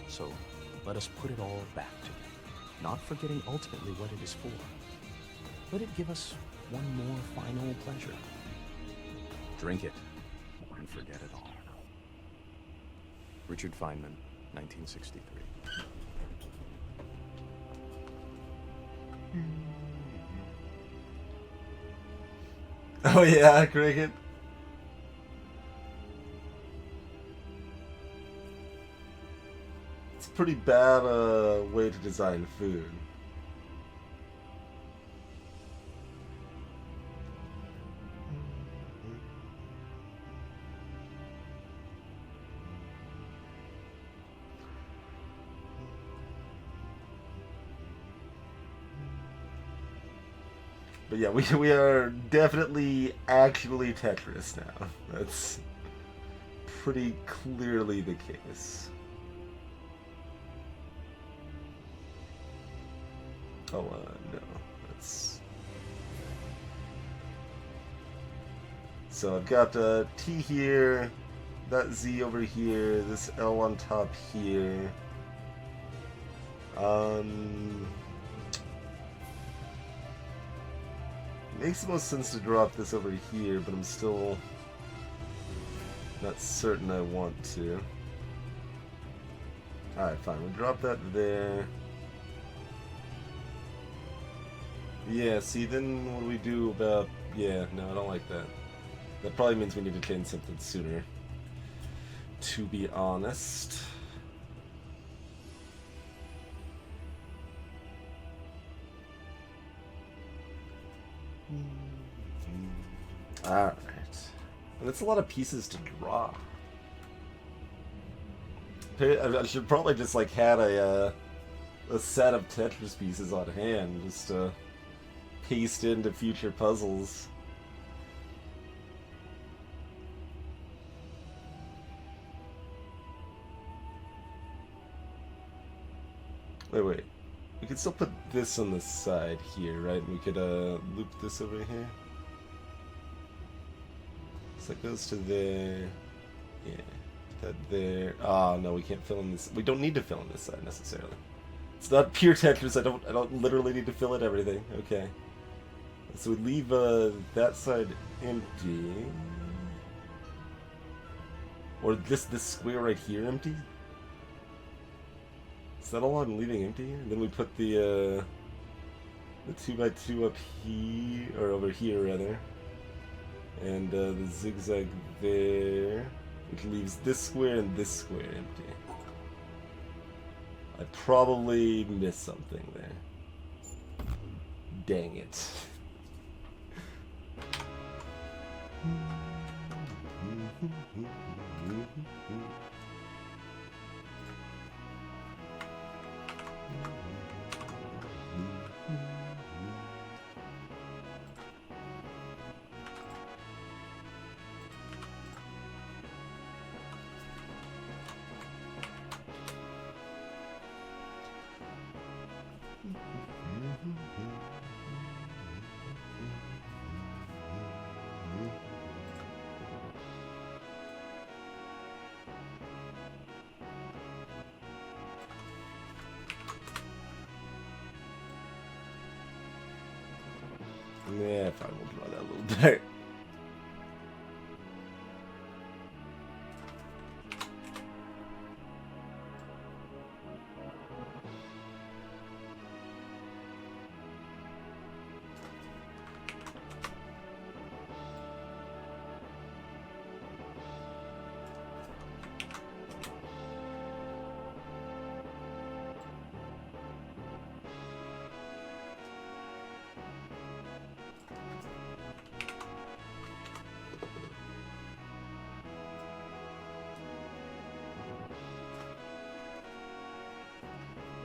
So let us put it all back to it, not forgetting ultimately what it is for. Let it give us one more final pleasure. Drink it and forget it all. Richard Feynman, 1963. Oh yeah, cricket. It's a pretty bad way to design food. But yeah, we are definitely actually Tetris now. That's pretty clearly the case. Oh, no. That's... So I've got T here, that Z over here, this L on top here. Makes the most sense to drop this over here, but I'm still not certain I want to. Alright, fine. We'll drop that there. Yeah, see, then what do we do about... Yeah, no, I don't like that. That probably means we need to change something sooner, to be honest. Alright. And that's a lot of pieces to draw. I should probably just like had a set of Tetris pieces on hand just to paste into future puzzles. Wait. We could still put this on the side here, right? We could loop this over here. So it goes to there. Yeah. That there. Ah, no, we can't fill in this. We don't need to fill in this side necessarily. It's not pure Tetris. I don't literally need to fill in everything. Okay. So we leave that side empty. Or this square right here empty? Is that all I'm leaving empty here? Then we put the 2x2 up here, or over here rather. And the zigzag there, which leaves this square and this square empty. I probably missed something there. Dang it. Yeah, fine, we'll draw that a little bit.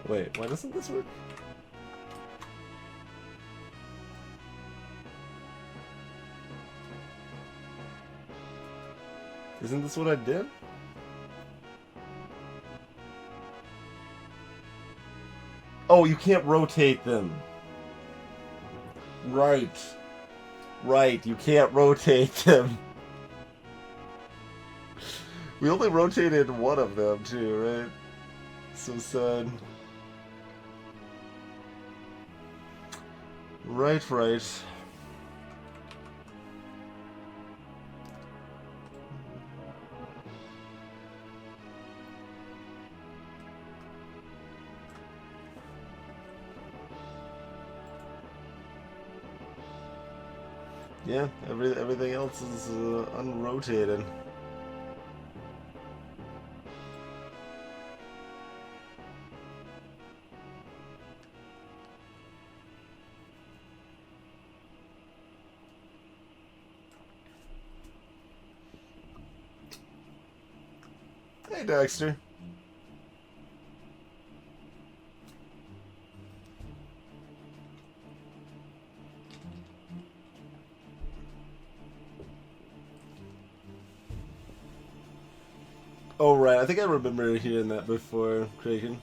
Wait, why doesn't this work? Isn't this what I did? Oh, you can't rotate them. Right. Right, you can't rotate them. We only rotated one of them too, right? So sad. Right, right. Yeah, everything else is unrotated. Hey, Dexter. Oh, right. I think I remember hearing that before, Kraken.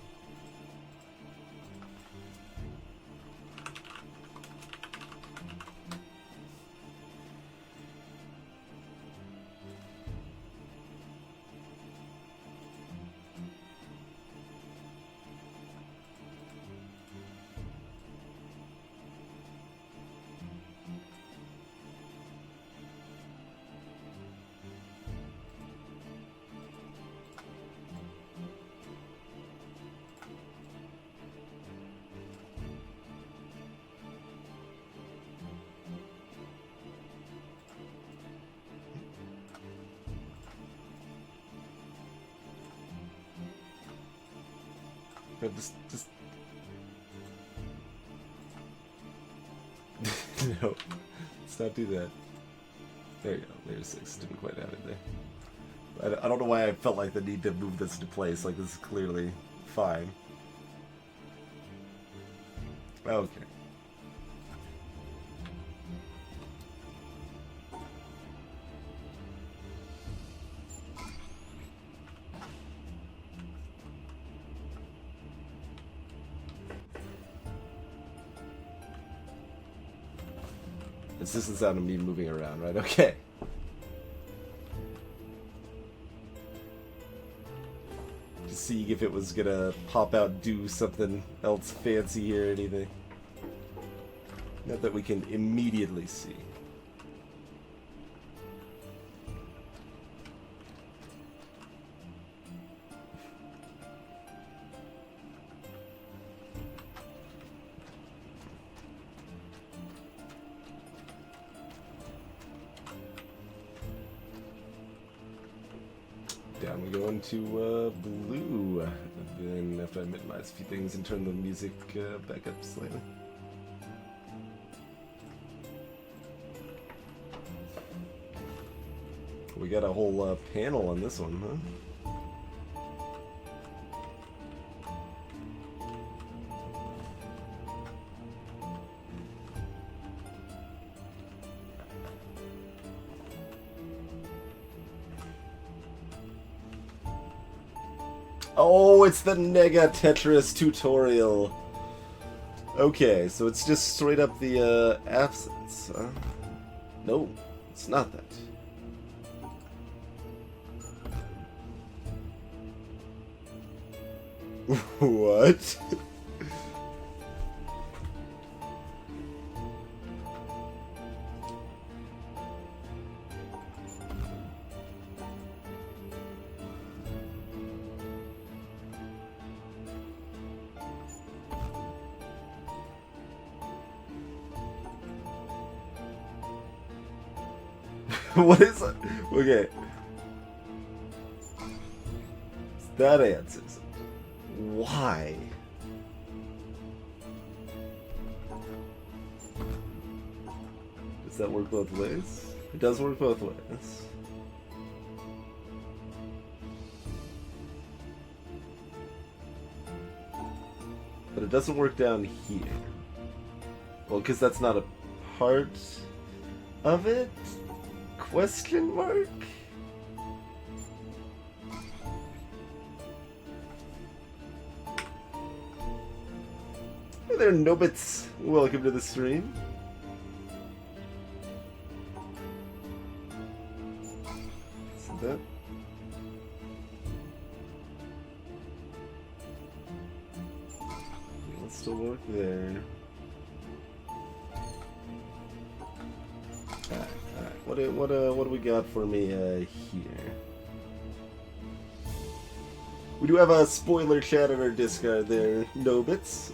But just... No. Let's not do that. There you go. There's 6. Didn't quite have it there. I don't know why I felt like the need to move this into place. Like, this is clearly fine. Okay. It's just the sound of me moving around, right? Okay. Just see if it was gonna pop out and do something else fancy here or anything. Not that we can immediately see. Down we go into blue. Then after I minimize a few things and turn the music back up slightly. We got a whole panel on this one, huh? Oh, it's the Nega Tetris tutorial. Okay, so it's just straight up the absence. No, it's not that. What? What is it? Okay. That answers it. Why? Does that work both ways? It does work both ways. But it doesn't work down here. Well, because that's not a part of it? Question mark? Hey there, Nobits. Welcome to the stream. See that? Let's still work there. Alright. What do we got for me here? We do have a spoiler chat on our Discord there, Nobits,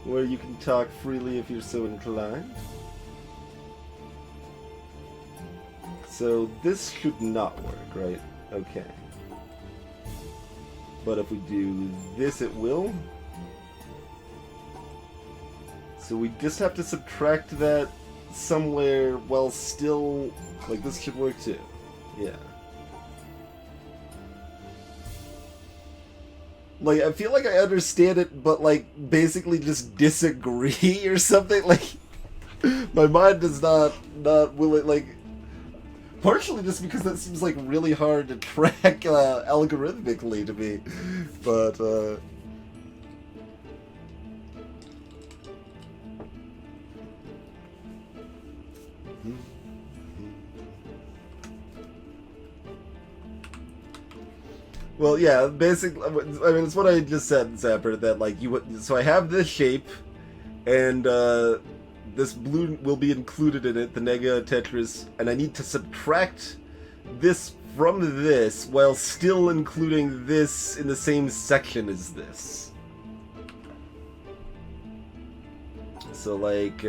where you can talk freely if you're so inclined. So this should not work, right? Okay. But if we do this, it will. So we just have to subtract that somewhere while still... Like, this should work too. Yeah. Like, I feel like I understand it, but, like, basically just disagree or something. Like, my mind is not willing, like... Partially just because that seems, like, really hard to track algorithmically to me. But, Well, yeah, basically, I mean, it's what I just said, Zapper, that, like, so I have this shape, and, this blue will be included in it, the Nega Tetris, and I need to subtract this from this, while still including this in the same section as this. So, like,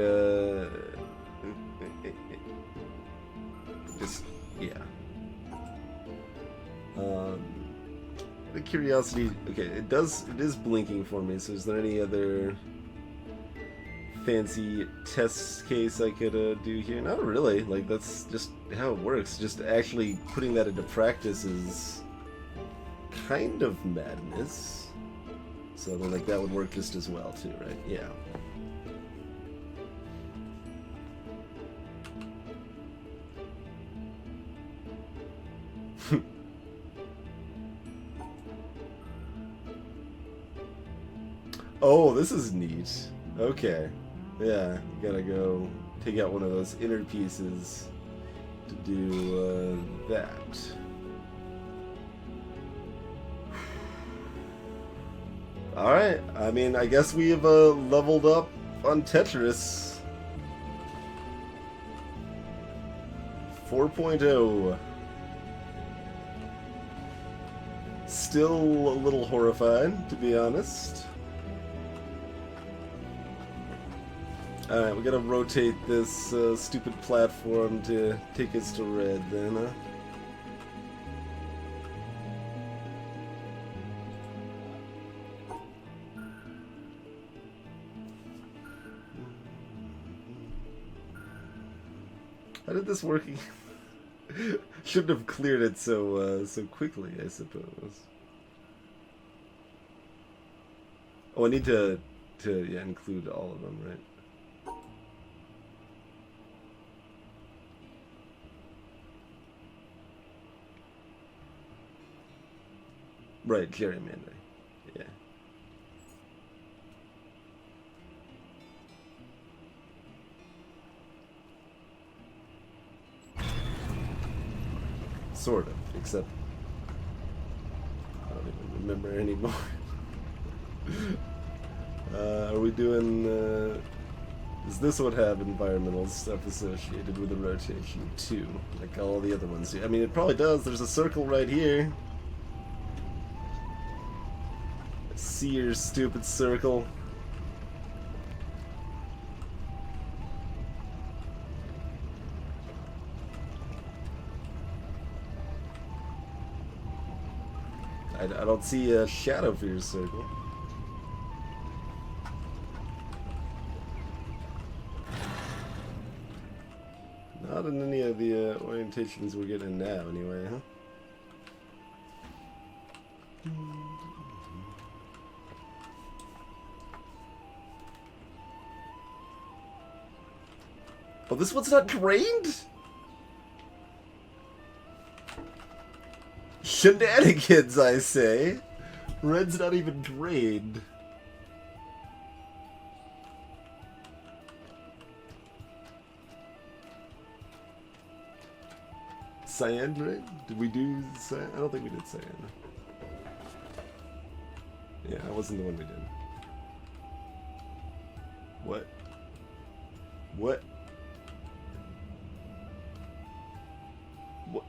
just, yeah. The curiosity, okay, it is blinking for me, so is there any other fancy test case I could do here? Not really, like, that's just how it works. Just actually putting that into practice is kind of madness. So then, like, that would work just as well too, right? Yeah. Oh, this is neat. Okay. Yeah, you gotta go take out one of those inner pieces to do that. Alright, I mean, I guess we have leveled up on Tetris. 4.0. Still a little horrified, to be honest. Alright, we gotta rotate this stupid platform to take us to red then, huh? How did this work? Shouldn't have cleared it so quickly, I suppose. Oh, I need to yeah, include all of them, right? Right, gerrymandering. Yeah. Sort of, except I don't even remember anymore. Are we doing, does this one have environmental stuff associated with the rotation too? Like all the other ones? I mean, it probably does. There's a circle right here. See your stupid circle. I don't see a shadow for your circle. Not in any of the orientations we're getting now, anyway, huh? Oh, this one's not drained? Shenanigans, I say. Red's not even drained. Cyan drained? Did we do cyan? I don't think we did cyan. Yeah, that wasn't the one we did. What? What? What?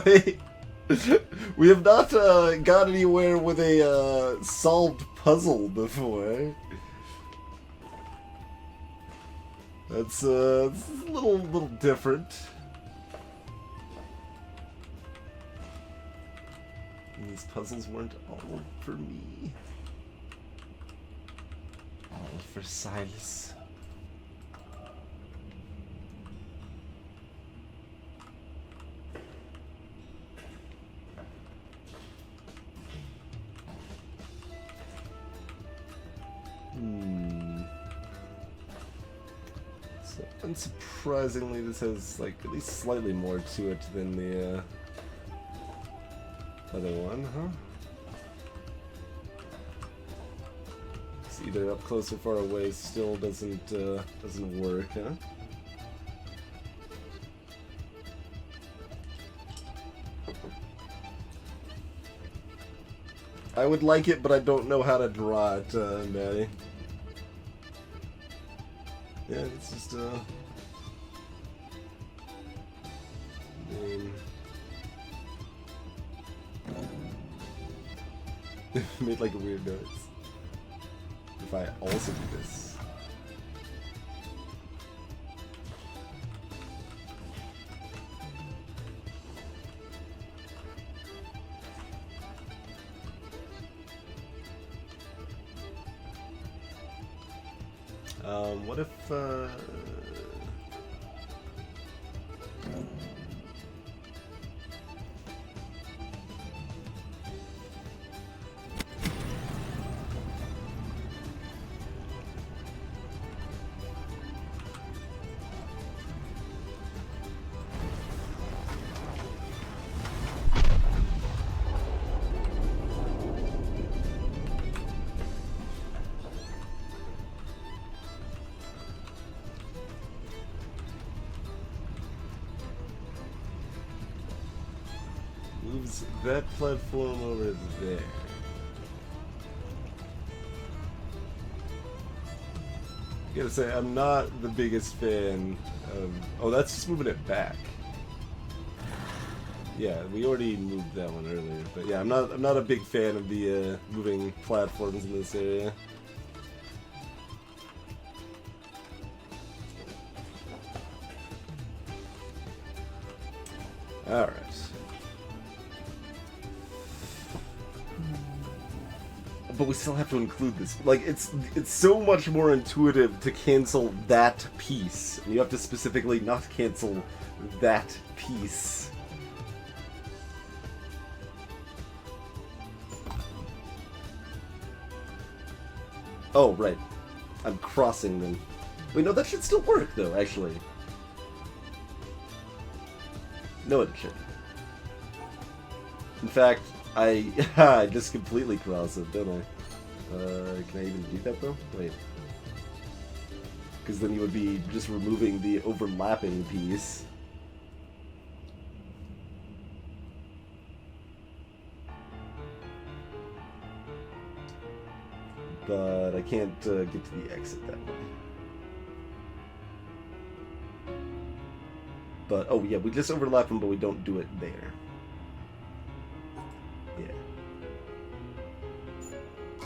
Wait. We have not got anywhere with a solved puzzle before. That's it's a little different. And these puzzles weren't all for me. All for Silas. So, unsurprisingly, this has like at least slightly more to it than the other one, huh? It's either up close or far away. Still doesn't work, huh? I would like it, but I don't know how to draw it, Maddie. Yeah, it's just, made like a weird noise. If I also do this. What if, moves that platform over there. I gotta say, I'm not the biggest fan of... Oh, that's just moving it back. Yeah, we already moved that one earlier, but yeah, I'm not a big fan of the moving platforms in this area. All right. But we still have to include this. Like, it's so much more intuitive to cancel that piece. You have to specifically not cancel that piece. Oh, right. I'm crossing them. Wait, no, that should still work, though, actually. No, it shouldn't. In fact, I just completely cross it, don't I? Can I even do that, though? Wait. Because then you would be just removing the overlapping piece. But I can't get to the exit that way. But, oh yeah, we just overlap them, but we don't do it there. Yeah.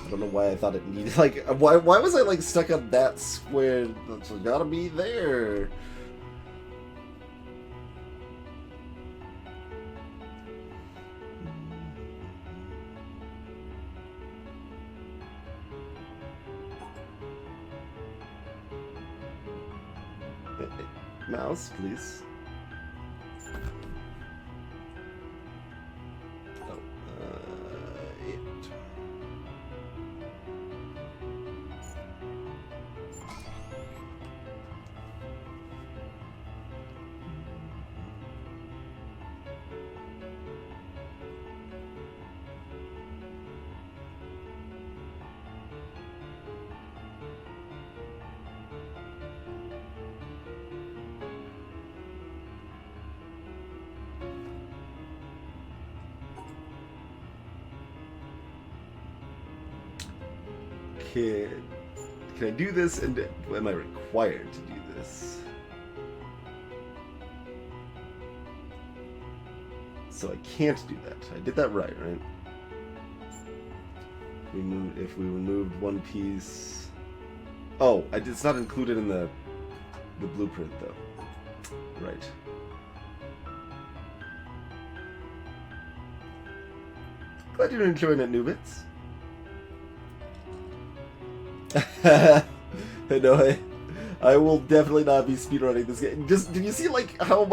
I don't know why I thought it needed, like, why was I, like, stuck on that square? That's gotta be there. Mouse, please. Oh, it. Can I do this, and am I required to do this? So I can't do that. I did that right? If we removed one piece... Oh, it's not included in the blueprint, though. Right. Glad you're enjoying it, Nubits. No, I will definitely not be speedrunning this game. Just, did you see, like, how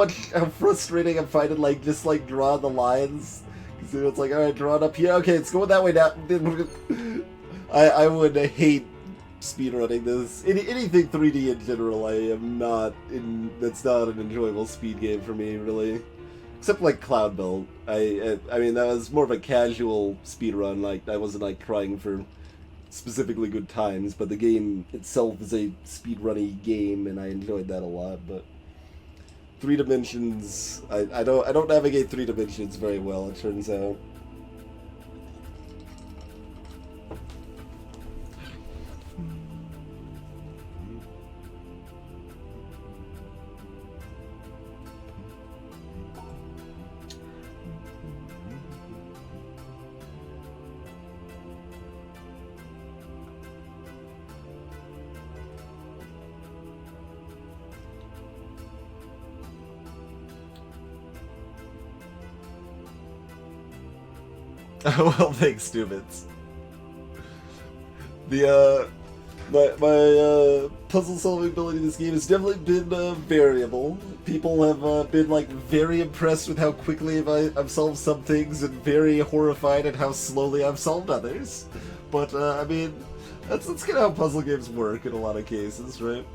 frustrating I'm finding, like, just, like, drawing the lines? Because it's like, alright, draw it up here. Okay, it's going that way now. I would hate speedrunning this. Anything 3D in general, I am not in... That's not an enjoyable speed game for me, really. Except, like, Cloud Belt. I mean, that was more of a casual speedrun. Like, I wasn't, like, crying for specifically good times, but the game itself is a speedrunny game, and I enjoyed that a lot. But 3 dimensions, I don't navigate 3 dimensions very well, it turns out. Well, thanks, Stubbins. My puzzle solving ability in this game has definitely been variable. People have been like very impressed with how quickly I've solved some things, and very horrified at how slowly I've solved others. But I mean, that's kind of how puzzle games work in a lot of cases, right?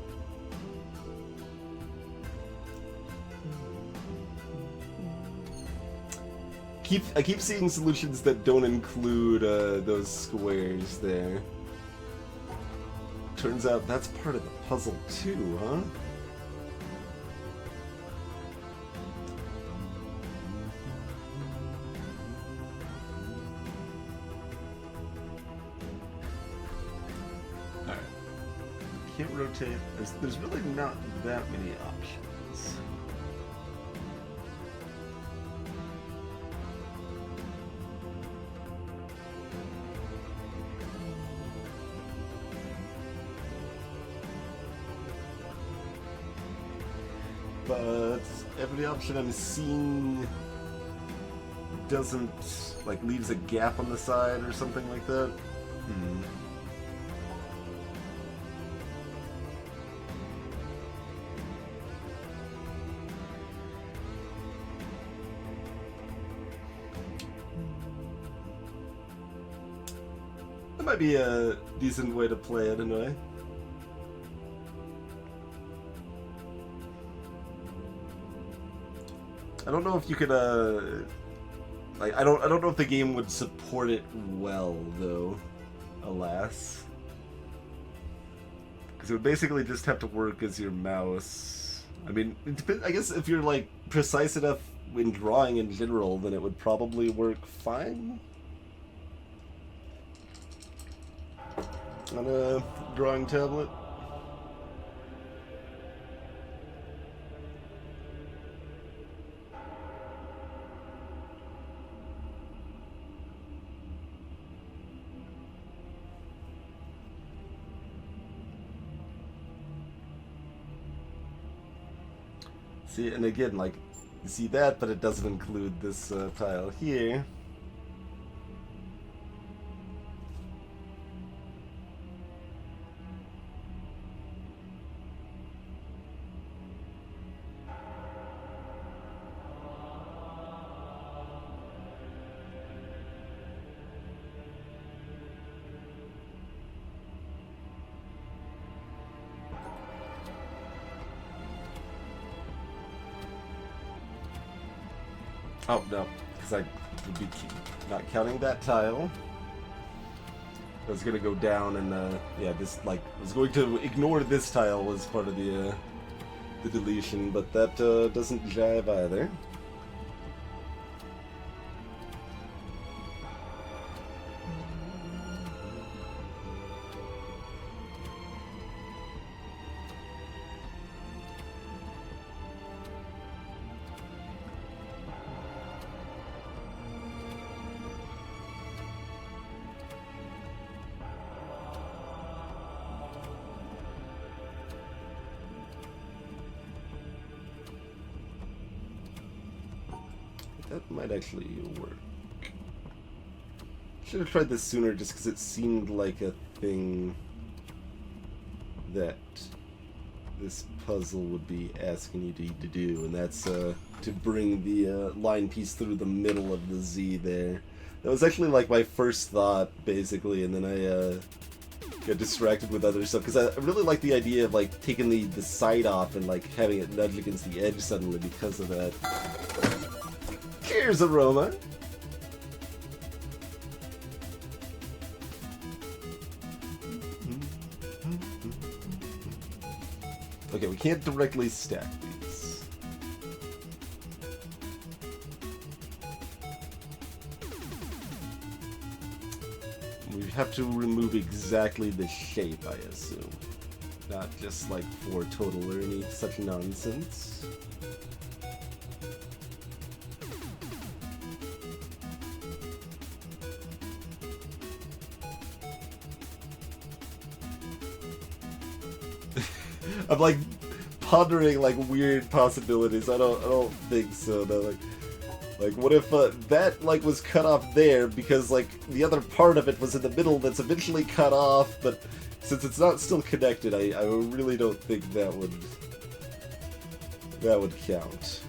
I keep seeing solutions that don't include those squares there. Turns out that's part of the puzzle too, huh? Alright. Can't rotate. There's really not that many options. But every option I'm seeing doesn't, like, leaves a gap on the side or something like that. That might be a decent way to play it anyway. I don't know if you could, like, I don't know if the game would support it well, though, alas. Because it would basically just have to work as your mouse. I mean, it depends, I guess if you're, like, precise enough in drawing in general, then it would probably work fine. On a drawing tablet. See, and again, like, you see that, but it doesn't include this tile here. Oh, no, because I would be not counting that tile. I was going to go down and, yeah, this, like, I was going to ignore this tile as part of the deletion, but that doesn't jive either. That might actually work. Should have tried this sooner just because it seemed like a thing that this puzzle would be asking you to do, and that's to bring the line piece through the middle of the Z there. That was actually like my first thought, basically, and then I got distracted with other stuff, because I really like the idea of like taking the side off and like having it nudge against the edge suddenly because of that. Cheers, Aroma! Okay, we can't directly stack these. We have to remove exactly the shape, I assume. Not just like for total or any such nonsense. I'm like pondering like weird possibilities. I don't think so. No, like what if that like was cut off there because like the other part of it was in the middle that's eventually cut off, but since it's not still connected, I really don't think that would count.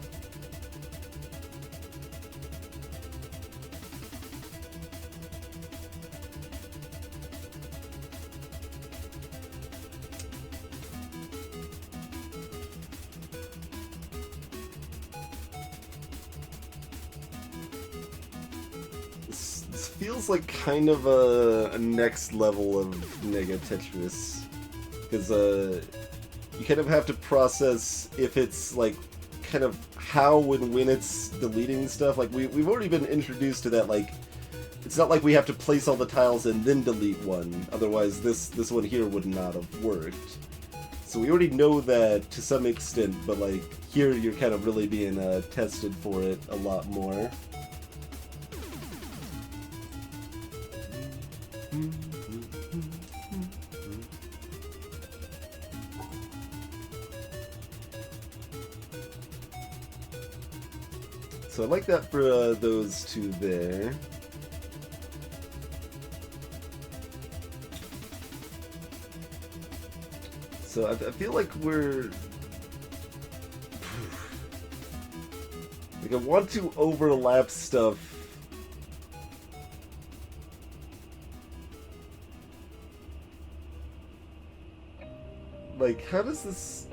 This feels like kind of a next level of Mega Tetris, because you kind of have to process if it's like kind of how and when it's deleting stuff. Like we've already been introduced to that. Like it's not like we have to place all the tiles and then delete one. Otherwise, this one here would not have worked. So we already know that to some extent, but like here you're kind of really being tested for it a lot more. So I like that for those two there. So I feel like we're... like I want to overlap stuff. Like, how does this...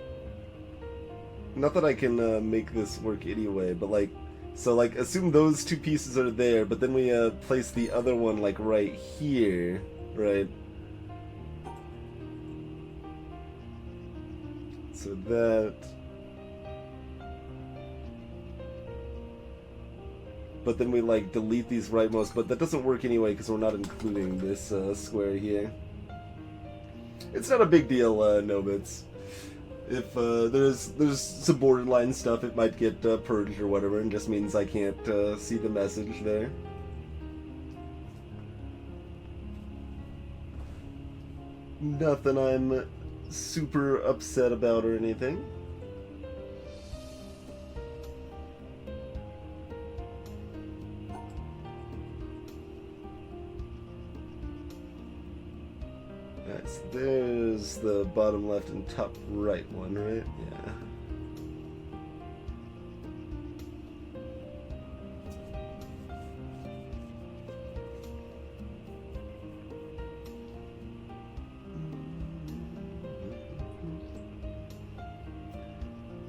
Not that I can make this work anyway, but like... So, like, assume those two pieces are there, but then we place the other one, like, right here, right? So that... But then we, like, delete these rightmost, but that doesn't work anyway because we're not including this square here. It's not a big deal, Nobits. If there's some borderline stuff, it might get purged or whatever, and just means I can't see the message there. Nothing I'm super upset about or anything. Alright, so there's the bottom left and top right one, right? Yeah.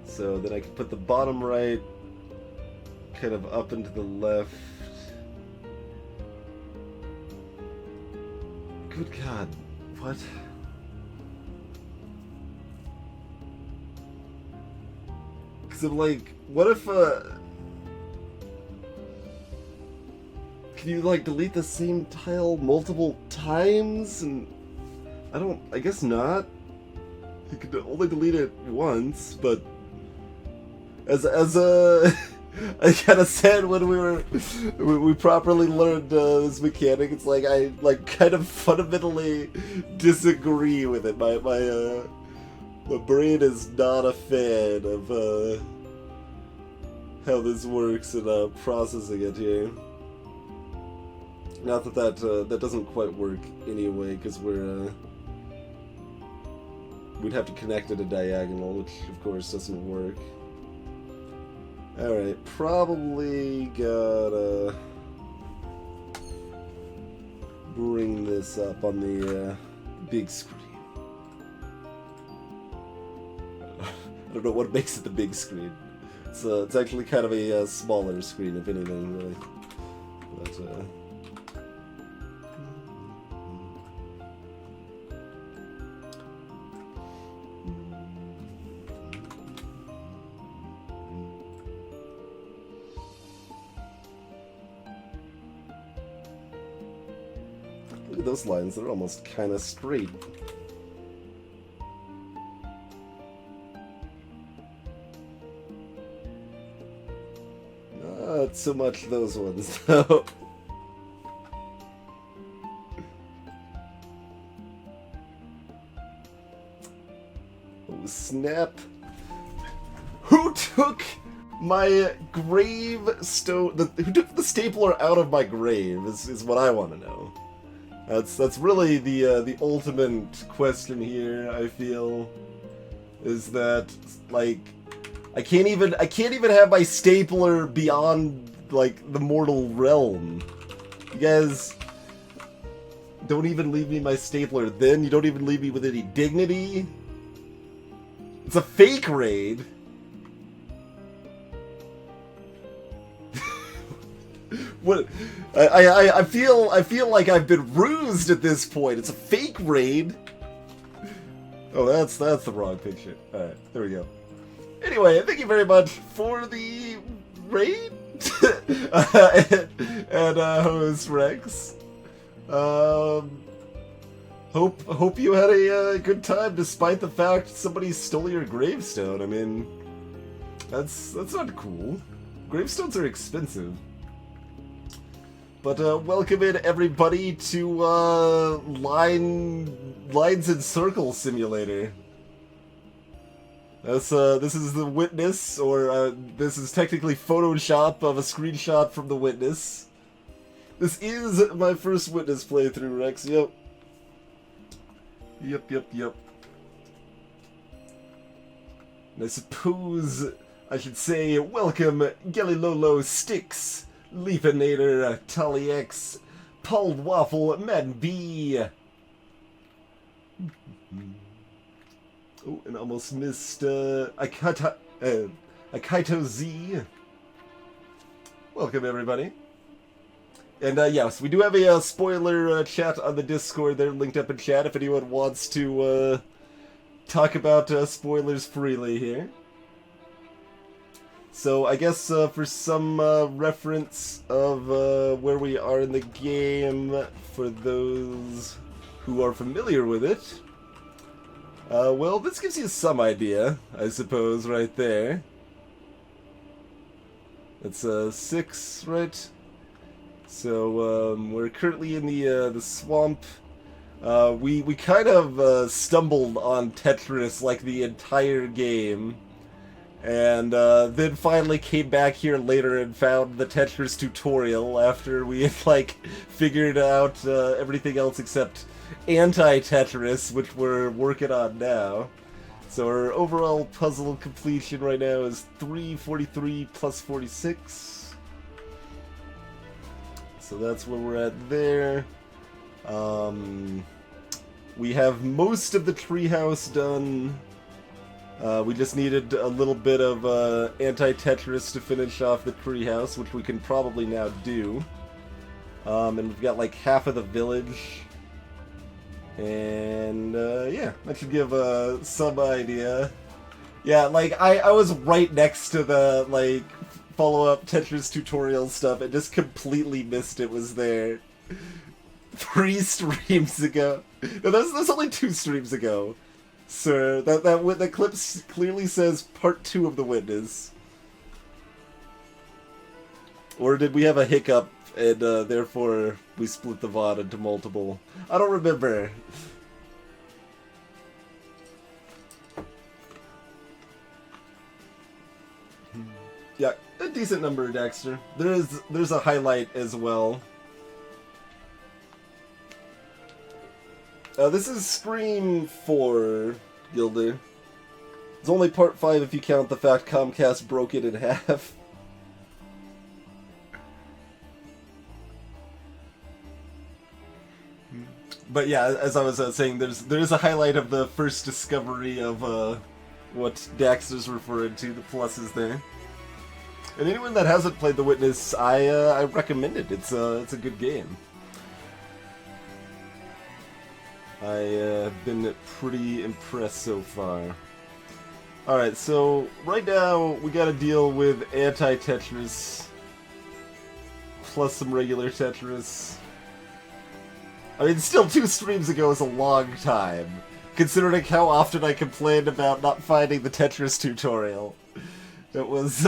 So then I can put the bottom right kind of up into the left. Good God, what? Because I'm like, what if, can you, like, delete the same tile multiple times? And I guess not. You could only delete it once, but as I kind of said when we properly learned this mechanic, it's like I kind of fundamentally disagree with it. My brain is not a fan of how this works and processing it here. Not that doesn't quite work anyway, because we'd have to connect it a diagonal, which of course doesn't work. Alright, probably gotta bring this up on the big screen. I don't know what makes it the big screen. It's actually kind of a smaller screen, if anything, really. But, look at those lines, they're almost kind of straight. Not so much those ones, though. Oh, snap. Who took my gravestone? Who took the stapler out of my grave is what I want to know. That's really the ultimate question here. I feel is that, like, I can't even have my stapler beyond, like, the mortal realm. You guys don't even leave me my stapler. Then you don't even leave me with any dignity. It's a fake raid. What? I feel like I've been rused at this point. It's a fake raid. Oh, that's the wrong picture. All right, there we go. Anyway, thank you very much for the raid, and host Rex. Hope you had a good time despite the fact somebody stole your gravestone. I mean, that's not cool. Gravestones are expensive. But welcome in everybody to Lines and Circles Simulator. This is the witness, or this is technically Photoshop of a screenshot from the witness. This is my first witness playthrough, Rex. Yep. And I suppose I should say welcome Gelilolo Sticks, Leafinator, Tally X, Pulled Waffle, Man B. Oh, and almost missed Akaito Z. Welcome, everybody. And yes, we do have a spoiler chat on the Discord there, linked up in chat if anyone wants to talk about spoilers freely here. So I guess for some reference of where we are in the game, for those who are familiar with it, well, this gives you some idea, I suppose, right there. It's 6, right? So we're currently in the swamp. We kind of stumbled on Tetris like the entire game. And then finally came back here later and found the Tetris tutorial after we had, like, figured out everything else except anti-Tetris, which we're working on now. So our overall puzzle completion right now is 343 plus 46. So that's where we're at there. We have most of the treehouse done. We just needed a little bit of anti-Tetris to finish off the treehouse, which we can probably now do. And we've got like half of the village. And yeah, that should give some idea. Yeah, like I was right next to the like follow-up Tetris tutorial stuff and just completely missed it was there. 3 streams ago. No, that's only 2 streams ago. Sir, that clip clearly says part 2 of The Witness. Or did we have a hiccup and therefore we split the VOD into multiple? I don't remember. Yeah, a decent number, Dexter. There's a highlight as well. This is Scream 4, Gilder. It's only part 5 if you count the fact Comcast broke it in half. But yeah, as I was saying, there's a highlight of the first discovery of what Daxter's referring to, the pluses there. And anyone that hasn't played The Witness, I recommend it. It's a good game. I've been pretty impressed so far. Alright, so right now we gotta deal with anti-Tetris plus some regular Tetris. I mean, still 2 streams ago is a long time, considering how often I complained about not finding the Tetris tutorial. It was,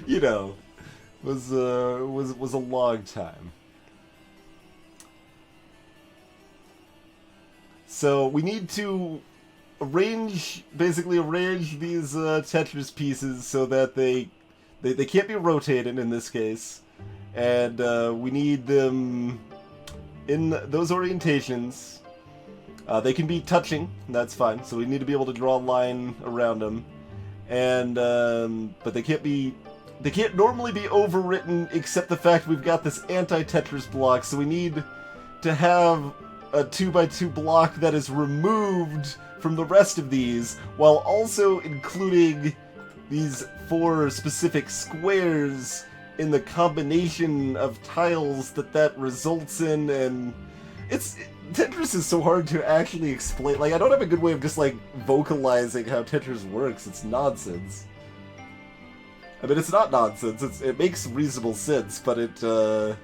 you know, was a long time. So we need to basically arrange these Tetris pieces so that they can't be rotated in this case, and we need them in those orientations. They can be touching, that's fine. So we need to be able to draw a line around them, and but they can't normally be overwritten except the fact we've got this anti-Tetris block. So we need to have a 2x2 block that is removed from the rest of these, while also including these 4 specific squares in the combination of tiles that results in. And Tetris is so hard to actually explain. Like, I don't have a good way of just like vocalizing how Tetris works. It's nonsense. I mean, it's not nonsense. It makes reasonable sense, but it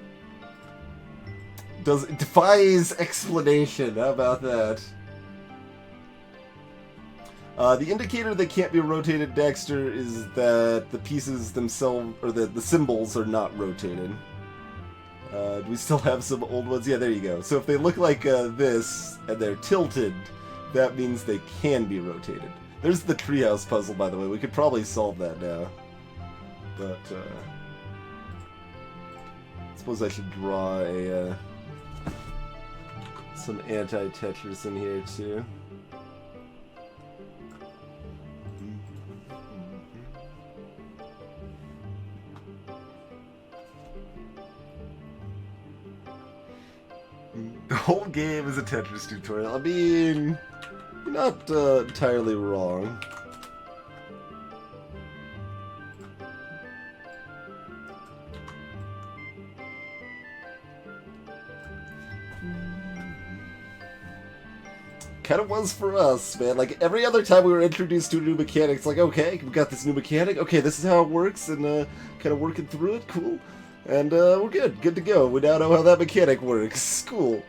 defies explanation. How about that? The indicator that can't be rotated, Dexter, is that the pieces themselves, or the symbols, are not rotated. Do we still have some old ones? Yeah, there you go. So if they look like this, and they're tilted, that means they can be rotated. There's the treehouse puzzle, by the way. We could probably solve that now. But, I suppose I should draw some anti-Tetris in here, too. The whole game is a Tetris tutorial. I mean, you're not entirely wrong. Kind of was for us, man. Like, every other time we were introduced to a new mechanic, it's like, okay, we got this new mechanic. Okay, this is how it works, and kind of working through it. Cool. And we're good. Good to go. We now know how that mechanic works. Cool.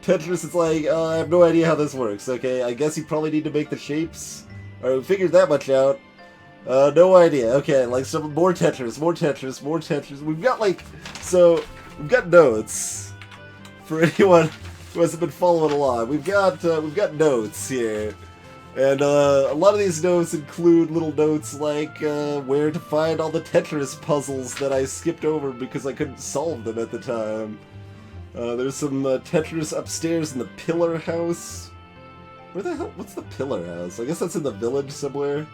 Tetris, it's like, I have no idea how this works. Okay, I guess you probably need to make the shapes. Alright, we figured that much out. No idea. Okay, like some more Tetris, more Tetris, more Tetris. We've got like, so, we've got notes. For anyone who hasn't been following along, we've got notes here. And a lot of these notes include little notes like where to find all the Tetris puzzles that I skipped over because I couldn't solve them at the time. There's some Tetris upstairs in the Pillar House. Where the hell? What's the Pillar House? I guess that's in the village somewhere.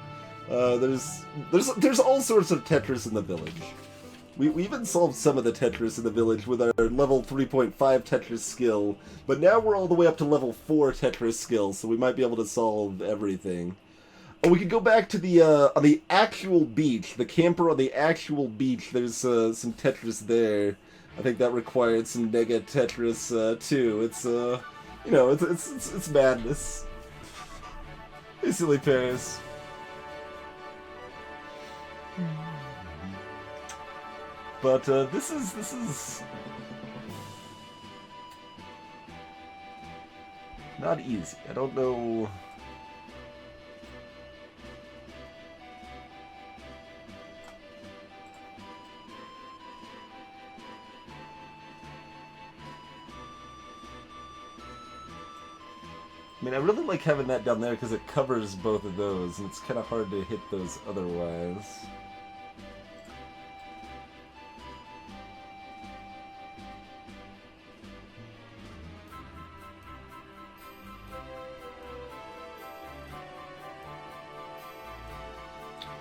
There's all sorts of Tetris in the village. We even solved some of the Tetris in the village with our level 3.5 Tetris skill, but now we're all the way up to level 4 Tetris skill, so we might be able to solve everything. Oh, we could go back to the, on the actual beach, the camper on the actual beach, there's some Tetris there. I think that required some Nega Tetris, too. It's, you know, it's madness. Hey, silly Paris. But this is not easy. I don't know. I mean, I really like having that down there because it covers both of those, and it's kind of hard to hit those otherwise.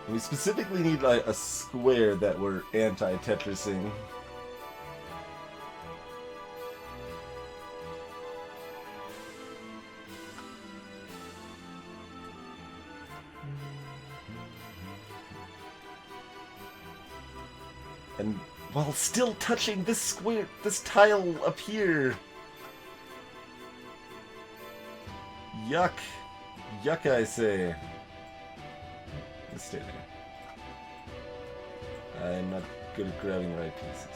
We specifically need like a square that we're anti-Tetrising. And while still touching this square, this tile up here. Yuck. Yuck, I say. Let's stay there. I'm not good at grabbing the right pieces.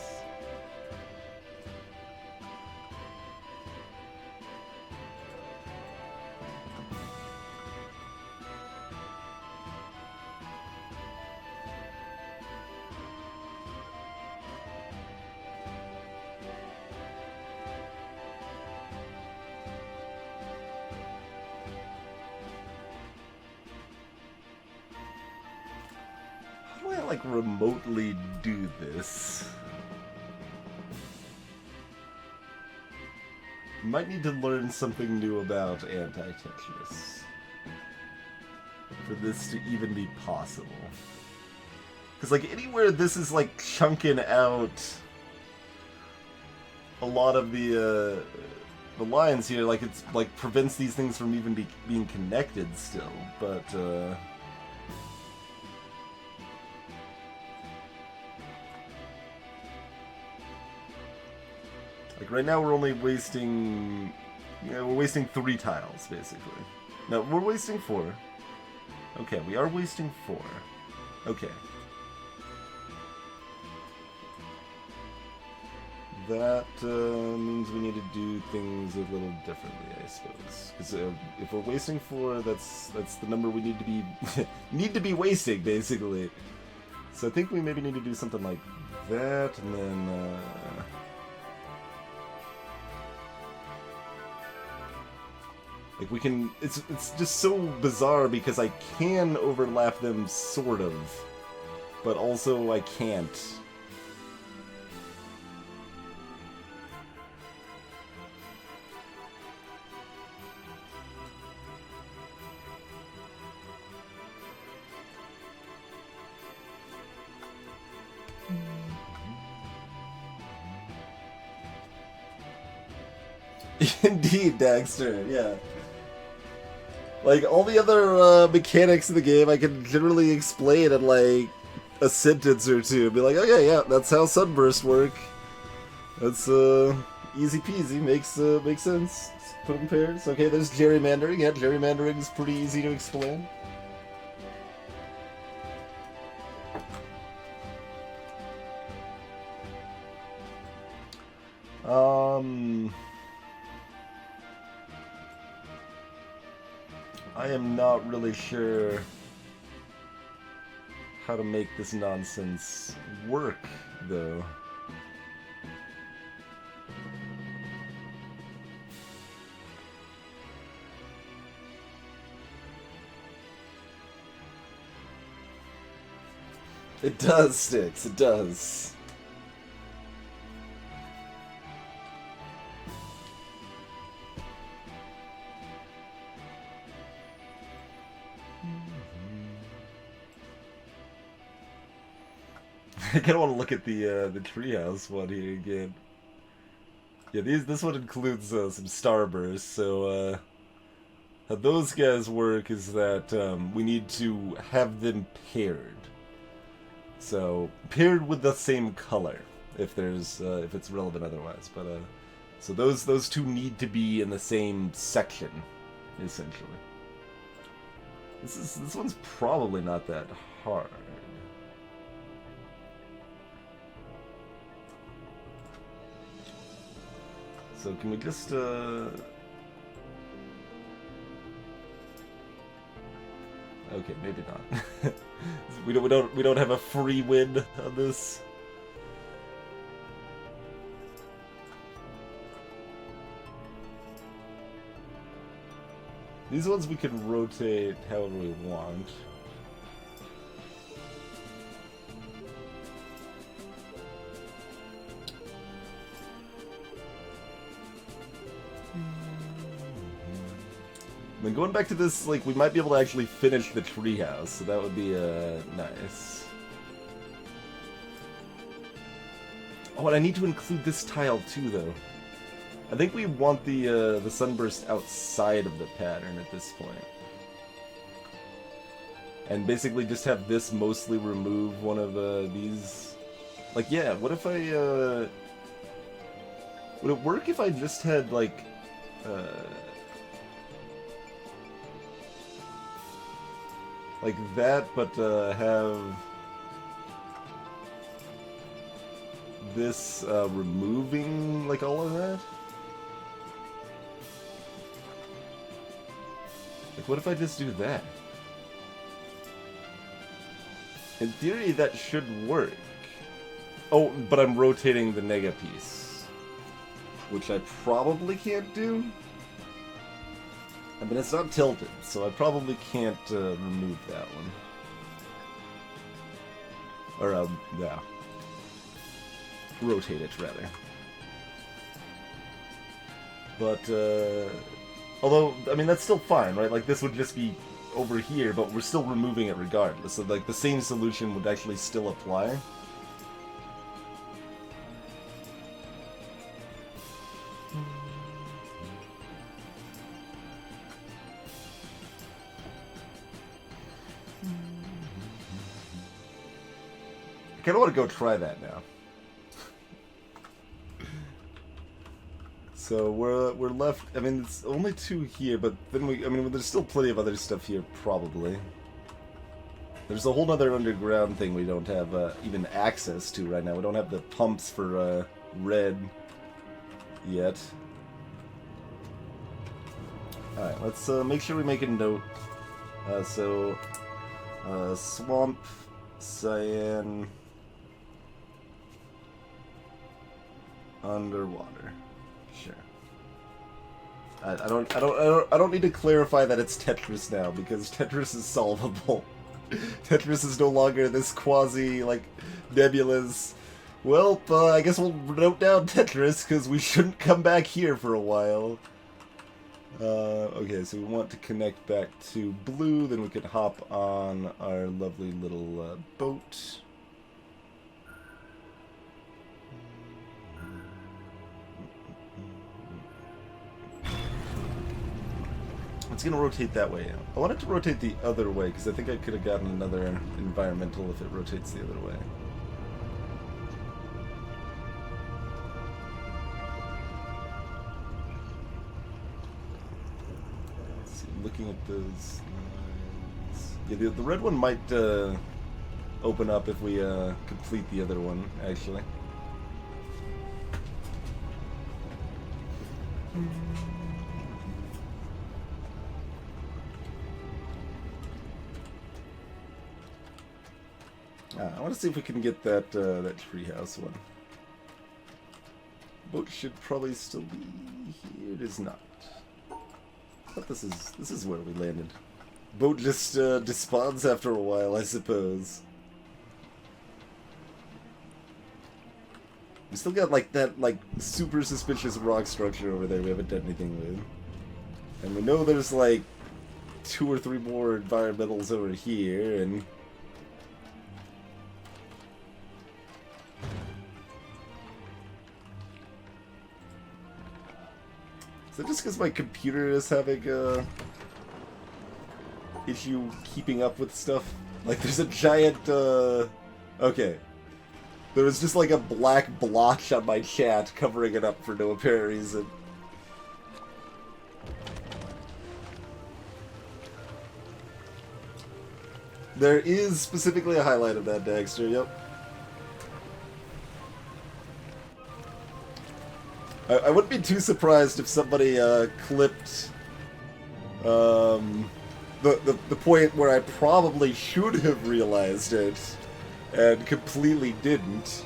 Like remotely do this. Might need to learn something new about anti-Tetris for this to even be possible. Because like anywhere this is like chunking out a lot of the lines here, like it's like prevents these things from even being connected still, but like right now we're only wasting, we're wasting 3 tiles basically. No, we're wasting 4. Okay, we are wasting 4. Okay. That means we need to do things a little differently, I suppose. Because if we're wasting 4, that's the number we need to be wasting basically. So I think we maybe need to do something like that, and then. Like we can, it's just so bizarre because I can overlap them sort of, but also I can't. Indeed, Daxter, yeah. Like, all the other mechanics in the game I can generally explain in, like, a sentence or two. Be like, okay, yeah, that's how sunbursts work. That's, easy peasy, makes sense. Put in pairs. Okay, there's gerrymandering. Yeah, gerrymandering is pretty easy to explain. I am not really sure how to make this nonsense work, though. It does, Sticks, it does. I kind of want to look at the treehouse one here again. Yeah, this one includes some starbursts, so how those guys work is that we need to have them paired. So paired with the same color, if it's relevant otherwise. But so those two need to be in the same section, essentially. This one's probably not that hard. So can we just okay, maybe not. we don't have a free win on this. These ones we can rotate however we want. Then going back to this, like, we might be able to actually finish the treehouse, so that would be nice. Oh, and I need to include this tile too, though. I think we want the sunburst outside of the pattern at this point, and basically just have this mostly remove one of these. Like, yeah, what if I would it work if I just had like that, but have this removing like all of that? Like, what if I just do that? In theory, that should work. Oh, but I'm rotating the nega piece, which I probably can't do. I mean, it's not tilted, so I probably can't remove that one. Or, yeah. Rotate it, rather. But, although, I mean, that's still fine, right? Like, this would just be over here, but we're still removing it regardless. So, like, the same solution would actually still apply. I kind of want to go try that now. So we're left. I mean, it's only two here, but then I mean, there's still plenty of other stuff here, probably. There's a whole other underground thing we don't have even access to right now. We don't have the pumps for red yet. All right, let's make sure we make a note. Swamp, cyan. Underwater. Sure. I don't need to clarify that it's Tetris now, because Tetris is solvable. Tetris is no longer this quasi, like, nebulous. Well, I guess we'll note down Tetris, because we shouldn't come back here for a while. Okay, so we want to connect back to blue, then we can hop on our lovely little boat. It's gonna rotate that way. I want it to rotate the other way, because I think I could have gotten another environmental if it rotates the other way. Let's see, looking at those lines. Yeah, the red one might open up if we complete the other one, actually. I want to see if we can get that that treehouse one. Boat should probably still be here. It is not. But this is where we landed. Boat just despawns after a while, I suppose. We still got like that like super suspicious rock structure over there we haven't done anything with. And we know there's like 2 or 3 more environmentals over here, and is that just because my computer is having a issue keeping up with stuff? Like there's a giant okay. There was just like a black blotch on my chat covering it up for no apparent reason. There is specifically a highlight of that, Dexter, yep. I wouldn't be too surprised if somebody clipped the point where I probably should have realized it and completely didn't.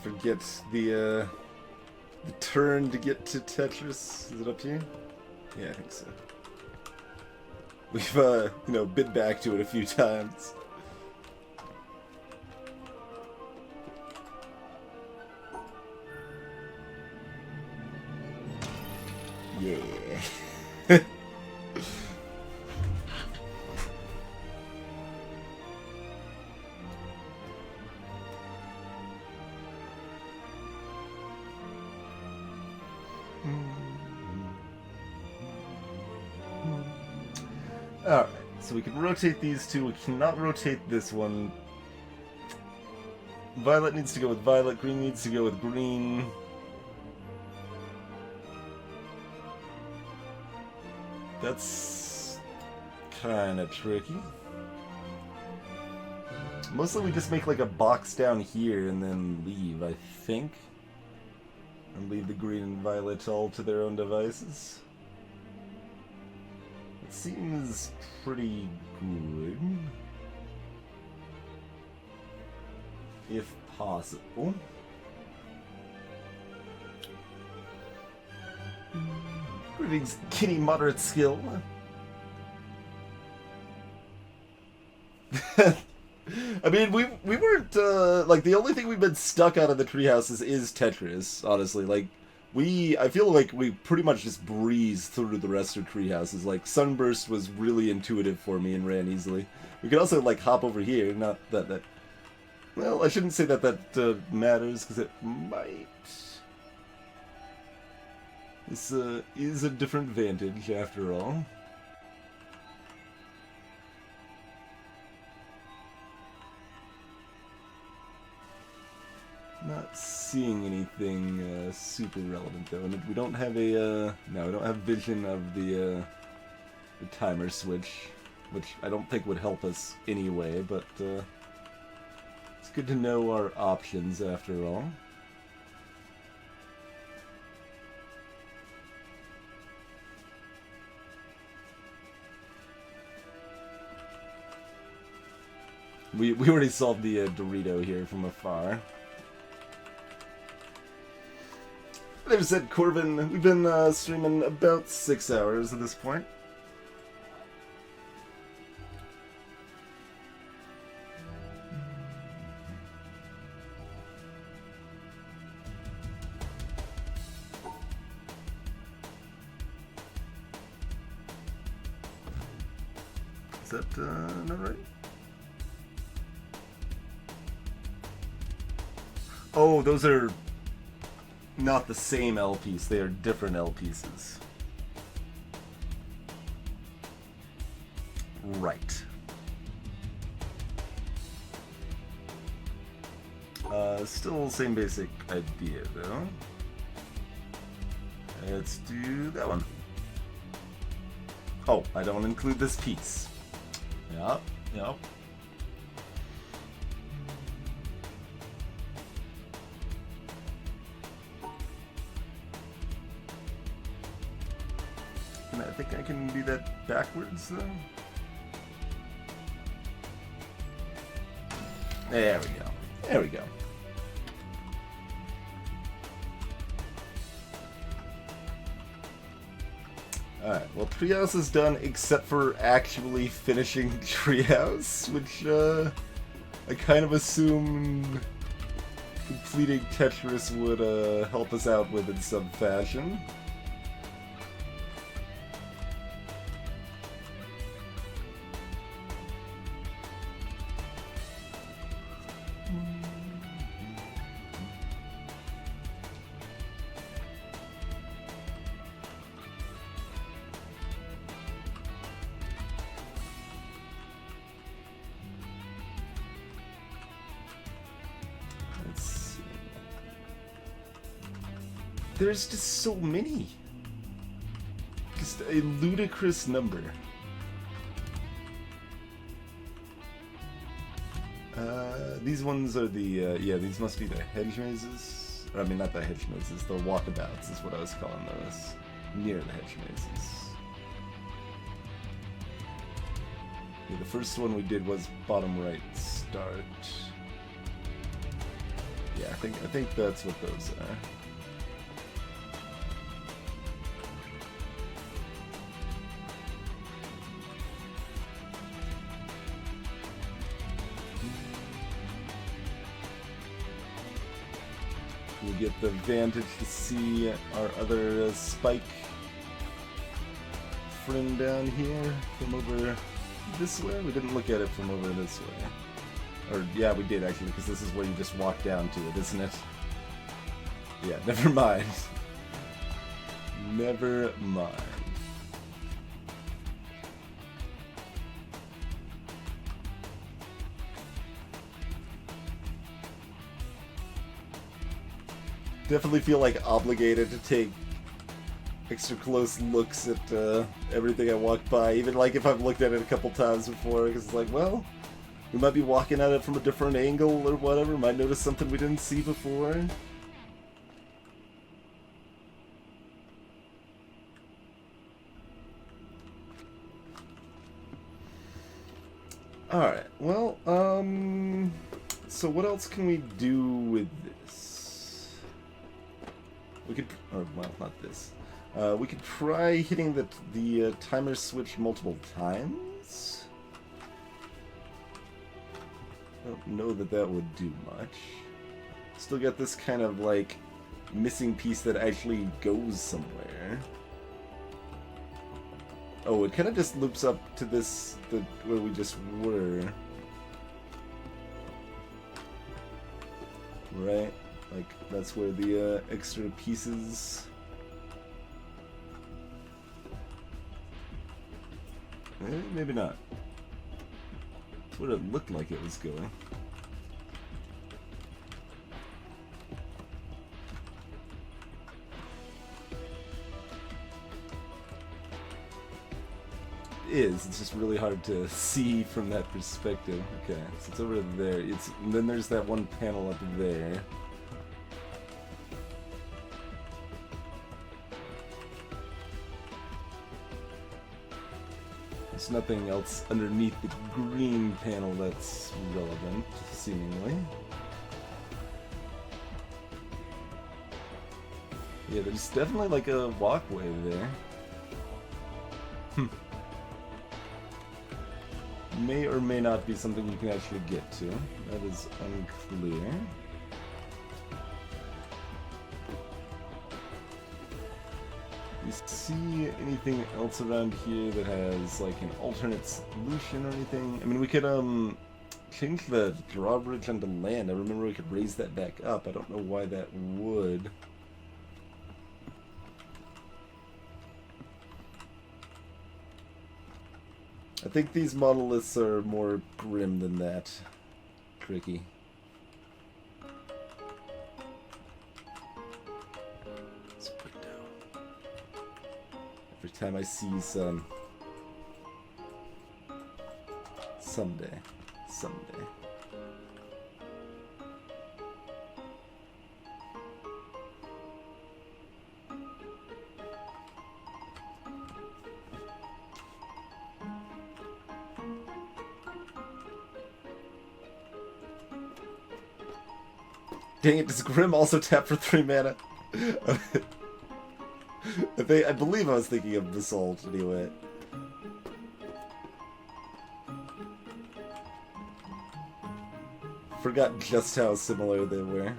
Forget the turn to get to Tetris. Is it up here? Yeah, I think so. We've you know, been back to it a few times. Yeah. Alright, so we can rotate these two, we cannot rotate this one. Violet needs to go with violet, green needs to go with green. That's kinda tricky. Mostly we just make like a box down here and then leave, I think. And leave the green and violet all to their own devices. Seems pretty good, if possible. Greetings, Kitty Moderate Skill. I mean, we weren't like the only thing we've been stuck out of the treehouses is Tetris. Honestly, like. I feel like we pretty much just breezed through the rest of treehouses. Like, Sunburst was really intuitive for me and ran easily. We could also, like, hop over here, not that... Well, I shouldn't say that matters, because it might... This is a different vantage, after all. Not seeing anything super relevant though, and we don't have a no, we don't have vision of the timer switch, which I don't think would help us anyway. But it's good to know our options after all. We already solved the Dorito here from afar. They've said Corbin, we've been streaming about 6 hours at this point. Is that not right? Oh, those are not the same L piece, they are different L pieces. Right. Still the same basic idea, though. Let's do that one. Oh, I don't include this piece. Yep, yep. I think I can do that backwards, though. There we go. There we go. Alright, well, Treehouse is done except for actually finishing Treehouse, which, I kind of assumed completing Tetris would, help us out with in some fashion. There's just so many. Just a ludicrous number. These ones are the, yeah, these must be the hedge mazes. Or, I mean, not the hedge mazes, the walkabouts is what I was calling those. Near the hedge mazes. Yeah, the first one we did was bottom right start. Yeah, I think that's what those are. We get the vantage to see our other Spike friend down here from over this way. We didn't look at it from over this way. Or, yeah, we did actually, because this is where you just walk down to it, isn't it? Yeah, never mind. Never mind. Definitely feel like obligated to take extra close looks at everything I walk by, even like if I've looked at it a couple times before, because it's like, well, we might be walking at it from a different angle or whatever, might notice something we didn't see before. Alright, well, so what else can we do with this? We could, or, well, not this. We could try hitting the timer switch multiple times. I don't know that that would do much. Still got this kind of, like, missing piece that actually goes somewhere. Oh, it kind of just loops up to this, where we just were. Right? Like, that's where the extra pieces... maybe not. That's what it looked like it was going. It's just really hard to see from that perspective. Okay, so it's over there. And then there's that one panel up there. There's nothing else underneath the green panel that's relevant, seemingly. Yeah, there's definitely like a walkway there. May or may not be something you can actually get to. That is unclear. You see anything else around here that has like an alternate solution or anything? I mean, we could change the drawbridge onto land. I remember we could raise that back up. I don't know why that would. I think these monoliths are more grim than that. Tricky. Every time I see you, son. Someday. Someday. Dang it, does Grim also tap for 3 mana? I believe I was thinking of Basalt anyway. Forgot just how similar they were.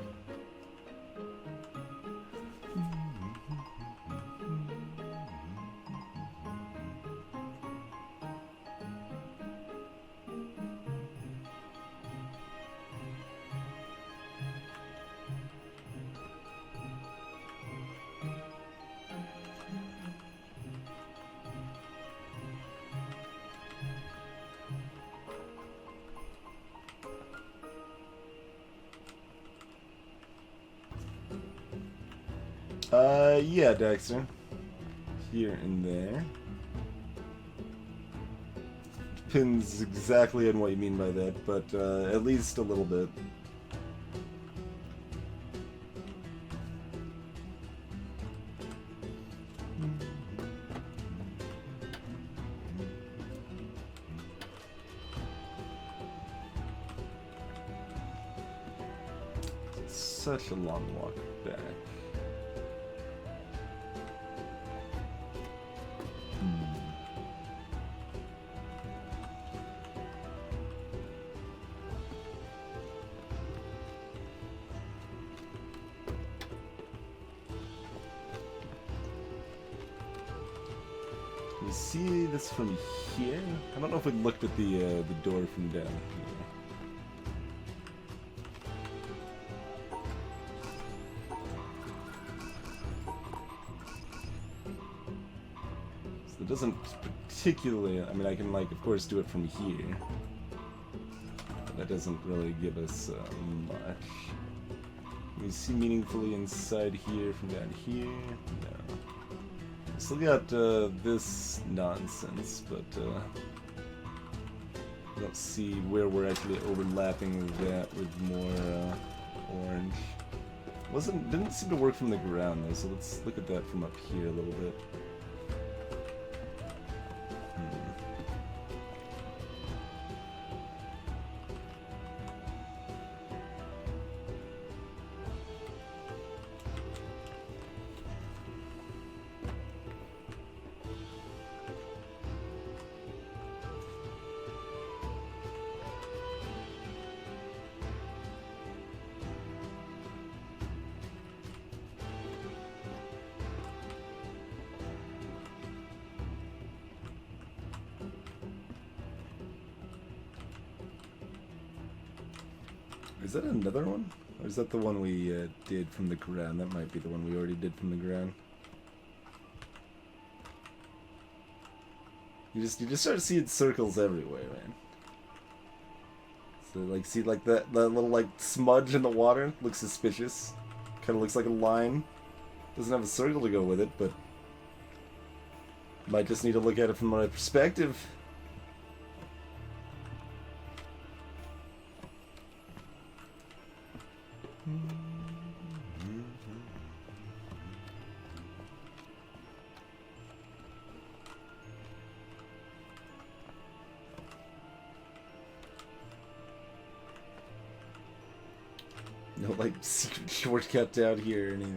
Yeah, Dexter. Here and there. Depends exactly on what you mean by that, but at least a little bit. Such a long walk back. You see this from here? I don't know if we looked at the door from down here. So it doesn't particularly. I mean, I can like, of course, do it from here, but that doesn't really give us much. You see meaningfully inside here from down here? No. Still got this nonsense, but I don't see where we're actually overlapping that with more orange. Didn't seem to work from the ground though, so let's look at that from up here a little bit. Is that another one? Or is that the one we did from the ground? That might be the one we already did from the ground. You just start seeing circles everywhere, man. So like, see like that little like smudge in the water? Looks suspicious. Kind of looks like a line. Doesn't have a circle to go with it, but might just need to look at it from my perspective. No, like, secret shortcut down here anyway.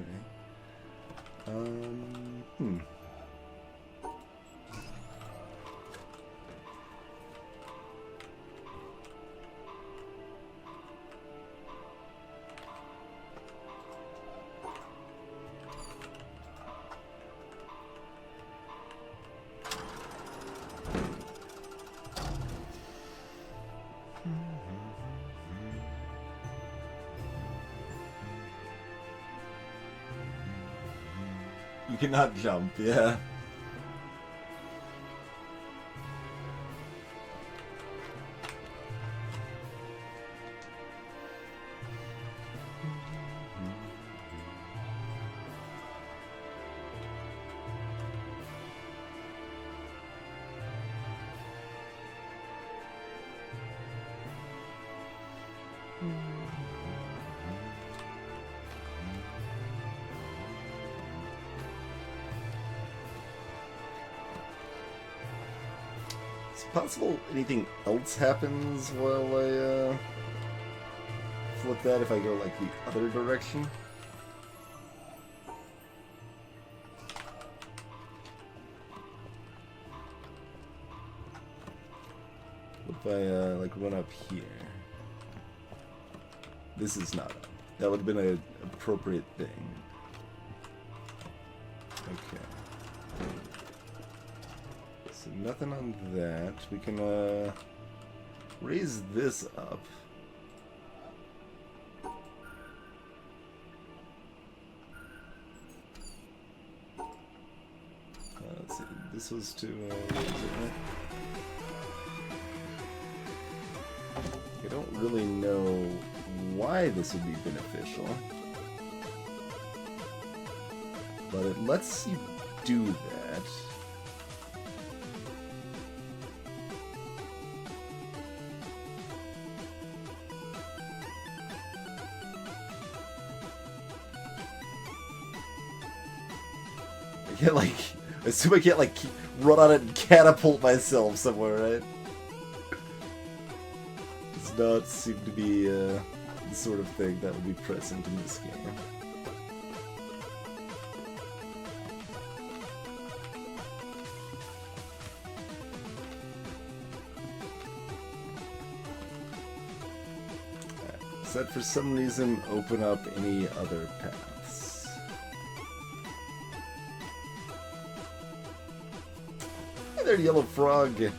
You cannot jump, yeah. It's possible anything else happens while I flip that if I go like the other direction. What if I like run up here? This is not up. That would have been an appropriate thing. Okay. So nothing on that. We can raise this up. Let's see. This was to raise it, right? I don't really know why this would be beneficial, but it lets you do that. I can't like, I assume I can't like run on it and catapult myself somewhere, right? Does not seem to be the sort of thing that would be present in this game. Does that for some reason open up any other paths? Hey there, Yellow Frog.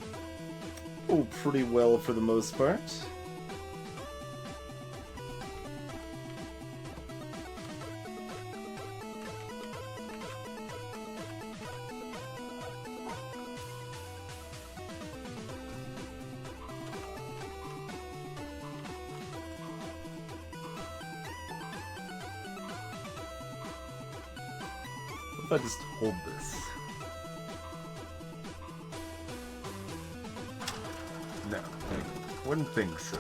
Oh, pretty well for the most part. What if I just hold this? No, I wouldn't think so.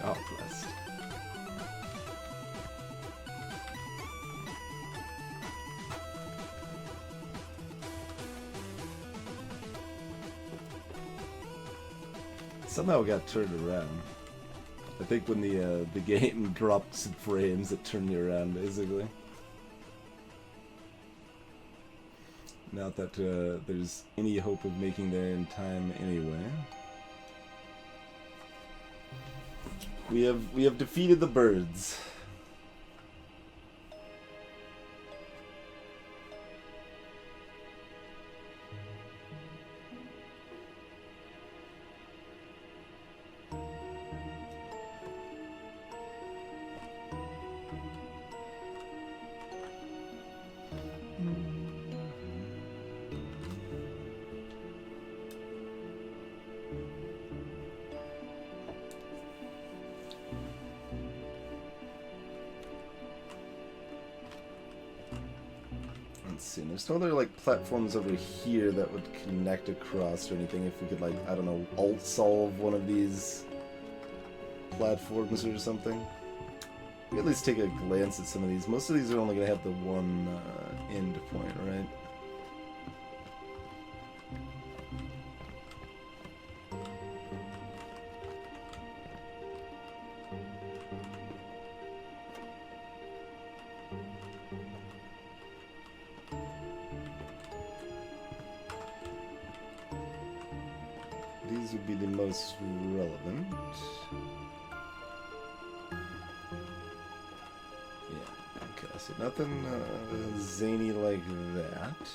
Oh, blessed. Somehow it got turned around. I think when the game dropped some frames, it turned me around, basically. Not that there's any hope of making that in time anyway. We have defeated the birds. Let's see, there's no other like platforms over here that would connect across or anything. If we could like, I don't know, alt solve one of these platforms or something. We at least take a glance at some of these. Most of these are only going to have the one end point, right? These would be the most relevant. Yeah, okay, so nothing zany like that.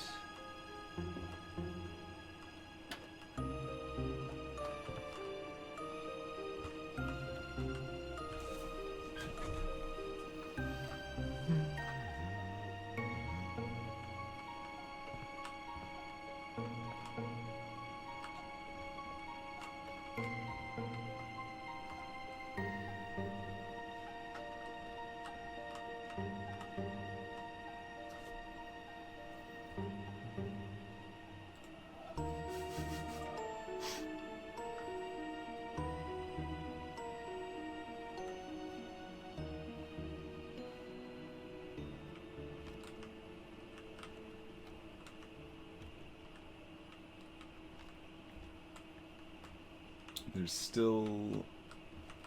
there's still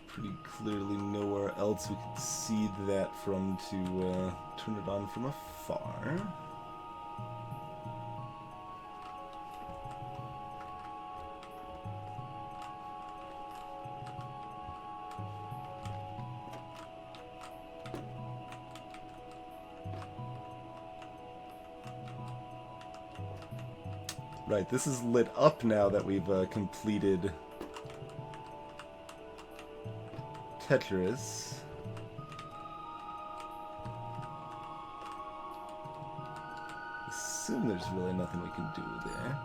pretty clearly nowhere else we can see that from to turn it on from afar. Right, this is lit up now that we've completed Tetris. Assume there's really nothing we can do there.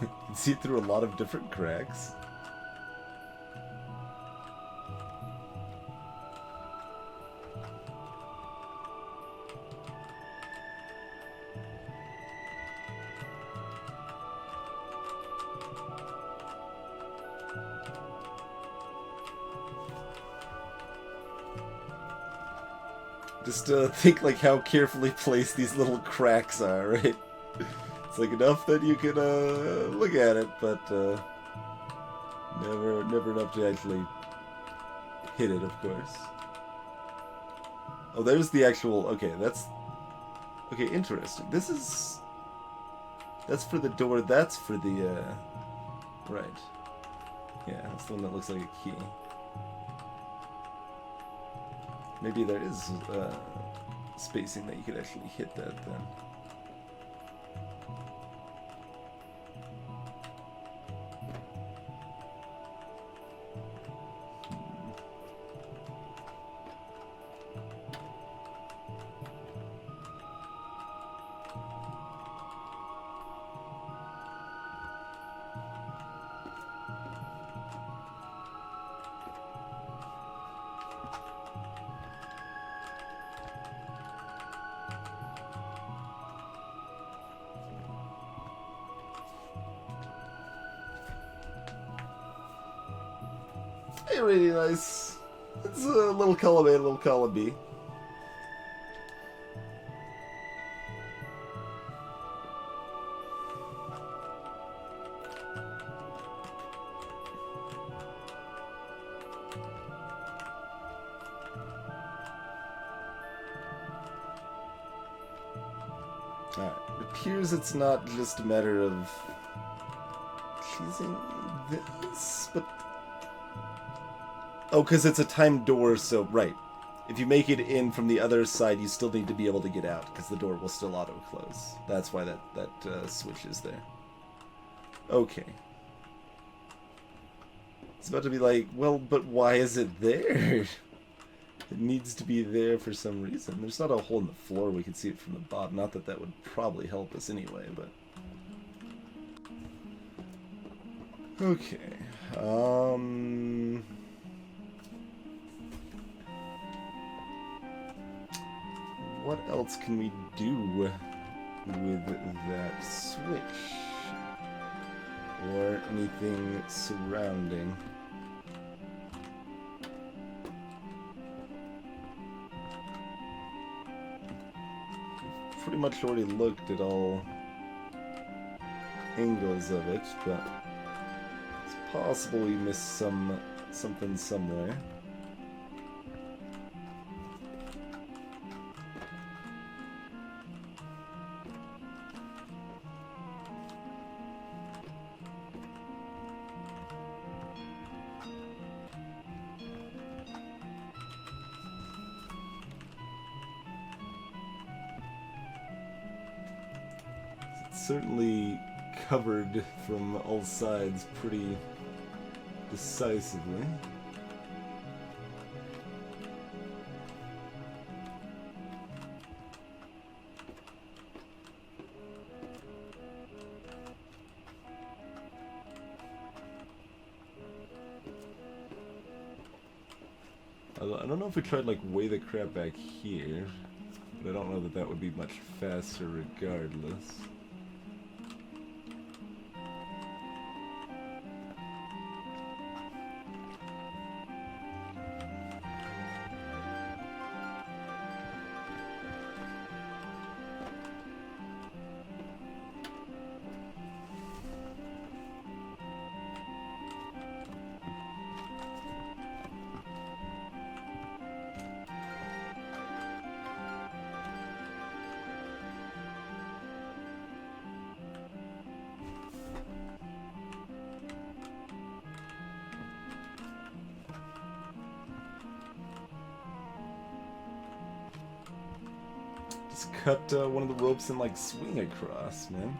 You can see through a lot of different cracks. Just think like how carefully placed these little cracks are, right? It's like enough that you can look at it, but never enough to actually hit it, of course. Oh, there's the actual. Okay, that's okay. Interesting. That's for the door. That's for the right. Yeah, that's the one that looks like a key. Maybe there is spacing that you could actually hit that then. Hey, really nice. It's a little column A, a little column B. Alright, it appears it's not just a matter of choosing this, but... Oh, because it's a timed door, so, right. If you make it in from the other side, you still need to be able to get out, because the door will still auto-close. That's why that switch is there. Okay. It's about to be like, well, but why is it there? It needs to be there for some reason. There's not a hole in the floor, we can see it from the bottom. Not that that would probably help us anyway, but... Okay. What else can we do with that switch? Or anything surrounding? Pretty much already looked at all angles of it, but it's possible we missed something somewhere. Certainly covered from all sides pretty decisively. I don't know if we tried like way the crap back here, but I don't know that that would be much faster regardless. Just cut one of the ropes and like swing across, man.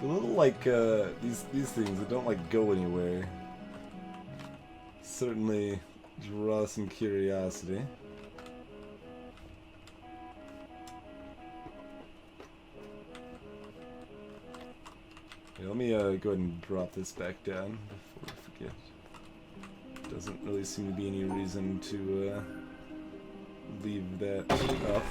The little like these things that don't like go anywhere certainly draw some curiosity. Okay, let me go ahead and drop this back down before I forget. Doesn't really seem to be any reason to leave that up.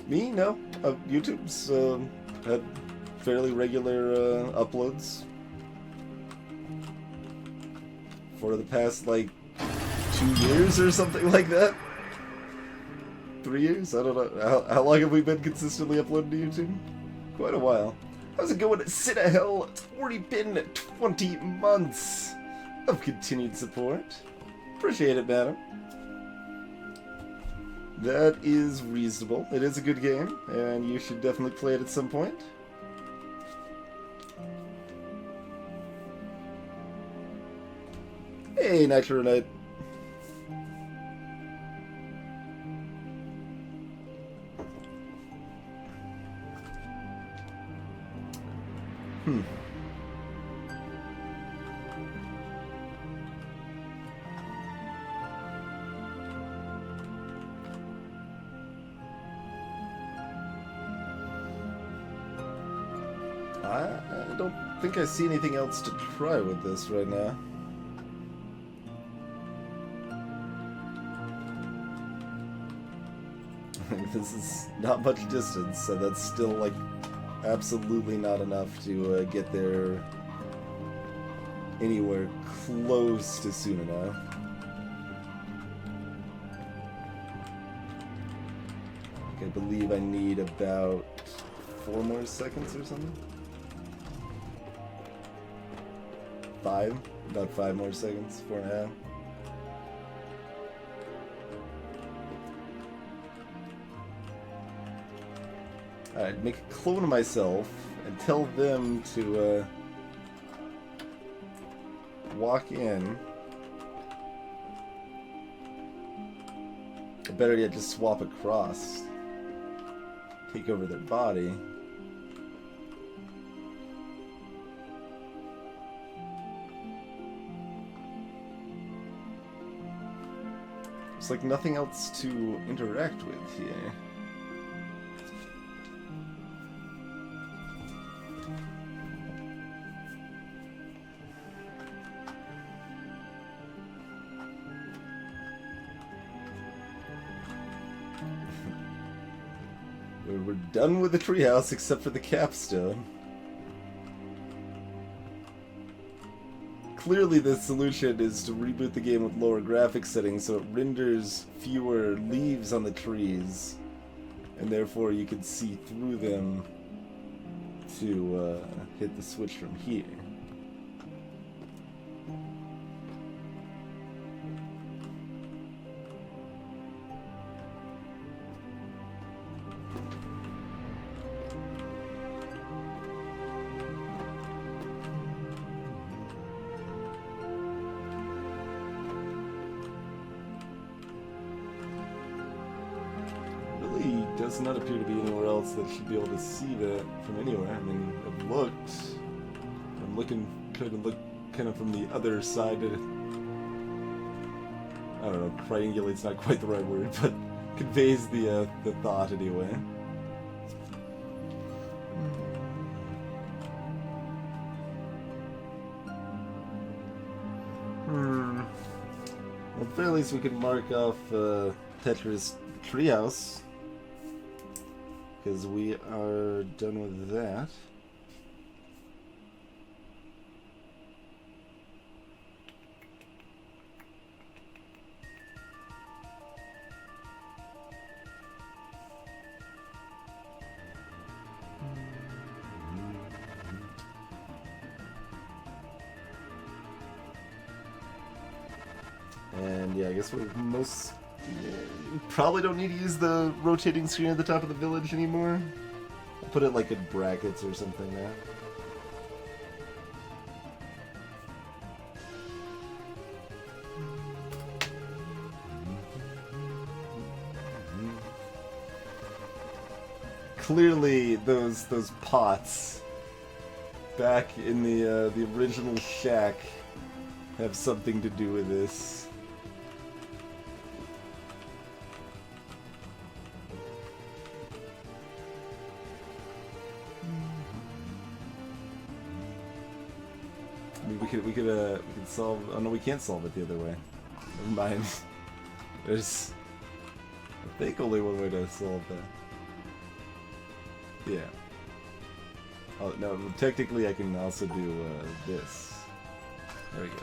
Me? No. YouTube's had fairly regular uploads for the past, like, 2 years or something like that. 3 years? I don't know. How long have we been consistently uploading to YouTube? Quite a while. How's it going? Hell, it's already been 20 months of continued support. Appreciate it, madam. That is reasonable. It is a good game, and you should definitely play it at some point. Hey, Nitro Knight. I don't think I see anything else to try with this right now. This is not much distance, so that's still, like, absolutely not enough to get there anywhere close to soon enough. I believe I need about 4 more seconds or something? 5? About 5 more seconds, 4.5. Alright, make a clone of myself and tell them to walk in. Or better yet, just swap across. Take over their body. There's like nothing else to interact with here. We're done with the treehouse except for the capstone. Clearly the solution is to reboot the game with lower graphics settings so it renders fewer leaves on the trees, and therefore you can see through them to hit the switch from here. Does not appear to be anywhere else that should be able to see that from anywhere. I mean, I've looked. I'm looking, trying to look kind of from the other side. I don't know, triangulate's not quite the right word, but conveys the thought anyway. Well, at the very least we can mark off Tetra's treehouse, because we are done with that. And yeah, I guess we're most... we probably don't need to use the rotating screen at the top of the village anymore. I'll put it like in brackets or something now. Clearly, those pots back in the original shack have something to do with this. I mean, we could solve. Oh no, we can't solve it the other way. Never mind. There's, I think, only one way to solve that. Yeah. Oh, no, technically I can also do this. There we go.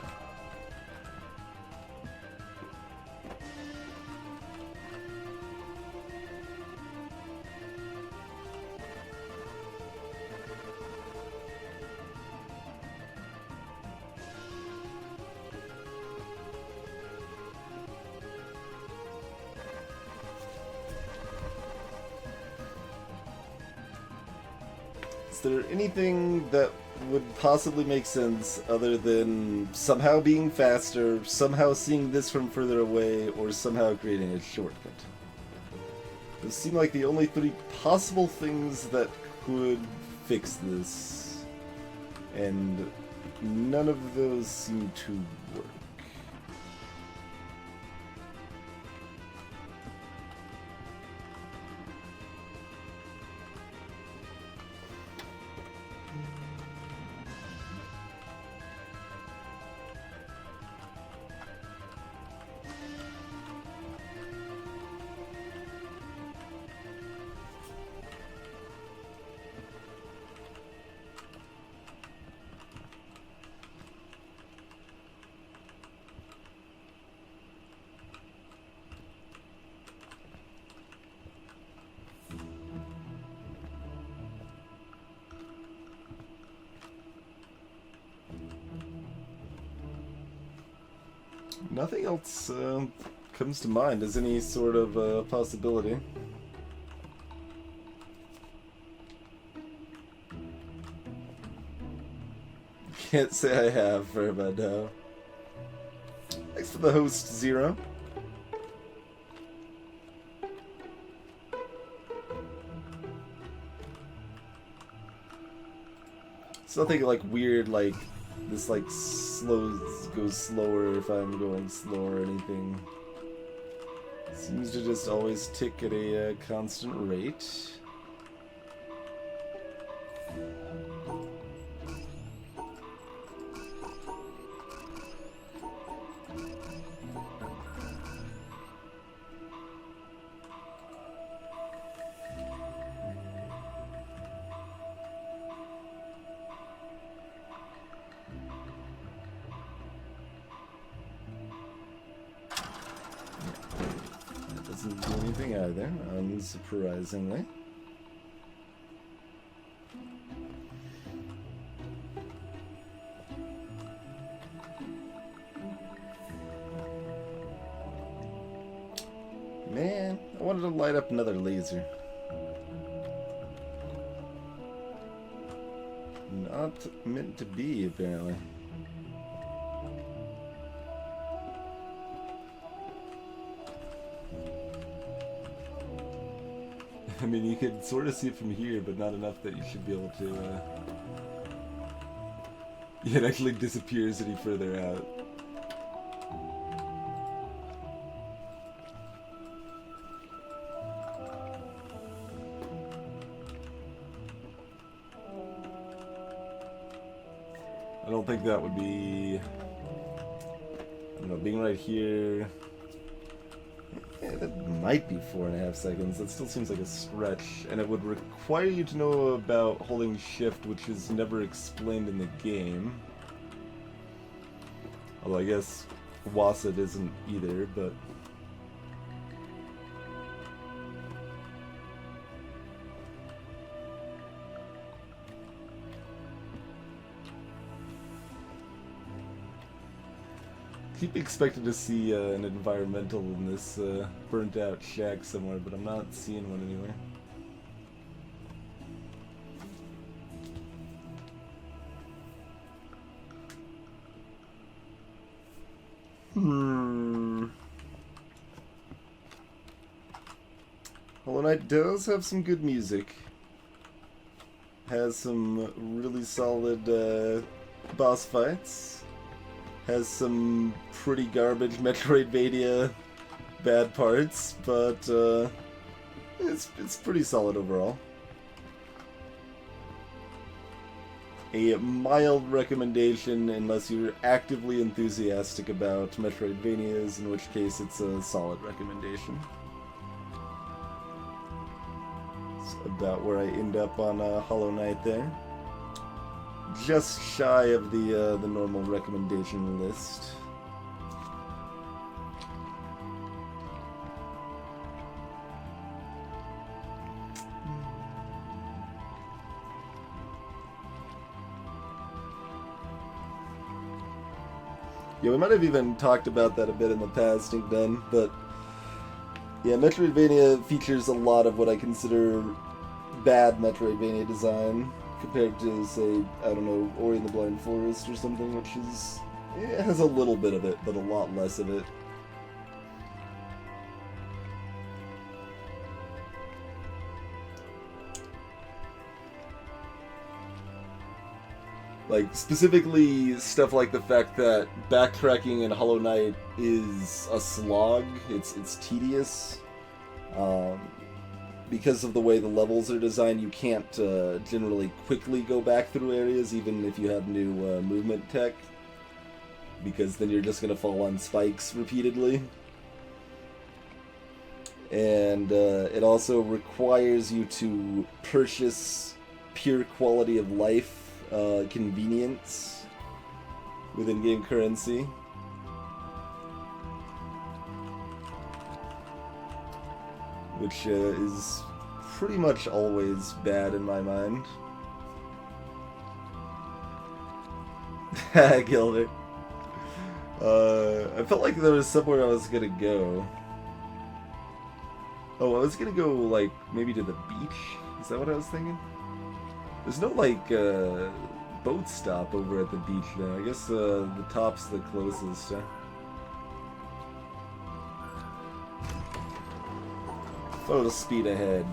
Is there anything that would possibly make sense other than somehow being faster, somehow seeing this from further away, or somehow creating a shortcut? Those seem like the only three possible things that could fix this, and none of those seem to work. Nothing else comes to mind as any sort of possibility. Can't say I have for about now. Thanks for the host, Zero. It's nothing like weird, like this like goes slower if I'm going slow or anything. Seems to just always tick at a constant rate. Doesn't do anything either, unsurprisingly. Man, I wanted to light up another laser. Not meant to be, apparently. I mean, you could sort of see it from here, but not enough that you should be able to, it actually disappears any further out. I don't think that would be, I don't know, being right here. Yeah, that might be 4.5 seconds. That still seems like a stretch, and it would require you to know about holding shift, which is never explained in the game. Although I guess Wasset isn't either, but... keep expecting to see an environmental in this burnt out shack somewhere, but I'm not seeing one anywhere. Hollow Knight does have some good music. Has some really solid boss fights. Has some pretty garbage Metroidvania bad parts, but it's pretty solid overall. A mild recommendation unless you're actively enthusiastic about Metroidvanias, in which case it's a solid recommendation. It's about where I end up on Hollow Knight there. Just shy of the normal recommendation list. Yeah, we might have even talked about that a bit in the past, Ink Done, but yeah, Metroidvania features a lot of what I consider bad Metroidvania design compared to, say, I don't know, Ori and the Blind Forest or something, which is, it has a little bit of it, but a lot less of it. Like, specifically stuff like the fact that backtracking in Hollow Knight is a slog, it's tedious. Because of the way the levels are designed, you can't generally quickly go back through areas, even if you have new movement tech. Because then you're just going to fall on spikes repeatedly. And it also requires you to purchase pure quality of life convenience with in-game currency. Which is pretty much always bad in my mind. Gilder. I felt like there was somewhere I was gonna go. Oh, I was gonna go, like, maybe to the beach? Is that what I was thinking? There's no, like, boat stop over at the beach now. I guess the top's the closest, huh? Full speed ahead.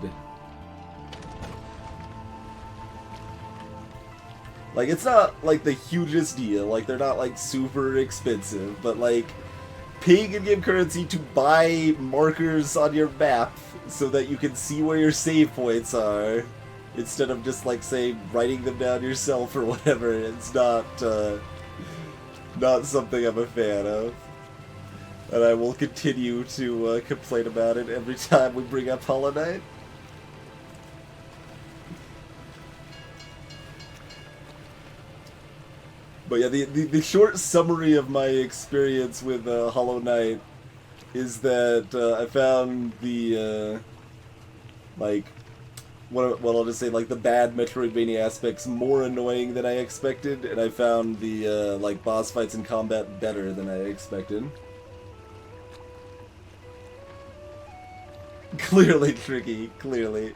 Like, it's not, like, the hugest deal. Like, they're not, like, super expensive. But, like, paying in-game currency to buy markers on your map so that you can see where your save points are, instead of just, like, say, writing them down yourself or whatever, it's not something I'm a fan of. And I will continue to complain about it every time we bring up Hollow Knight. But yeah, the short summary of my experience with Hollow Knight is that I found the, like, what I'll just say, like, the bad Metroidvania aspects more annoying than I expected, and I found the, like, boss fights and combat better than I expected. Clearly tricky, clearly.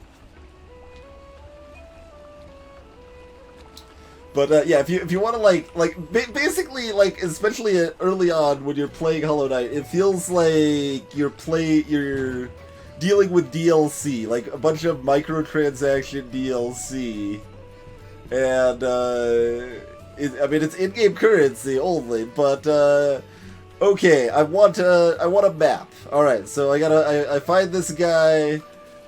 But yeah, if you want to basically, like, especially early on when you're playing Hollow Knight, it feels like you're dealing with DLC, like a bunch of microtransaction DLC, and I mean, it's in-game currency only, but okay, I want a map. All right, so I find this guy,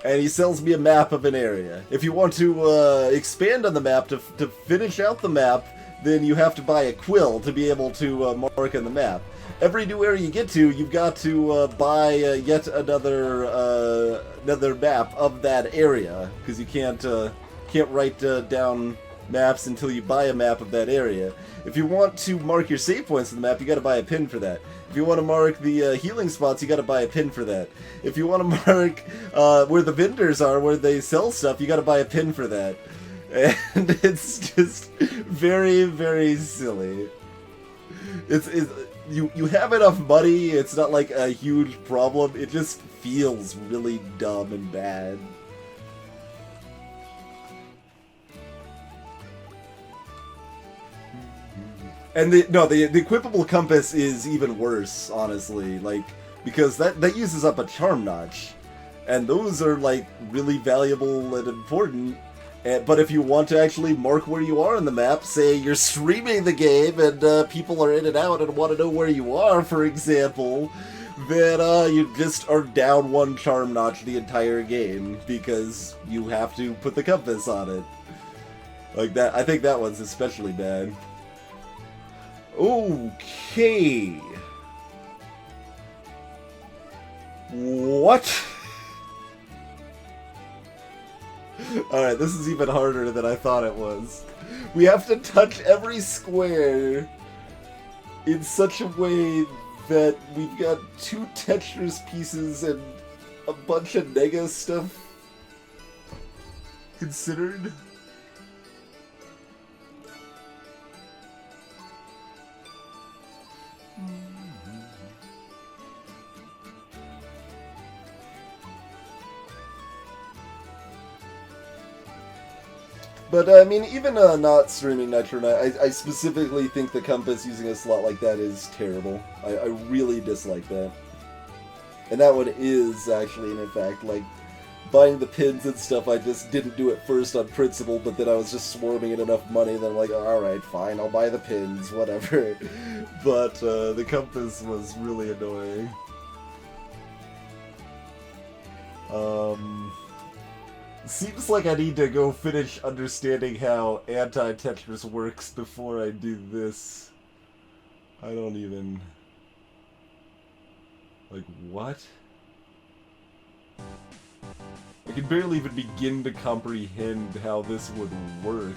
and he sells me a map of an area. If you want to expand on the map to finish out the map, then you have to buy a quill to be able to mark on the map. Every new area you get to, you've got to buy yet another map of that area, because you can't write down maps until you buy a map of that area. If you want to mark your save points on the map, you got to buy a pin for that. If you want to mark the healing spots, you got to buy a pin for that. If you want to mark where the vendors are, where they sell stuff, you got to buy a pin for that. And it's just very, very silly. It's you have enough money, it's not like a huge problem, it just feels really dumb and bad. And the equipable compass is even worse, honestly, like, because that uses up a charm notch, and those are like really valuable and important. But if you want to actually mark where you are on the map, say you're streaming the game and people are in and out and want to know where you are, for example, then you just are down one charm notch the entire game because you have to put the compass on it. Like that, I think that one's especially bad. Okay. What? Alright, this is even harder than I thought it was. We have to touch every square in such a way that we've got 2 Tetris pieces and a bunch of Nega stuff considered. But, I mean, even not streaming Nitro Knight, I specifically think the compass using a slot like that is terrible. I really dislike that. And that one is, actually, and in fact, like, buying the pins and stuff, I just didn't do it first on principle, but then I was just swarming in enough money that I'm like, alright, fine, I'll buy the pins, whatever. But, the compass was really annoying. Seems like I need to go finish understanding how anti-Tetris works before I do this. I don't even... Like, what? I can barely even begin to comprehend how this would work.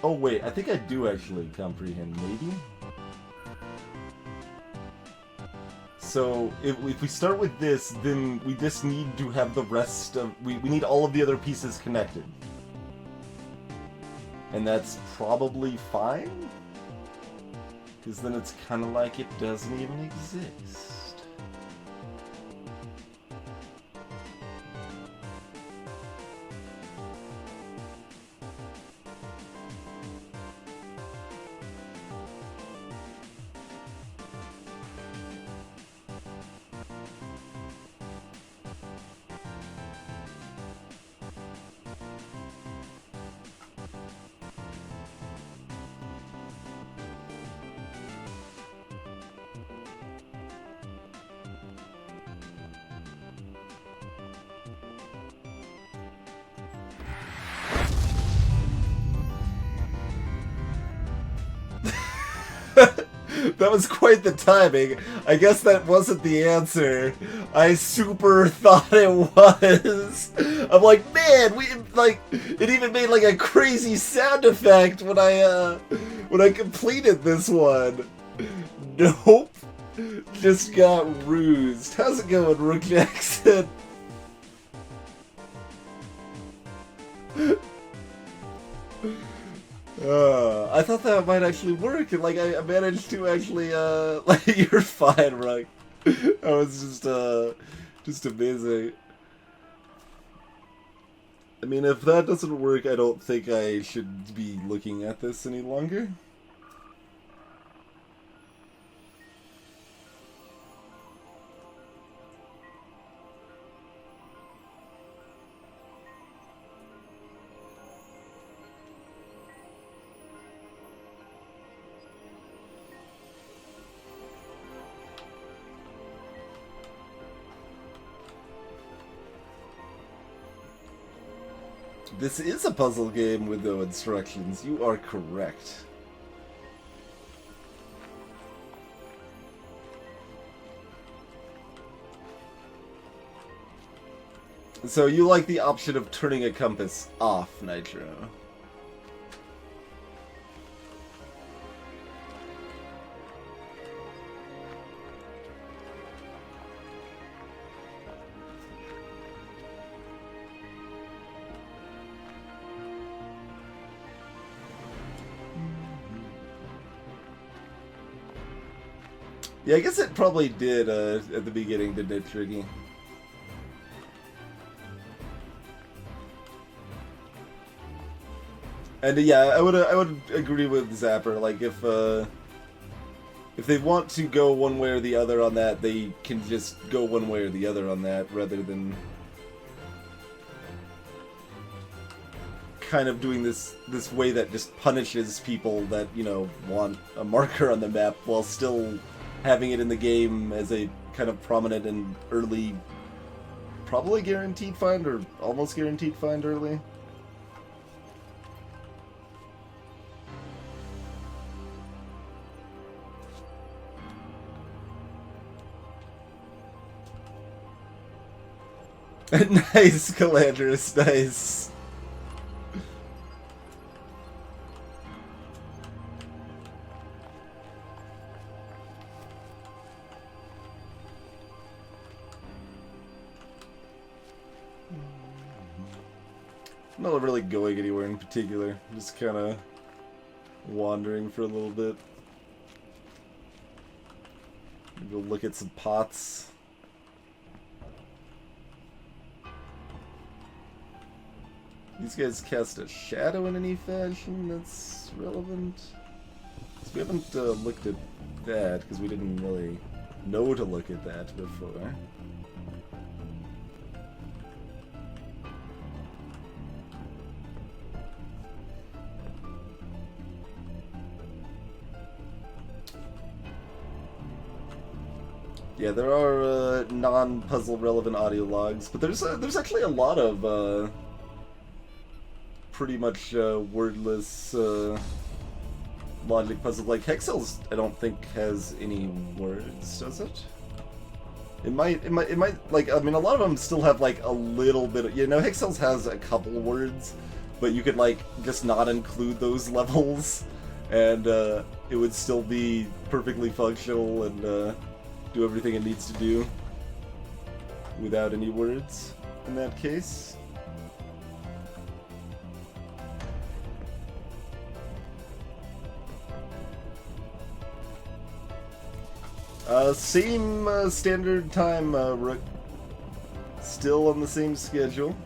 Oh wait, I think I do actually comprehend, maybe? So, if we start with this, then we just need to have the rest of... We need all of the other pieces connected. And that's probably fine? Because then it's kind of like it doesn't even exist. That was quite the timing. I guess that wasn't the answer. I super thought it was. I'm like, man, it even made like a crazy sound effect when I completed this one. Nope. Just got rused. How's it going, Rook Jackson? I thought that might actually work, and like I managed to actually like you're fine, Rook. That was just amazing. I mean, if that doesn't work, I don't think I should be looking at this any longer. This is a puzzle game with no instructions. You are correct. So you like the option of turning a compass off, Nitro? Yeah, I guess it probably did at the beginning, didn't it, Tricky? And yeah, I would agree with Zapper. Like if they want to go one way or the other on that, they can just go one way or the other on that, rather than kind of doing this way that just punishes people that, you know, want a marker on the map while still having it in the game as a kind of prominent and early, probably guaranteed find or almost guaranteed find early. Nice, Calandrus, nice. Not really going anywhere in particular, just kind of wandering for a little bit. Go look at some pots. These guys cast a shadow in any fashion that's relevant. So we haven't looked at that because we didn't really know to look at that before. Yeah, there are non-puzzle relevant audio logs, but there's actually a lot of pretty much wordless logic puzzle. Like Hexel's, I don't think has any words, does it? It might. Like, I mean, a lot of them still have like a little bit of, you know, Hexel's has a couple words, but you could like just not include those levels, and it would still be perfectly functional and do everything it needs to do without any words in that case. Same standard time, Rook. Still on the same schedule.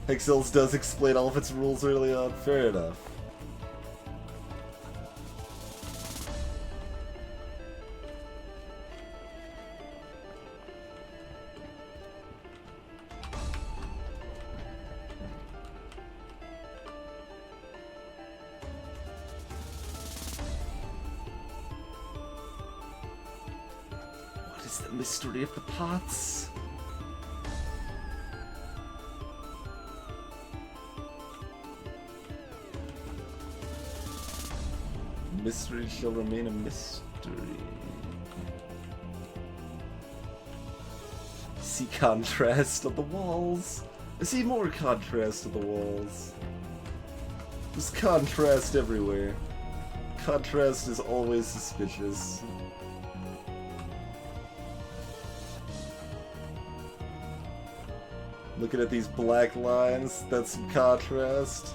Hexels does explain all of its rules early on. Fair enough. Mystery of the pots. Mystery shall remain a mystery. See contrast on the walls. I see more contrast on the walls. There's contrast everywhere. Contrast is always suspicious. Looking at these black lines, that's some contrast.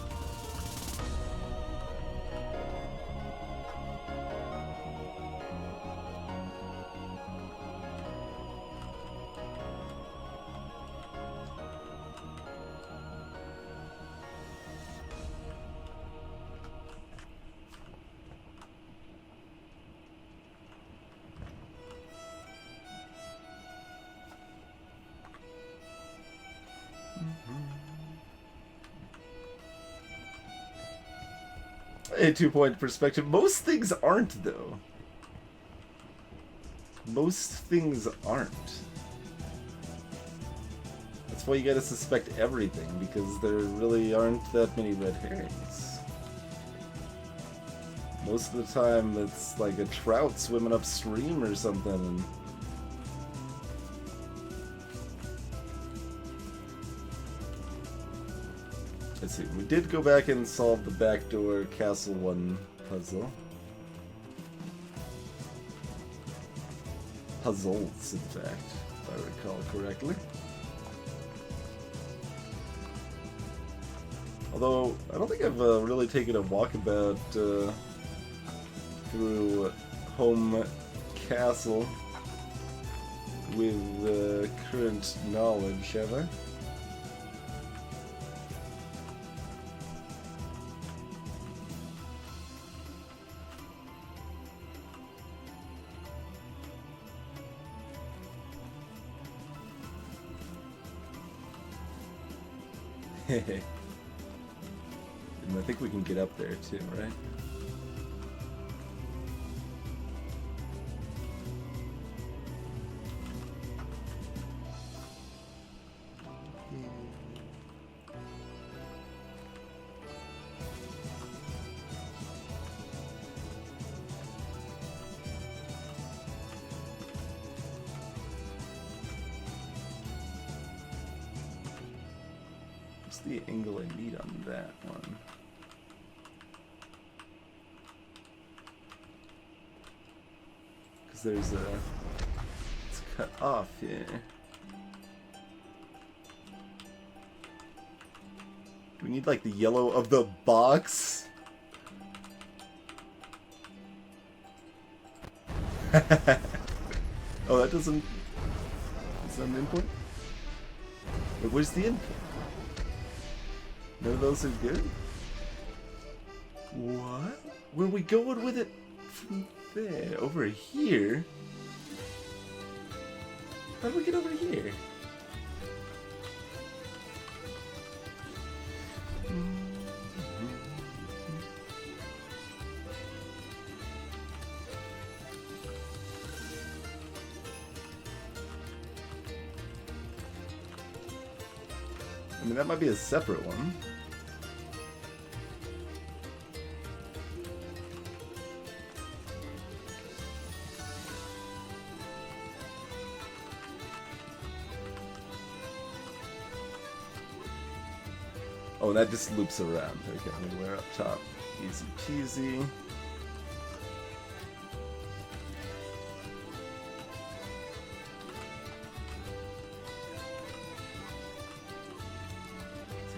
A 2-point perspective. Most things aren't, though. Most things aren't. That's why you gotta suspect everything, because there really aren't that many red herrings. Most of the time, it's like a trout swimming upstream or something. Let's see, we did go back and solve the backdoor Castle 1 puzzle. Puzzles, in fact, if I recall correctly. Although, I don't think I've really taken a walkabout through home castle with current knowledge, have I? And I think we can get up there too, right? What's the angle I need on that one? Because there's a... it's cut off here. We need like the yellow of the box? Oh, that doesn't... is that an input? Wait, where's the input? None of those are good? What? Where are we going with it from there? Over here? How do we get over here? I mean, that might be a separate one. Oh, and that just loops around. Okay, we're up top. Easy peasy.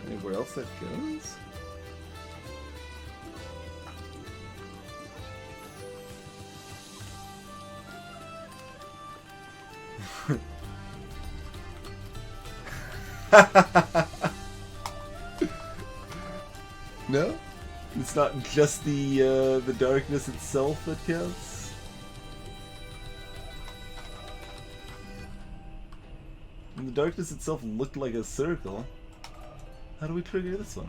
Anywhere else that goes? No? It's not just the darkness itself that counts? And the darkness itself looked like a circle. How do we trigger this one?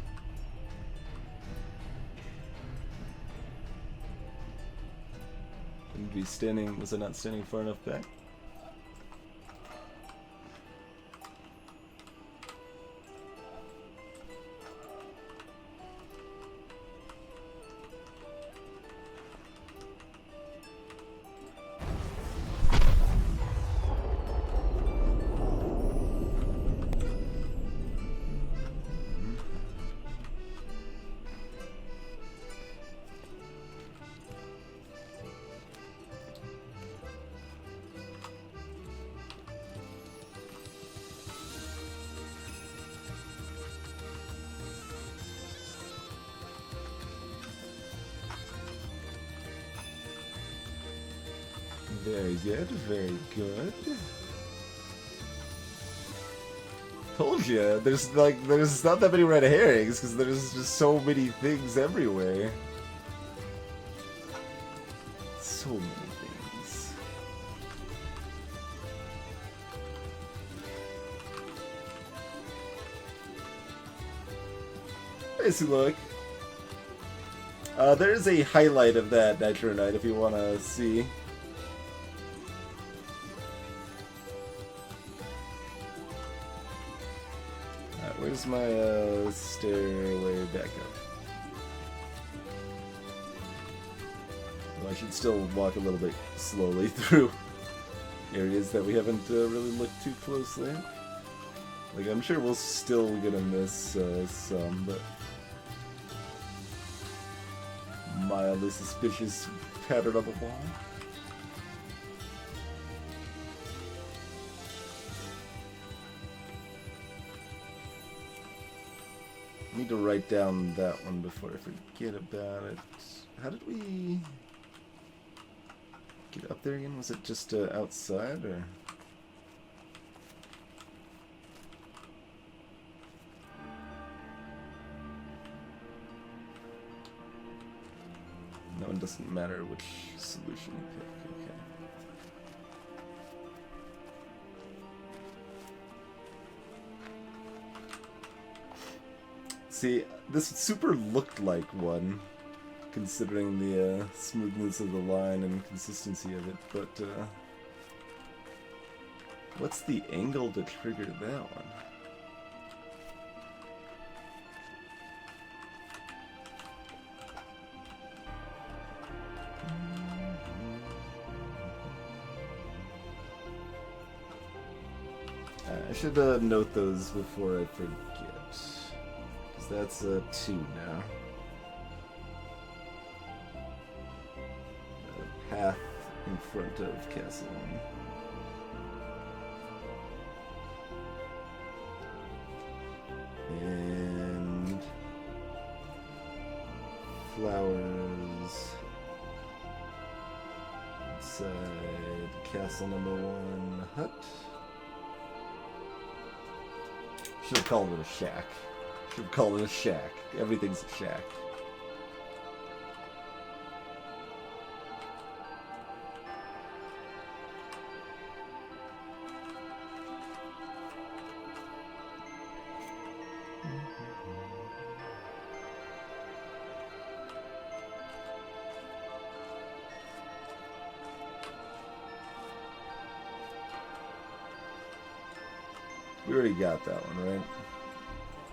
Shouldn't be standing... was I not standing far enough back? Very good, very good. Told you, there's not that many red herrings because there's just so many things everywhere. So many things. Basically, look. There is a highlight of that Nitro Knight if you want to see. Where's my stairway back up? Well, I should still walk a little bit slowly through areas that we haven't really looked too closely at. Like, I'm sure we'll still gonna miss some, but mildly suspicious pattern of a wall. I need to write down that one before I forget about it. How did we... get up there again? Was it just outside, or? No, it doesn't matter which solution you pick. Okay. See, this super looked like one, considering the smoothness of the line and consistency of it, but what's the angle to trigger that one? I should note those before I forget, because that's a 2 now. Path in front of Castle 1. And flowers inside Castle number 1 hut. Should have called it a shack. Should have called it a shack. Everything's a shack. We already got that one, right?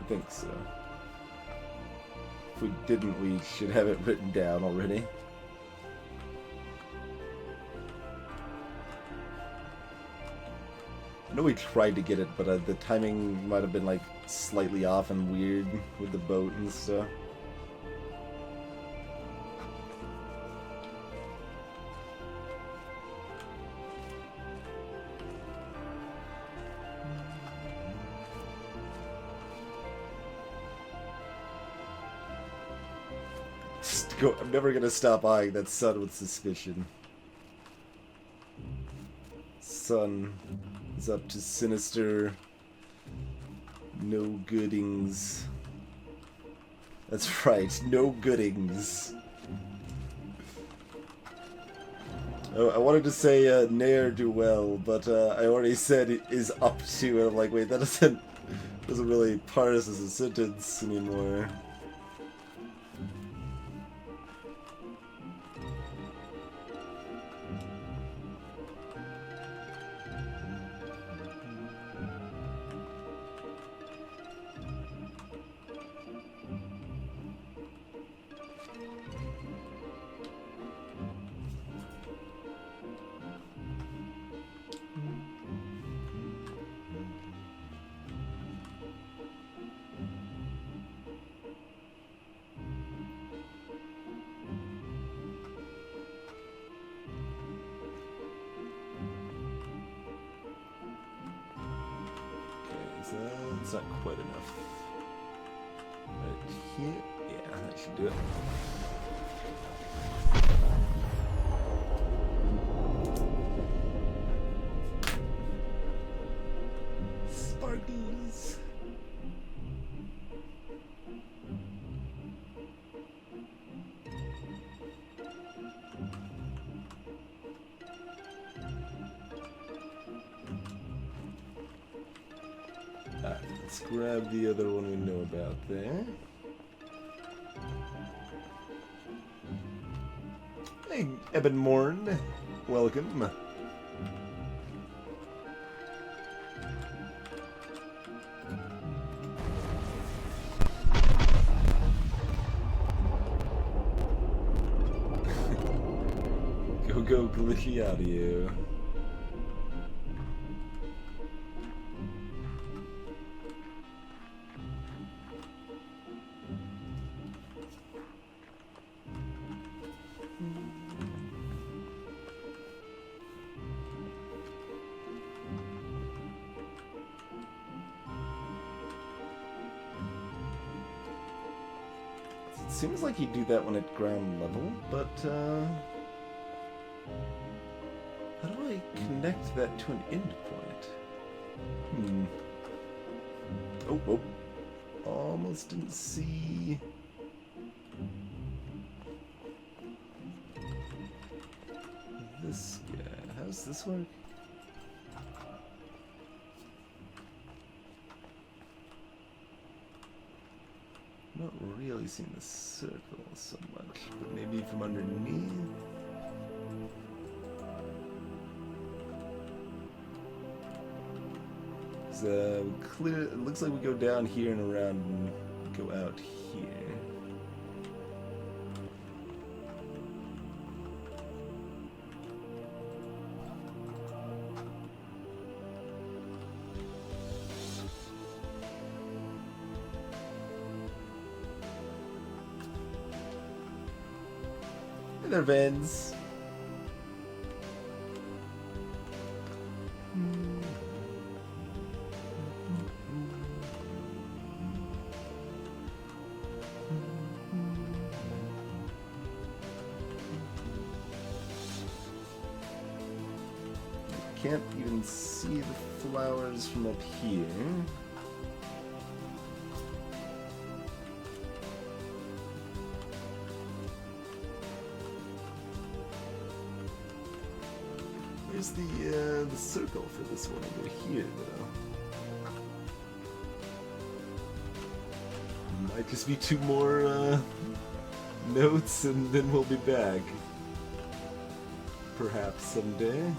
I think so. If we didn't, we should have it written down already. I know we tried to get it, but the timing might have been like slightly off and weird with the boat and stuff. I'm never gonna stop eyeing that sun with suspicion. Sun is up to sinister no goodings. That's right, no goodings. Oh, I wanted to say ne'er-do-well, but I already said it is up to, and I'm like, wait, that doesn't really parse as a sentence anymore. It's not quite enough. Right here? Yeah, that should do it. Sparkles. Let's grab the other one we know about there. Hey, Ebonmorn. Welcome. Go glitchy audio. It seems like you do that when at ground level, but How do I connect that to an endpoint? Oh. Almost didn't see. This guy. How's this work? Not really seeing the circle so much, but maybe from underneath. Clear. It looks like we go down here and around and go out here. Hey there, Vens. Can't even see the flowers from up here. Where's the circle for this one over here, though? Might just be 2 more notes, and then we'll be back. Perhaps someday.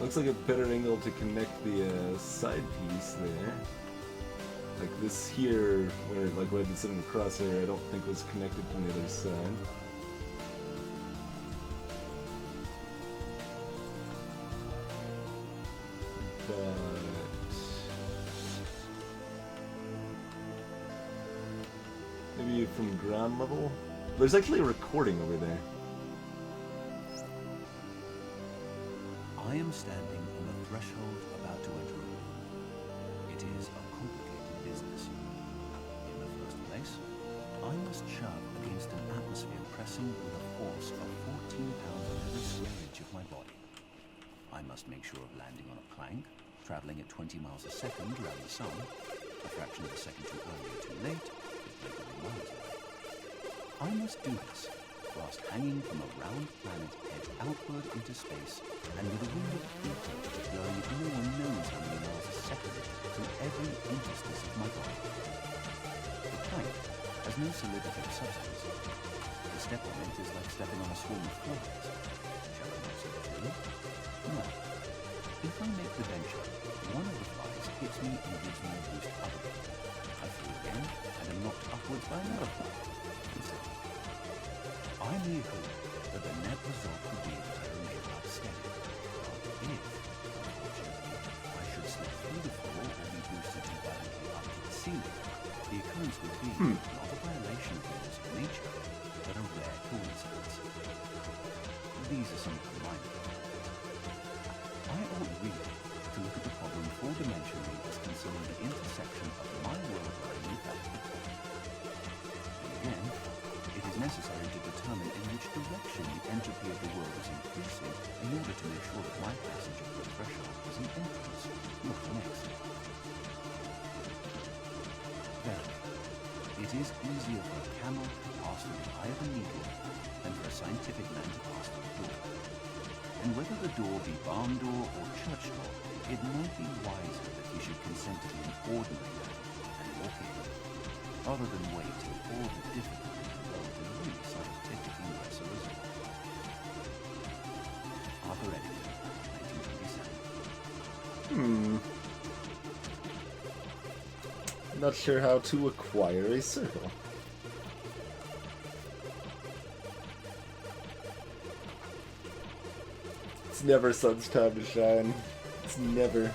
Looks like a better angle to connect the side piece there. Like this here, where like where it's sitting across there, I don't think was connected from the other side. But maybe from ground level? There's actually a recording over there. I am standing on the threshold about to enter a room. It is a complicated business. In the first place, I must shove against an atmosphere pressing with a force of 14 pounds on every square inch of my body. I must make sure of landing on a plank, traveling at 20 miles a second around the sun, a fraction of a second too early or too late, it may be miles away. I must do this whilst hanging from a round planet head outward into space and with a wind of heat blowing no one knows how many miles a second through every interstice of my body. The plank has no solidity or substance. To step on it is like stepping on a swarm of flies. Shall I not say it really? No. If I make the venture, one of the flies hits me and gives me a boost upward. I fall again and am knocked upwards by another fly. I may agree that the net result would be that I remain upsteady. But if, unfortunately, I should slip through the fall or be boosted too violently up to the ceiling, the occurrence would be not a violation of laws of nature, but a rare coincidence. These are some of the minor ones. I ought really to look at the problem four-dimensionally as concerning the intersection of my world and that of the planet. Again, it is necessary to determine in which direction the entropy of the world is increasing in order to make sure that my passage over the threshold is an entrance, not an exit. Verily, it is easier for a camel to pass through the eye of a needle than for a scientific man to pass through a door. And whether the door be barn door or church door, it might be wiser that he should consent to be an ordinary man and walk in, rather than wait till all the difficulties involved in really scientifically wrestle as well. Arthur Eddington, 1927. Not sure how to acquire a circle. It's never sun's time to shine. It's never.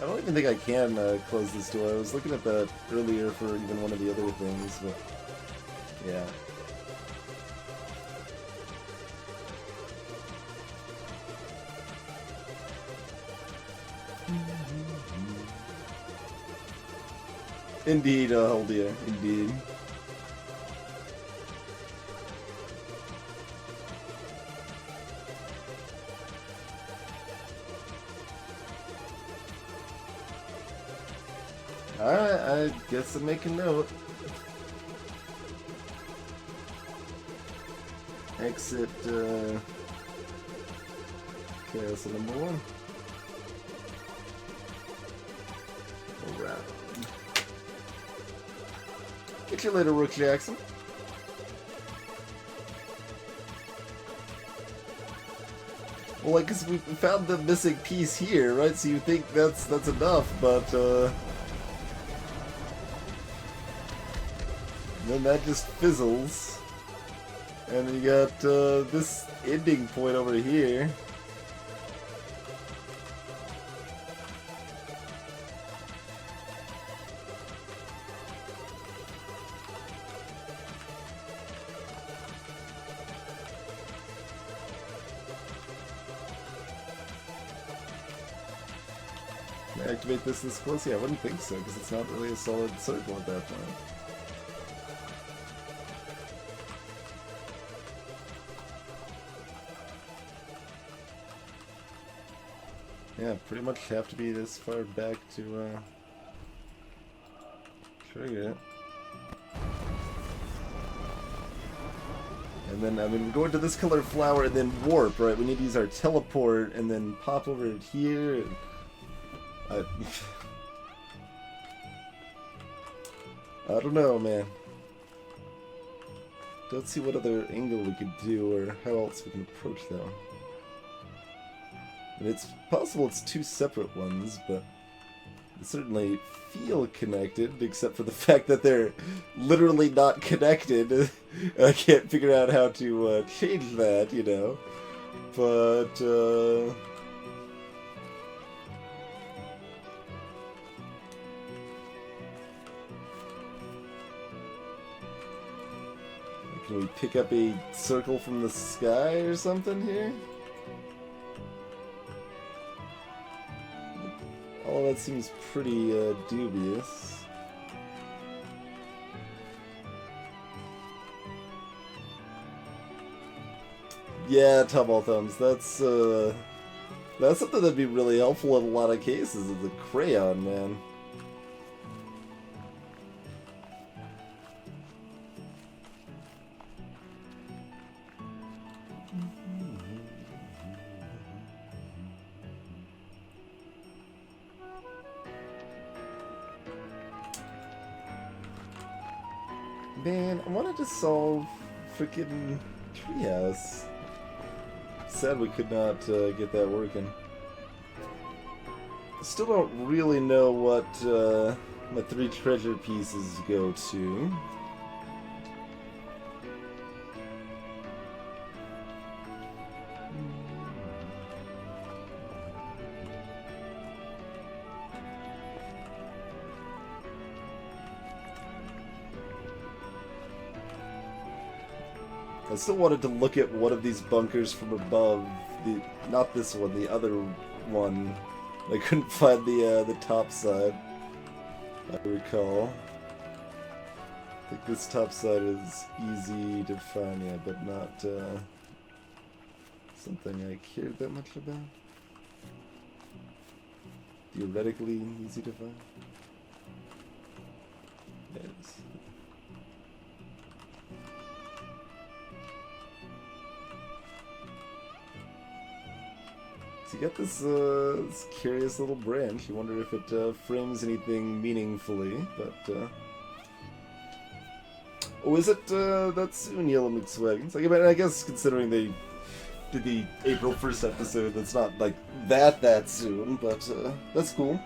I don't even think I can close this door. I was looking at that earlier for even one of the other things, but yeah. Indeed, Huldia, indeed. Alright, I guess I'll make a note. Exit, castle number 1. Alright. Get you later, Rook Jackson. Well, like, 'cause we found the missing piece here, right? So you think that's enough, but, then that just fizzles. And then you got, this ending point over here. Can I activate this close? Yeah, I wouldn't think so, because it's not really a solid circle at that point. Yeah, pretty much have to be this far back to trigger it. And then, I mean, we go into this color flower and then warp, right? We need to use our teleport and then pop over it here. And I don't know, man. Don't see what other angle we could do or how else we can approach that one. And it's possible it's two separate ones, but they certainly feel connected, except for the fact that they're literally not connected. I can't figure out how to change that, you know. But, can we pick up a circle from the sky or something here? All that seems pretty dubious. Yeah, Tubble Thumbs. That's something that'd be really helpful in a lot of cases. Is the crayon, man. Man, I wanted to solve freaking Treehouse. Sad we could not get that working. Still don't really know what my 3 treasure pieces go to. I still wanted to look at one of these bunkers from above. Not this one, the other one. I couldn't find the top side, I recall. I think this top side is easy to find, yeah, but not something I cared that much about. Theoretically easy to find. There it is. So you got this curious little branch. You wonder if it frames anything meaningfully, but oh, is it that soon, Yellow McSwaggins? Like, I mean, I guess considering they did the April 1st episode, that's not like that soon, but that's cool.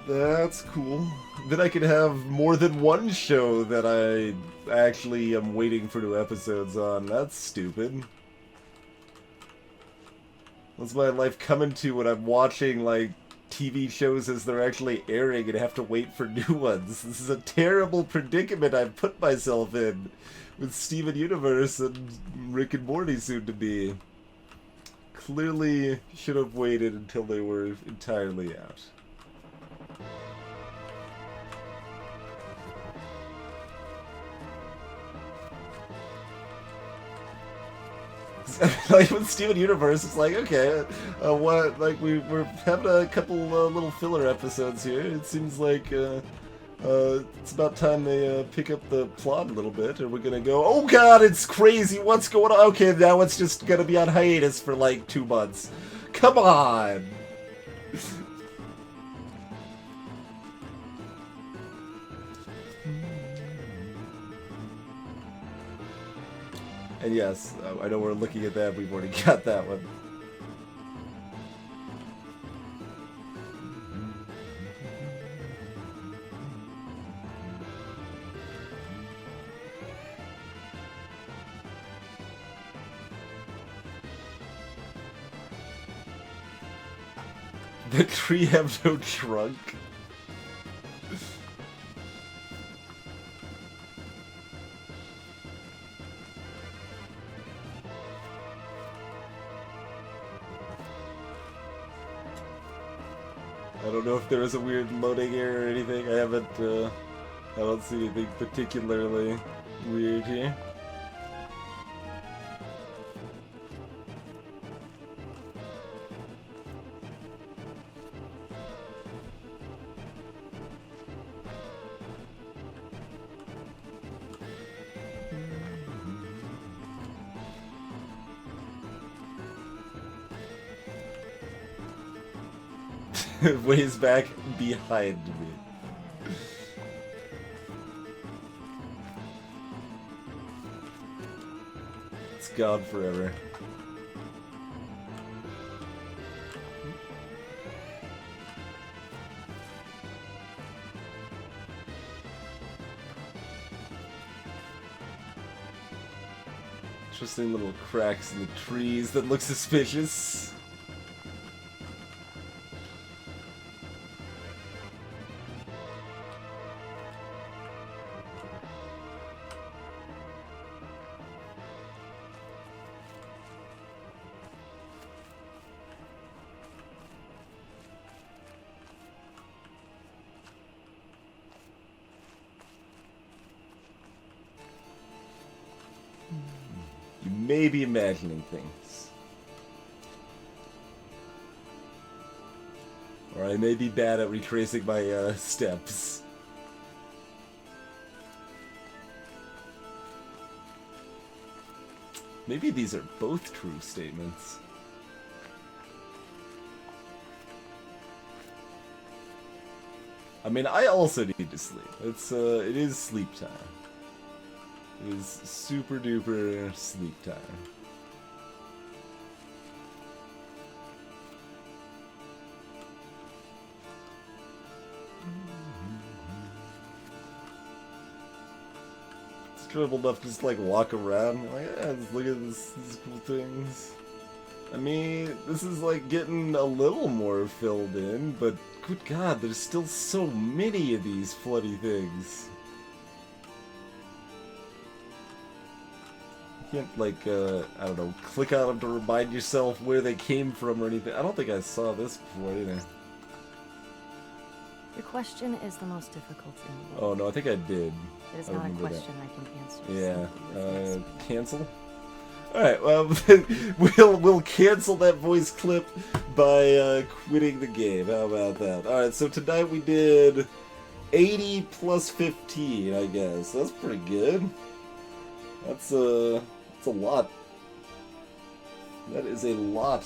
That's cool. Then I could have more than one show that I actually am waiting for new episodes on. That's stupid. What's my life coming to when I'm watching, like, TV shows as they're actually airing and have to wait for new ones. This is a terrible predicament I've put myself in with Steven Universe and Rick and Morty soon to be. Clearly should have waited until they were entirely out. Like with Steven Universe, it's like, okay, what? Like we're having a couple little filler episodes here. It seems like it's about time they pick up the plot a little bit. Are we gonna go? Oh God, it's crazy! What's going on? Okay, now it's just gonna be on hiatus for like 2 months. Come on. And yes, I know we're looking at that, we've already got that one. The tree have no trunk? I don't know if there was a weird loading error or anything. I haven't, I don't see anything particularly weird here. Ways back behind me. It's gone forever. Interesting little cracks in the trees that look suspicious. You may be imagining things. Or I may be bad at retracing my steps. Maybe these are both true statements. I mean, I also need to sleep. It is sleep time. It is super duper sleep time. It's enjoyable enough to just like walk around. Like, yeah, just look at these cool things. I mean, this is like getting a little more filled in, but good God, there's still so many of these floody things. You can't, like, I don't know, click on them to remind yourself where they came from or anything. I don't think I saw this before either. Your question is the most difficult in the Oh, world. no, I think I did. It is I not a remember question I can answer. Yeah, simply with yes. cancel? Alright, well, we'll cancel that voice clip by quitting the game. How about that? Alright, so tonight we did 80 plus 15, I guess. That's pretty good. That's a lot. That is a lot.